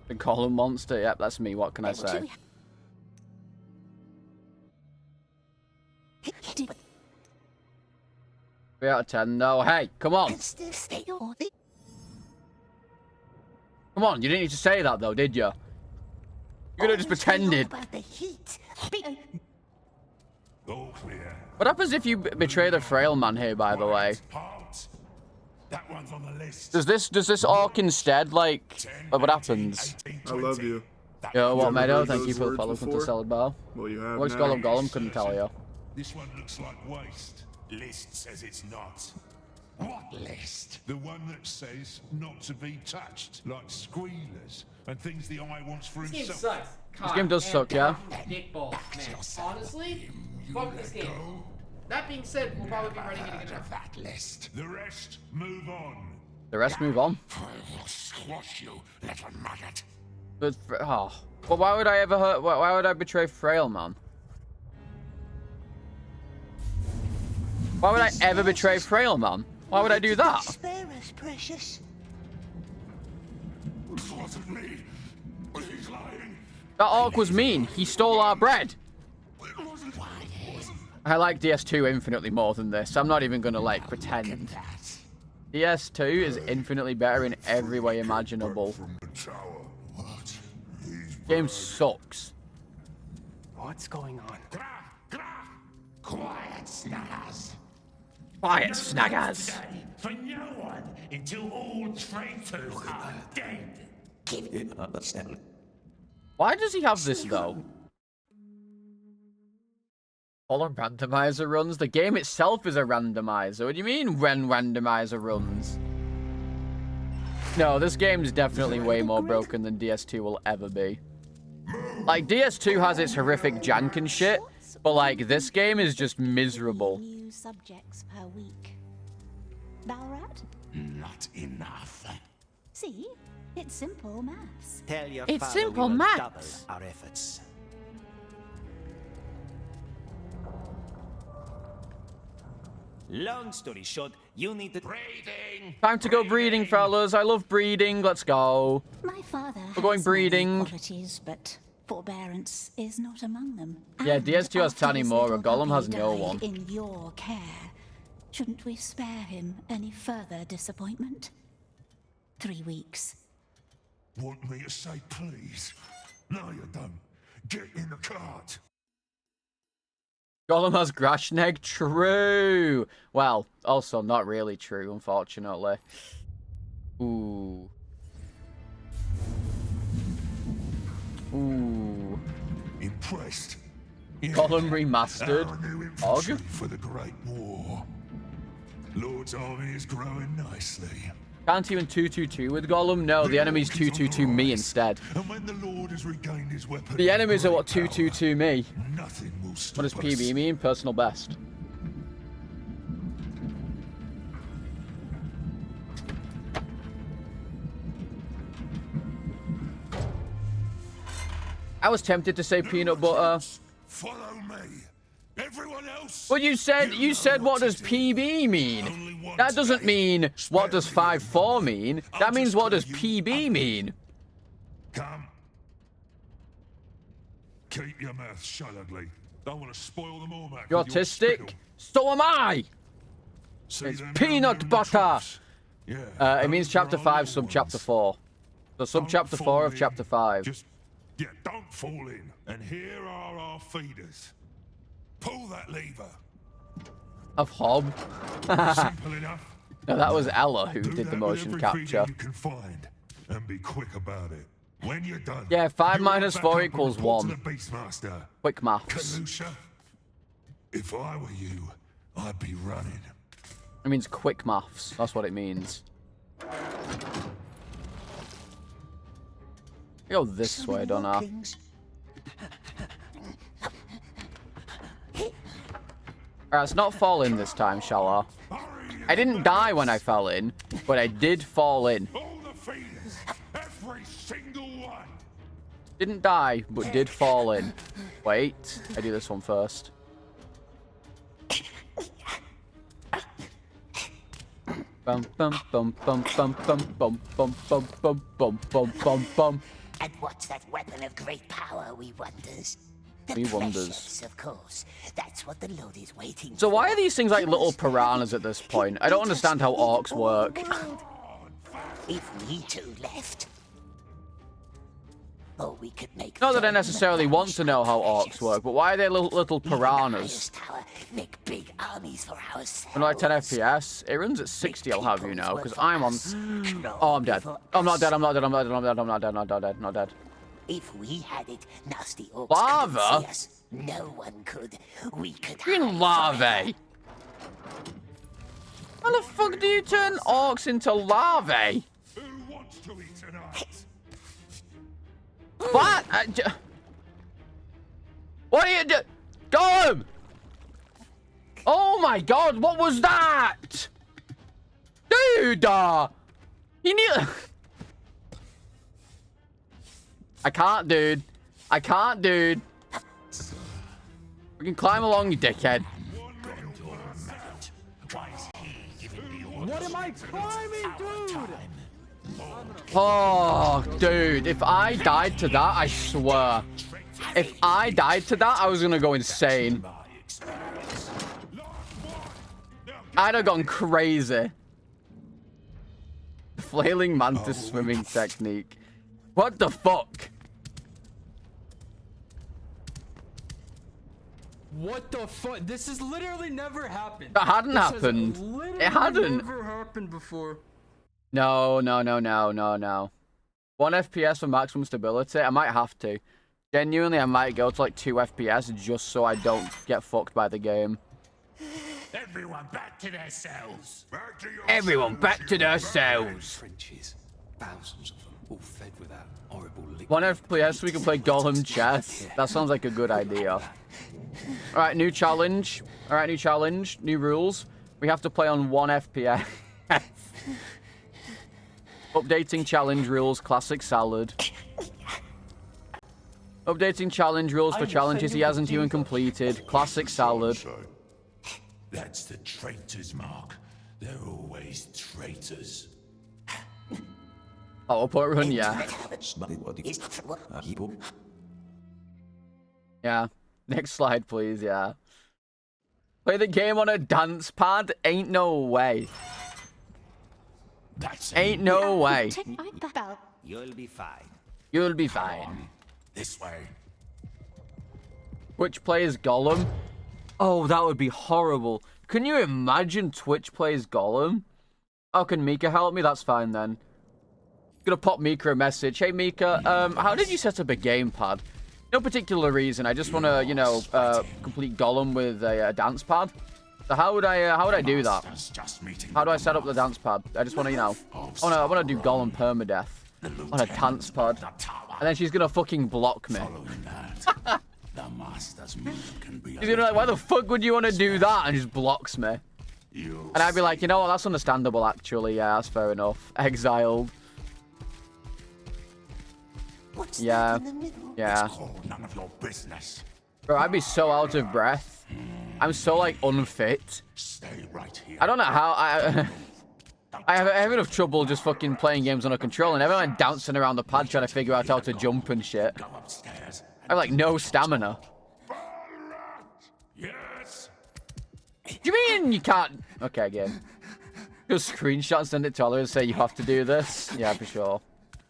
S1: The Gollum monster. Yep, that's me. What can I say? 3 out of 10. No, hey, come on. Come on, you didn't need to say that though, did you? You could have just pretended. What happens if you betray the frail man here, by the way?
S4: That one's on the list.
S1: Does this orc instead, like, what happens?
S9: I love you.
S1: Yo, what, Meadow?
S9: heard
S1: Thank you
S9: those
S1: for the
S9: words
S1: follow. Come to
S9: before?
S1: Salad Bar.
S9: Well, you have
S1: What's
S9: now.
S1: Gollum? Couldn't tell you.
S4: This one looks like waste. List says it's not. What list? The one that says not to be touched, like squealers and things the eye wants for
S14: This game
S4: himself.
S14: sucks.
S1: This game does suck, yeah.
S14: Dickballs, man. Honestly, fuck this game. That being said, we'll probably be ready to get it.
S4: That list. The rest, move on.
S1: The rest move on.
S4: I will squash you, little maggot.
S1: But, oh. Well, why would I ever hurt? Why would I betray frail man? Why would I ever betray frail man? Why would I do that?
S2: Spare us, precious.
S4: It wasn't me. He's lying.
S1: That orc was mean. He stole our bread. I like DS2 infinitely more than this. I'm not even gonna, like, pretend. DS2 is infinitely better in every way imaginable. Game sucks.
S11: What's going on?
S4: Quiet, Snaggers.
S1: Quiet, Snaggers.
S4: For no one until all traitors are dead.
S1: Why does he have this, though? All our randomizer runs? The game itself is a randomizer. What do you mean when randomizer runs? No, this game is definitely way more broken than DS2 will ever be. Like, DS2 has its horrific jank and shit, but, like, this game is just miserable.
S3: New subjects per week. Balrat?
S4: Not enough.
S3: See? It's simple maths.
S15: Tell your
S3: It's
S15: father
S3: simple
S15: we will
S3: maths.
S15: double our efforts. Long story short, you need to...
S4: Breeding!
S1: Time to go breeding, fellas. I love breeding. Let's go.
S3: My father
S1: We're going
S3: has
S1: breeding.
S3: many qualities, but forbearance is not among them.
S1: Yeah,
S3: And
S1: DS2 has
S3: after
S1: Tanny
S3: his
S1: Mora.
S3: little
S1: Gollum has
S3: puppy
S1: no
S3: died
S1: one.
S3: In your care, shouldn't we spare him any further disappointment? 3 weeks.
S4: Want me to say please? No, you don't. Get in the cart.
S1: Gollum has Grashneg. True. Well, also not really true, unfortunately. Ooh. Ooh.
S4: Impressed.
S1: Gollum remastered.
S4: Our new
S1: Og.
S4: infantry for the Great War. Lord's army is growing nicely.
S1: Can't even 222 with Gollum? No, the enemy's 222 me instead.
S4: And when the Lord has regained his weapon,
S1: The enemies are what 222 me.
S4: nothing will stop
S1: What does
S4: us.
S1: PB mean? Personal best. I was tempted to say peanut butter.
S4: Follow me. Everyone else.
S1: Well, you said what does PB mean? That doesn't mean what does 5-4 mean. That means what does PB mean?
S4: Come. Keep your mouth shut, ugly. Don't want to spoil the Mormac.
S1: You're
S4: with your
S1: autistic?
S4: spittle.
S1: So am I!
S4: See
S1: It's
S4: them
S1: peanut
S4: down there in the
S1: butter!
S4: troughs? Yeah.
S1: It means chapter 5, sub-chapter 4. So sub-chapter 4 of chapter 5.
S4: Yeah, don't fall in. And here are our feeders. Pull that lever.
S1: Of Hob.
S4: Simple enough.
S1: No, that was Ella who
S4: Do
S1: did the
S4: that with
S1: motion
S4: every
S1: capture.
S4: feeder you can find, and be quick about it. When you're done.
S1: Yeah, 5
S4: you
S1: minus
S4: run back
S1: 4
S4: up and
S1: equals
S4: report
S1: 1.
S4: to the Beastmaster.
S1: Quick maths.
S4: Kalusha. If I were you, I'd be running.
S1: It means quick maths. That's what it means. Go this way, don't I? Alright, let's not fall in this time, shall I? I didn't die when I fell in, but I did fall in.
S4: All the feeders, every single one.
S1: Didn't die, but did fall in. Wait, I do this one first. Bum bum bum bum bum bum bum bum bum bum bum bum bum bum.
S2: And what's that weapon of great power, we wonders?
S1: We wonders.
S2: Precious, of course. That's what the load is waiting
S1: So
S2: for.
S1: why are these things like little piranhas at this point? I don't understand how orcs work.
S2: If we two left. Or we could make
S1: Not that I necessarily want to know how orcs work, but why are they little piranhas?
S2: tower, make big armies for ourselves.
S1: I'm like 10 FPS. It runs at 60, I'll have you know, because I'm on... Oh, I'm dead. I'm not dead, I'm not dead, I'm not dead, I'm not dead, I'm not dead, I'm not dead, not dead.
S2: If we had it, nasty orcs
S1: Lava?
S2: couldn't see us. No one could. We could
S1: Green larvae. How the fuck do you turn orcs into larvae?
S4: Who wants to eat tonight?
S1: What? What are you doing? Gollum! Oh my god, what was that? Dude! You need... I can't, dude. I can't, dude. We can climb along, you dickhead.
S8: What am I climbing, dude?
S1: Oh, dude. If I died to that, I swear. If I died to that, I was gonna go insane. I'd have gone crazy. Flailing mantis swimming technique. What the fuck?
S17: What the fuck? This has literally never happened.
S1: That hadn't
S17: This
S1: happened.
S17: Has literally
S1: It hadn't.
S17: Never happened before.
S1: No, no, no, no, no, no. 1 FPS for maximum stability. I might have to. Genuinely, I might go to like 2 FPS just so I don't get fucked by the game.
S4: Everyone back to their cells. Back to your
S1: Everyone back to their cells.
S5: Trenches, thousands of them, all fed with that horrible liquid.
S1: 1 FPS so we can play Gollum chess. That sounds like a good idea. Alright, new challenge. Alright, new challenge. New rules. We have to play on 1 FPS. Updating challenge rules, classic salad. Updating challenge rules for challenges he hasn't even completed. Classic salad.
S4: That's the traitor's mark. They're always traitors.
S1: Oh, put run, yeah. Yeah. Next slide, please, yeah. Play the game on a dance pad? Ain't no way. Ain't no way.
S2: You'll be fine.
S1: You'll be fine.
S4: This way.
S1: Twitch plays Gollum? Oh, that would be horrible. Can you imagine Twitch plays Gollum? Oh, can Mika help me? That's fine then. Gonna pop Mika a message. Hey Mika, how did you set up a gamepad? No particular reason. I just want to, you know, complete Gollum with a dance pad. So how would I do that? How do I set up the dance pad? I just want to, you know, I want to do Gollum permadeath on a dance pad, and then she's gonna fucking block me. She's gonna be like, why the fuck would you want to do that? And just blocks me. And I'd be like, you know what? That's understandable, actually. Yeah, that's fair enough. Exiled. Yeah. Yeah.
S4: None of your business.
S1: Bro, I'd be so out of breath. I'm so, like, unfit.
S4: Stay right here. I
S1: don't know how I have enough trouble just fucking playing games on a controller, and everyone dancing around the pad trying to figure out how to jump and shit.
S4: Go upstairs.
S1: I have, like, no stamina.
S4: Yes.
S1: Do you mean you can't... Okay, again. Just screenshot and send it to Ola and say you have to do this? Yeah, for sure.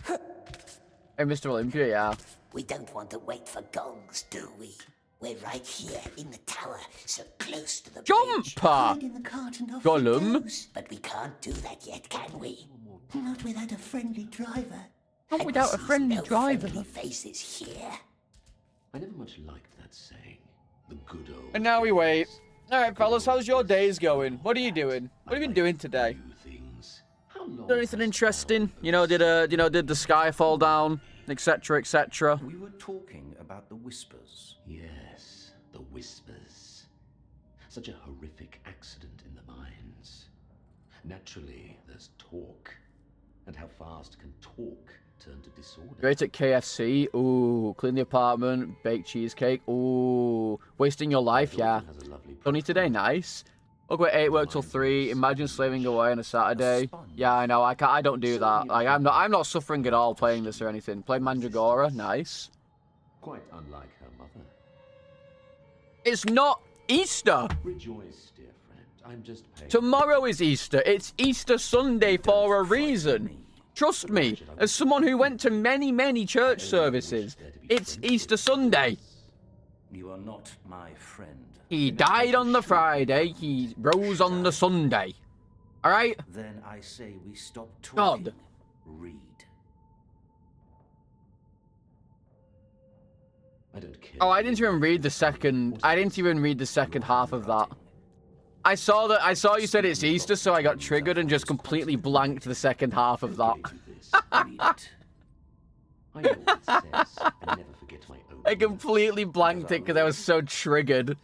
S1: Hey, Mr. Olympia, yeah.
S2: We don't want to wait for gongs, do we? We're right here in the tower, so close to the bridge.
S1: Jumper! Gollum?
S2: But we can't do that yet, can we? Not without a friendly driver.
S1: Not without a friendly driver.
S2: Friendly faces here.
S5: I never much liked that saying. The good old
S1: And now we wait. Alright, fellas, how's your days going? What are you doing? What have you been doing today? Did anything interesting? You know, did the sky fall down, etc., etc.?
S5: We were talking about the whispers. Yes, the whispers. Such a horrific accident in the mines. Naturally, there's talk. And how fast can talk turn to disorder?
S1: Great at KFC. Ooh, clean the apartment, bake cheesecake. Ooh, wasting your life, yeah. Only today, nice. Look, at 8, work till 3. Imagine slaving away on a Saturday. Yeah, I know. I don't do that. Like, I'm not suffering at all playing this or anything. Play Mandragora, nice.
S5: Quite unlike her mother.
S1: It's not Easter.
S5: Rejoice, dear friend. I'm just paying.
S1: Tomorrow is Easter. It's Easter Sunday for a reason. Trust me, as someone who went to many, many church services, it's Easter Sunday.
S5: You are not my friend.
S1: He died on the Friday, he rose on the Sunday. Alright?
S5: Then I say we stop talking.
S1: God.
S5: Read. I don't care.
S1: Oh, I didn't even read the second half of that. I saw you said it's Easter, so I got triggered and just completely blanked the second half of that.
S5: I know what it says. I never forget my own.
S1: I completely blanked it because I was so triggered.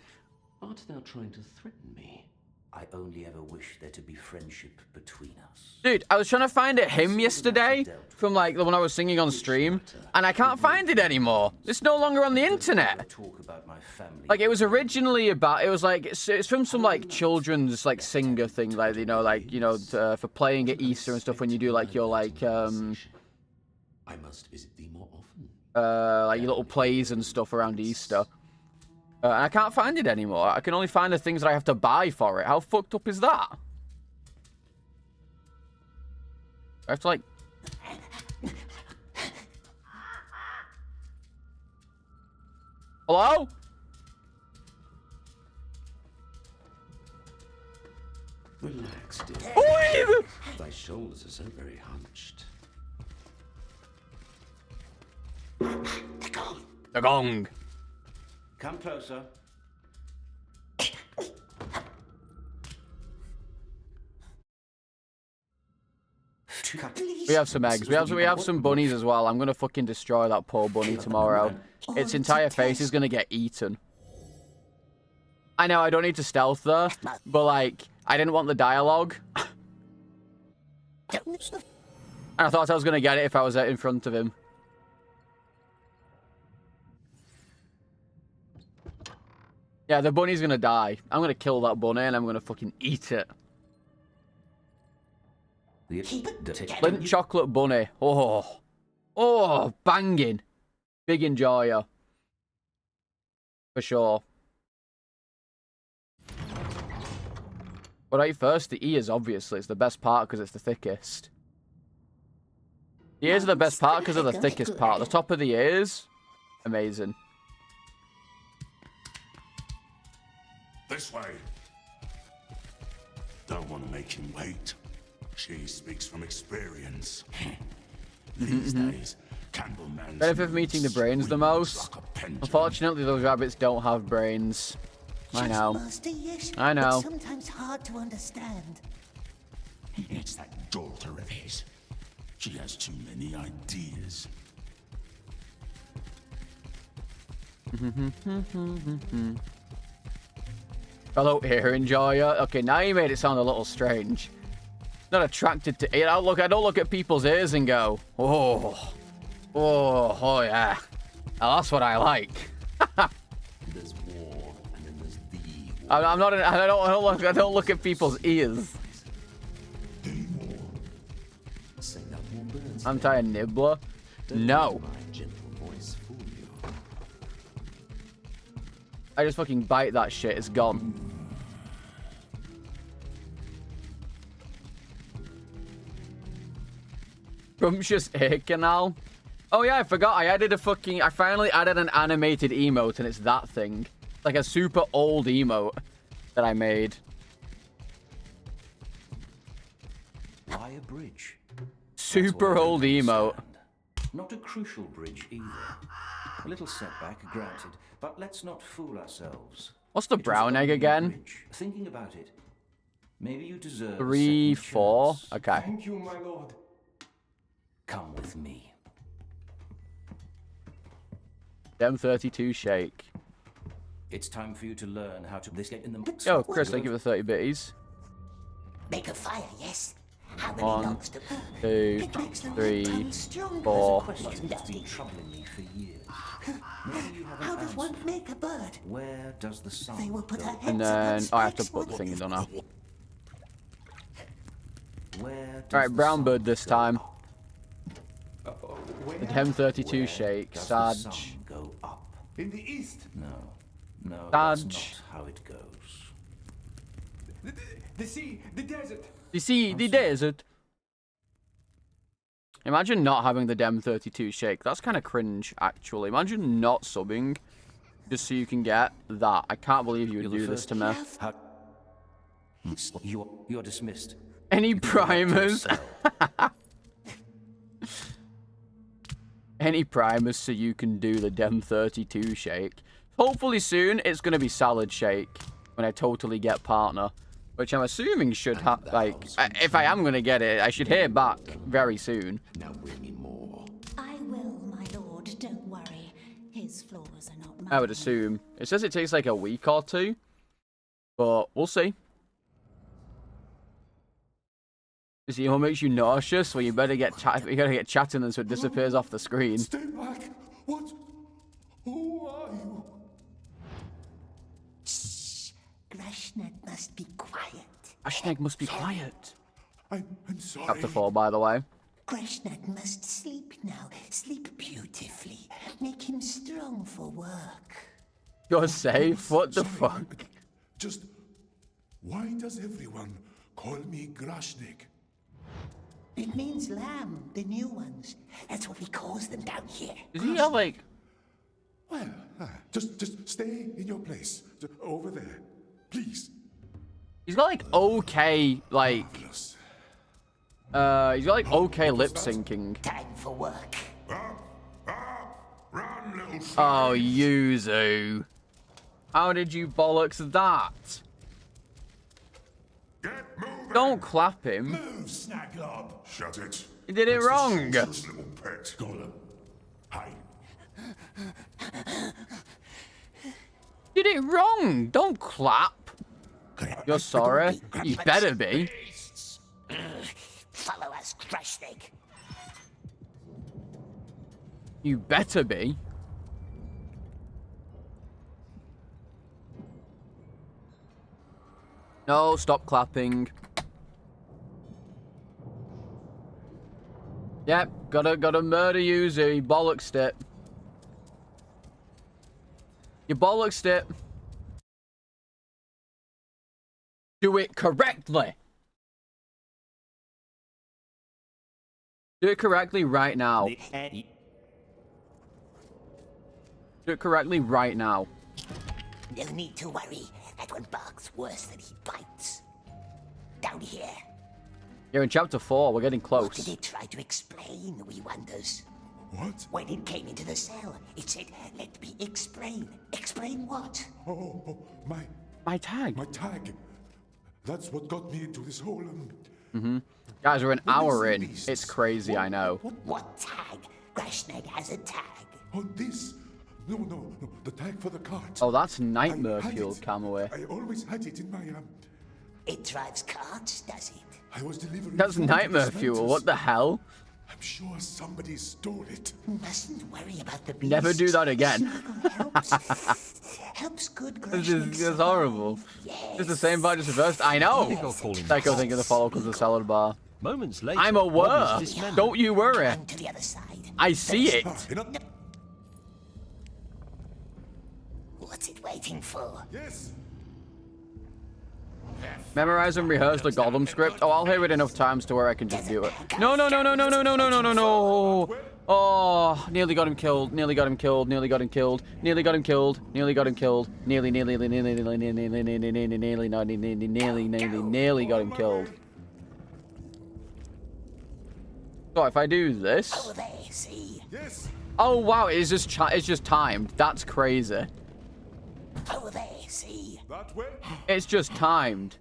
S5: Art thou trying to threaten me? I only ever wish there to be friendship between us.
S1: Dude, I was trying to find a hymn yesterday from like the one I was singing on stream, and I can't find it anymore. It's no longer on the internet. Like it was originally about, it was like it's from some like children's like singer thing, like for playing at Easter and stuff when you do like your like
S5: I must visit thee more often.
S1: Like your little plays and stuff around Easter. And I can't find it anymore. I can only find the things that I have to buy for it. How fucked up is that? I have to like... Hello?
S5: Relax, dear.
S1: Oi!
S5: Thy shoulders are so very hunched.
S1: The gong.
S5: Come closer.
S1: We have some eggs. We have some bunnies as well. I'm gonna fucking destroy that poor bunny tomorrow. Its entire face is gonna get eaten. I know I don't need to stealth there, but like I didn't want the dialogue. And I thought I was gonna get it if I was in front of him. Yeah, the bunny's gonna die. I'm gonna kill that bunny and I'm gonna fucking eat it. Lint chocolate bunny. Oh, banging. Big enjoyer. For sure. What I eat first? The ears, obviously. It's the best part because it's the thickest. The ears are the best part because of the thickest part. The top of the ears, amazing.
S12: This way. Don't want to make him wait. She speaks from experience. These days, Candleman's
S1: Benefit from eating the brains the most. Unfortunately, those rabbits don't have brains. I know.
S2: Master, yes,
S1: I know.
S2: But sometimes hard to understand.
S12: It's that daughter of his. She has too many ideas.
S1: Hello, ear enjoyer. Okay, now you made it sound a little strange. Not attracted to it. I don't look at people's ears and go, oh yeah. Now, that's what I like.
S5: There's war, and then there's the war.
S1: I'm not. I don't look at people's ears. Anti-nibbler? No. I just fucking bite that shit. It's gone. Scrumptious ear canal. Oh yeah, I forgot. I finally added an animated emote, and it's that thing. Like a super old emote that I made.
S5: Why a bridge?
S1: Super old emote.
S18: Not a crucial bridge either. A little setback, granted, but let's not fool ourselves.
S1: What's the brown egg again?
S18: Thinking about it, maybe you deserve
S1: 3,
S18: a second
S1: 4.
S18: chance.
S1: Okay.
S8: Thank you, my lord.
S18: Come with me.
S1: Dem 32 shake.
S18: It's time for you to learn how to escape in the.
S1: Yo, Chris, thank you for the 30 bitties.
S2: Make a fire, yes? How many
S1: 1,
S2: logs to burn?
S1: 2,
S2: It makes the
S1: 3,
S2: wood come stronger.
S1: 4.
S18: Question that's been troubling me for years. Maybe you have an
S2: How does
S18: answer.
S2: one make a bird?
S18: Where does the sun
S2: They will put
S18: go
S2: our
S18: up?
S2: heads
S1: And then
S2: upon
S1: oh, I have to
S2: spikes,
S1: put the thing in, don't I?
S18: Where does
S1: Alright,
S18: the
S1: brown
S18: sun
S1: bird this
S18: go
S1: time.
S18: up?
S1: The Dem 32
S18: Where
S1: shake.
S18: does the sun
S1: Saj.
S18: go up?
S13: In the east.
S18: No, that's
S1: Saj.
S18: not how it goes.
S8: The sea, the desert.
S1: You see, the desert. Imagine not having the Dem 32 shake. That's kind of cringe, actually. Imagine not subbing just so you can get that. I can't believe you would do this to me.
S18: You're dismissed.
S1: Any primers? Any primers so you can do the Dem 32 shake. Hopefully soon it's going to be salad shake when I totally get partner. Which I'm assuming should have, like, if I am going to get it, I should hear back very soon.
S5: Now bring me more.
S3: I will, my lord. Don't worry. His flaws are not mine.
S1: I would assume. It says it takes like a week or 2. But we'll see. You see what makes you nauseous? Well, you better get you gotta get chatting and so it disappears off the screen.
S12: Stay back. What? Who are you?
S2: Grashnak must be quiet.
S1: Grashnak must be quiet.
S12: I'm sorry.
S1: Chapter 4, by the way.
S2: Grashnak must sleep now. Sleep beautifully. Make him strong for work.
S1: You're safe? What the fuck?
S12: Just why does everyone call me Grashnik?
S2: It means lamb, the new ones. That's what we call them down here.
S1: Is he like...
S12: Well, just stay in your place. Over there. Please.
S1: He's got like okay, like... he's got like okay lip syncing.
S2: Time for work.
S12: Run, little
S1: Oh, Yuzu. How did you bollocks that? Don't clap him.
S12: Move, Snaglob. Shut it.
S1: He did it wrong.
S12: This little pet. Gollum. Hi.
S1: Did it wrong. Don't clap. You're sorry. You better be.
S2: Follow us, Grashnak.
S1: You better be. No, stop clapping. Yep, gotta murder Yuzu. He bollocksed it. You bollocksed it. Do it correctly. Do it correctly right now. Do it correctly right now.
S2: No need to worry. That one barks worse than he bites. Down here.
S1: You're in chapter 4. We're getting close.
S2: What did it try to explain, we wonders?
S12: What?
S2: When it came into the cell, it said, "Let me explain." Explain what?
S12: Oh,
S1: my tag.
S12: My tag. That's what got me into this hole.
S1: Guys, we're an hour in. It's crazy, I know.
S2: What tag? Grashnak has a tag.
S12: Oh, this. No. The tag for the cart.
S1: Oh, that's nightmare
S12: I had
S1: fueled
S12: it.
S1: Camaway.
S12: I always had it in my
S2: It drives carts, does it?
S12: I was delivering.
S1: That's
S12: food to
S1: nightmare
S12: the
S1: fuel.
S12: smelters.
S1: What the hell?
S12: I'm sure somebody stole it.
S2: Mustn't worry about the beast.
S1: Never do that again.
S2: Helps good
S1: This
S2: Grashnak.
S1: is horrible. It's the same part, just reversed. I know. Psycho thinking the follow because the salad bar.
S19: Moments later,
S1: I'm aware.
S19: Bob is dismembered.
S1: Don't you worry.
S2: To the other side.
S1: I see it.
S2: What's it waiting for?
S12: Yes.
S1: Memorize and rehearse the Gollum script. Oh, I'll hear it enough times to where I can just do it. No. Oh, nearly got him killed. Nearly got him killed. Nearly got him killed. Nearly got him killed. Nearly got him killed. Nearly got him killed. So if I do this...
S2: Over there, see?
S13: Yes.
S1: Oh, wow, it's just timed. That's crazy.
S2: Over there, see?
S13: That way?
S1: It's just timed.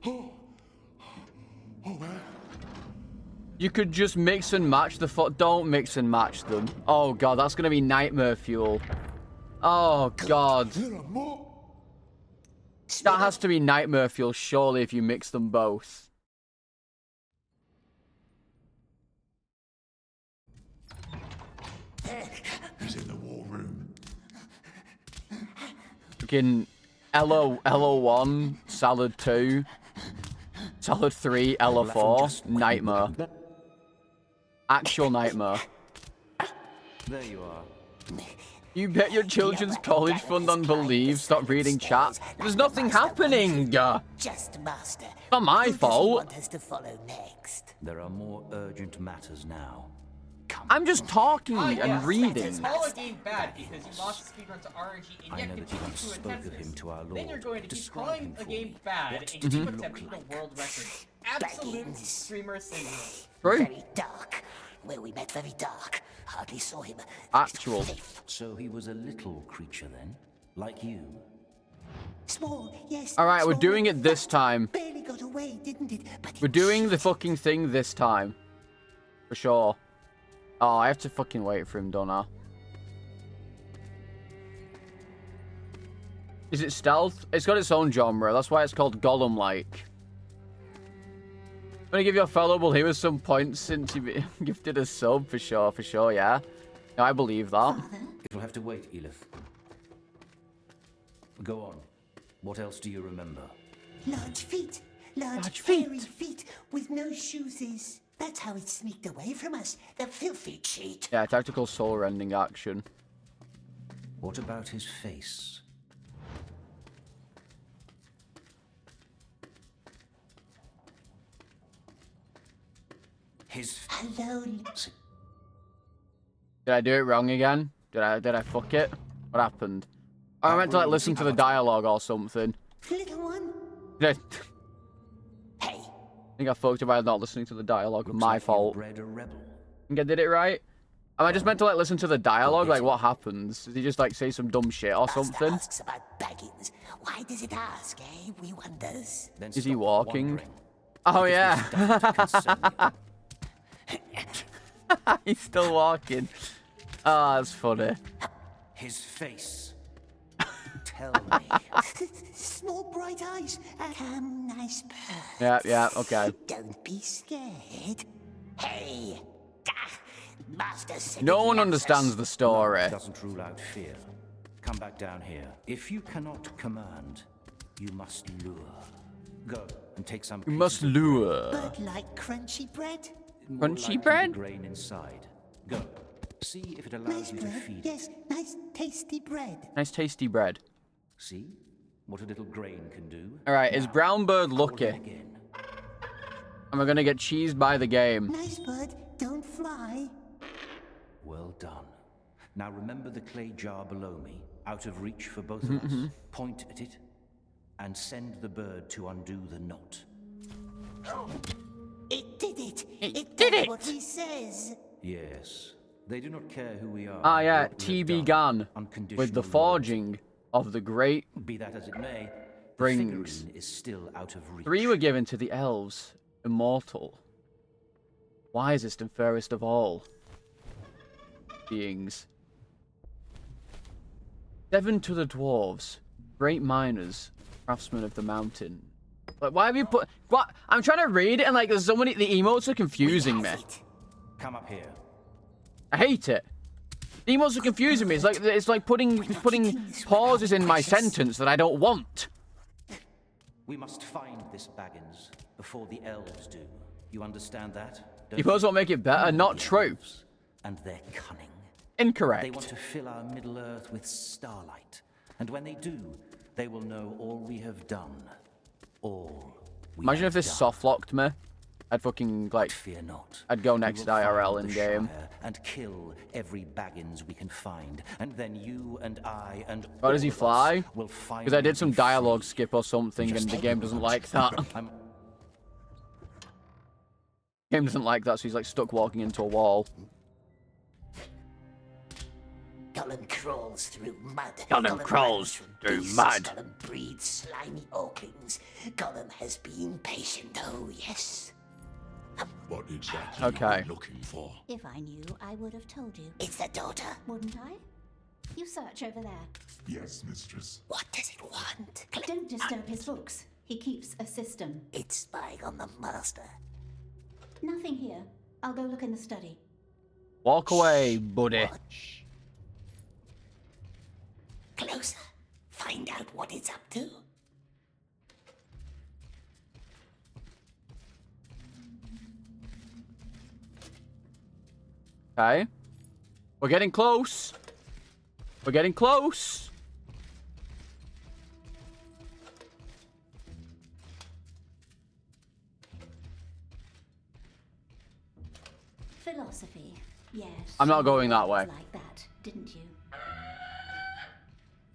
S1: You could just mix and match the foot. Don't mix and match them. Oh, God, that's going to be nightmare fuel. Oh, God. That has to be nightmare fuel, surely, if you mix them both.
S7: He's in the war room.
S1: Fucking LO1, Salad 2, Salad 3, LO4, Nightmare. Actual nightmare.
S18: There you are.
S1: You bet your children's college fund on Believe. Stop reading chat. There's nothing happening.
S2: Just master.
S1: Not my
S2: Who does he
S1: fault.
S2: want us to follow next?
S18: There are more urgent matters now.
S1: I'm just talking
S14: Oh, yeah.
S1: and reading.
S14: It's all a game bad because you lost the speedrun to RNG and
S18: I
S14: yet
S18: know that you
S14: continue
S18: once
S14: to
S18: spoke
S14: attempt
S18: of him
S14: this.
S18: to our
S14: Then
S18: Lord.
S14: you're going to keep
S18: Describe
S14: calling
S18: him
S14: a
S18: for
S14: game
S18: me.
S14: bad
S18: What
S14: and
S18: did he
S14: keep
S18: look
S14: attempting
S18: like?
S14: the world record. Absolute streamer syndrome.
S1: True.
S2: Very dark. Where we met, very dark. Hardly saw him.
S1: Actual.
S18: So he was a little creature then, like you.
S2: Small, yes.
S1: All right, we're
S2: small.
S1: doing it this time.
S2: Barely got away, didn't it? But
S1: We're doing the fucking thing this time. For sure. Oh, I have to fucking wait for him, don't I? Is it stealth? It's got its own genre. That's why it's called Gollum-like. I'm gonna give your fellow Believers some points since you gifted a sub, for sure, yeah. No, I believe that.
S18: It'll have to wait, Elif. Go on. What else do you remember?
S2: Large feet. Large
S1: feet.
S2: hairy feet with no shoes. That's how it sneaked away from us. The filthy cheat.
S1: Yeah, tactical soul-rending action.
S18: What about his face? His
S2: Hello.
S1: Did I do it wrong again? Did I fuck it? What happened? Oh, I meant to like listen to the dialogue or something.
S2: Little one.
S1: Did I...
S2: Hey.
S1: I think I fucked it by not listening to the dialogue. My fault.
S18: Bred a rebel.
S1: I think I did it right. Am I just meant to like listen to the dialogue? Like what happens? Does he just like say some dumb shit or something?
S2: Asks about Baggins. Why does it ask, eh? We wonders.
S18: Then
S1: Is he
S18: stop
S1: walking?
S18: wondering.
S1: Oh
S18: Because
S1: yeah.
S18: this doesn't concern you.
S1: He's still walking. Ah, that's funny.
S18: His face. Tell me.
S2: Small bright eyes. Nice bird.
S1: Yeah, okay.
S2: Don't be scared. Hey. Master said
S1: No
S2: it
S1: one
S2: lets
S1: understands
S2: us-
S1: the story.
S18: Doesn't rule out fear. Come back down here. If you cannot command, you must lure. Go and take some.
S1: You must
S18: pieces of
S1: lure.
S2: Bird like crunchy bread.
S18: more
S1: Crunchy
S18: likely
S1: bread?
S18: The grain inside. Go. See if it allows
S2: Nice
S18: you to
S2: bread.
S18: feed it.
S2: Yes, nice tasty bread.
S1: Nice tasty bread.
S18: See what a little grain can do.
S1: Alright, is
S18: Now,
S1: Brown Bird
S18: call
S1: lucky?
S18: it again.
S1: Am I gonna get cheesed by the game?
S2: Nice bird. Don't fly.
S18: Well done. Now remember the clay jar below me, out of reach for both of us. Point at it, and send the bird to undo the knot.
S2: It did it. It
S1: did
S2: does
S1: it.
S2: what he says.
S18: Yes, they do not care who we are.
S1: Ah yeah,
S18: what we have
S1: TB
S18: done.
S1: Gun.
S18: Unconditional
S1: With the
S18: loyalty.
S1: forging of the great
S18: Be that as it may, the
S1: brings.
S18: figurine is still out of reach.
S1: 3 were given to the elves, immortal. Wisest and fairest of all beings. 7 to the dwarves, great miners, craftsmen of the mountain. Like, why have you put... What? I'm trying to read it and like there's so many... The emotes are confusing me.
S18: Come up here.
S1: I hate it. The emotes are confusing me. It's like putting pauses in my sentence that I don't want.
S18: We must find this Baggins before the elves do. You understand that? Don't
S1: You suppose won't make it better? Not true.
S18: And they're cunning.
S1: Incorrect.
S18: They want to fill our Middle Earth with starlight. And when they do, they will know all we have done. All we
S1: Imagine if
S18: have
S1: this
S18: done.
S1: soft locked me. I'd fucking like.
S18: Fear not.
S1: I'd go
S18: We
S1: next
S18: will
S1: IRL
S18: find
S1: in
S18: the
S1: game.
S18: Shire and kill every Baggins we can find, and then you and I and
S1: Oh, does he
S18: all of us
S1: fly?
S18: will
S1: Because I did some
S18: finally be
S1: dialogue
S18: free.
S1: skip or something, and
S18: Just
S1: the game doesn't like that.
S18: I'm
S1: Game doesn't like that, so he's like stuck walking into a wall.
S2: Gollum crawls through mud.
S1: Gollum crawls through
S2: beasts.
S1: mud.
S2: Gollum breeds slimy orklings. Gollum has been patient, oh yes.
S12: What exactly
S1: Okay.
S12: are you looking for?
S3: If I knew, I would have told you.
S2: It's the daughter.
S3: Wouldn't I? You search over there.
S12: Yes, mistress.
S2: What does it want?
S3: Don't disturb his books. He keeps a system.
S2: It's spying on the master.
S3: Nothing here. I'll go look in the study.
S1: Walk away, buddy.
S2: Watch. Closer. Find out what it's up to.
S1: Okay. We're getting close. We're getting close.
S3: Philosophy. Yes.
S1: I'm not going that
S3: you
S1: way.
S3: Like that, didn't you?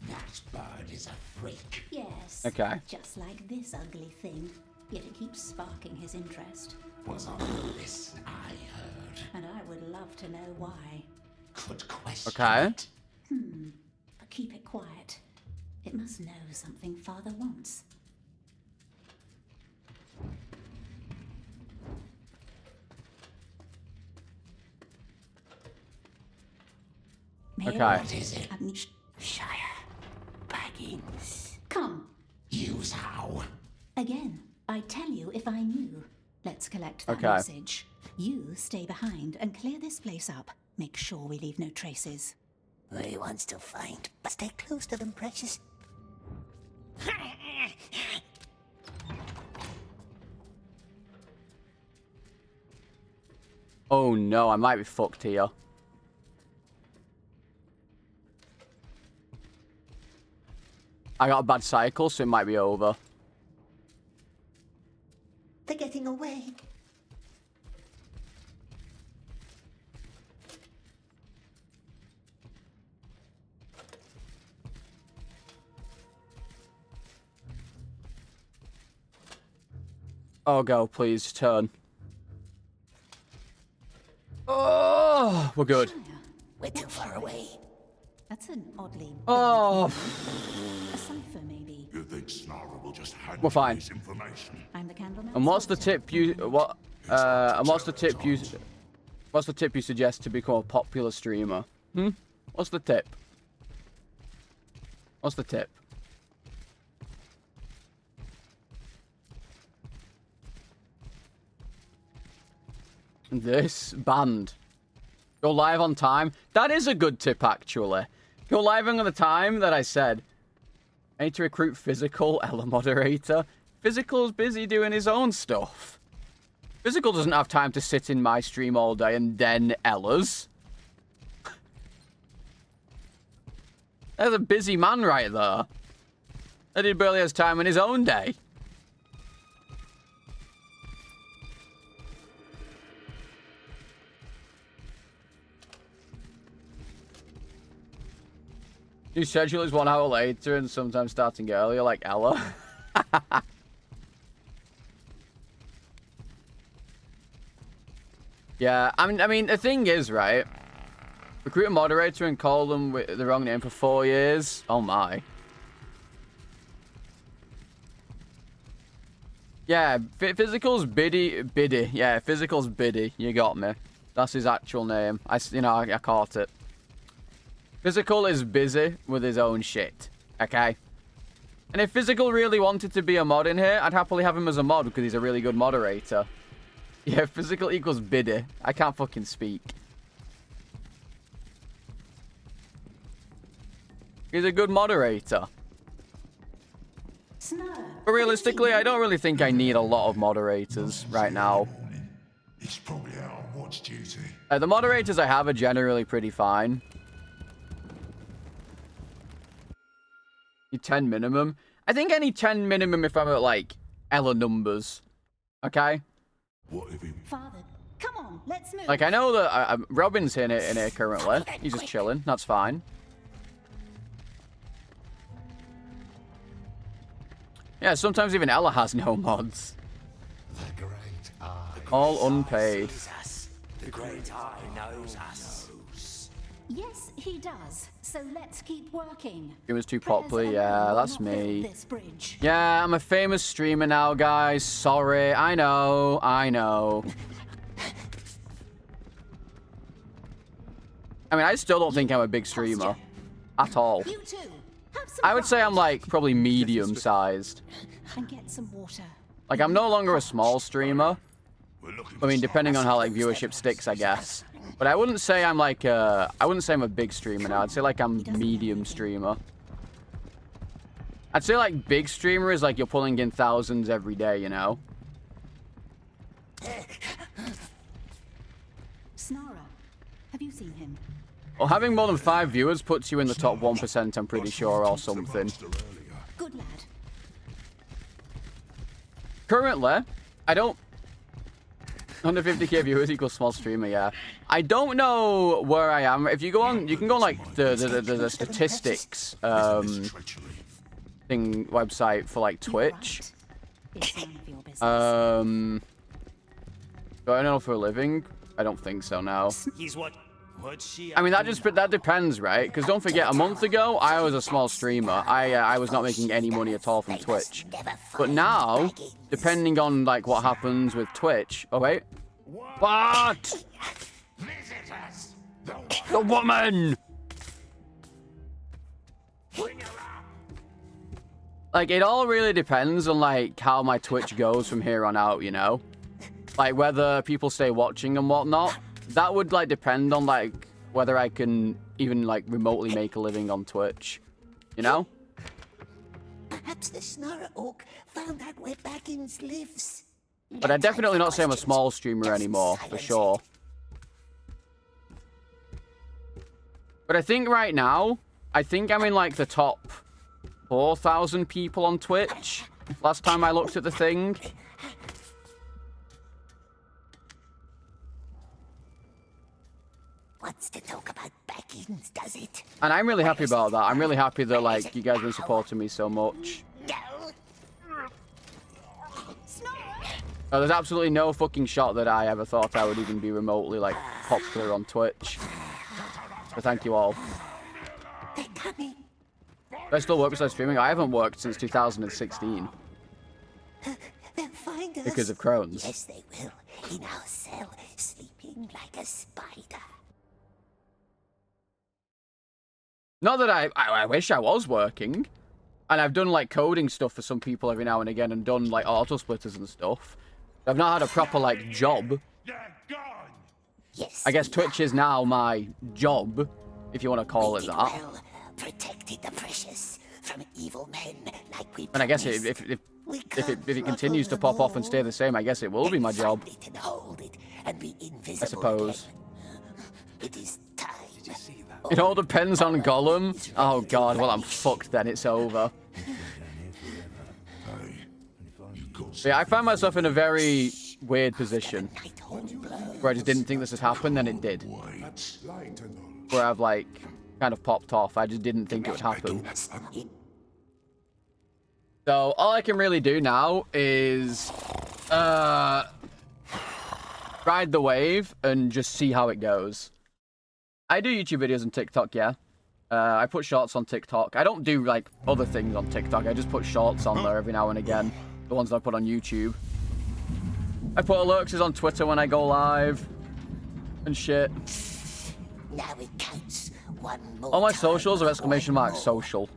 S2: That bird is a freak.
S3: Yes.
S1: Okay.
S3: Just like this ugly thing. Yet it keeps sparking his interest.
S2: Was on this, I heard.
S3: And I would love to know why.
S2: Could question
S1: Okay.
S2: it.
S3: But keep it quiet. It must know something Father wants.
S1: Okay.
S2: What is it? Shire. Baggins.
S3: Come.
S2: Use how?
S3: Again, I'd tell you if I knew. Let's collect that
S1: Okay.
S3: message. You stay behind and clear this place up. Make sure we leave no traces.
S2: He wants to find, but stay close to them, precious.
S1: Oh no, I might be fucked here. I got a bad cycle, so it might be over.
S2: They're getting away.
S1: Oh, go, please, turn. Oh, we're good.
S2: We're too far away.
S3: That's an oddly...
S1: Oh,
S3: A cipher, maybe.
S12: You think Snarl will just hand
S1: We're
S12: you
S1: fine.
S12: this information?
S3: I'm the candleman.
S1: and what's the tip you what's the tip you suggest to become a popular streamer? What's the tip? What's the tip? This band. Go live on time. That is a good tip, actually. Go live on the time that I said. I need to recruit Physical, Ella moderator. Physical's busy doing his own stuff. Physical doesn't have time to sit in my stream all day and then Ella's. There's a busy man right there. That he barely has time in his own day. Your schedule is 1 hour later and sometimes starting earlier, like Ella. Yeah, I mean, the thing is, right? Recruit a moderator and call them with the wrong name for 4 years. Oh my. Yeah, Physical's Biddy. Yeah, Physical's Biddy. You got me. That's his actual name. I caught it. Physical is busy with his own shit. Okay? And if Physical really wanted to be a mod in here, I'd happily have him as a mod because he's a really good moderator. Yeah, Physical equals Biddy. I can't fucking speak. He's a good moderator. But realistically, I don't really think I need a lot of moderators right now.
S12: It's probably out on watch duty.
S1: The moderators I have are generally pretty fine. Need 10 minimum. I think I need 10 minimum if I'm at, like, Ella numbers. Okay?
S12: What if he...
S3: Father, come on, let's move.
S1: Like, I know that Robin's in here currently. He's just chilling. That's fine. Yeah, sometimes even Ella has no mods.
S12: The great eye. The
S1: All unpaid.
S2: The great eye knows us.
S3: Yes, he does. So let's keep working.
S1: Streamer's too popular. Yeah, that's me.
S3: This bridge.
S1: Yeah, I'm a famous streamer now, guys. Sorry. I know. I know. I mean, I still don't think I'm a big streamer. At all.
S3: You too. Have some
S1: I would say I'm
S3: pride.
S1: like probably medium-sized.
S3: And get some water.
S1: Like, I'm no longer a small streamer. I mean, depending on how like viewership sticks, I guess. But I wouldn't say I'm like I wouldn't say I'm a big streamer now. I'd say like I'm medium streamer. I'd say like big streamer is like you're pulling in thousands every day, you know?
S3: Snara, have you seen him?
S1: Well, having more than 5 viewers puts you in the top 1%, I'm pretty sure, or something.
S3: Good lad.
S1: Currently, I don't... 150k viewers equals small streamer, yeah. I don't know where I am. If you go on, you can go on like the statistics thing website for like Twitch. Do I know for a living? I don't think so now. I mean, that depends, right? Because don't forget, a month ago, I was a small streamer. I was not making any money at all from Twitch. But now, depending on like what happens with Twitch. Oh wait, what? The woman. Like, it all really depends on like how my Twitch goes from here on out, you know? Like whether people stay watching and whatnot. That would like depend on like whether I can even like remotely make a living on Twitch, you know?
S2: Perhaps the Snarra Orc found out where Baggins lives.
S1: But I'd definitely not say I'm a small streamer anymore, for sure. But I think right now, I think I'm in like the top 4,000 people on Twitch. Last time I looked at the thing.
S2: Wants to talk about Baggins, does it?
S1: And I'm really happy about that. I'm really happy that like you guys have been supporting me so much. There's absolutely no fucking shot that I ever thought I would even be remotely like popular on Twitch. So thank you all.
S2: They're coming.
S1: Do I still work besides streaming? I haven't worked since 2016.
S2: They'll find us.
S1: Because of Crohn's.
S2: Yes, they will. In our cell, sleeping like a spider.
S1: Not that I wish I was working. And I've done like coding stuff for some people every now and again and done like auto splitters and stuff. I've not had a proper like job.
S2: Yes,
S1: I guess Twitch is now my job, if you want to call it that.
S2: Well, protected the precious from evil men like we.
S1: And I guess if it continues to pop off and stay the same, I guess it will be my job.
S2: It and hold it and be invisible.
S1: I suppose.
S2: It is time. Did you see that?
S1: It all depends on Gollum. Oh god, well I'm fucked then, it's over. Yeah, I find myself in a very weird position. Where I just didn't think this had happened, then it did. Where I've like kind of popped off. I just didn't think it would happen. So all I can really do now is ride the wave and just see how it goes. I do YouTube videos on TikTok, yeah. I put shorts on TikTok. I don't do like other things on TikTok. I just put shorts on there every now and again. The ones that I put on YouTube. I put alerts on Twitter when I go live and shit.
S2: Now it counts. One more.
S1: All my socials are exclamation mark social.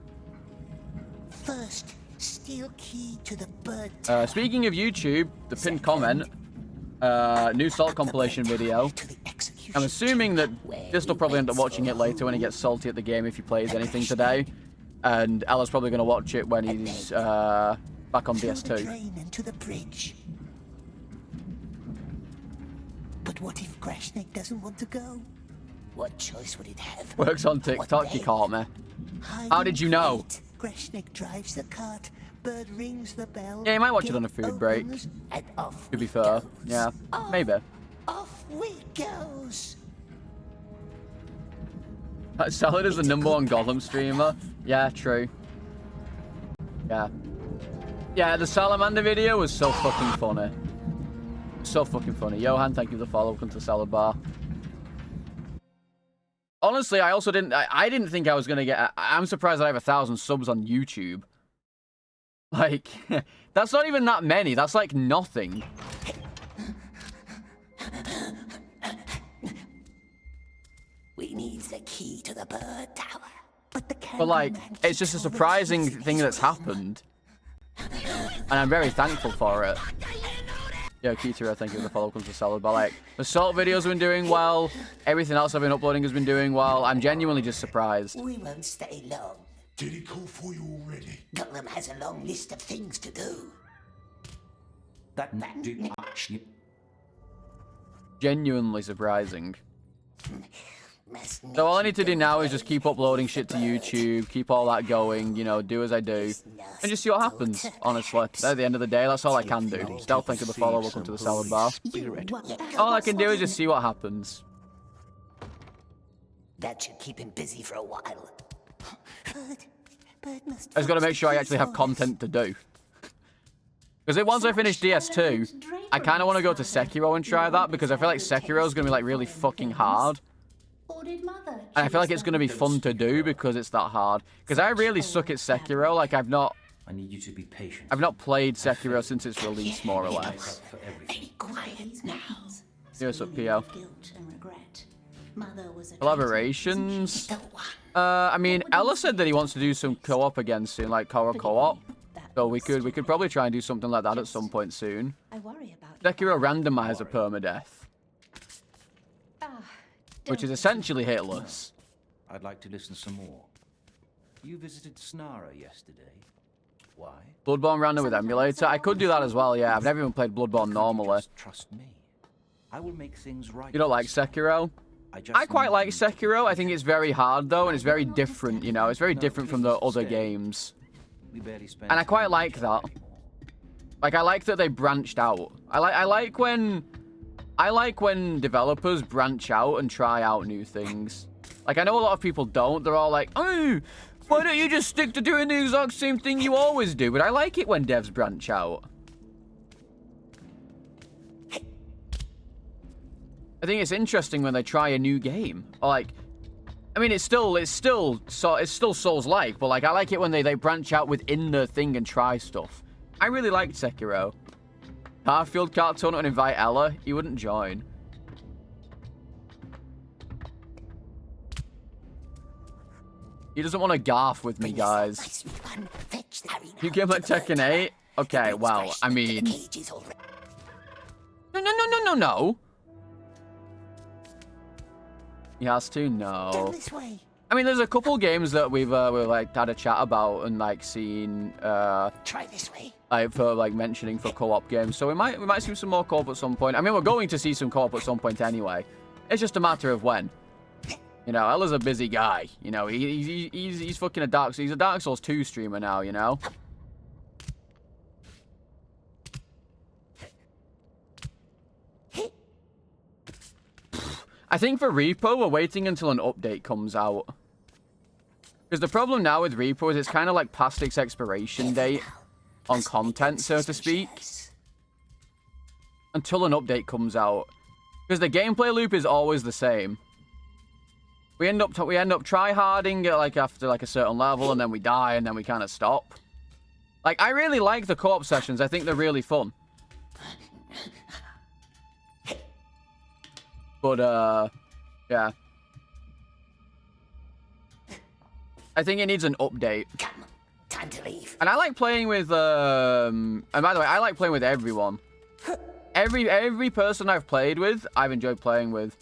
S2: First, steel key to the bird.
S1: Speaking of YouTube, the pinned comment, new Salt compilation video. I'm assuming that this will probably end up watching it later when he gets salty at the game if he plays anything today. And Ella's probably going to watch it when he's back on PS2.
S2: Drain into the bridge. But what if Grashnik doesn't want to go? What choice would it have?
S1: Works on TikTok, you caught me. How did you know?
S2: Grashnik drives the cart. Bird rings the bell.
S1: Yeah, you might watch it on a food break.
S2: And off
S1: To be fair. Yeah, maybe.
S2: Off we goes.
S1: Salad is the #1 Gollum streamer. Yeah, true. Yeah. Yeah, the Salamander video was so fucking funny. So fucking funny. Johan, thank you for the follow. Welcome to Salad Bar. Honestly, I also didn't... I didn't think I was going to get... I'm surprised that I have 1,000 subs on YouTube. Like, that's not even that many. That's like nothing.
S2: We need the key to the bird tower.
S1: But like, it's just a surprising thing that's happened. And I'm very thankful for it. Yo, Kitara, thank you for the follow. Comes to Salad. But like, the Salt videos have been doing well. Everything else I've been uploading has been doing well. I'm genuinely just surprised.
S2: We won't stay long.
S12: Did he call for you already?
S2: Gollum has a long list of things to do.
S18: That did actually.
S1: Genuinely surprising. So all I need to do now is just keep uploading shit to YouTube, keep all that going, you know, do as I do, and just see what happens, honestly. At the end of the day, that's all I can do. Stealth, thank you for the follow, welcome to the Salad Bar. All I can do is just see what happens.
S2: That should keep him busy for a while.
S1: I just gotta make sure I actually have content to do. Because once I finish DS2, I kind of want to go to Sekiro and try that, because I feel like Sekiro is going to be like really fucking hard. And I feel like it's going to be fun to do because it's that hard. Because I really suck at Sekiro. Like, I need you to be patient. I've not played Sekiro since its release, more or less. What's up, Pio? Collaborations? I mean, Ella said that he wants to do some co-op again soon, like co-op. So we could probably try and do something like that at some point soon. Sekiro randomizer permadeath. Which is essentially hitless.
S18: I'd like to listen some more. You visited Snara yesterday. Why?
S1: Bloodborne random with emulator. I could do that as well, yeah. I've never even played Bloodborne normally.
S18: Trust me. I will make things right.
S1: You don't like Sekiro? I quite like Sekiro. I think it's very hard though, and it's very different, you know. It's very different from the other games. And I quite like that. Like, I like that they branched out. I like when developers branch out and try out new things. Like, I know a lot of people don't. They're all like, oh, why don't you just stick to doing the exact same thing you always do? But I like it when devs branch out. I think it's interesting when they try a new game. Or like, I mean, it's still Souls-like, but like, I like it when they branch out within the thing and try stuff. I really liked Sekiro. Garfield cartoon and invite Ella. He wouldn't join. He doesn't want to garf with me, guys. You give him Tekken 8? Okay, well, I mean... No. He has to? No. I mean, there's a couple games that we've like had a chat about and like seen.
S2: Try this way.
S1: For like mentioning for co-op games, so we might see some more co-op at some point. I mean, we're going to see some co-op at some point anyway. It's just a matter of when. You know, Ella's a busy guy. You know, he's fucking he's a Dark Souls 2 streamer now. You know. I think for Repo, we're waiting until an update comes out. Because the problem now with Repo is it's kind of like past its expiration date on content, so to speak. Until an update comes out. Because the gameplay loop is always the same. We end up try-harding like after like a certain level, and then we die, and then we kind of stop. Like, I really like the co-op sessions. I think they're really fun. But, yeah. I think it needs an update.
S2: Come, time to leave.
S1: And I like playing with, and by the way, I like playing with everyone. Every person I've played with, I've enjoyed playing with.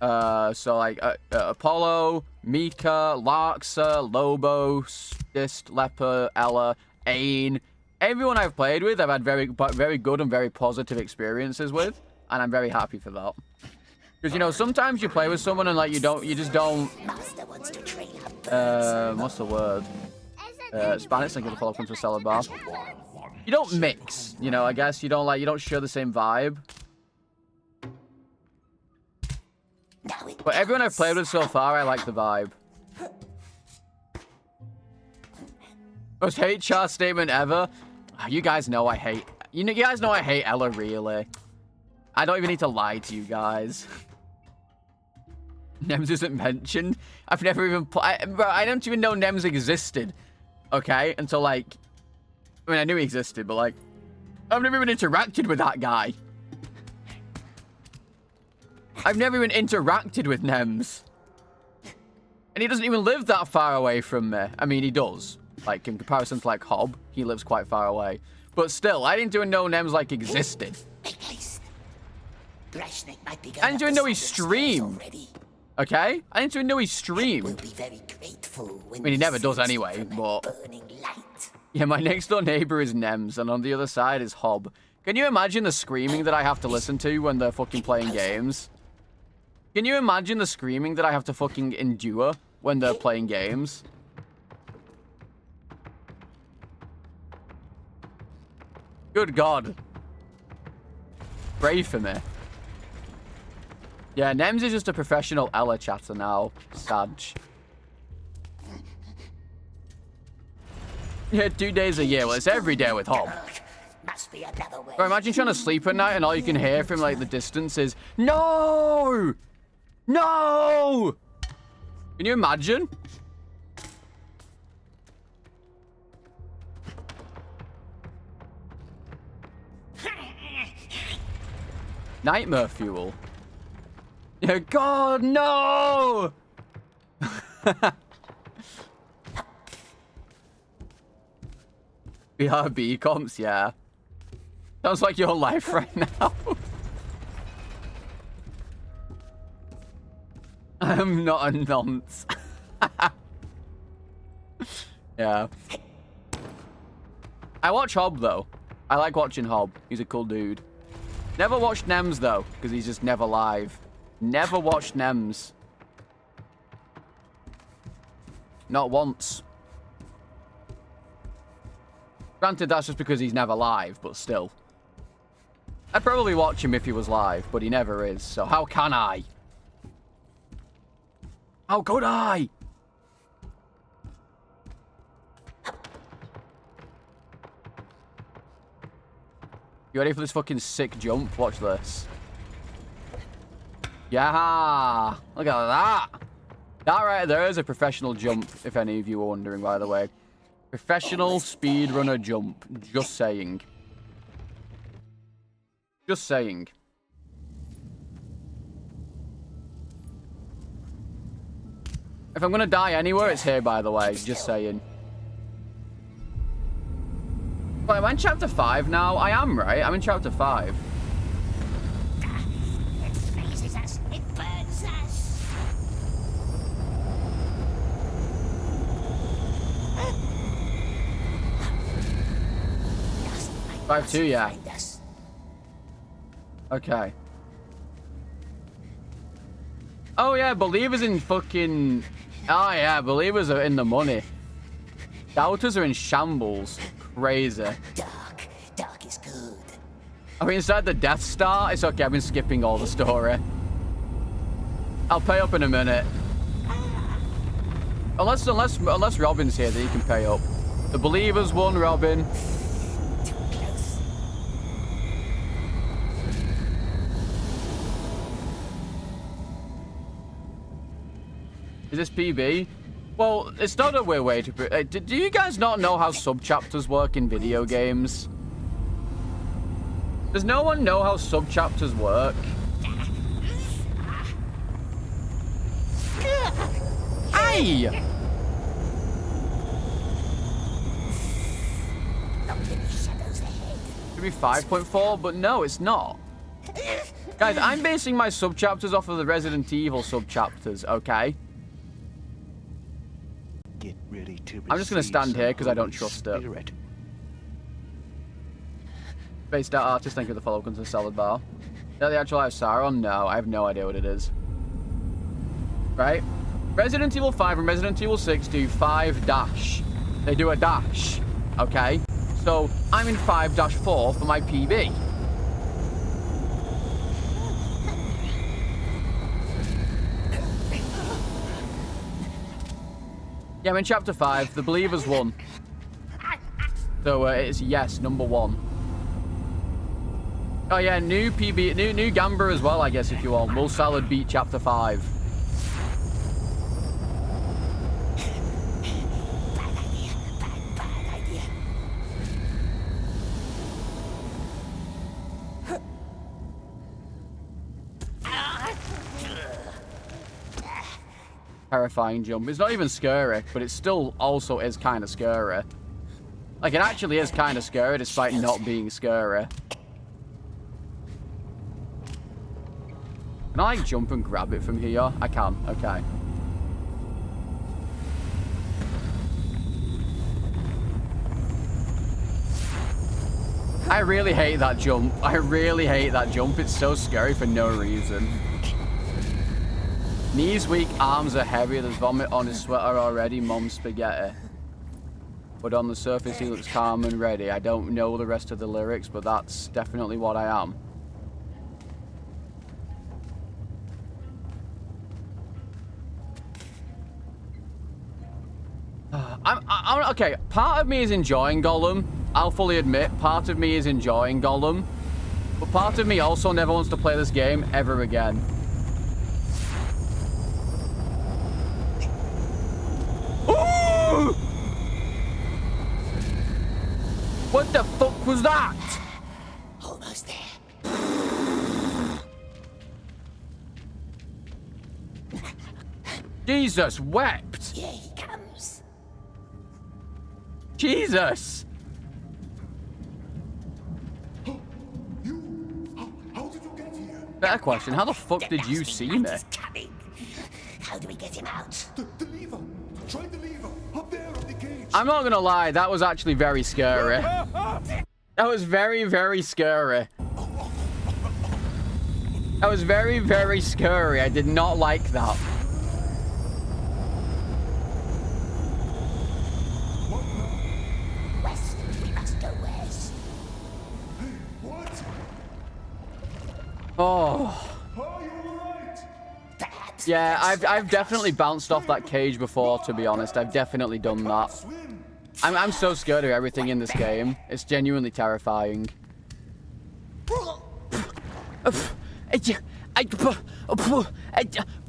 S1: So like, Apollo, Mika, Larxa, Lobo, Stist, Leper, Ella, Ain. Everyone I've played with, I've had very good and very positive experiences with. And I'm very happy for that. Because, you know, sometimes you play with someone and, like, you just don't... what's the word? Spanish, thank you for the follow from Salad Bar. You don't mix, you know, I guess. You don't share the same vibe. But everyone I've played with so far, I like the vibe. Most HR statement ever. You guys know I hate You guys know I hate Ella, really. I don't even need to lie to you guys. Nems isn't mentioned. I've never even... Bro, I don't even know Nems existed. Okay? Until, like... I mean, I knew he existed, but, like... I've never even interacted with that guy. I've never even interacted with Nems. And he doesn't even live that far away from me. I mean, he does. Like, in comparison to, like, Hob, he lives quite far away. But still, I didn't even know Nems, like, existed. I didn't even know he streamed. Okay? I didn't even know he streamed. I mean, he never does anyway, but... Yeah, my next door neighbor is Nems, and on the other side is Hob. Can you imagine the screaming that I have to listen to when they're fucking playing games? Can you imagine the screaming that I have to fucking endure when they're playing games? Good God. Pray for me. Yeah, Nems is just a professional Ella chatter now. Sadge. Yeah, 2 days a year. Well, it's every day with Hob. Bro, imagine trying to sleep at night and all you can hear from, like, the distance is, no! No! Can you imagine? Nightmare fuel. Yeah, God, no! BRB comps, yeah. Sounds like your life right now. I'm not a nonce. Yeah. I watch Hob, though. I like watching Hob. He's a cool dude. Never watched Nems, though, because he's just never live. Never watched Nems. Not once. Granted, that's just because he's never live, but still. I'd probably watch him if he was live, but he never is, so how can I? How could I? You ready for this fucking sick jump? Watch this. Yeah! Look at that! That right there is a professional jump, if any of you were wondering, by the way. Professional speedrunner jump. Just saying. Just saying. If I'm gonna die anywhere, it's here, by the way. Just saying. Wait, am I in chapter 5 now? I am, right? I'm in chapter 5.
S2: It freezes us. It burns us.
S1: 5-2, yeah. Okay. Oh, yeah, Believers in fucking... Oh, yeah, Believers are in the money. Doubters are in shambles. Crazy.
S2: Dark is good.
S1: Are we inside the Death Star? It's okay, I've been skipping all the story. I'll pay up in a minute. Unless Robin's here, then he can pay up. The Believers won, Robin. Is this PB? Well, it's not a weird way to... do you guys not know how sub-chapters work in video games? Does no one know how sub-chapters work? Hey! Should be 5.4, but no, it's not. Guys, I'm basing my sub-chapters off of the Resident Evil sub-chapters, okay?
S15: Get ready to
S1: I'm just going to stand here because I don't trust it. Spaced out artist, thank you for the follow. Comes to the salad bar. Is that the actual life Sauron? No, I have no idea what it is. Right? Resident Evil 5 and Resident Evil 6 do 5 dash. They do a dash. Okay? So, I'm in 5-4 for my PB. Yeah, I'm in chapter 5. The Believers won. So, it's yes, number 1. Oh yeah, new PB, new Gamba as well, I guess, if you want. Will Salad beat Chapter 5. Terrifying jump. It's not even scary, but it still also is kind of scary. Like, it actually is kind of scary, despite not being scary. Can I, like, jump and grab it from here? I can. Okay. I really hate that jump. I really hate that jump. It's so scary for no reason. Knees weak, arms are heavy. There's vomit on his sweater already. Mom's spaghetti. But on the surface, he looks calm and ready. I don't know the rest of the lyrics, but that's definitely what I am. I'm okay. Part of me is enjoying Gollum. I'll fully admit, part of me is enjoying Gollum. But part of me also never wants to play this game ever again. Ooh! What the fuck was that?
S2: Almost there.
S1: Jesus wept.
S2: Here he comes.
S1: Jesus.
S12: How did you get here?
S1: Better question, how the fuck did you see me?
S2: Coming. How do we get him out?
S12: The lever. Try the lever. Up there on the cage.
S1: I'm not gonna lie, that was actually very scary. That was very, very scary. That was very, very scary. I did not like that.
S2: West. We must go west.
S12: What?
S1: Oh.
S12: Are you alright?
S1: Yeah, I've definitely bounced off that cage before, to be honest. I've definitely done that. I'm so scared of everything in this game. It's genuinely terrifying.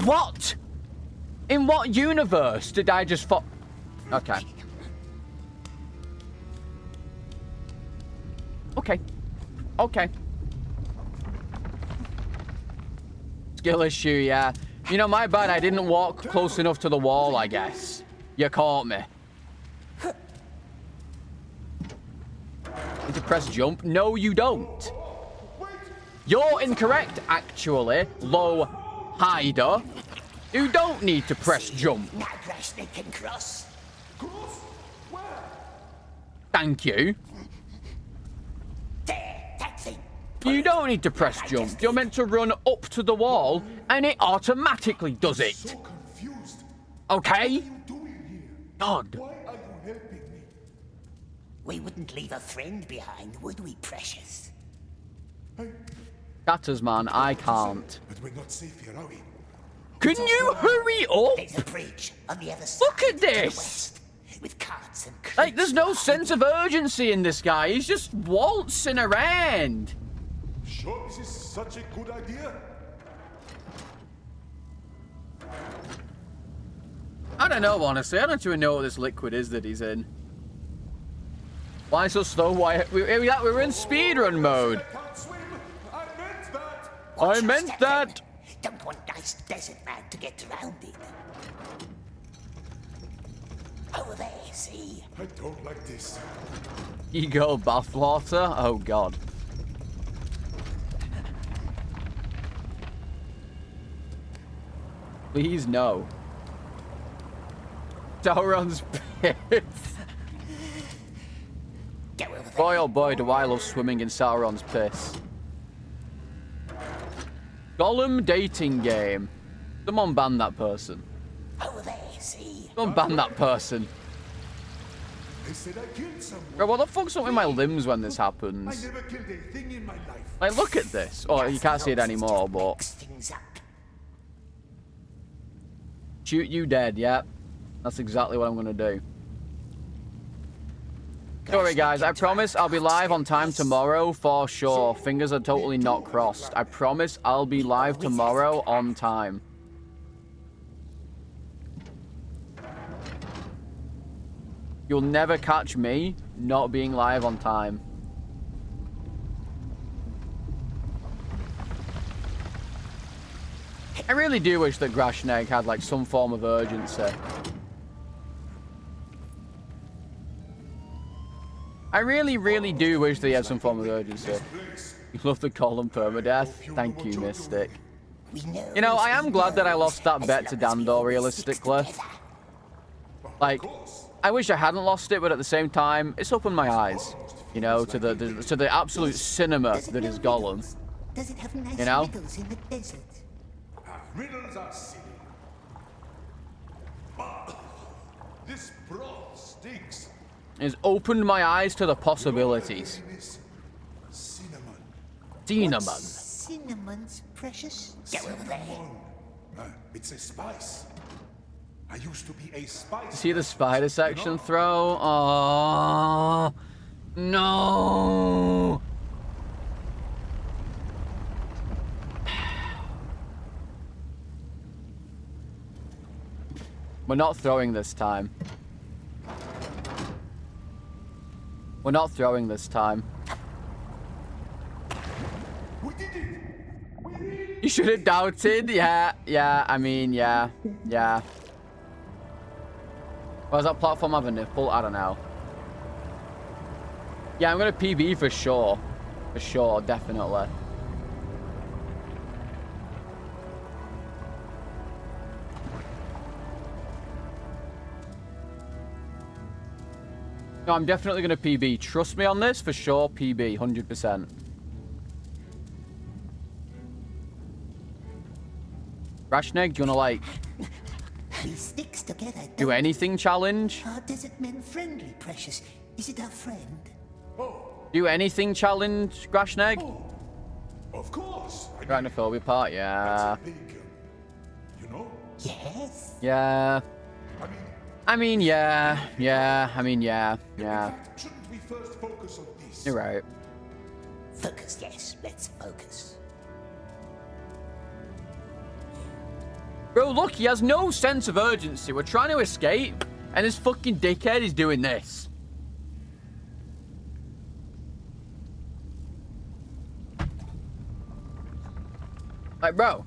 S1: What? In what universe did I just Okay. Okay. Okay. Skill issue, yeah. You know, my bad, I didn't walk close enough to the wall, I guess. You caught me. Need to press jump? No, you don't. You're incorrect, actually, low hider. You don't need to press jump.
S2: Now Grashnik can cross.
S12: Cross? Where?
S1: Thank you.
S2: There, that thing.
S1: You don't need to press jump. You're meant to run up to the wall, and it automatically does it.
S12: So confused.
S1: Okay?
S12: What are you doing here?
S1: God.
S12: Why are you helping me?
S2: We wouldn't leave a friend behind, would we, precious?
S1: Shatters, man, I can't.
S12: But we're not safe here, are we?
S1: Can you hurry up?
S2: There's a bridge on the other side.
S1: Look at
S2: to the
S1: this.
S2: west, with carts and crews.
S1: Like, there's no sense of urgency in this guy. He's just waltzing around.
S12: Sure this is such a good idea?
S1: I don't know, honestly. I don't even know what this liquid is that he's in. Why so slow? Why we're in speedrun mode.
S12: I can't swim. I meant that.
S1: I meant that.
S2: Don't want nice desert man to get drowned in. Over there, see?
S12: I don't like this.
S1: Ego bathwater? Oh, God. Please, no. Sauron's piss. Boy, oh boy, do I love swimming in Sauron's piss. Gollum dating game. Someone ban that person.
S2: Over there, see?
S1: Someone ban that person.
S12: They said I killed someone.
S1: Bro, what the fuck's up with my limbs when this
S12: I
S1: happens?
S12: never killed a thing in my life.
S1: Like, look at this. Oh, you can't see it anymore, but... Shoot you dead, yeah. That's exactly what I'm gonna do. Don't worry, guys. I promise I'll be live on time tomorrow for sure. Fingers are totally not crossed. I promise I'll be live tomorrow on time. You'll never catch me not being live on time. I really do wish that Grashnegg had like some form of urgency. I really, really do wish that he had some form of urgency. You love the Gollum permadeath. Thank you, Mystic. You know, I am glad that I lost that bet to Dandor, realistically. Like, I wish I hadn't lost it, but at the same time, it's opened my eyes, you know, to the absolute cinema that is Gollum.
S2: Does it have nice
S1: You know?
S2: riddles in the desert?
S12: Riddles are silly. This broth stinks.
S1: It's opened my eyes to the possibilities.
S12: Cinnamon.
S1: Cinnamon.
S2: Cinnamon's precious.
S12: It's a spice. I used to be a spice.
S1: See the spider section throw? Oh no! We're not throwing this time. We're not throwing this time. You should have doubted. Yeah, I mean, yeah. Does that platform have a nipple? I don't know. Yeah, I'm gonna PB for sure. For sure, definitely. No, I'm definitely gonna PB. Trust me on this, for sure, PB, 100%. Rashnegg, do you wanna, like...
S2: He sticks together.
S1: Do anything challenge?
S2: Are desert men friendly, precious? Is it our friend?
S1: Do anything challenge, Rashnegg?
S12: Of course.
S1: Arachnophobia part, yeah.
S12: You know?
S2: Yes.
S1: Yeah. I mean, yeah. I mean, yeah.
S12: Shouldn't we first focus on this?
S1: You're right.
S2: Focus, yes. Let's focus.
S1: Bro, look, he has no sense of urgency. We're trying to escape, and this fucking dickhead is doing this. Like, bro.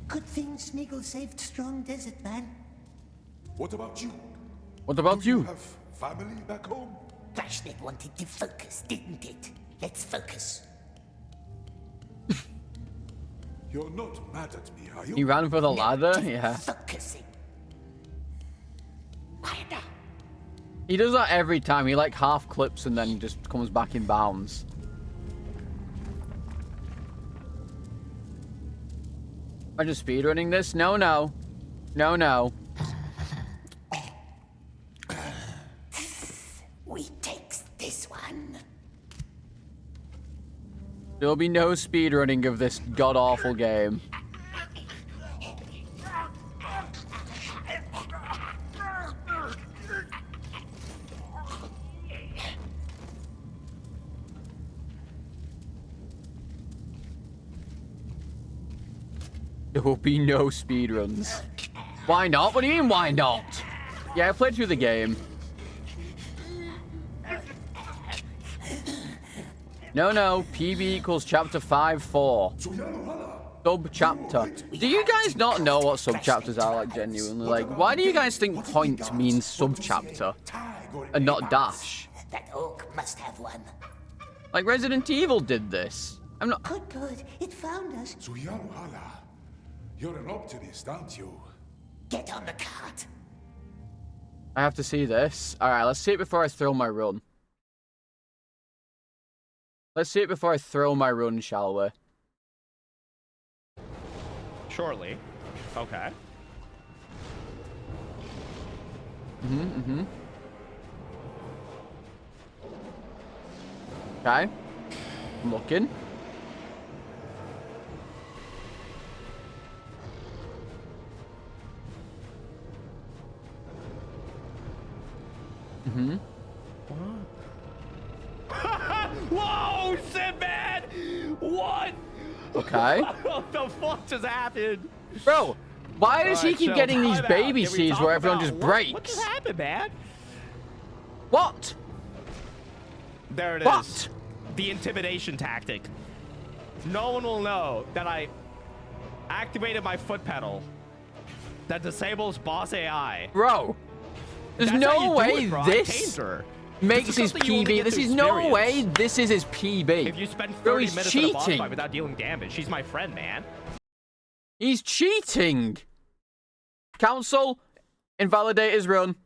S2: Good thing Smeagol saved Strong Desert Man.
S12: What about you?
S1: What about you?
S12: Have family back home?
S2: Grashnegg wanted to focus, didn't it? Let's focus.
S12: You're not mad at me, are you?
S1: He ran for the ladder? Yeah.
S2: Focusing.
S1: He does that every time. He like half clips and then just comes back in bounds. I'm just speedrunning this? No.
S2: We takes this one.
S1: There'll be no speedrunning of this god-awful game. There will be no speedruns. Why not? What do you mean, why not? Yeah, I played through the game. No. PB equals chapter 5-4. Sub-chapter. Do you guys not know what sub-chapters are, like, genuinely? Like, why do you guys think point means sub-chapter and not dash?
S2: That orc must have one.
S1: Like, Resident Evil did this. I'm not...
S2: Good. It found us.
S12: Suyaruhala. You're an optimist, aren't you?
S2: Get on the cart.
S1: I have to see this. Alright, let's see it before I throw my run. Let's see it before I throw my run, shall we?
S10: Surely. Okay.
S1: Okay. I'm looking. Mm-hmm.
S10: Whoa, shit, man! What?
S1: Okay.
S10: What the fuck just happened?
S1: Bro, why does he keep
S10: chill.
S1: getting these
S10: Time out.
S1: baby
S10: Can we
S1: seeds
S10: talk
S1: where everyone
S10: about
S1: just
S10: what
S1: breaks?
S10: just happened, man?
S1: What?
S10: There it is. The intimidation tactic. No one will know that I activated my foot pedal that disables boss AI.
S1: Bro, there's
S10: That's how
S1: no
S10: you do
S1: way
S10: it, bro. I
S1: this
S10: tamed her.
S1: makes
S10: This
S1: his
S10: is something you only
S1: PB.
S10: get
S1: This
S10: to
S1: is no
S10: experience.
S1: way this is his PB.
S10: If you spend 30
S1: Bro, he's
S10: minutes in a boss
S1: cheating.
S10: fight without dealing damage, she's my friend, man.
S1: He's cheating. Council, invalidate his run.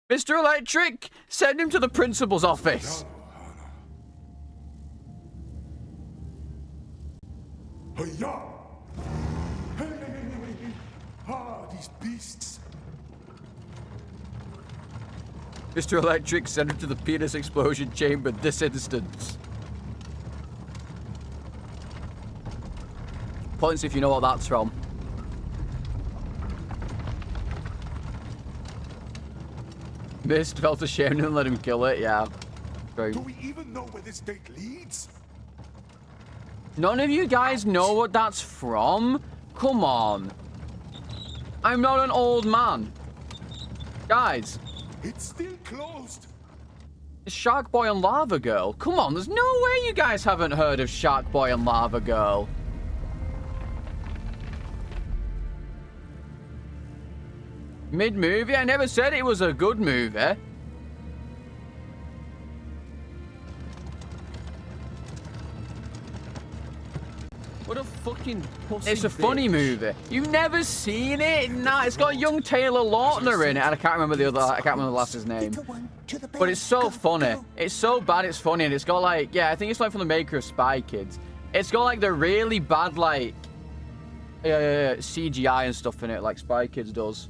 S1: Mr. Electric, send him to the principal's office.
S12: Hi-ya! Ah, these beasts.
S1: Mr. Electric, send him to the penis explosion chamber this instance. Points if you know what that's from. Mist felt ashamed and let him kill it, yeah. True.
S12: Do we even know where this gate leads?
S1: None of you guys know what that's from? Come on. I'm not an old man. Guys.
S12: It's still closed.
S1: Shark Boy and Lava Girl. Come on, there's no way you guys haven't heard of Shark Boy and Lava Girl. Mid-movie? I never said it was a good movie.
S16: What a fucking pussy
S1: It's a funny movie. You've never seen it? Nah, it's got young Taylor Lautner in it, and I can't remember the last's name. But it's so funny. It's so bad it's funny, and it's got like, yeah, I think it's like from the maker of Spy Kids. It's got like the really bad like CGI and stuff in it, like Spy Kids does.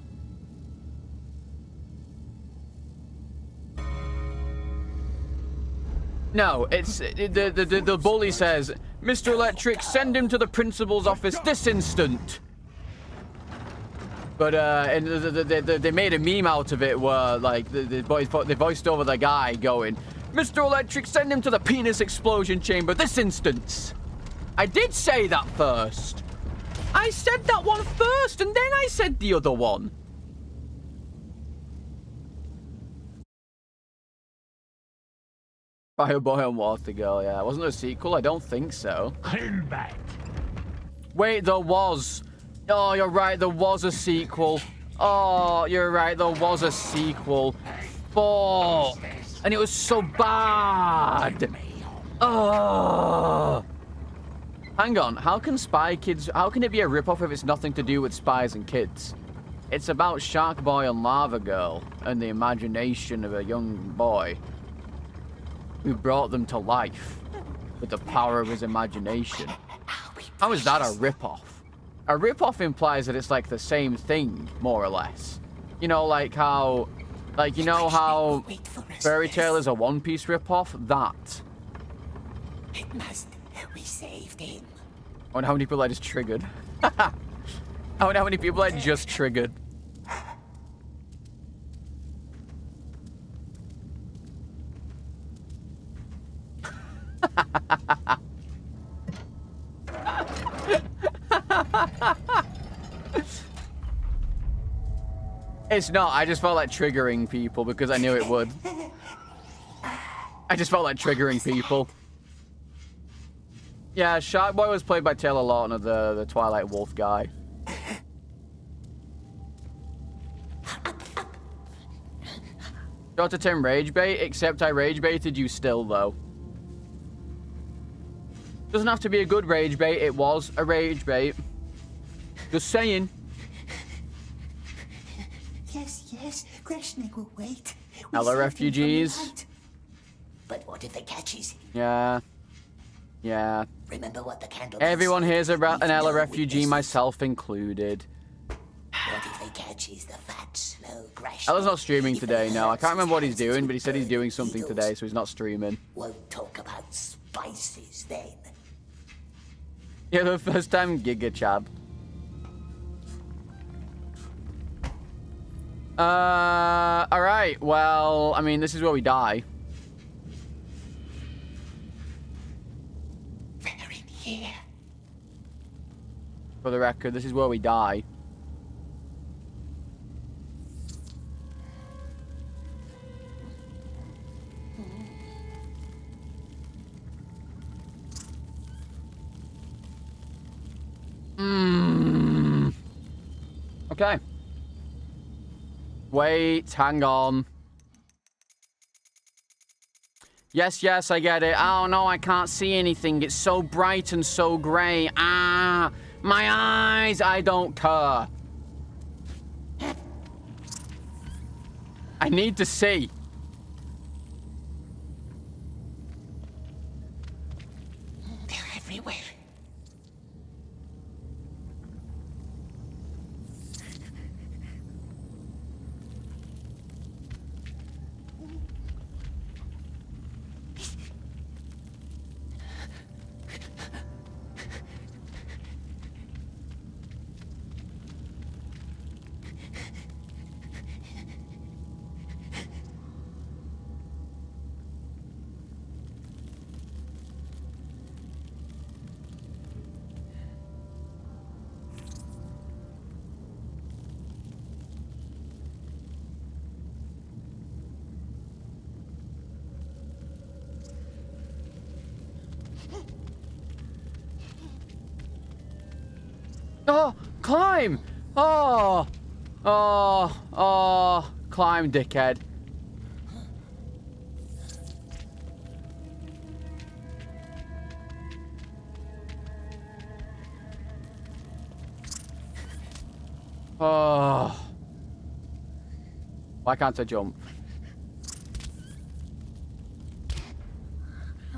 S1: No, it's the bully says, Mr. Electric, send him to the principal's office this instant. But and they made a meme out of it where like they voiced over the guy going, Mr. Electric, send him to the penis explosion chamber this instance. I did say that first. I said that one first, and then I said the other one. Fireboy and Water Girl, yeah. Wasn't there a sequel? I don't think so. Wait, there was. Oh, you're right, there was a sequel. Oh, you're right, there was a sequel. Fuck. And it was so bad. Oh. Hang on, how can Spy Kids... How can it be a ripoff if it's nothing to do with spies and kids? It's about Shark Boy and Lava Girl and the imagination of a young boy who brought them to life with the power of his imagination. How is that a ripoff? A ripoff implies that it's like the same thing, more or less. You know, like how... Like, you know how Fairy Tail is a One Piece ripoff? That.
S2: It must. We saved him.
S1: I wonder how many people I just triggered. I wonder how many people I just triggered. It's not. I just felt like triggering people because I knew it would. I just felt like triggering people. Yeah, Shark Boy was played by Taylor Lautner, the Twilight Wolf guy. Dr. Tim rage bait, except I rage baited you still, though. Doesn't have to be a good rage bait, it was a rage bait. Just saying.
S2: Yes, Greshnik will wait.
S1: Hello, refugees.
S2: But what if it catches him?
S1: Yeah. Yeah.
S2: Remember what the candle...
S1: Everyone here's an Ella refugee, myself included.
S2: What if he catches the fat, slow Greshnik?
S1: Ella's not streaming today, no. I can't remember what he's doing, but he said he's doing something today, so he's not streaming.
S2: Won't talk about spices then.
S1: Yeah, the first time Giga Chad. Alright, well, I mean, this is where we die.
S2: They're in here.
S1: For the record, this is where we die. Okay. Wait, hang on. Yes, yes, I get it. Oh, no, I can't see anything. It's so bright and so grey. Ah, my eyes. I don't care. I need to see.
S2: They're everywhere.
S1: Oh, climb! Oh, oh, oh, climb, dickhead. Oh. Why can't I jump?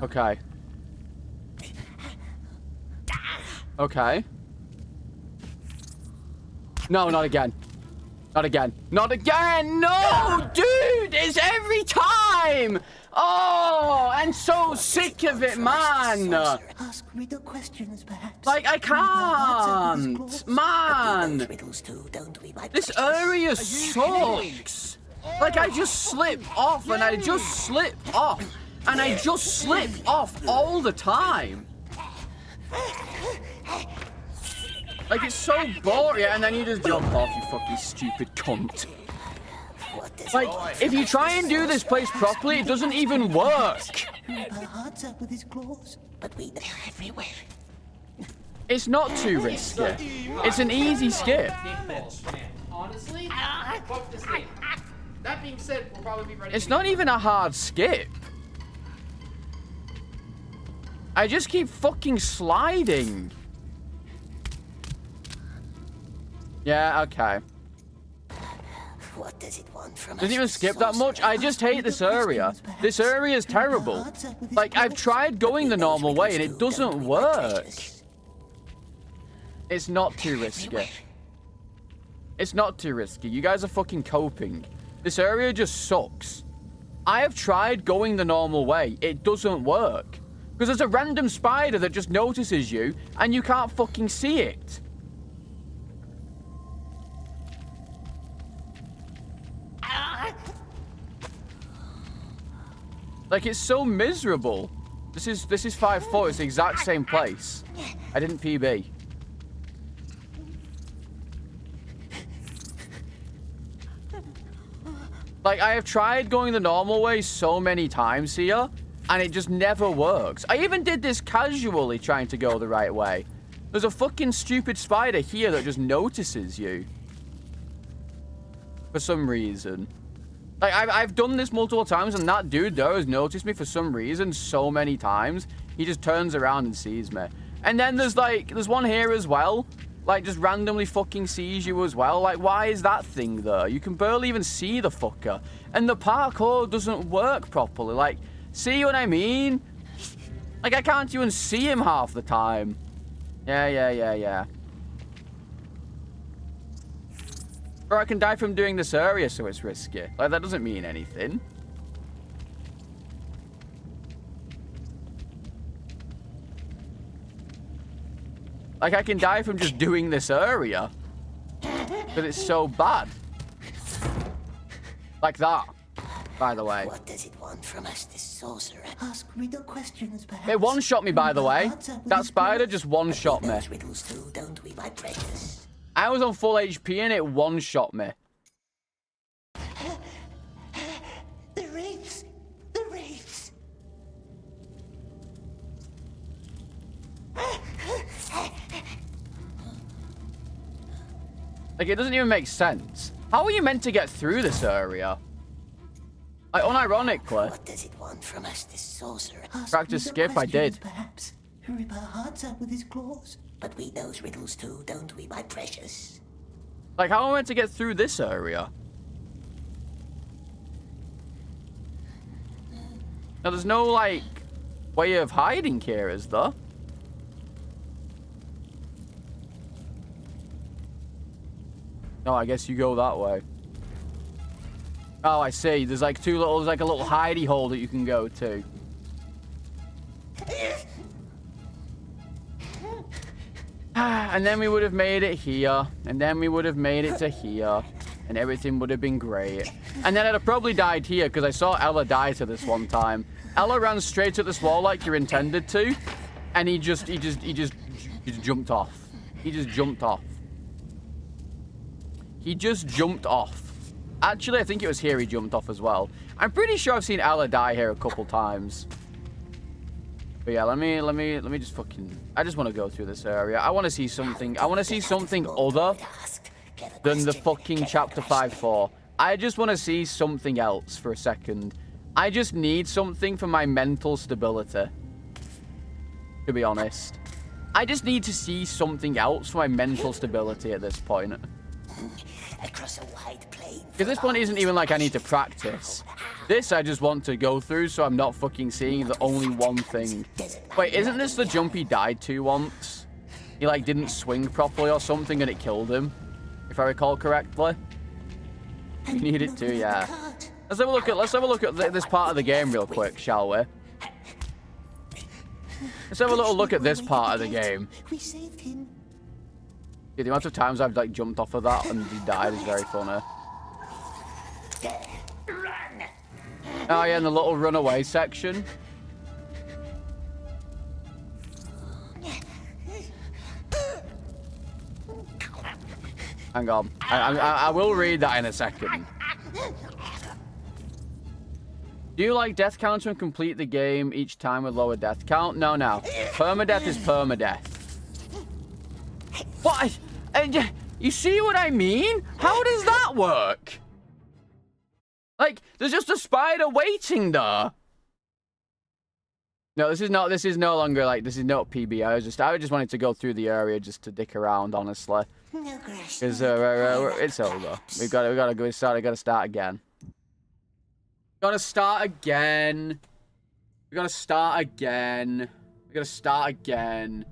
S1: Okay. Okay. No, not again. Not again. Not again! No, dude! It's every time! Oh, I'm so sick of it, man!
S2: Ask riddle questions, perhaps.
S1: Like, I can't! Man!
S2: Riddles too, don't we, my
S1: This
S2: precious?
S1: area sucks! Like, I just slip off, and I just slip off, and I just slip off all the time. Like, it's so boring, and then you just jump off, you fucking stupid cunt. Like, if you try and do this place properly, it doesn't even work.
S2: Hearts up with his claws, but they're everywhere.
S1: It's not too risky. It's an easy skip.
S14: Honestly, fuck this game. That being said, we'll probably be ready.
S1: It's not even a hard skip. I just keep fucking sliding. Yeah, okay.
S2: What does it want from
S1: Doesn't
S2: us?
S1: even skip that much. I just hate this area. This area is terrible. Like, I've tried going the normal way and it doesn't work. It's not too risky. It's not too risky. You guys are fucking coping. This area just sucks. I have tried going the normal way. It doesn't work. Because there's a random spider that just notices you and you can't fucking see it. Like, it's so miserable. This is 5-4. It's the exact same place. I didn't PB. Like, I have tried going the normal way so many times here, and it just never works. I even did this casually trying to go the right way. There's a fucking stupid spider here that just notices you. For some reason. Like, I've done this multiple times, and that dude there has noticed me for some reason so many times. He just turns around and sees me. And then there's one here as well. Like, just randomly fucking sees you as well. Like, why is that thing there? You can barely even see the fucker. And the parkour doesn't work properly. Like, see what I mean? Like, I can't even see him half the time. Yeah. Or I can die from doing this area, so it's risky. Like, that doesn't mean anything. Like, I can die from just doing this area. But it's so bad. Like that, by the way.
S2: What does it want from us, this sorcerer? Ask riddle questions, perhaps.
S1: It one-shot me, by the way. That spider just one-shot me.
S2: Riddles too, don't we, my precious?
S1: I was on full HP and it one-shot me.
S2: The wraiths! The wraiths!
S1: Like, it doesn't even make sense. How are you meant to get through this area? Like, unironically.
S2: What does it want from us, this sorcerer?
S1: Practice skip, I did.
S2: Perhaps. Rip our hearts out with his claws. But we knows riddles too, don't we, my precious?
S1: Like, how am I meant to get through this area? Now, there's no, like, way of hiding here, is there? No, I guess you go that way. Oh, I see. There's like there's like a little hidey hole that you can go to. And then we would have made it here. And then we would have made it to here. And everything would have been great. And then I'd have probably died here because I saw Ella die to this one time. Ella ran straight at this wall like you're intended to. And he just jumped off. He just jumped off. He just jumped off. Actually, I think it was here he jumped off as well. I'm pretty sure I've seen Ella die here a couple times. But yeah, let me just fucking... I just want to go through this area. I want to see something. I want to see something other than the fucking Chapter 5-4. I just want to see something else for a second. I just need something for my mental stability. To be honest. I just need to see something else for my mental stability at this point.
S2: Across a wide plain.
S1: Because this one isn't even like I need to practice. This I just want to go through so I'm not fucking seeing the only one thing. Wait, isn't this the jump he died to once? He like didn't swing properly or something and it killed him. If I recall correctly. We need it too, yeah. Let's have a look at this part of the game real quick, shall we? Let's have a little look at this part of the game.
S2: We saved him.
S1: Yeah, the amount of times I've like jumped off of that and he died is very funny.
S2: Run!
S1: Oh yeah, in the little runaway section. Hang on. I will read that in a second. Do you like death counter and complete the game each time with lower death count? No. Permadeath is permadeath. What? You see what I mean? How does that work? Like, there's just a spider waiting there. No, this is no longer like, this is not PB. I just wanted to go through the area just to dick around, honestly.
S2: No grass.
S1: Because it's over. We gotta go start. I gotta start again. Gotta start again. We gotta start again. We gotta start again.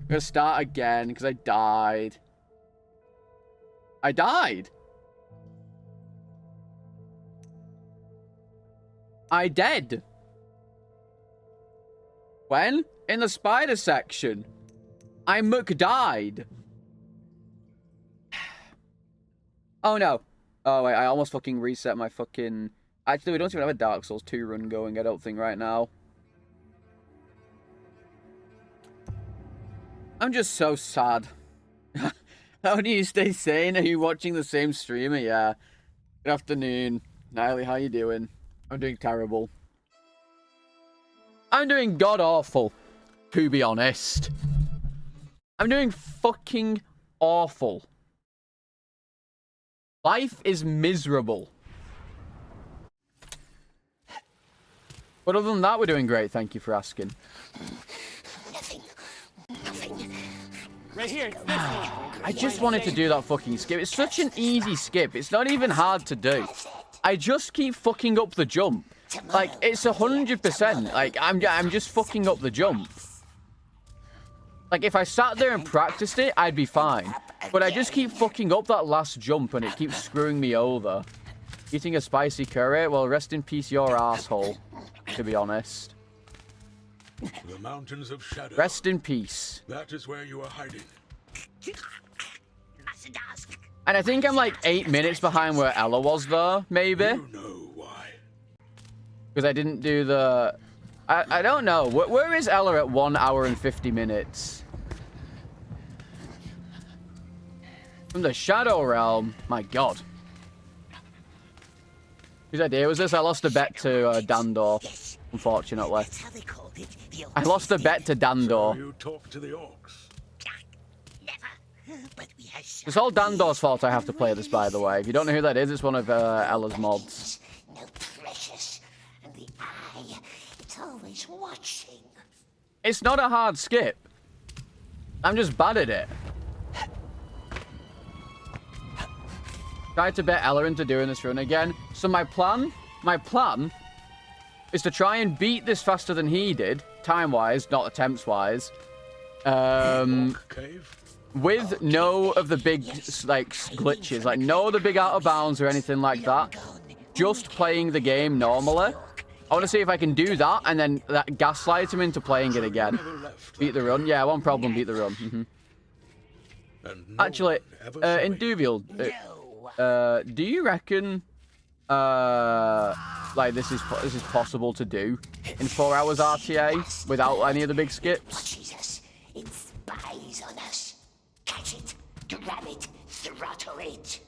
S1: We gotta start again because I died. I died. I dead. When? In the spider section. I died. Oh no. Oh wait, I almost fucking reset my fucking... Actually, we don't even have a Dark Souls 2 run going, I don't think, right now. I'm just so sad. How do you stay sane? Are you watching the same streamer? Yeah. Good afternoon. Niley, how you doing? I'm doing terrible. I'm doing god-awful, to be honest. I'm doing fucking awful. Life is miserable. But other than that, we're doing great. Thank you for asking.
S2: Nothing.
S14: Right here.
S1: I just wanted to do that fucking skip. It's such an easy skip. It's not even hard to do. I just keep fucking up the jump. Like, it's 100%. Like, I'm just fucking up the jump. Like, if I sat there and practiced it, I'd be fine. But I just keep fucking up that last jump and it keeps screwing me over. Eating a spicy curry? Well, rest in peace, your asshole. To be honest.
S6: The mountains of shadow.
S1: Rest in peace.
S6: That is where you are hiding.
S1: And I think I'm like 8 minutes behind where Ella was, though, maybe.
S6: You know why.
S1: Because I didn't do the... I don't know. Where is Ella at 1 hour and 50 minutes? From the Shadow Realm? My god. Whose idea was this? I lost a bet to Dandor, unfortunately. I lost a bet to Dandor.
S6: So you talk to the orcs.
S1: It's all Dandor's fault I have to play this, by the way. If you don't know who that is, it's one of Ella's mods.
S2: No precious, and the eye, it's always watching.
S1: It's not a hard skip. I'm just bad at it. Tried to bet Ella into doing this run again. So my plan is to try and beat this faster than he did, time-wise, not attempts-wise. With no of the big, like, glitches. Like, no of the big out-of-bounds or anything like that. Just playing the game normally. I want to see if I can do that, and then that gaslight him into playing it again. Beat the run. Yeah, one problem, beat the run. Actually, Induvial, do you reckon, like, this is possible to do in 4 hours RTA without any of the big skips?
S2: Jesus, it spies on us. Catch it, grab it, throttle it.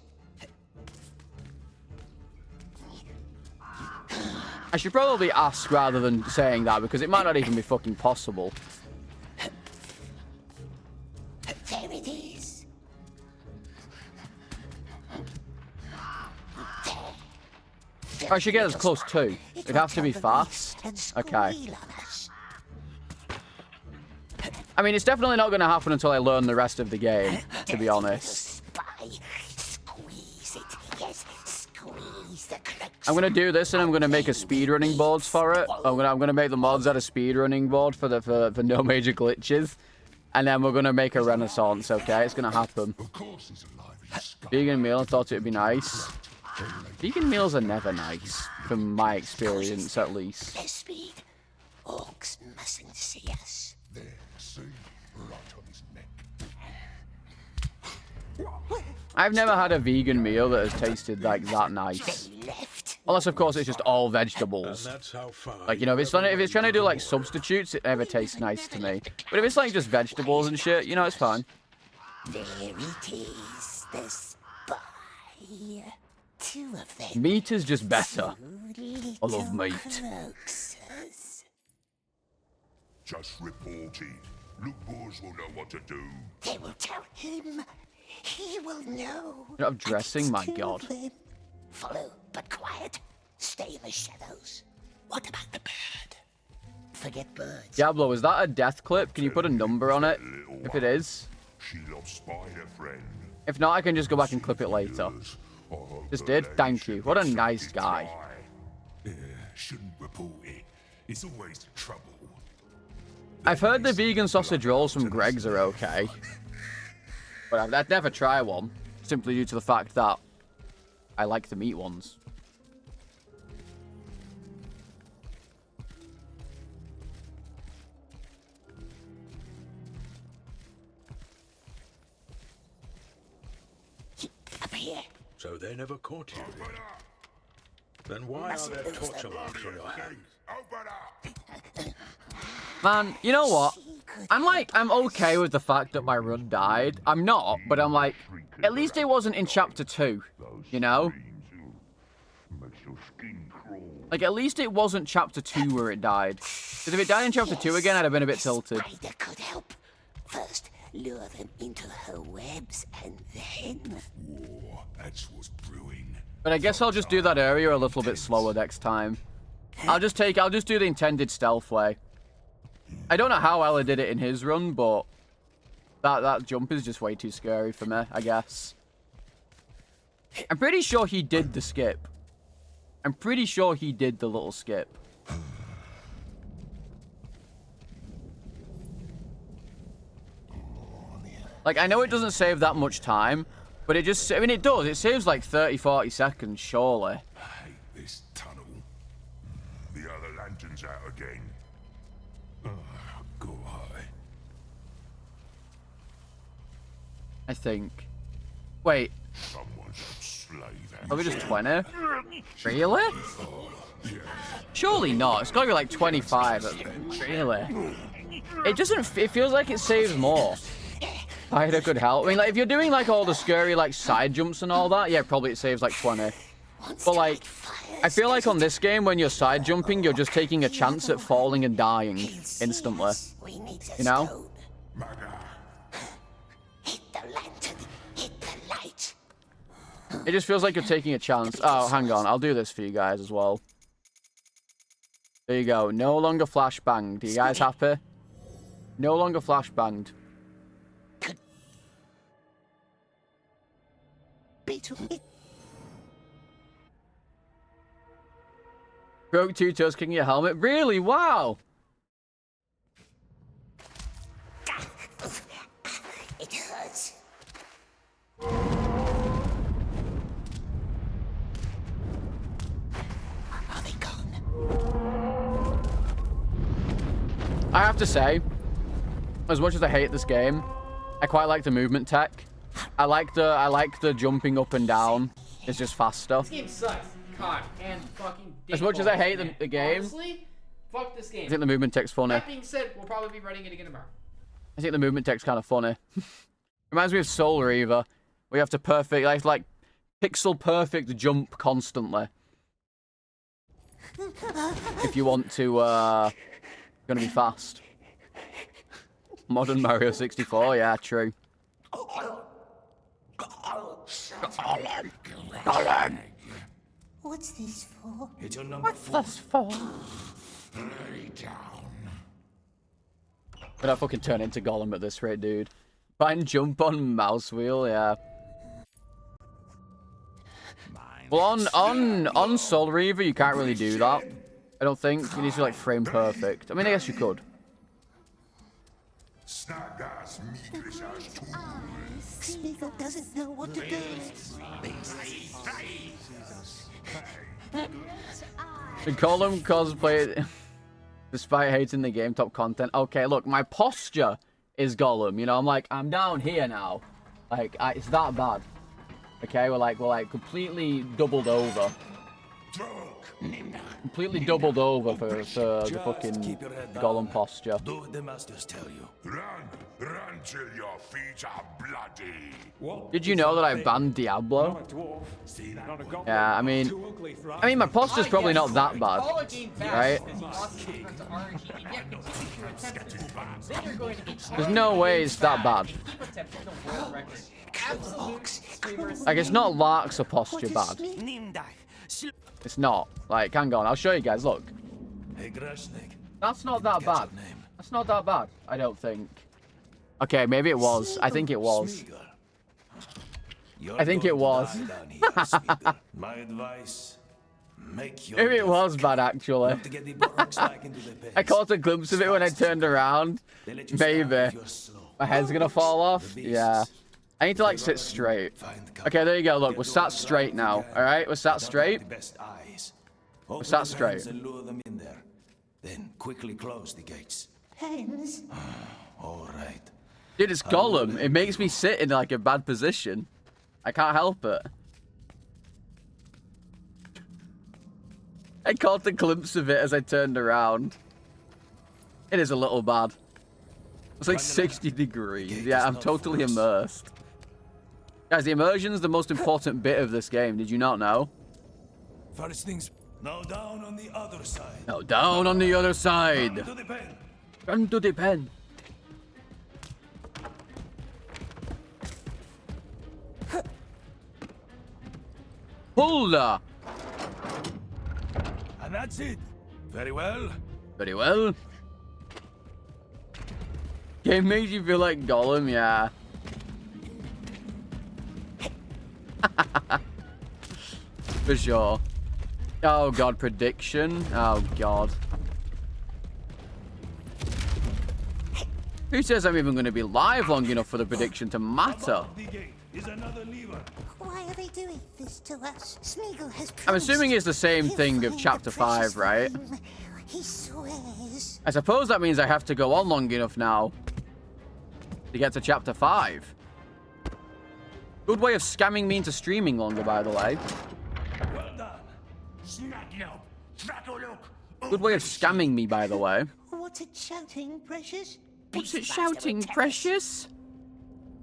S1: I should probably ask rather than saying that, because it might not even be fucking possible.
S2: There it is.
S1: I should get as close too. It'd have to be fast. Okay. I mean, it's definitely not going to happen until I learn the rest of the game, to be honest. I'm going to do this, and I'm going to make a speedrunning boards for it. I'm going to make the mods out of speedrunning board for no major glitches. And then we're going to make a renaissance, okay? It's going to happen. Vegan meal, I thought it would be nice. Vegan meals are never nice, from my experience, at least.
S2: Their speed. Orcs mustn't see us.
S12: There, see? Right on his neck.
S1: I've never had a vegan meal that has tasted like that nice. Unless, of course, it's just all vegetables. Like, you know, if it's trying to do like substitutes, it never tastes nice to me. But if it's like just vegetables and shit, you know, it's fine.
S2: There it is, the spy. 2 of them.
S1: Meat is just better. I love meat.
S12: Just report it. Luke Boars will know what to do.
S2: They will tell him. He will know.
S1: You're not dressing, my god.
S2: Follow, but quiet. Stay in the shadows. What about the bird? Forget birds.
S1: Diablo, is that a death clip? Can you put a number on it? If it is.
S12: She loves spider friend.
S1: If not, I can just go back and clip it later. Just did? Thank you. What a nice guy.
S4: Shouldn't report it. It's always trouble.
S1: I've heard the vegan sausage rolls from Greg's are okay. But I'd never try one. Simply due to the fact that I like the meat ones.
S2: Up here.
S6: So they never caught you. Then why are there torture marks on your hands?
S1: Man, you know what? I'm okay with the fact that my run died. I'm not, but I'm like, at least it wasn't in chapter 2, you know? Like, at least it wasn't chapter 2 where it died. Because if it died in chapter 2 again, I'd have been a bit tilted.
S2: Spider could help. First, lure them into her webs, and then...
S4: War, that's what's brewing.
S1: But I guess I'll just do that area a little bit slower next time. I'll just do the intended stealth way. I don't know how Ella did it in his run, but that jump is just way too scary for me, I guess. I'm pretty sure he did the skip. I'm pretty sure he did the little skip. Like, I know it doesn't save that much time, but it just, I mean, it does. It saves like 30, 40 seconds, surely.
S4: I hate this tunnel. The other lantern's out again. Go high.
S1: I think. Wait,
S12: Someone should slay them.
S1: Probably just 20. Really? Surely not. It's gotta be like 25. Really? It doesn't. It feels like it saves more. Spider could help. I mean, like, if you're doing like all the scary like side jumps and all that, yeah, probably it saves like 20. But like, I feel like on this game, when you're side jumping, you're just taking a chance at falling and dying instantly. You know?
S2: Hit the lantern. Hit the light.
S1: It just feels like you're taking a chance. Oh, hang on. I'll do this for you guys as well. There you go. No longer flashbanged. Are you guys happy? No longer flashbanged. Broke 2 toes kicking your helmet. Really? Wow.
S2: It hurts. Are they gone?
S1: I have to say, as much as I hate this game, I quite like the movement tech. I like the jumping up and down. It's just faster.
S14: This game sucks. God, and fucking
S1: As much as I hate the game,
S14: honestly, fuck this game.
S1: I think the movement tech's funny.
S14: That being said, we'll probably be running it again tomorrow.
S1: I think the movement tech's kind of funny. Reminds me of Soul Reaver. We have to like pixel perfect jump constantly. If you want to, gonna be fast. Modern Mario 64, yeah, true.
S2: Gollum. What's this for?
S7: It's your number 4.
S1: What's this for?
S12: Lay down.
S1: But I fucking turn into Gollum at this rate, dude. Find jump on mouse wheel, yeah. Well, on Soul Reaver, you can't really do that. I don't think. You need to be like frame perfect. I mean, I guess you could.
S2: Smeagol doesn't know what to do.
S1: The Gollum cosplay, despite hating the game top content. Okay, look, my posture is Gollum. You know, I'm like, I'm down here now. Like, it's that bad. Okay, we're like completely doubled over. Completely doubled over for the fucking Gollum posture.
S7: Do what the masters tell you.
S12: Run till your feet are bloody.
S8: What?
S1: Did you know that I banned Diablo?
S8: Not a dwarf, not a goblin,
S1: Yeah, I mean,
S8: too ugly for
S1: my posture's probably not that bad, right? There's no way it's that bad. Like, it's not Lark's posture bad. It's not. Like, hang on, I'll show you guys, look.
S7: Hey, Grashnik.
S1: That's not that bad. That's not that bad, I don't think. Okay, maybe it was. I think it was. I think it was.
S7: My advice, make your
S1: Maybe it was bad, actually. I caught a glimpse of it when I turned around. Maybe. My head's gonna fall off? Yeah. I need to, like, sit straight. Okay, there you go. Look, we're sat straight now. Alright? We're sat straight. We're sat straight.
S7: Then quickly close the gates.
S2: Hens.
S7: All right.
S1: Dude, it's Gollum. It makes me sit in, like, a bad position. I can't help it. I caught a glimpse of it as I turned around. It is a little bad. It's like 60 degrees. Yeah, I'm totally immersed. Guys, the immersion's the most important bit of this game. Did you not know?
S7: First things, now down on the other side.
S1: No, down on the other side.
S7: Run to the pen.
S1: Run to the pen. Pulla.
S7: And that's it. Very well.
S1: Very well. Game makes you feel like Gollum, yeah. For sure. Oh god, prediction. Oh god. Who says I'm even going to be live long enough for the prediction to matter?
S2: Why are they doing this to us? Smeagol has
S1: I'm assuming it's the same thing of chapter 5, right?
S2: He swears.
S1: I suppose that means I have to go on long enough now to get to chapter 5. Good way of scamming me into streaming longer, by the way.
S4: Well done. Snaglob. Thragoluk.
S1: Good way of scamming me, by the way.
S2: What's it shouting, Precious?
S1: What's it shouting, Precious?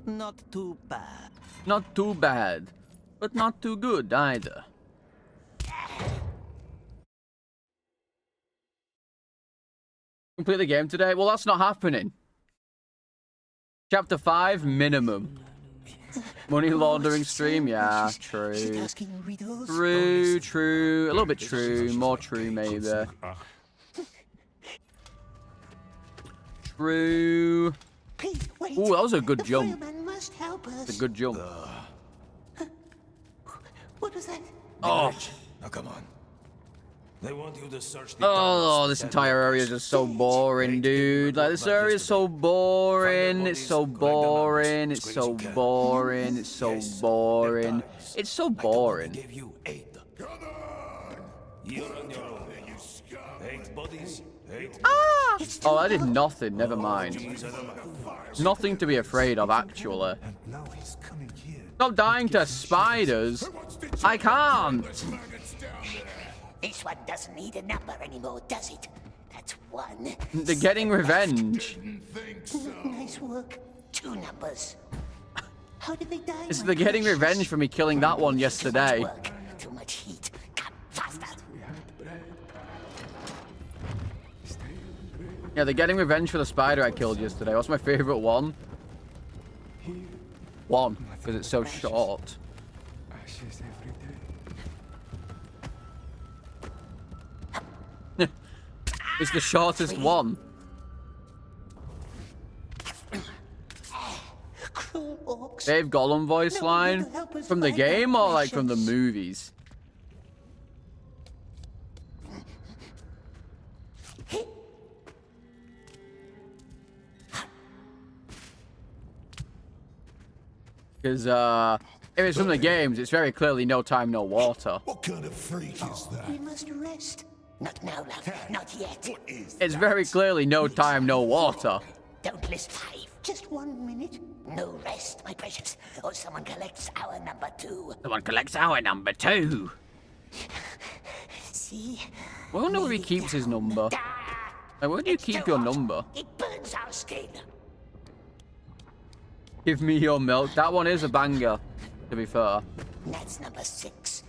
S2: Not too bad.
S1: Not too bad, but not too good either. Complete the game today? Well, that's not happening. Chapter 5, minimum. Money laundering stream? Yeah, true. True. A little bit true. More true, maybe. True. Ooh, that was a good jump. It's a good jump.
S2: What was that?
S1: Oh.
S7: Now come on. They want you to search the
S1: Oh, this entire area is just so boring, dude. Like, this area is so boring. It's so boring. It's so boring. It's so boring. It's so boring.
S7: You're on your own. 8 bodies. 8.
S1: Ah! Oh, I did nothing. Never mind. Nothing to be afraid of, actually. Stop dying to spiders. I can't.
S2: This one doesn't need a number anymore, does it? That's 1.
S1: They're getting revenge.
S2: Nice work. 2 numbers. How did they die?
S1: They're getting revenge for me killing that one yesterday.
S2: Too much heat. Come faster.
S1: Yeah, they're getting revenge for the spider I killed yesterday. What's my favorite one? 1, because it's so short. It's the shortest one. Dave Gollum voice line from the game or like from the movies? Because if it's from the games, it's very clearly no time, no water.
S12: What kind of freak is that?
S2: We must rest. Not now, love. Not yet.
S1: It's very clearly no time, no water.
S2: Don't list 5. Just 1 minute. No rest, my precious. Or someone collects our number 2.
S1: Someone collects our number 2.
S2: See?
S1: I wonder where he keeps his number. Like, where do you keep your number?
S2: It burns our skin.
S1: Give me your milk. That one is a banger, to be fair.
S2: That's number 6.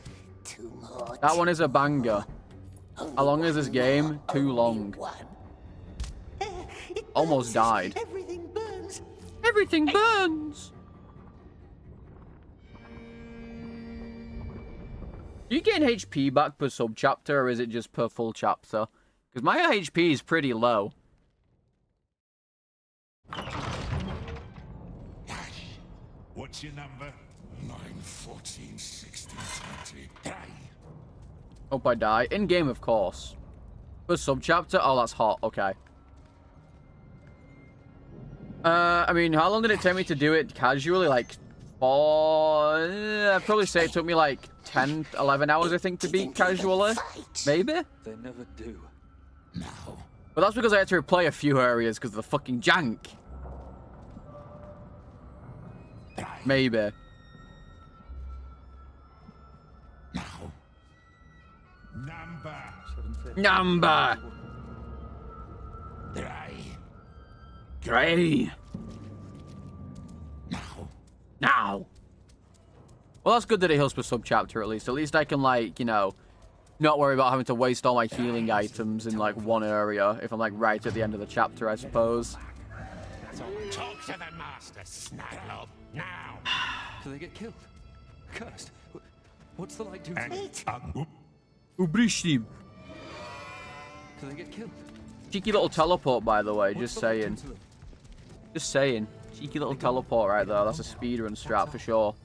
S2: 2 more.
S1: That one is a banger. How long is this game? Too long. Almost died.
S2: Everything burns.
S1: Everything burns. Do you gain HP back per sub-chapter, or is it just per full chapter? Because my HP is pretty low.
S4: What's your number?
S12: 9, 14, 16, 20.
S1: Hope I die. In-game, of course. For sub-chapter? Oh, that's hot. Okay. I mean, how long did it take me to do it casually? Like, 4... I'd probably say it took me like 10, 11 hours, I think, to beat casually. Maybe?
S16: They never do.
S12: Now.
S1: But that's because I had to replay a few areas because of the fucking jank. Maybe.
S12: Now.
S1: Number. 3. Now. Well, that's good that it heals per sub-chapter, at least. At least I can, like, you know, not worry about having to waste all my healing items in, like, one area if I'm, like, right at the end of the chapter, I suppose.
S4: Talk to the master, Snaglob. Now.
S16: Do they get killed? Cursed. What's the light do to them?
S1: Ubrishim.
S16: Do they get killed?
S1: Cheeky little teleport, by the way, just saying. Just saying. Cheeky little teleport right there. That's a speedrun strat for sure.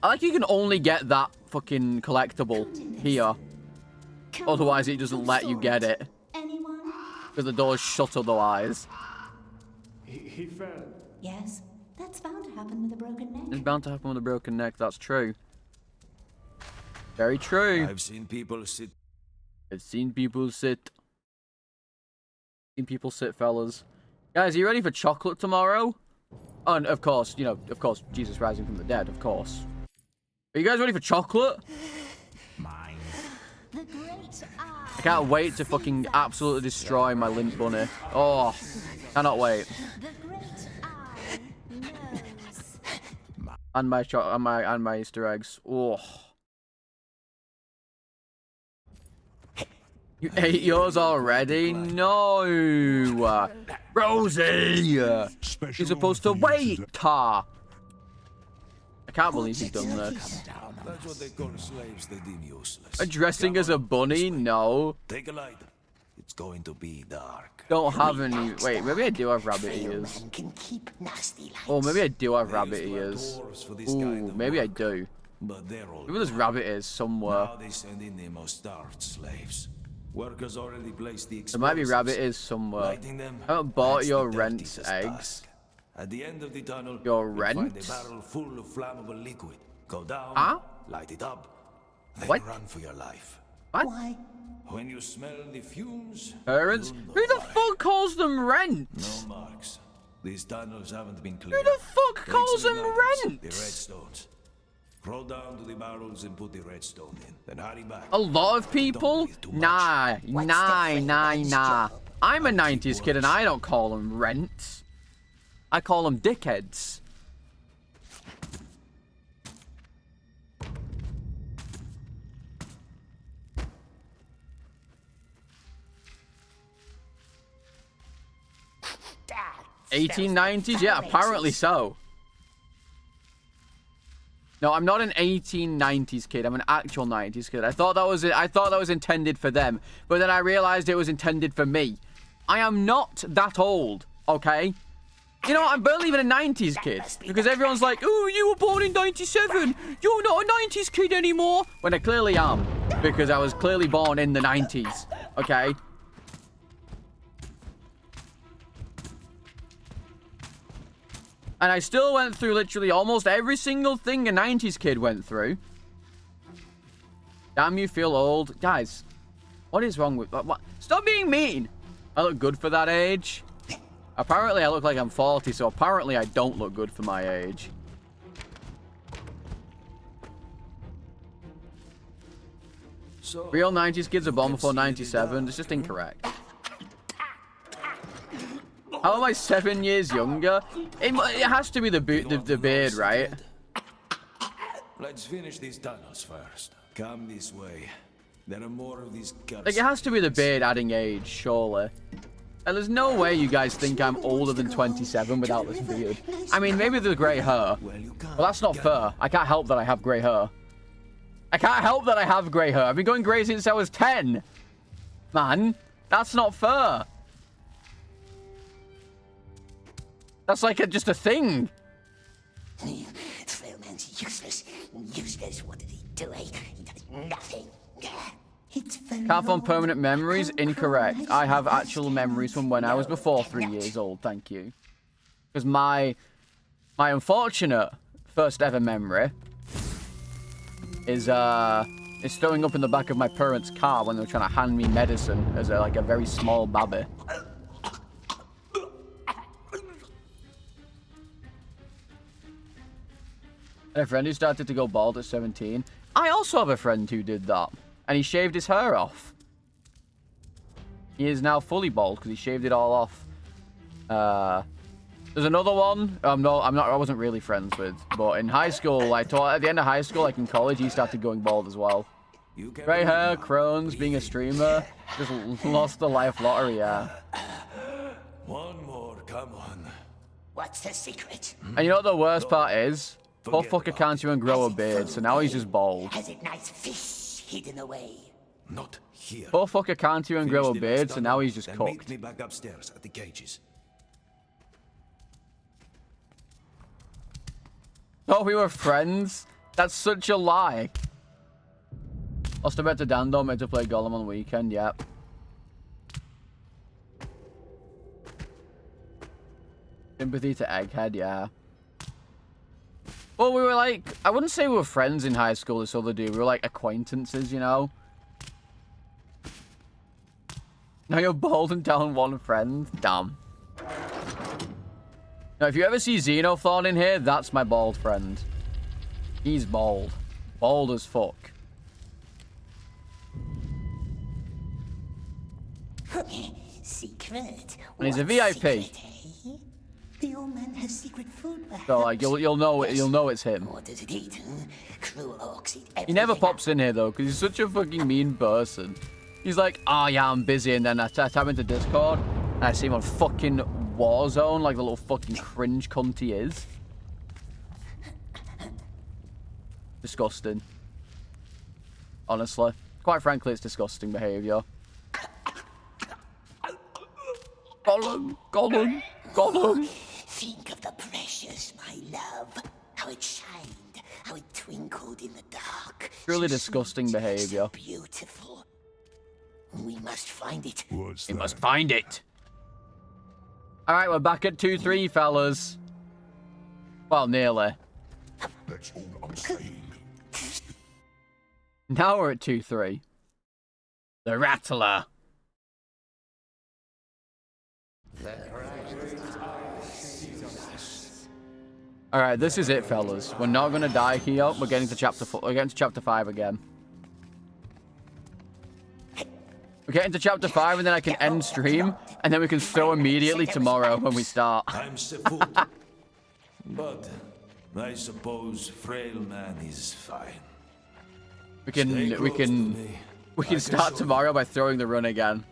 S1: I like you can only get that fucking collectible here. Otherwise, it doesn't let you get it. Because the door's shut otherwise.
S8: He fell.
S3: Yes, that's bound to happen with a broken neck.
S1: It's bound to happen with a broken neck, that's true. Very true.
S7: I've seen people sit.
S1: I've seen people sit. Seen people sit, fellas. Guys, are you ready for chocolate tomorrow? Oh, and of course, you know, of course, Jesus rising from the dead, of course. Are you guys ready for chocolate?
S2: Mine. The great
S1: I can't wait to fucking absolutely destroy my limp bunny. Oh, cannot wait.
S2: The great eye knows.
S1: And my Easter eggs. Oh. You ate yours already? No! Rosie! You're supposed to wait, Tar! I can't believe you've done this.
S7: That's what they call slaves they deem useless.
S1: Dressing as a bunny? No.
S7: Take a light. It's going to be dark.
S1: Don't have any... Wait, maybe I do have rabbit ears. Oh, maybe I do have rabbit ears. Ooh, maybe I do.
S7: But they're all
S1: Maybe there's rabbit ears somewhere.
S7: Now they send in the most starved slaves. Workers already placed the
S1: There might be rabbit ears somewhere. I haven't bought your rent's eggs.
S7: At the end of the tunnel,
S1: Your
S7: you'll find
S1: rent?
S7: a barrel full of flammable liquid. Go down,
S1: Huh?
S7: light it up, then
S1: What?
S7: run for your life.
S1: What?
S2: Why?
S7: When you smell the fumes,
S1: Parents? Who the fuck calls them rent?
S7: no marks. These tunnels haven't been cleared.
S1: Who the fuck calls them
S7: rent? The
S1: rent?
S7: redstones. Crawl down to the barrels and put the redstone in. Then hurry back.
S1: A lot of people? Nah. I'm a 90s kid and I don't call them rents. I call them dickheads.
S2: Dad.
S1: 1890s? Yeah, apparently so. No, I'm not an 1890s kid. I'm an actual 90s kid. I thought that was intended for them, but then I realized it was intended for me. I am not that old, okay? You know, I'm barely even a 90s kid because everyone's like, "Oh, you were born in 97. You're not a 90s kid anymore." When I clearly am because I was clearly born in the 90s, okay? And I still went through literally almost every single thing a 90s kid went through. Damn, you feel old. Guys, what is wrong with... What? Stop being mean. I look good for that age. Apparently, I look like I'm 40, so apparently I don't look good for my age.
S7: So,
S1: Real 90s kids are born before 97. It's just incorrect. How am I 7 years younger? It has to be the beard, right?
S7: Let's finish these tunnels first. Come this way. There are more of these guts.
S1: Like, it has to be the beard adding age, surely. And there's no way you guys think I'm older than 27 without this beard. I mean, maybe the grey hair. Well, that's not fair. I can't help that I have grey hair. I can't help that I have grey hair. I've been going grey since I was 10. Man, that's not fair. That's like just a thing.
S2: Thrillman's useless. Useless. What did he do? He does nothing.
S1: Can't form permanent memories? Incorrect. I have actual memories from when I was before 3 years old, thank you. Because my unfortunate first ever memory is throwing up in the back of my parents' car when they were trying to hand me medicine as like a very small babby. A friend who started to go bald at 17. I also have a friend who did that. And he shaved his hair off. He is now fully bald because he shaved it all off. There's another one I wasn't really friends with. But in high school, at the end of high school, like in college, he started going bald as well. Grey hair, Crohn's, being a streamer. Just lost the life lottery, yeah.
S7: One more, come on.
S2: What's the secret?
S1: And you know what the worst part is? Poor fucker can't even grow a beard, so now he's just bald.
S2: Has it nice fish hidden away?
S7: Not here.
S1: Poor fucker can't even grow a beard, so now he's just
S7: then
S1: cooked.
S7: Meet me back upstairs at the cages.
S1: Oh, we were friends? That's such a lie. Lost a bet to Dando, made to play Gollum on the weekend, yep. Sympathy to Egghead, yeah. Well, we were like, I wouldn't say we were friends in high school, this other dude. We were like acquaintances, you know? Now you're bald and down one friend? Damn. Now, if you ever see Xenothorn in here, that's my bald friend. He's bald. Bald as fuck.
S2: Secret.
S1: And he's a
S2: What
S1: VIP.
S2: secret, eh? The old man has secret food, perhaps.
S1: So like you'll know it's him.
S2: What does it eat? Cruel orcs eat
S1: He never
S2: everything.
S1: pops in here though, because he's such a fucking mean person. He's like, oh yeah, I'm busy, and then I tap into Discord, and I see him on fucking Warzone, like the little fucking cringe cunt he is. Disgusting. Honestly. Quite frankly, it's disgusting behaviour. Gollum, Gollum, Gollum.
S2: Think of the precious, my love. How it shined, how it twinkled in the dark.
S1: Really disgusting behaviour.
S2: Beautiful. We must find it.
S1: We must find it. Alright, we're back at 2-3, fellas. Well, nearly.
S12: That's all I'm saying.
S1: Now we're at 2-3. The Rattler. Alright, this is it, fellas. We're not gonna die here. We're getting to chapter 4. We're getting to chapter 5 again. We're getting to chapter 5 and then I can end stream, and then we can throw immediately tomorrow when we start.
S7: I'm Sepult. But I suppose frail man is fine.
S1: We can start tomorrow by throwing the run again,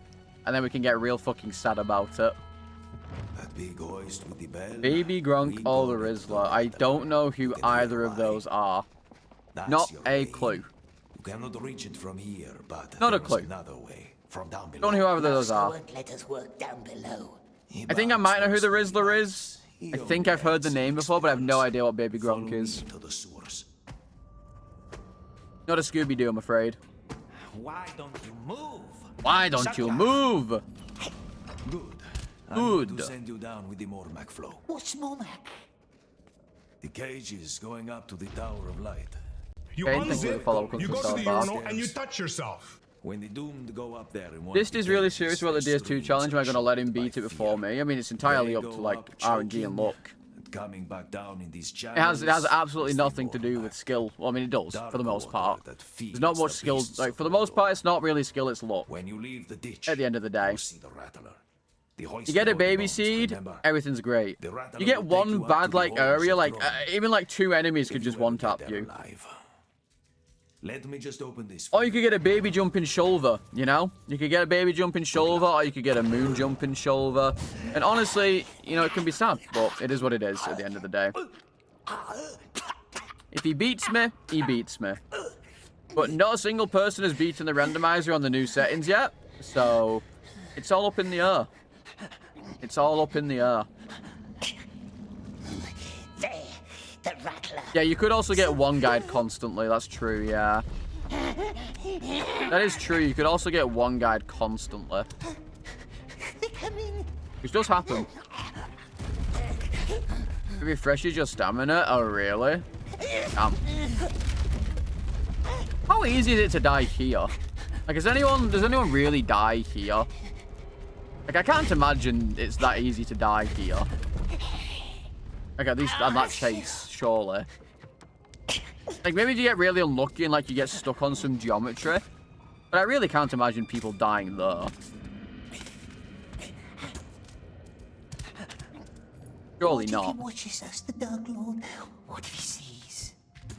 S1: and then we can get real fucking sad about it.
S7: That big hoist with the bell.
S1: Baby Gronk or the Rizzler. I don't know who either of those are. Not a clue.
S7: You cannot reach it from here, but
S1: not a
S7: there's
S1: clue.
S7: Another way from down below.
S1: Don't know who either of those are.
S2: Let us work down below.
S1: I think I might know who the Rizzler is. I think I've heard the name before, but I have no idea what Baby Gronk is. Not a Scooby-Doo, I'm afraid.
S7: Why don't you move?
S1: Why don't you move?
S7: Good. I'm
S1: Good.
S7: going to send you down with the Mormac flow.
S2: What's Mormac?
S7: The cage is going up to the Tower of Light.
S13: You
S1: Okay, thank you for the follow-up
S13: unzip, you go to the urinal, and you touch yourself.
S7: When the doomed go up there in one
S1: This
S7: of the
S1: is really
S7: cages,
S1: serious about the DS2 challenge. Am I going to let him beat it before me? I mean, it's entirely up to, like, RNG and luck.
S7: coming back down in these
S1: It has absolutely nothing to do with skill. Well, I mean, it does, for the most part. There's not much skill. Like, for the most part, it's not really skill, it's luck.
S7: When you leave the ditch,
S1: at the end of the day.
S7: see the Rattler.
S1: You get a baby seed, everything's great. You get one bad, like, area, like, even, like, 2 enemies could just one-tap you.
S7: Let me just open this.
S1: Or you could get a baby jumping shoulder, you know? You could get a baby jumping shoulder, or you could get a moon jumping shoulder. And honestly, you know, it can be sad, but it is what it is at the end of the day. If he beats me, he beats me. But not a single person has beaten the randomizer on the new settings yet, so it's all up in the air. It's all up in the air.
S2: The Rattler.
S1: Yeah, you could also get one guide constantly. That's true, yeah. That is true. You could also get one guide constantly. Which does happen. It refreshes your stamina. Oh, really? Damn. How easy is it to die here? Like, does anyone really die here? Like, I can't imagine it's that easy to die here. Like, at least on that chase, surely. Like, maybe you get really unlucky and, like, you get stuck on some geometry. But I really can't imagine people dying there. Surely not.
S2: He watches us, the Dark Lord. What if he sees?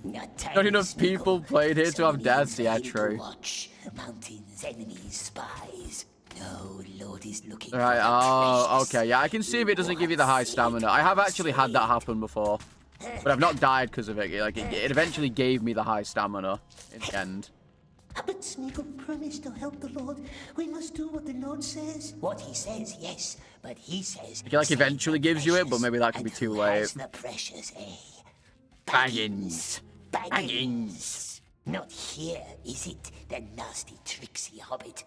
S1: Not enough people played here to have deaths. Yeah, true.
S2: Watch. Mountains, enemies, spies. No, Lord is looking.
S1: Right, oh, okay. Yeah, I can see if it doesn't give you the high stamina. I have actually had that happen before. But I've not died because of it. Like, it eventually gave me the high stamina in the end.
S2: But Smeagol promised to help the Lord. We must do what the Lord says. What he says, yes. But he says...
S1: I feel like eventually gives you it, but maybe that could be too late.
S2: The precious, eh?
S1: Baggins. Baggins.
S2: Not here, is it? The nasty, tricksy hobbit.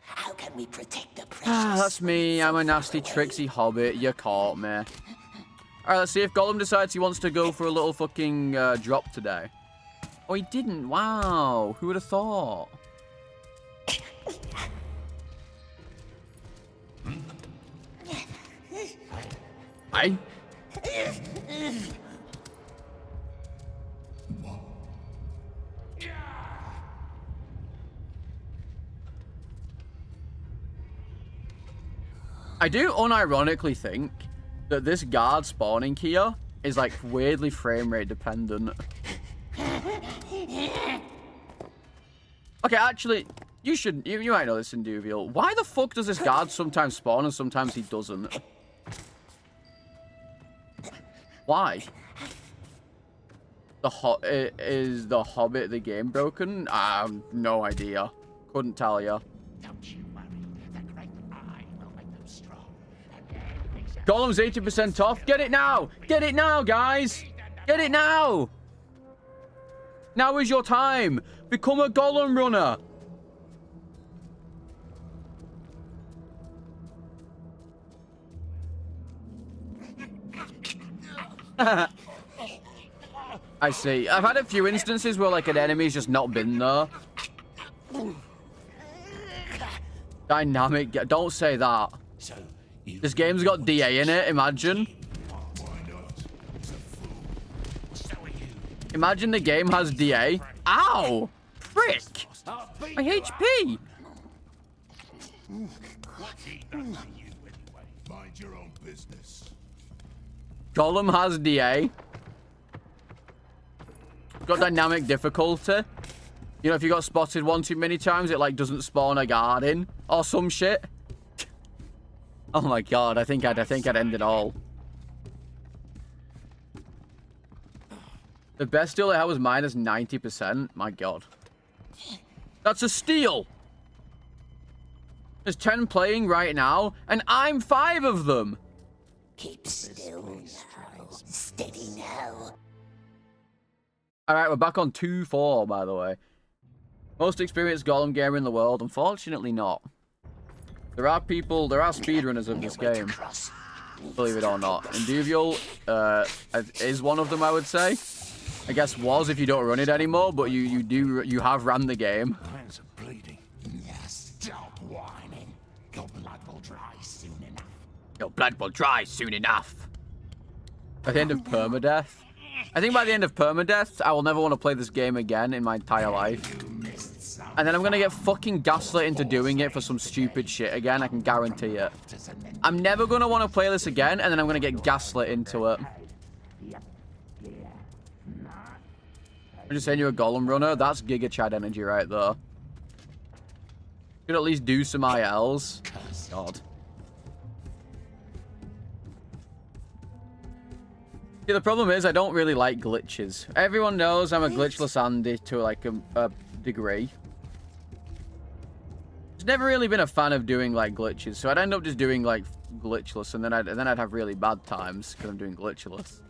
S2: How can we protect the precious?
S1: Ah, that's me. I'm a nasty, tricksy hobbit. You caught me. Alright, let's see if Gollum decides he wants to go for a little fucking drop today. Oh, he didn't. Wow. Who would have thought? Hi. I do unironically think that this guard spawning here is like weirdly frame rate dependent. Okay, actually, you might know this in Duvial. Why the fuck does this guard sometimes spawn and sometimes he doesn't? Why? Is the Hobbit the game broken? I have no idea. Couldn't tell you. Gollum's 80% off. Get it now! Get it now, guys! Get it now! Now is your time! Become a Gollum runner! I see. I've had a few instances where like an enemy's just not been there. Dynamic. Don't say that. This game's got DA in it, imagine. Imagine the game has DA. Ow! Frick! My HP!
S12: Mind your own business.
S1: Gollum has DA. Got dynamic difficulty. You know, if you got spotted one too many times, it like doesn't spawn a guard in or some shit. Oh my god, I think I'd end it all. The best deal I had was minus 90%. My god. That's a steal. There's 10 playing right now, and I'm 5 of them.
S2: Keep still now. Steady now.
S1: Alright, we're back on 2-4, by the way. Most experienced Gollum gamer in the world? Unfortunately not. There are speedrunners of this game. Believe it or not. And Duvial is one of them, I would say. I guess was if you don't run it anymore, but you have ran the game.
S12: Hands are bleeding. Stop whining. Your blood will dry soon enough.
S1: Your blood will dry soon enough. At the end of Permadeath. I think by the end of Permadeath, I will never want to play this game again in my entire life. And then I'm going to get fucking gaslit into doing it for some stupid shit again, I can guarantee it. I'm never going to want to play this again, and then I'm going to get gaslit into it. I'm just saying you're a Gollum runner. That's Giga Chad energy right there. Could at least do some ILs. God. See, the problem is I don't really like glitches. Everyone knows I'm a glitchless Andy to like a degree. I've never really been a fan of doing like glitches, so I'd end up just doing like glitchless, and then I'd have really bad times because I'm doing glitchless.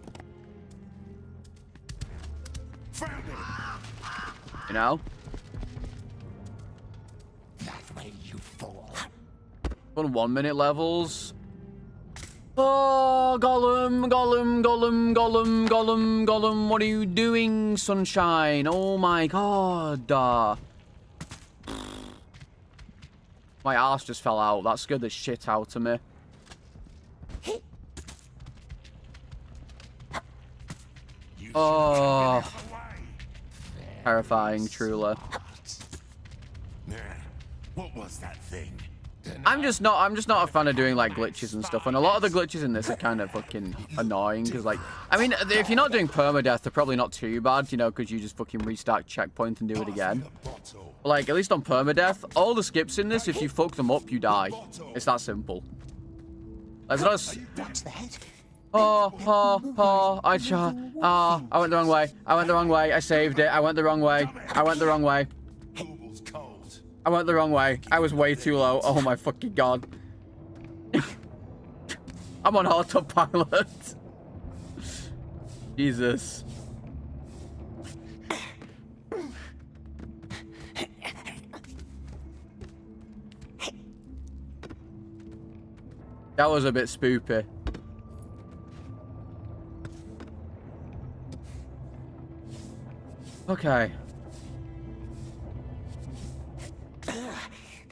S1: You know?
S2: That way you fall.
S1: 1 minute levels. Oh, Gollum, Gollum, Gollum, Gollum, Gollum, Gollum. What are you doing, sunshine? Oh my god. My arse just fell out. That scared the shit out of me. Oh. Terrifying, truly.
S12: What was that thing?
S1: I'm just not a fan of doing like glitches and stuff, and a lot of the glitches in this are kind of fucking annoying because like, I mean, if you're not doing permadeath, they're probably not too bad, you know, because you just fucking restart checkpoint and do it again. But like, at least on permadeath, all the skips in this, if you fuck them up, you die. It's that simple. Let's not.
S2: What's that?
S1: I went the wrong way. I went the wrong way. I saved it. I went the wrong way. I went the wrong way. I went the wrong way. I was way too low. Oh my fucking god. I'm on autopilot. Jesus. That was a bit spoopy. Okay.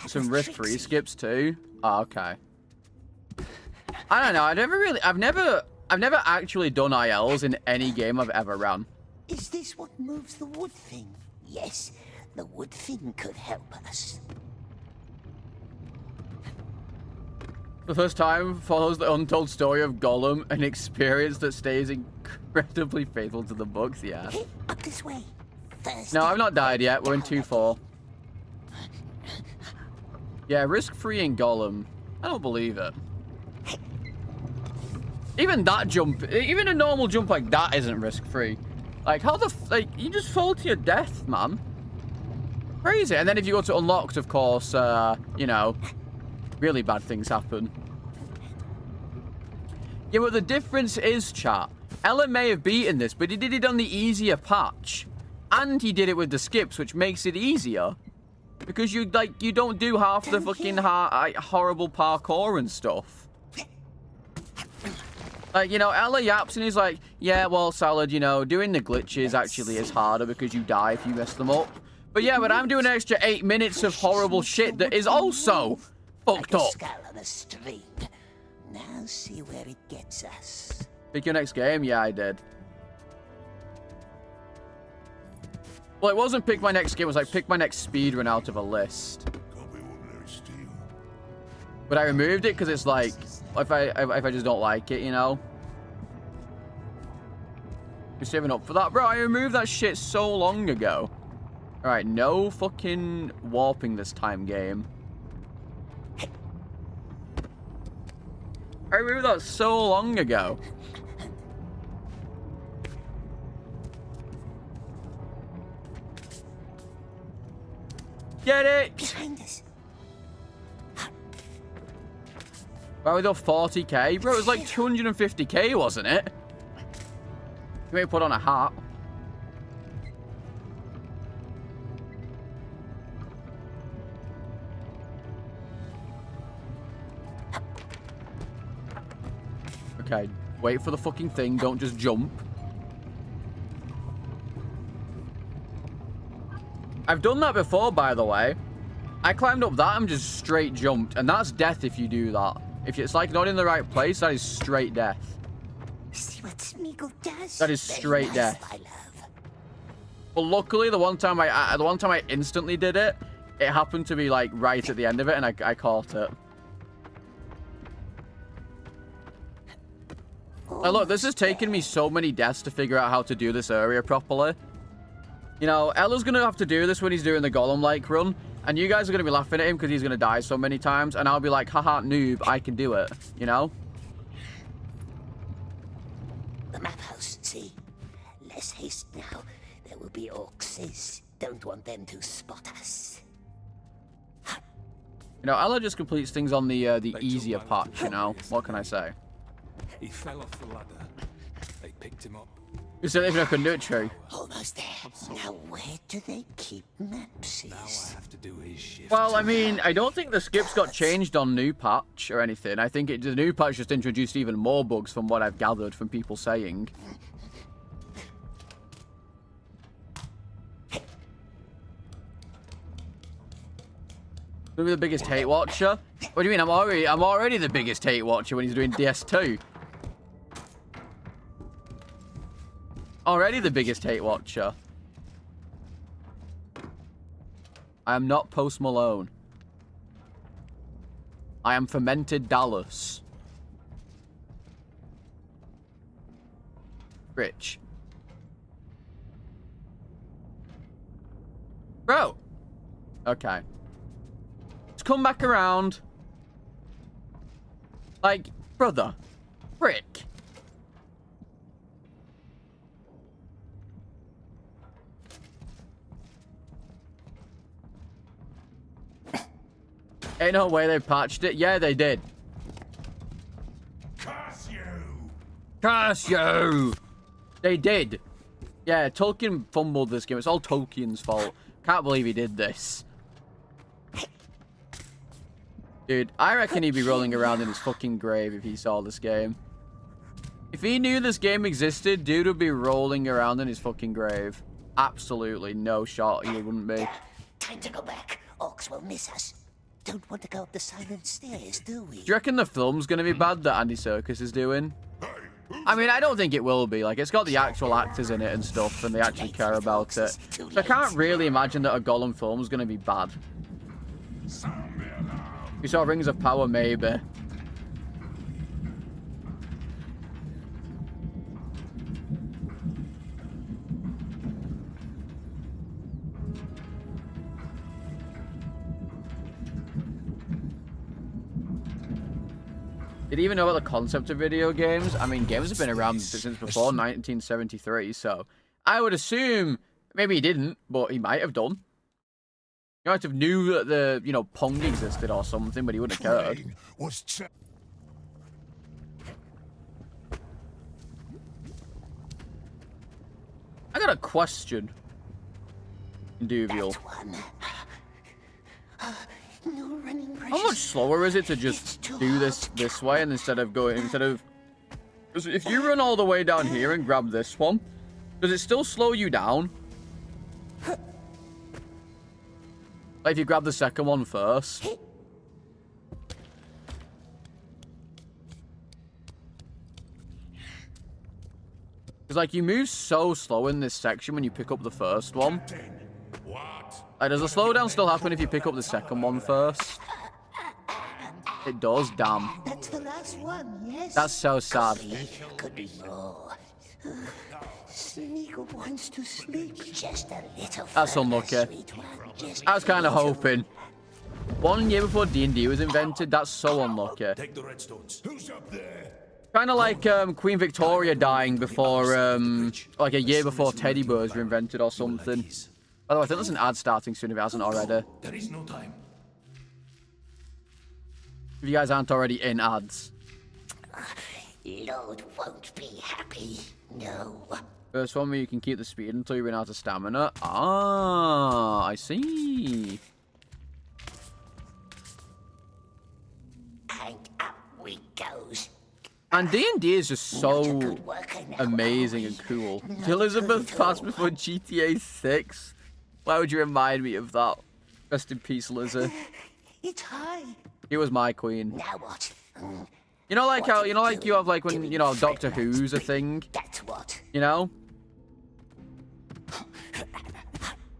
S1: Some risk free skips too. Oh, okay. I don't know. I I've never actually done ILs in any game I've ever run.
S2: Is this what moves the wood thing? Yes, the wood thing could help us.
S1: The first time follows the untold story of Gollum, an experience that stays incredibly faithful to the books, yeah.
S2: Up this way. First.
S1: No, I've not died yet. We're in 2-4. Yeah, risk-free in Gollum. I don't believe it. Even that jump, even a normal jump like that isn't risk-free. Like, how the like, you just fall to your death, man. Crazy. And then if you go to unlocked, of course, you know, really bad things happen. Yeah, but the difference is, chat, Ella may have beaten this, but he did it on the easier patch. And he did it with the skips, which makes it easier. Because you don't do half the fucking horrible parkour and stuff. Like, you know, Ella yaps and he's like, yeah, well, Salad, you know, doing the glitches actually is harder because you die if you mess them up. But yeah, but I'm doing an extra 8 minutes of horrible shit that is also fucked up.
S2: Now see where it gets us.
S1: Pick your next game? Yeah, I did. Well, it wasn't pick my next game, it was like pick my next speedrun out of a list. But I removed it because it's like, if I just don't like it, you know? You're saving up for that? Bro, I removed that shit so long ago. Alright, no fucking warping this time, game. I removed that so long ago. Get it!
S2: Behind us.
S1: Well, we got 40k? Bro, it was like 250k, wasn't it? You may put on a hat. Okay, wait for the fucking thing, don't just jump. I've done that before, by the way. I climbed up that and just straight jumped, and that's death if you do that. If it's like not in the right place, that is straight death.
S2: See what Smeagol does?
S1: That is straight
S2: Very nice,
S1: death.
S2: my love.
S1: But luckily, the one time I instantly did it, it happened to be like right at the end of it, and I caught it. Now look, this has taken me so many deaths to figure out how to do this area properly. You know, Ella's gonna have to do this when he's doing the Gollum-like run, and you guys are gonna be laughing at him because he's gonna die so many times, and I'll be like, haha, noob, I can do it, you know?
S2: The map house, see? Less haste now. There will be orcs. Don't want them to spot us.
S1: You know, Ella just completes things on the easier patch, you know? What can I say?
S16: He fell off the ladder. They picked him up.
S1: You said even I couldn't do it, true.
S2: Almost there. Now where do they keep mapsies?
S16: Now I have to do his shift.
S1: Well, I mean, I don't think the skips got changed on new patch or anything. I think the new patch just introduced even more bugs from what I've gathered from people saying. Maybe the biggest hate watcher? What do you mean? I'm already the biggest hate watcher when he's doing DS2. Already the biggest hate watcher. I am not Post Malone. I am Fermented Dallas. Rich. Bro. Okay. Let's come back around. Like, brother. Frick. Ain't no way they patched it. Yeah, they did.
S4: Curse you!
S1: Curse you! They did. Yeah, Tolkien fumbled this game. It's all Tolkien's fault. Can't believe he did this. Dude, I reckon he'd be rolling around in his fucking grave if he saw this game. If he knew this game existed, dude would be rolling around in his fucking grave. Absolutely no shot he wouldn't be.
S2: Time to go back. Orcs will miss us. Don't want to go up the silent stairs, do we?
S1: Do you reckon the film's gonna be bad that Andy Serkis is doing?
S4: Hey,
S1: I mean, I don't think it will be. Like, it's got the actual actors in it and stuff, and they actually care about it. So I can't really imagine that a Gollum film is going to be bad. We saw Rings of Power, maybe. Did you even know about the concept of video games? I mean, games have been around since before 1973, so I would assume maybe he didn't, but he might have done. He might have knew that the, you know, Pong existed or something, but he wouldn't have cared. I got a question, Duvial.
S2: No running
S1: How much slower is it to just do this way and instead of... Because if you run all the way down here and grab this one, does it still slow you down? Like if you grab the second one first. Because like you move so slow in this section when you pick up the first one. Like, does the slowdown still happen if you pick up the second one first? It does, damn.
S2: That's the last one, yes?
S1: That's so sad.
S2: Could be more. Smeagol wants to sleep just a little.
S1: That's unlucky. I was kind of hoping. 1 year before D&D was invented, that's so unlucky.
S7: Take the redstones. Who's up there?
S1: Kind of like Queen Victoria dying before, like a year before teddy bears were invented or something. By the way, I think there's an ad starting soon if it hasn't already.
S7: There is no time.
S1: If you guys aren't already in ads.
S2: Lord won't be happy, no.
S1: First one where you can keep the speed until you run out of stamina. Ah, I see.
S2: And up we goes.
S1: And D&D is just so amazing and cool. Elizabeth passed before GTA 6. Why would you remind me of that? Rest in peace, Lizzie.
S2: It's high.
S1: He was my queen.
S2: Now what?
S1: You know, like how, you know, like you have like when, you know, Doctor Who's a thing?
S2: That's what.
S1: You know?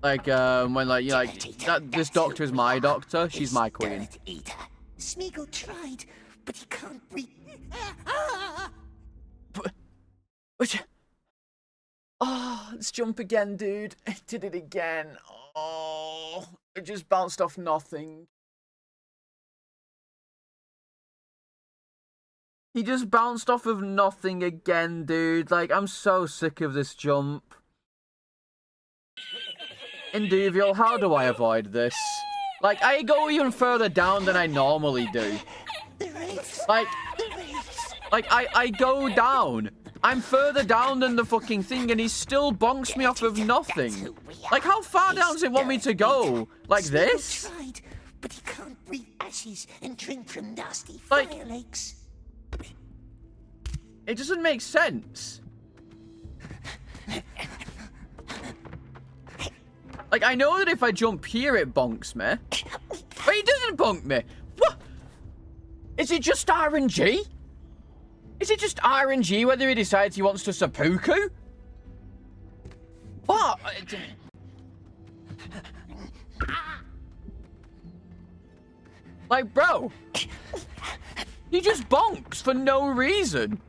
S1: Like, when, like, you know, like, this doctor is my doctor, she's my queen.
S2: Smeagol tried, but he can't reach.
S1: Oh, let's jump again, dude. I did it again. Oh, it just bounced off nothing. He just bounced off of nothing again, dude. Like, I'm so sick of this jump. Induvial, how do I avoid this? Like, I go even further down than I normally do. Like I go down. I'm further down than the fucking thing, and he still bonks me off of nothing. Like, how far down does it want me to go? Like this?
S2: Tried, but he can't breathe ashes and drink from nasty
S1: Like,
S2: fire lakes.
S1: It doesn't make sense. Like, I know that if I jump here, it bonks me. But he doesn't bonk me. What? Is it just RNG? Is it just RNG whether he decides he wants to seppuku? What? Like, bro. He just bonks for no reason.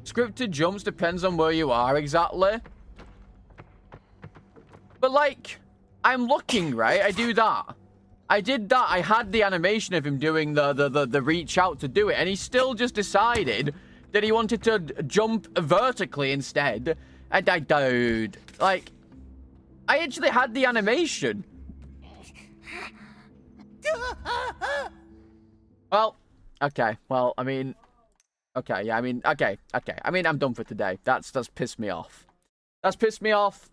S1: Scripted jumps depends on where you are exactly. But like, I'm looking, right? I do that. I did that. I had the animation of him doing the reach out to do it, and he still just decided that he wanted to jump vertically instead. And I dude, like, I actually had the animation. Well, okay. Well, I mean, okay. Yeah, I mean, okay. I mean, I'm done for today. That's pissed me off. That's pissed me off.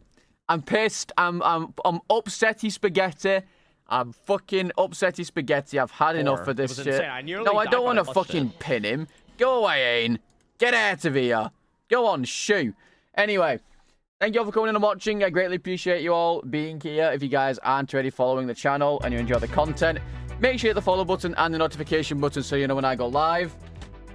S1: I'm pissed. I'm upsetty spaghetti. I'm fucking upsetty spaghetti. I've had enough of this shit. No, I don't want to fucking pin him. Go away, Ain. Get out of here. Go on, shoo. Anyway, Thank you all for coming in and watching. I greatly appreciate you all being here. If you guys aren't already following the channel and you enjoy the content, make sure you hit the follow button and the notification button so you know when I go live.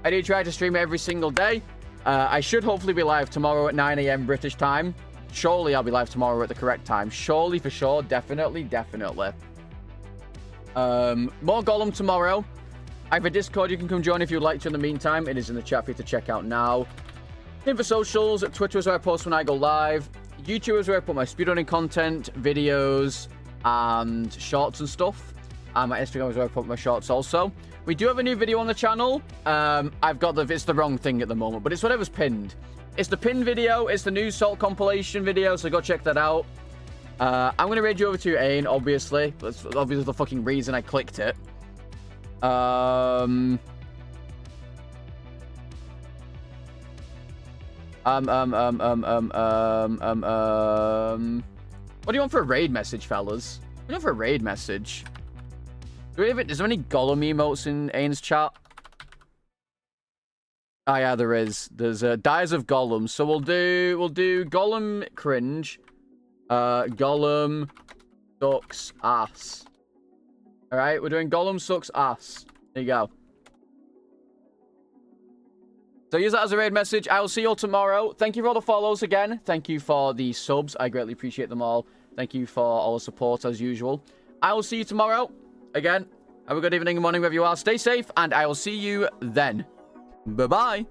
S1: I do try to stream every single day. I should hopefully be live tomorrow at 9 AM British time. Surely I'll be live tomorrow at the correct time. Surely, for sure. Definitely, definitely. More Gollum tomorrow. I have a Discord you can come join if you'd like to in the meantime. It is in the chat for you to check out now. Same for socials. Twitter is where I post when I go live. YouTube is where I put my speedrunning content, videos, and shorts and stuff. And my Instagram is where I put my shorts also. We do have a new video on the channel. I've got it's the wrong thing at the moment, but it's whatever's pinned. It's the pinned video. It's the new Salt compilation video, so go check that out. I'm going to raid you over to Ain, obviously. That's obviously the fucking reason I clicked it. What do you want for a raid message, fellas? What do you want for a raid message? Is there any Gollum emotes in Ain's chat? Oh yeah, there is. There's Dies of Gollum. So we'll do Gollum cringe. Gollum sucks ass. Alright, we're doing Gollum sucks ass. There you go. So use that as a raid message. I will see you all tomorrow. Thank you for all the follows again. Thank you for the subs. I greatly appreciate them all. Thank you for all the support as usual. I will see you tomorrow. Again, have a good evening and morning wherever you are. Stay safe, and I will see you then. Bye-bye.